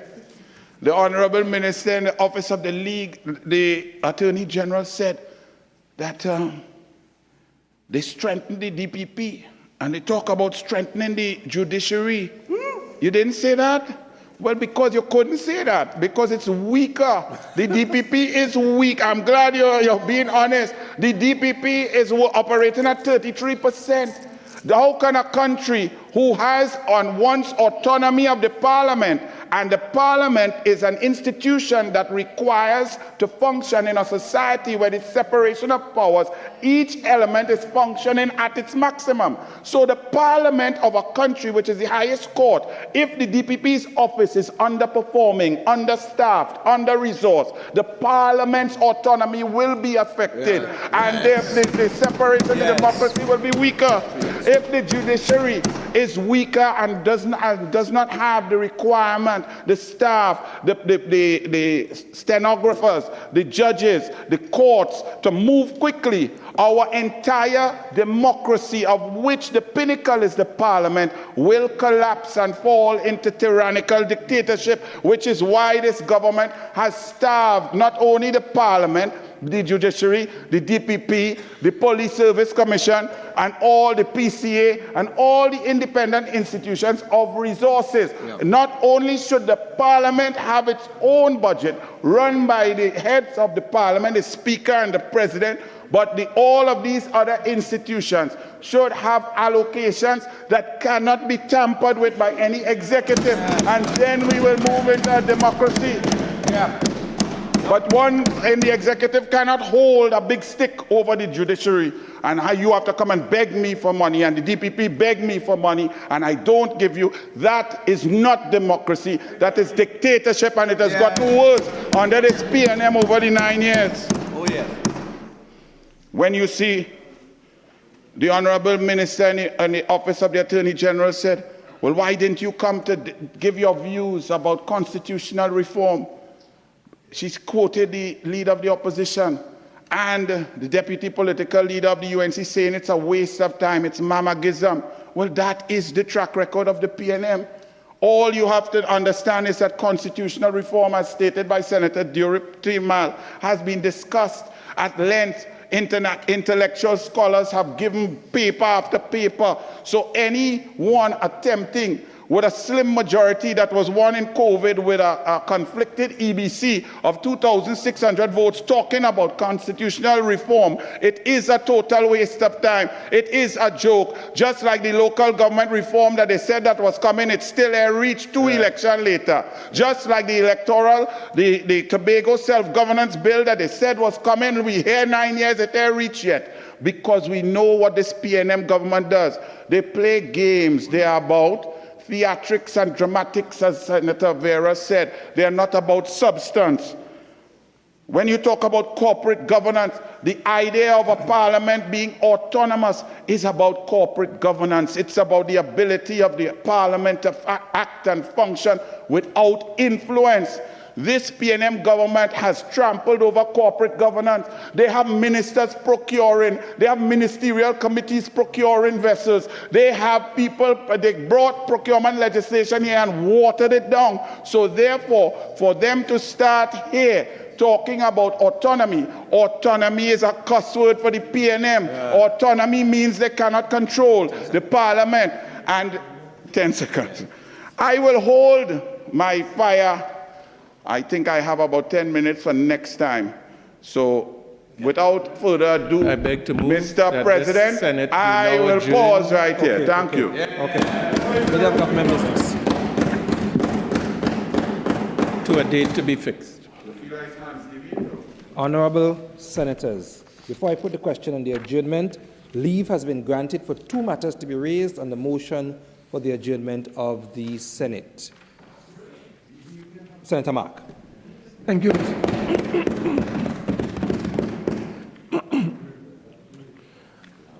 the Honorable Minister in the Office of the League, the Attorney General, said that they strengthened the DPP, and they talk about strengthening the judiciary. You didn't say that? Well, because you couldn't say that, because it's weaker. The DPP is weak. I'm glad you're being honest. The DPP is operating at 33%. How can a country who has on once autonomy of the parliament, and the parliament is an institution that requires to function in a society where the separation of powers, each element is functioning at its maximum. So the parliament of a country, which is the highest court, if the DPP's office is underperforming, understaffed, under-resourced, the parliament's autonomy will be affected, and the separation of democracy will be weaker. If the judiciary is weaker and does not have the requirement, the staff, the stenographers, the judges, the courts to move quickly, our entire democracy, of which the pinnacle is the parliament, will collapse and fall into tyrannical dictatorship, which is why this government has starved not only the parliament, the judiciary, the DPP, the Police Service Commission, and all the PCA, and all the independent institutions of resources. Not only should the Parliament have its own budget run by the heads of the Parliament, the Speaker and the President, but all of these other institutions should have allocations that cannot be tampered with by any executive, and then we will move into a democracy. But one in the executive cannot hold a big stick over the judiciary, and you have to come and beg me for money, and the DPP beg me for money, and I don't give you. That is not democracy. That is dictatorship, and it has gotten worse under this PNM over the 9 years. Oh, yeah. When you see the Honorable Minister in the Office of the Attorney General said, well, why didn't you come to give your views about constitutional reform? She's quoted the leader of the opposition and the deputy political leader of the UNC saying it's a waste of time, it's mamagism. Well, that is the track record of the PNM. All you have to understand is that constitutional reform, as stated by Senator Deoroop Teemal, has been discussed at length. Intellectual scholars have given paper after paper. So anyone attempting with a slim majority that was won in COVID with a conflicted EBC of 2,600 votes talking about constitutional reform, it is a total waste of time. It is a joke. Just like the local government reform that they said that was coming, it still reached 2 elections later. Just like the electoral, the Tobago self-governance bill that they said was coming, we hear 9 years, it ain't reached yet. Because we know what this PNM government does. They play games. They are about theatrics and dramatics, as Senator Vieira said. They are not about substance. When you talk about corporate governance, the idea of a parliament being autonomous is about corporate governance. It's about the ability of the parliament to act and function without influence. This PNM government has trampled over corporate governance. They have ministers procuring. They have ministerial committees procuring vessels. They have people, they brought procurement legislation here and watered it down. So therefore, for them to start here talking about autonomy, autonomy is a cuss word for the PNM. Autonomy means they cannot control the parliament. And 10 seconds. I will hold my fire. I think I have about 10 minutes for next time. So without further ado, I beg to move Mr. President, I will pause right here. Thank you. Leader of Government Business. To a date to be fixed. Honorable Senators, before I put the question on the adjournment, leave has been granted for 2 matters to be raised on the motion for the adjournment of the Senate. Senator Mark. Thank you.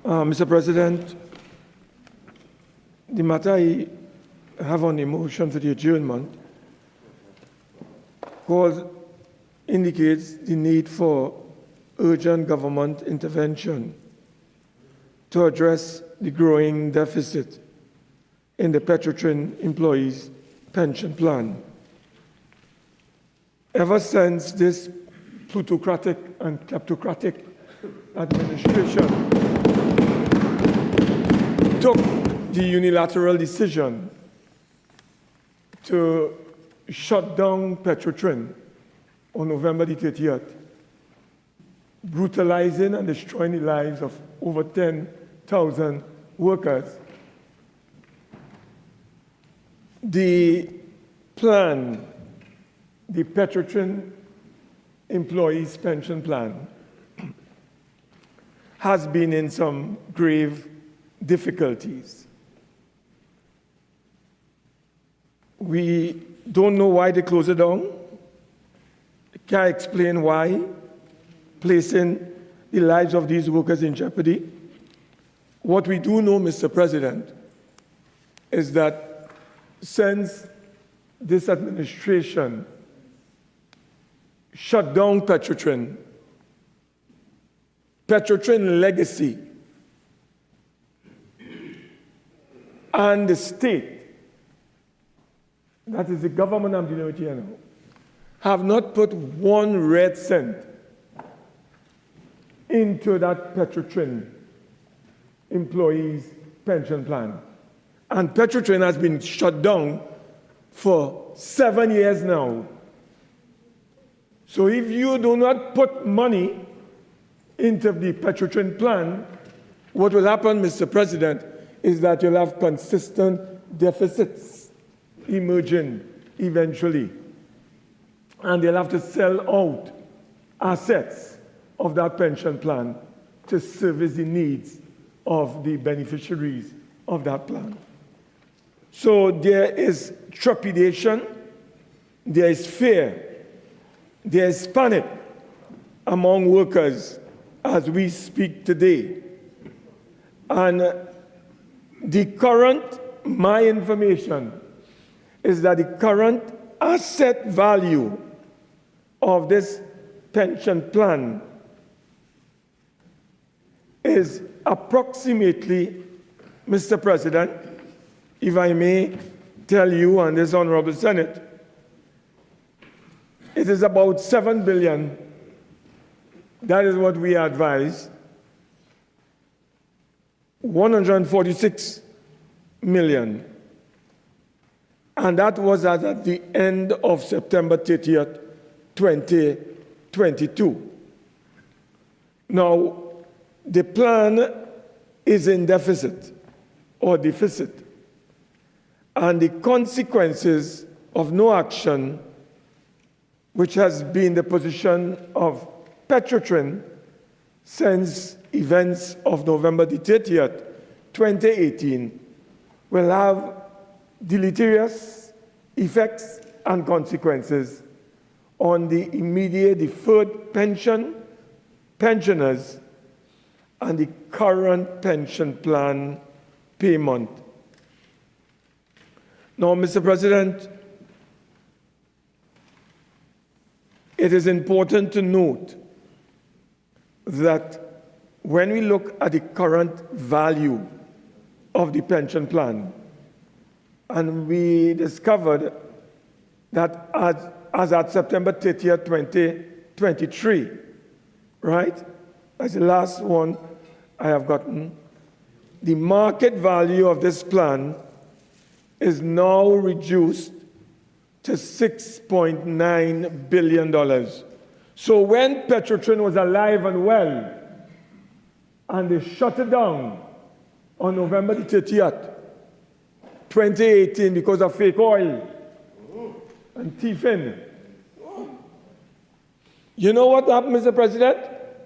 Mr. President, the matter I have on the motion for the adjournment indicates the need for urgent government intervention to address the growing deficit in the Petrotrin employees' pension plan. Ever since this plutocratic and kleptocratic administration took the unilateral decision to shut down Petrotrin on November the 30th, brutalizing and destroying the lives of over 10,000 workers, the plan, the Petrotrin employees' pension plan, has been in some grave difficulties. We don't know why they closed it down. Can't explain why, placing the lives of these workers in jeopardy. What we do know, Mr. President, is that since this administration shut down Petrotrin, Petrotrin legacy and the state, that is the government I'm dealing with here now, have not put 1 red cent into that Petrotrin employees' pension plan. And Petrotrin has been shut down for 7 years now. So if you do not put money into the Petrotrin plan, what will happen, Mr. President, is that you'll have consistent deficits emerging eventually. And they'll have to sell out assets of that pension plan to service the needs of the beneficiaries of that plan. So there is trepidation, there is fear, there is panic among workers as we speak today. And my information is that the current asset value of this pension plan is approximately, Mr. President, if I may tell you and this Honorable Senate, it is about 7 billion. That is what we advise. 146 million. And that was at the end of September 30th, 2022. Now, the plan is in deficit or deficit. And the consequences of no action, which has been the position of Petrotrin since events of November the 30th, 2018, will have deleterious effects and consequences on the immediate deferred pensioners and the current pension plan payment. Now, Mr. President, it is important to note that when we look at the current value of the pension plan, and we discovered that as at September 30th, 2023, right? That's the last one I have gotten. The market value of this plan is now reduced to $6.9 billion. So when Petrotrin was alive and well, and they shut it down on November the 30th, 2018, because of fake oil and thieving. You know what happened, Mr. President?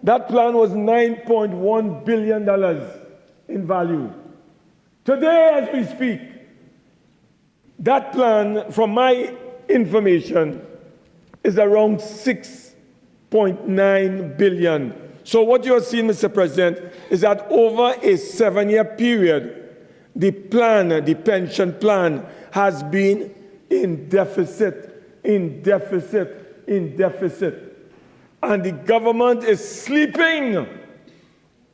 That plan was $9.1 billion in value. Today, as we speak, that plan, from my information, is around $6.9 billion. So what you're seeing, Mr. President, is that over a 7-year period, the plan, the pension plan, has been in deficit, in deficit, in deficit. And the government is sleeping,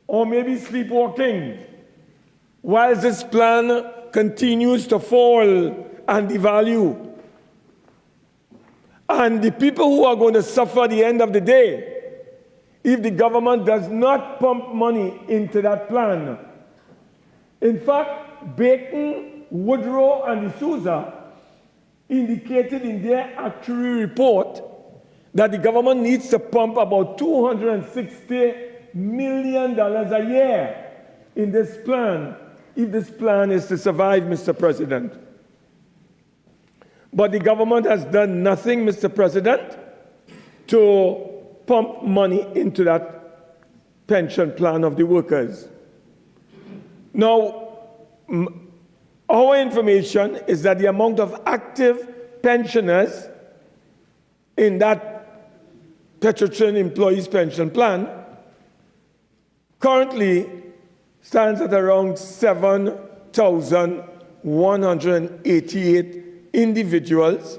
or maybe sleepwalking, while this plan continues to fall and devalue. And the people who are going to suffer at the end of the day, if the government does not pump money into that plan. In fact, Bacon, Woodrow, and D'Souza indicated in their actuary report that the government needs to pump about $260 million a year in this plan, if this plan is to survive, Mr. President. But the government has done nothing, Mr. President, to pump money into that pension plan of the workers. Now, our information is that the amount of active pensioners in that Petrotrin employees pension plan currently stands at around 7,188 individuals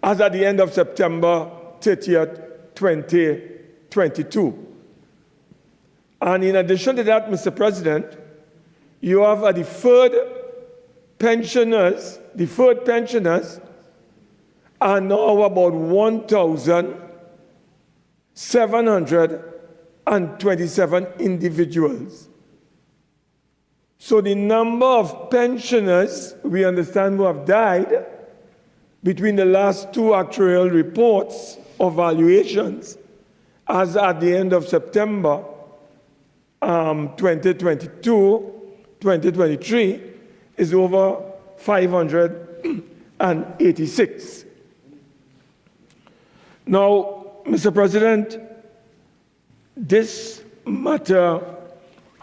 as at the end of September 30th, 2022. And in addition to that, Mr. President, you have a deferred pensioners are now about 1,700 127 individuals. So the number of pensioners we understand who have died between the last two actuarial reports or valuations as at the end of September 2022-2023 is over 586. Now, Mr. President, this matter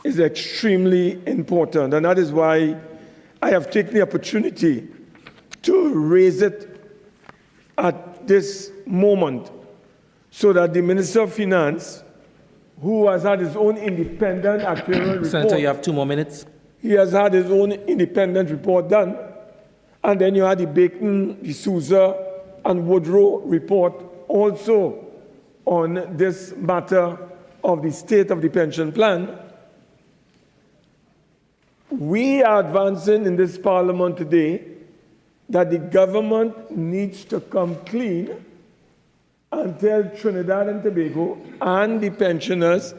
is extremely important, and that is why I have taken the opportunity to raise it at this moment so that the Minister of Finance, who has had his own independent actuarial report. Senator, you have 2 more minutes. He has had his own independent report done. And then you had the Bacon, the Souza, and Woodrow report also on this matter of the state of the pension plan. We are advancing in this parliament today that the government needs to come clean and tell Trinidad and Tobago and the pensioners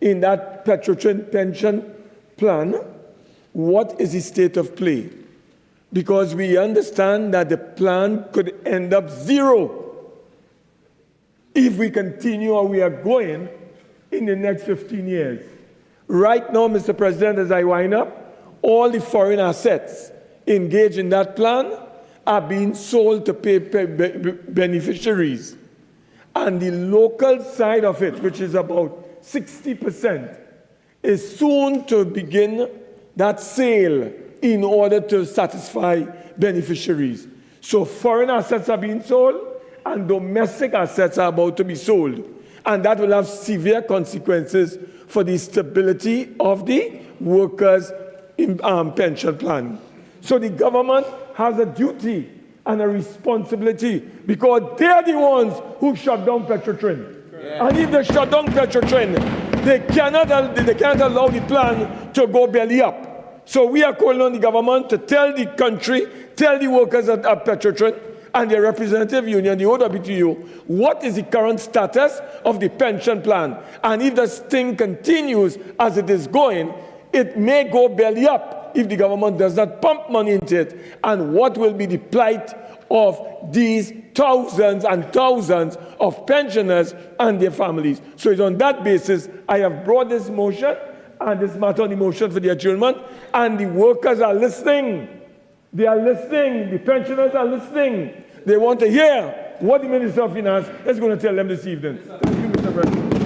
in that Petrotrin pension plan what is the state of play. Because we understand that the plan could end up zero if we continue how we are going in the next 15 years. Right now, Mr. President, as I wind up, all the foreign assets engaged in that plan are being sold to pay beneficiaries. And the local side of it, which is about 60%, is soon to begin that sale in order to satisfy beneficiaries. So foreign assets are being sold and domestic assets are about to be sold. And that will have severe consequences for the stability of the workers' pension plan. So the government has a duty and a responsibility because they are the ones who shut down Petrotrin. Yeah. And if they shut down Petrotrin, they cannot allow the plan to go belly up. So we are calling on the government to tell the country, tell the workers at Petrotrin and their representative union, the OWTU, what is the current status of the pension plan. And if this thing continues as it is going, it may go belly up if the government does not pump money into it. And what will be the plight of these thousands and thousands of pensioners and their families? So it's on that basis I have brought this motion and this matter on the motion for the adjournment. And the workers are listening. They are listening. The pensioners are listening. They want to hear what the Minister of Finance is going to tell them this evening. Thank you, Mr. President.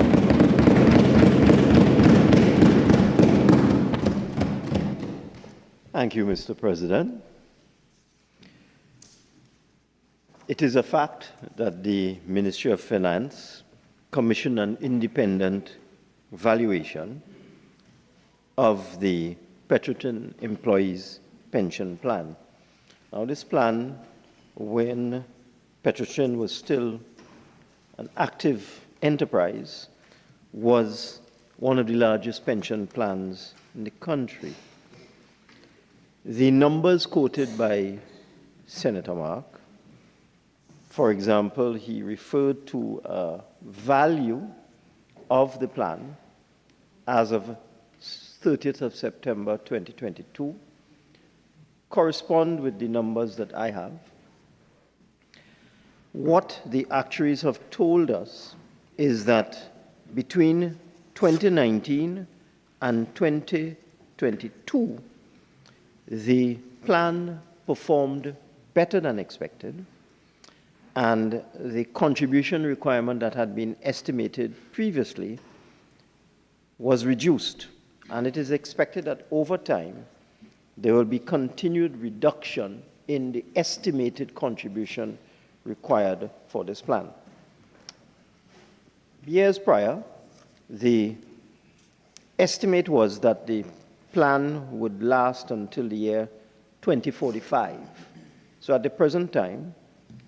Thank you, Mr. President. It is a fact that the Ministry of Finance commissioned an independent valuation of the Petrotrin Employees Pension Plan. Now, this plan, when Petrotrin was still an active enterprise, was one of the largest pension plans in the country. The numbers quoted by Senator Mark, for example, he referred to a value of the plan as of 30th of September 2022, correspond with the numbers that I have. What the actuaries have told us is that between 2019 and 2022, the plan performed better than expected, and the contribution requirement that had been estimated previously was reduced. And it is expected that over time, there will be continued reduction in the estimated contribution required for this plan. Years prior, the estimate was that the plan would last until the year 2045. So at the present time,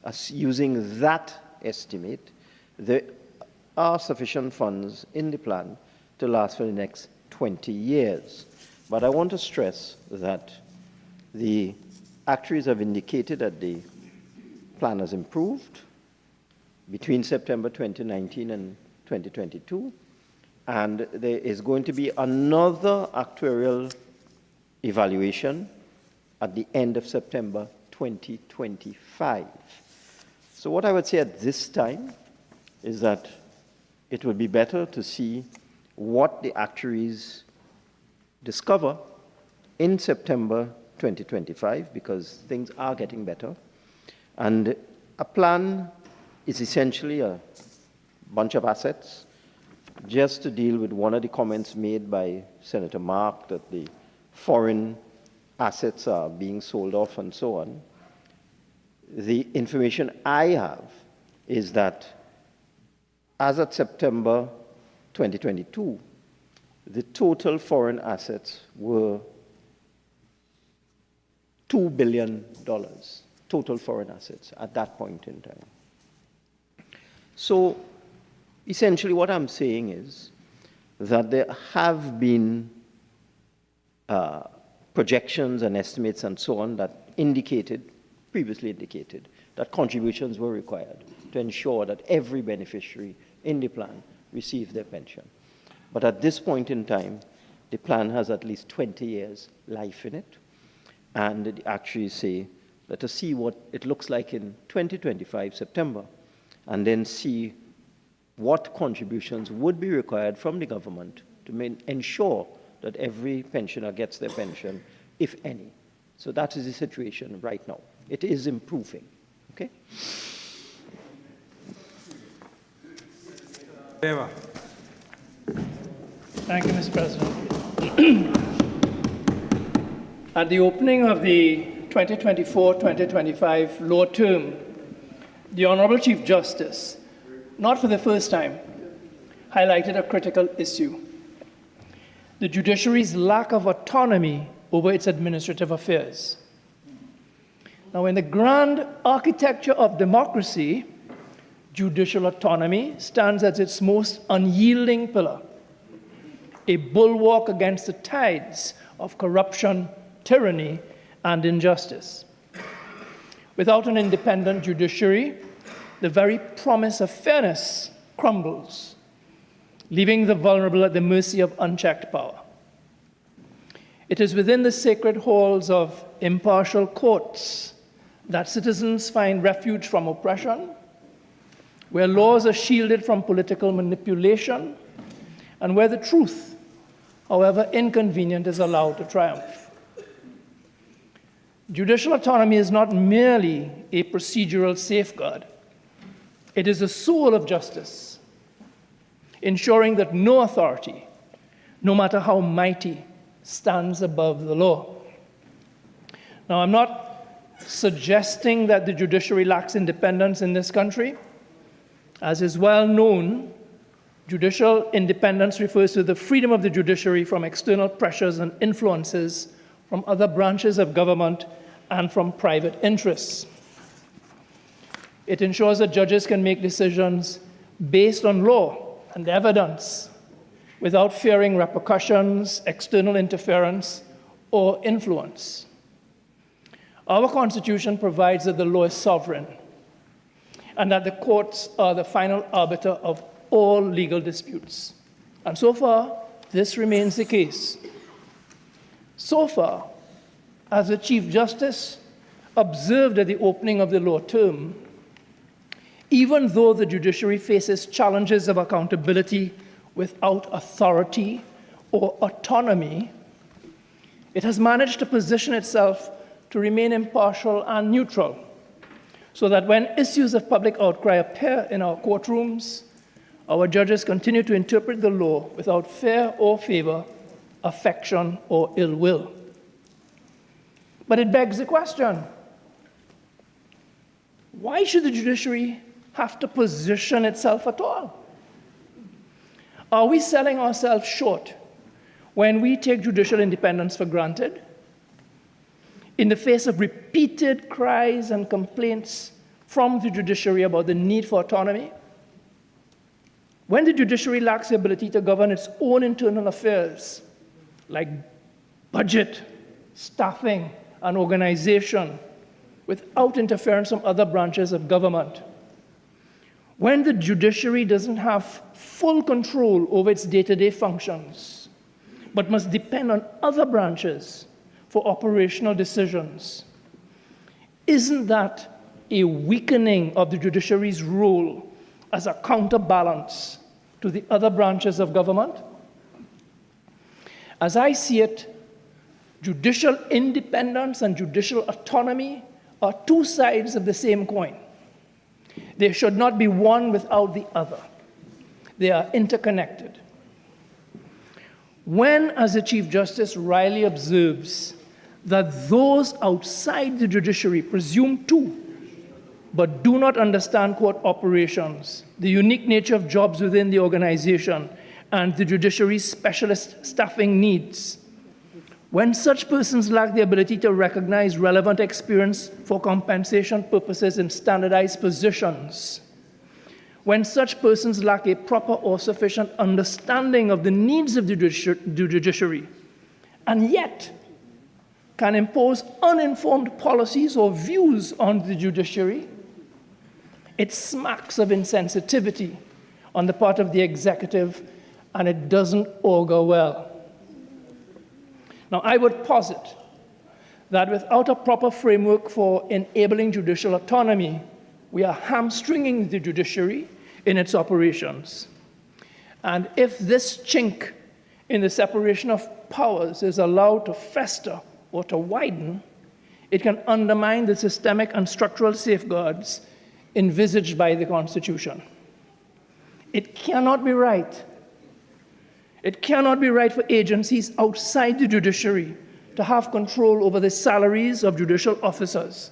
as using that estimate, there are sufficient funds in the plan to last for the next 20 years. But I want to stress that the actuaries have indicated that the plan has improved between September 2019 and 2022, and there is going to be another actuarial evaluation at the end of September 2025. So what I would say at this time is that it would be better to see what the actuaries discover in September 2025, because things are getting better. And a plan is essentially a bunch of assets. Just to deal with one of the comments made by Senator Mark that the foreign assets are being sold off and so on, the information I have is that as of September 2022, the total foreign assets were $2 billion, total foreign assets at that point in time. So essentially what I'm saying is that there have been projections and estimates and so on that previously indicated, that contributions were required to ensure that every beneficiary in the plan received their pension. But at this point in time, the plan has at least 20 years life in it. And the actuaries say, let us see what it looks like in 2025 September, and then see what contributions would be required from the government to ensure that every pensioner gets their pension, if any. So that is the situation right now. It is improving, okay? Vieira. Thank you, Mr. President. At the opening of the 2024-2025 law term, the Honorable Chief Justice, not for the first time, highlighted a critical issue: the judiciary's lack of autonomy over its administrative affairs. Now, in the grand architecture of democracy, judicial autonomy stands as its most unyielding pillar, a bulwark against the tides of corruption, tyranny, and injustice. Without an independent judiciary, the very promise of fairness crumbles, leaving the vulnerable at the mercy of unchecked power. It is within the sacred halls of impartial courts that citizens find refuge from oppression, where laws are shielded from political manipulation, and where the truth, however inconvenient, is allowed to triumph. Judicial autonomy is not merely a procedural safeguard. It is the soul of justice, ensuring that no authority, no matter how mighty, stands above the law. Now, I'm not suggesting that the judiciary lacks independence in this country. As is well known, judicial independence refers to the freedom of the judiciary from external pressures and influences from other branches of government and from private interests. It ensures that judges can make decisions based on law and evidence without fearing repercussions, external interference, or influence. Our Constitution provides that the law is sovereign and that the courts are the final arbiter of all legal disputes. And so far, this remains the case. So far, as the Chief Justice observed at the opening of the law term, even though the judiciary faces challenges of accountability without authority or autonomy, it has managed to position itself to remain impartial and neutral, so that when issues of public outcry appear in our courtrooms, our judges continue to interpret the law without fear or favor, affection or ill will. But it begs the question, why should the judiciary have to position itself at all? Are we selling ourselves short when we take judicial independence for granted? In the face of repeated cries and complaints from the judiciary about the need for autonomy? When the judiciary lacks the ability to govern its own internal affairs, like budget, staffing, and organization, without interference from other branches of government? when the judiciary doesn't have full control over its day-to-day functions, but must depend on other branches for operational decisions, isn't that a weakening of the judiciary's role as a counterbalance to the other branches of government? As I see it, judicial independence and judicial autonomy are two sides of the same coin. They should not be one without the other. They are interconnected. When, as the Chief Justice rightly observes, that those outside the judiciary presume to, but do not understand court operations, the unique nature of jobs within the organization, and the judiciary's specialist staffing needs, when such persons lack the ability to recognize relevant experience for compensation purposes in standardized positions, when such persons lack a proper or sufficient understanding of the needs of the judiciary, and yet can impose uninformed policies or views on the judiciary, it smacks of insensitivity on the part of the executive, and it doesn't augur well. Now, I would posit that without a proper framework for enabling judicial autonomy, we are hamstringing the judiciary in its operations. And if this chink in the separation of powers is allowed to fester or to widen, it can undermine the systemic and structural safeguards envisaged by the Constitution. It cannot be right. It cannot be right for agencies outside the judiciary to have control over the salaries of judicial officers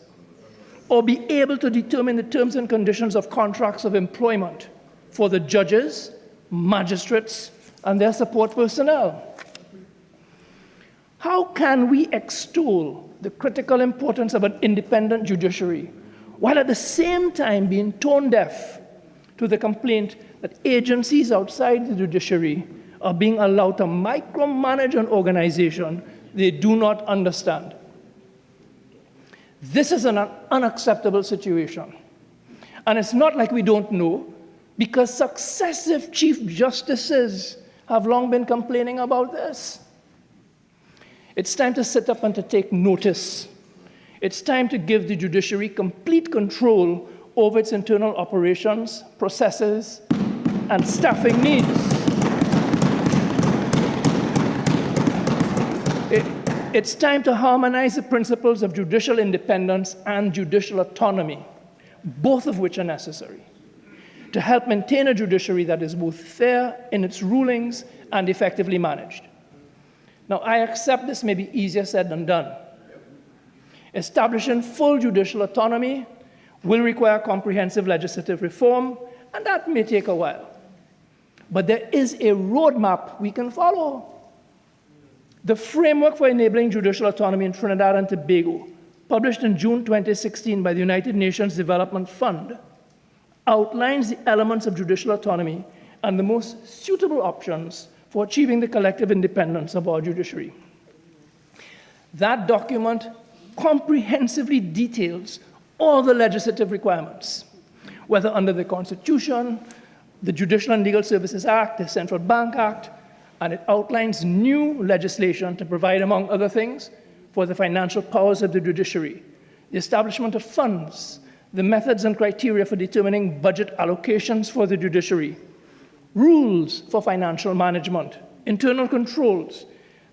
or be able to determine the terms and conditions of contracts of employment for the judges, magistrates, and their support personnel. How can we extol the critical importance of an independent judiciary while at the same time being tone deaf to the complaint that agencies outside the judiciary are being allowed to micromanage an organization they do not understand? This is an unacceptable situation. And it's not like we don't know, because successive Chief Justices have long been complaining about this. It's time to sit up and to take notice. It's time to give the judiciary complete control over its internal operations, processes, and staffing needs. It's time to harmonize the principles of judicial independence and judicial autonomy, both of which are necessary, to help maintain a judiciary that is both fair in its rulings and effectively managed. Now, I accept this may be easier said than done. Establishing full judicial autonomy will require comprehensive legislative reform, and that may take a while. But there is a roadmap we can follow. The Framework for Enabling Judicial Autonomy in Trinidad and Tobago, published in June 2016 by the United Nations Development Fund, outlines the elements of judicial autonomy and the most suitable options for achieving the collective independence of our judiciary. That document comprehensively details all the legislative requirements, whether under the Constitution, the Judicial and Legal Services Act, the Central Bank Act, and it outlines new legislation to provide, among other things, for the financial powers of the judiciary, the establishment of funds, the methods and criteria for determining budget allocations for the judiciary, rules for financial management, internal controls,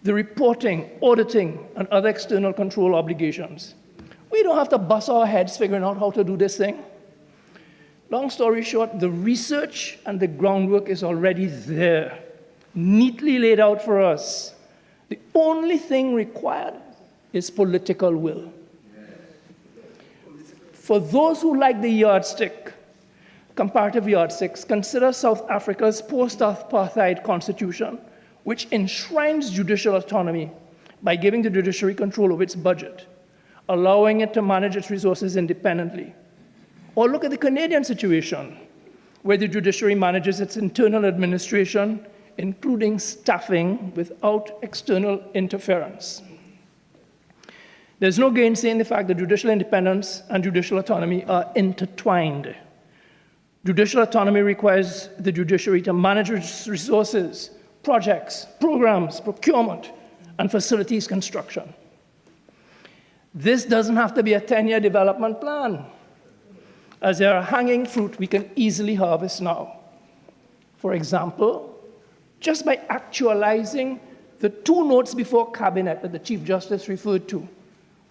the reporting, auditing, and other external control obligations. We don't have to bust our heads figuring out how to do this thing. Long story short, the research and the groundwork is already there, neatly laid out for us. The only thing required is political will. For those who like the yardstick, comparative yardsticks, consider South Africa's post-apartheid constitution, which enshrines judicial autonomy by giving the judiciary control of its budget, allowing it to manage its resources independently. Or look at the Canadian situation, where the judiciary manages its internal administration, including staffing, without external interference. There's no gainsaying the fact that judicial independence and judicial autonomy are intertwined. Judicial autonomy requires the judiciary to manage its resources, projects, programs, procurement, and facilities construction. This doesn't have to be a 10-year development plan, as there are hanging fruit we can easily harvest now. For example, just by actualizing the two notes before Cabinet that the Chief Justice referred to.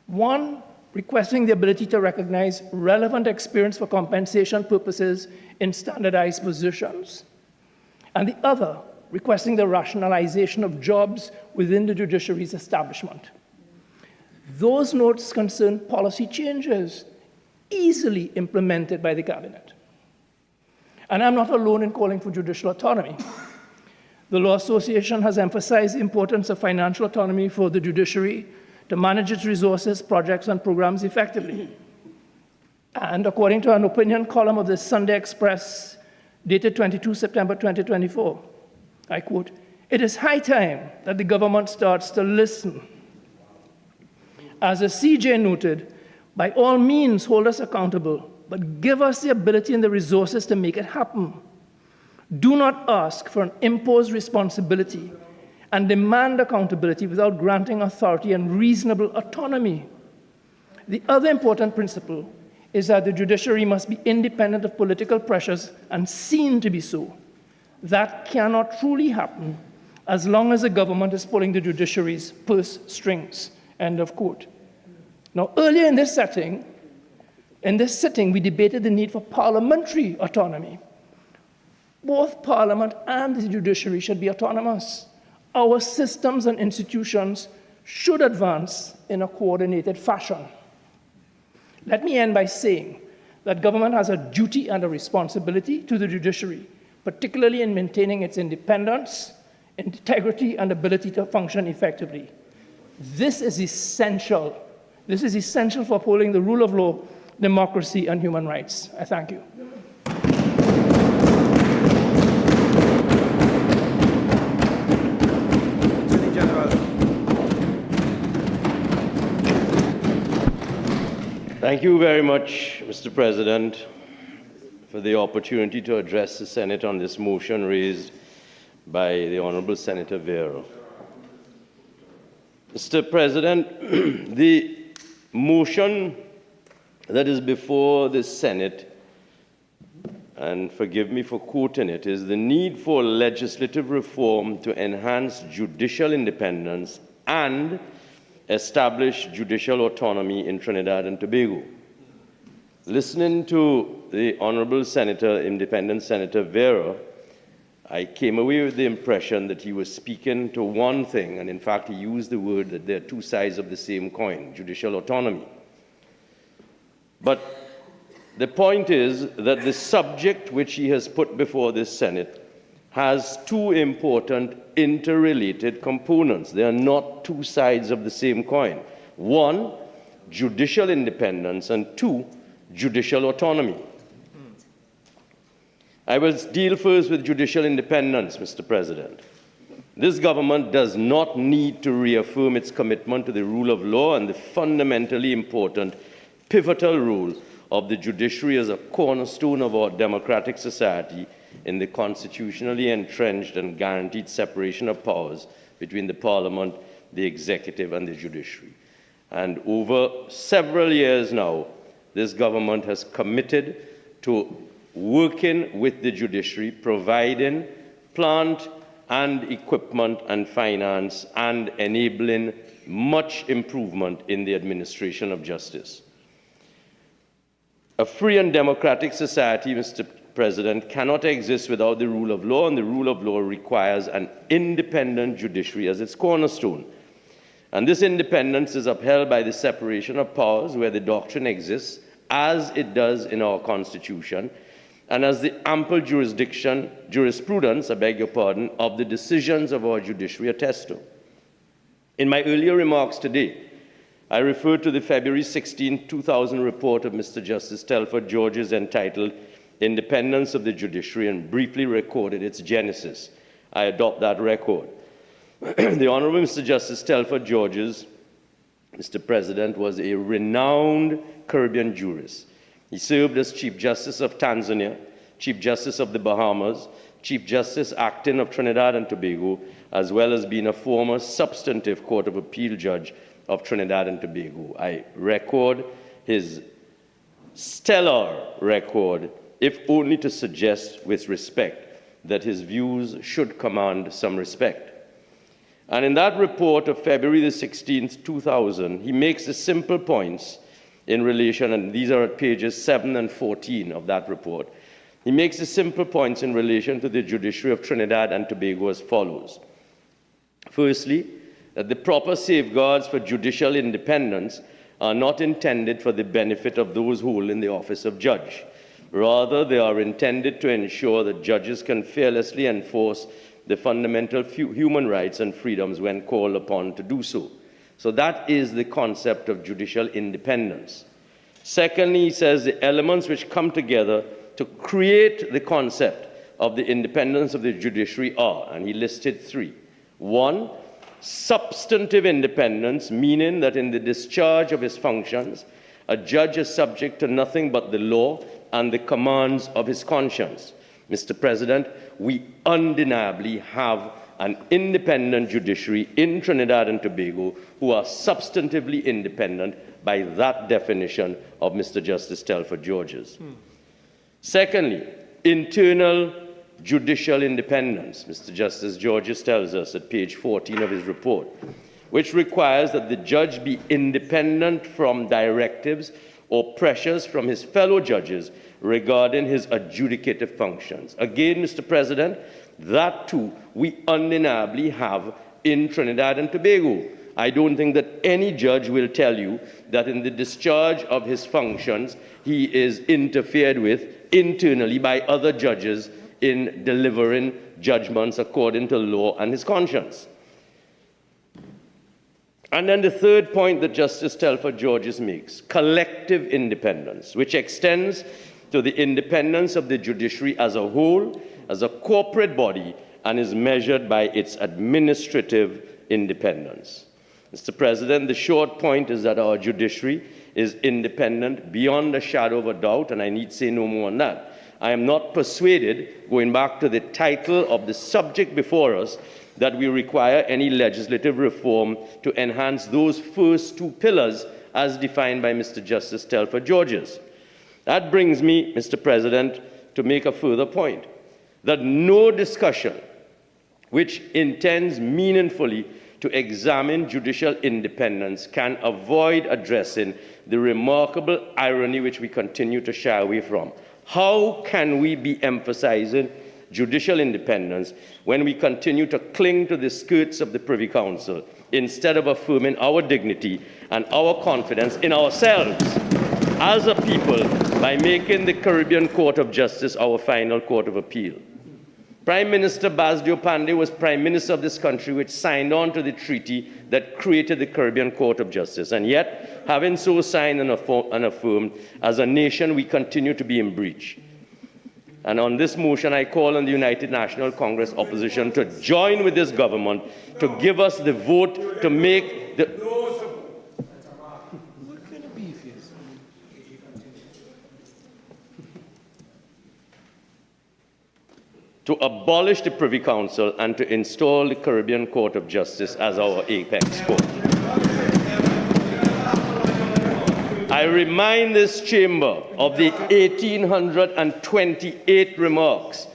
One, requesting the ability to recognize relevant experience for compensation purposes in standardized positions. And the other, requesting the rationalization of jobs within the judiciary's establishment. Those notes concern policy changes easily implemented by the Cabinet. And I'm not alone in calling for judicial autonomy. The Law Association has emphasized the importance of financial autonomy for the judiciary to manage its resources, projects, and programs effectively. And according to an opinion column of the Sunday Express dated 22 September 2024, I quote, "It is high time that the government starts to listen. As the CJ noted, by all means hold us accountable, but give us the ability and the resources to make it happen. Do not ask for an imposed responsibility and demand accountability without granting authority and reasonable autonomy." The other important principle is that the judiciary must be independent of political pressures and seen to be so. That cannot truly happen as long as the government is pulling the judiciary's purse strings. End of quote. Now, earlier in this sitting, we debated the need for parliamentary autonomy. Both Parliament and the judiciary should be autonomous. Our systems and institutions should advance in a coordinated fashion. Let me end by saying that government has a duty and a responsibility to the judiciary, particularly in maintaining its independence, integrity, and ability to function effectively. This is essential. This is essential for upholding the rule of law, democracy, and human rights. I thank you. Thank you very much, Mr. President, for the opportunity to address the Senate on this motion raised by the Honorable Senator Vieira. Mr. President, the motion that is before the Senate, and forgive me for quoting it, is the need for legislative reform to enhance judicial independence and establish judicial autonomy in Trinidad and Tobago. Listening to the Honorable Senator, Independent Senator Vieira, I came away with the impression that he was speaking to one thing, and in fact he used the word that there are two sides of the same coin, judicial autonomy. But the point is that the subject which he has put before this Senate has two important interrelated components. They are not two sides of the same coin. One, judicial independence, and two, judicial autonomy. I will deal first with judicial independence, Mr. President. This government does not need to reaffirm its commitment to the rule of law and the fundamentally important pivotal role of the judiciary as a cornerstone of our democratic society in the constitutionally entrenched and guaranteed separation of powers between the Parliament, the executive, and the judiciary. And over several years now, this government has committed to working with the judiciary, providing plant and equipment and finance, and enabling much improvement in the administration of justice. A free and democratic society, Mr. President, cannot exist without the rule of law, and the rule of law requires an independent judiciary as its cornerstone. And this independence is upheld by the separation of powers, where the doctrine exists, as it does in our Constitution, and as the ample jurisprudence, of the decisions of our judiciary attest to. In my earlier remarks today, I referred to the February 16, 2000 report of Mr. Justice Telford Georges entitled Independence of the Judiciary, and briefly recorded its genesis. I adopt that record. The Honorable Mr. Justice Telford Georges, Mr. President, was a renowned Caribbean jurist. He served as Chief Justice of Tanzania, Chief Justice of the Bahamas, Chief Justice acting of Trinidad and Tobago, as well as being a former substantive Court of Appeal judge of Trinidad and Tobago. I record his stellar record, if only to suggest with respect that his views should command some respect. And in that report of February the 16th, 2000, he makes the simple points in relation, and these are at pages 7 and 14 of that report. He makes the simple points in relation to the judiciary of Trinidad and Tobago as follows. Firstly, that the proper safeguards for judicial independence are not intended for the benefit of those holding the office of judge. Rather, they are intended to ensure that judges can fearlessly enforce the fundamental human rights and freedoms when called upon to do so. So that is the concept of judicial independence. Secondly, he says the elements which come together to create the concept of the independence of the judiciary are, and he listed three. One, substantive independence, meaning that in the discharge of his functions, a judge is subject to nothing but the law and the commands of his conscience. Mr. President, we undeniably have an independent judiciary in Trinidad and Tobago who are substantively independent by that definition of Mr. Justice Telford George's. Secondly, internal judicial independence. Mr. Justice Georges tells us at page 14 of his report, which requires that the judge be independent from directives or pressures from his fellow judges regarding his adjudicative functions. Again, Mr. President, that too we undeniably have in Trinidad and Tobago. I don't think that any judge will tell you that in the discharge of his functions, he is interfered with internally by other judges in delivering judgments according to law and his conscience. And then the third point that Justice Telford Georges makes, collective independence, which extends to the independence of the judiciary as a whole, as a corporate body, and is measured by its administrative independence. Mr. President, the short point is that our judiciary is independent beyond a shadow of a doubt, and I need say no more on that. I am not persuaded, going back to the title of the subject before us, that we require any legislative reform to enhance those first two pillars as defined by Mr. Justice Telford Georges. That brings me, Mr. President, to make a further point, that no discussion which intends meaningfully to examine judicial independence can avoid addressing the remarkable irony which we continue to shy away from. How can we be emphasizing judicial independence when we continue to cling to the skirts of the Privy Council instead of affirming our dignity and our confidence in ourselves as a people by making the Caribbean Court of Justice our final court of appeal? Prime Minister Basdio Pandey was Prime Minister of this country which signed on to the treaty that created the Caribbean Court of Justice. And yet, having so signed and affirmed, as a nation, we continue to be in breach. And on this motion, I call on the United National Congress opposition to join with this government to give us the vote to make the... to abolish the Privy Council and to install the Caribbean Court of Justice as our apex court. I remind this chamber of the 1828 remarks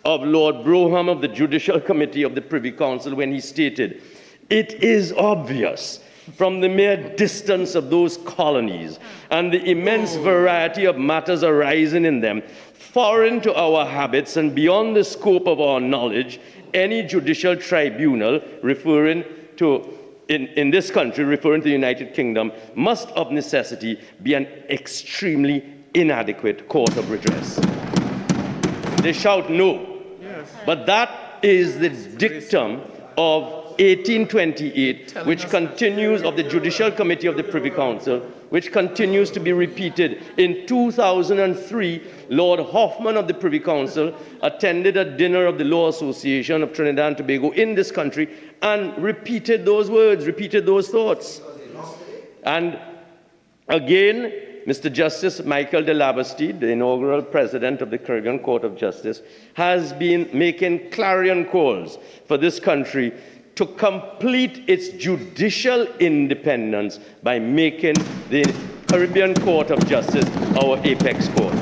of Lord Brougham of the Judicial Committee of the Privy Council when he stated, "It is obvious from the mere distance of those colonies and the immense variety of matters arising in them, foreign to our habits and beyond the scope of our knowledge, any judicial tribunal referring to, in this country, referring to the United Kingdom, must of necessity be an extremely inadequate court of redress." They shout no. Yes. But that is the dictum of 1828, which continues, of the Judicial Committee of the Privy Council, which continues to be repeated. In 2003, Lord Hoffman of the Privy Council attended a dinner of the Law Association of Trinidad and Tobago in this country and repeated those words, repeated those thoughts. And again, Mr. Justice Michael de Labastide, the inaugural president of the Caribbean Court of Justice, has been making clarion calls for this country to complete its judicial independence by making the Caribbean Court of Justice our apex court.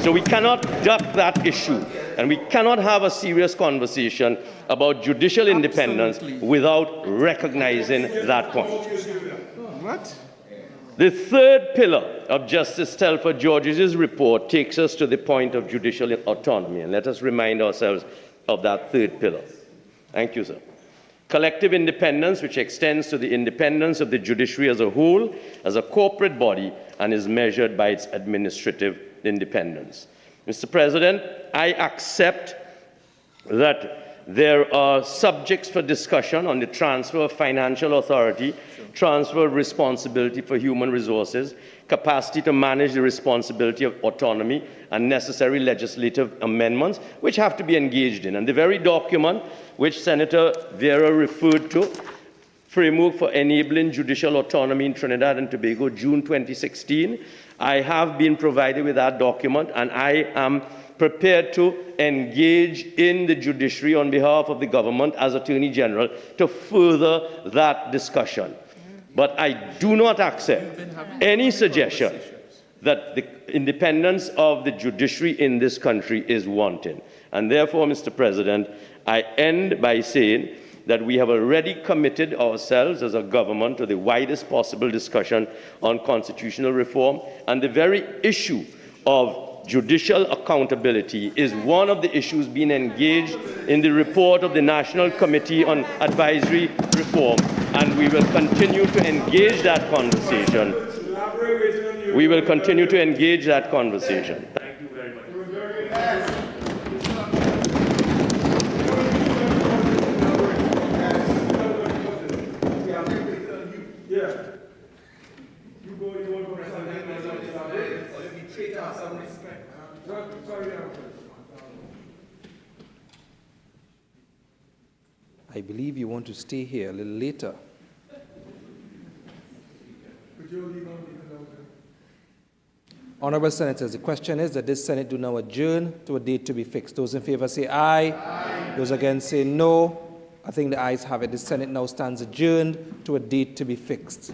So we cannot duck that issue, and we cannot have a serious conversation about judicial independence without recognizing that point. What? The third pillar of Justice Telford Georges' report takes us to the point of judicial autonomy, and let us remind ourselves of that third pillar. Thank you, sir. Collective independence, which extends to the independence of the judiciary as a whole, as a corporate body, and is measured by its administrative independence. Mr. President, I accept that there are subjects for discussion on the transfer of financial authority, transfer of responsibility for human resources, capacity to manage the responsibility of autonomy, and necessary legislative amendments, which have to be engaged in. And the very document which Senator Vieira referred to, Framework for Enabling Judicial Autonomy in Trinidad and Tobago, June 2016, I have been provided with that document, and I am prepared to engage in the judiciary on behalf of the government as Attorney General to further that discussion. But I do not accept any suggestion that the independence of the judiciary in this country is wanting. And therefore, Mr. President, I end by saying that we have already committed ourselves as a government to the widest possible discussion on constitutional reform, and the very issue of judicial accountability is one of the issues being engaged in the report of the National Committee on Advisory Reform, and we will continue to engage that conversation. We will continue to engage that conversation. Thank you very much. I believe you want to stay here a little later. Honorable Senators, the question is that this Senate do now adjourn to a date to be fixed. Those in favor say aye. Aye. Those against say no. I think the ayes have it. The Senate now stands adjourned to a date to be fixed.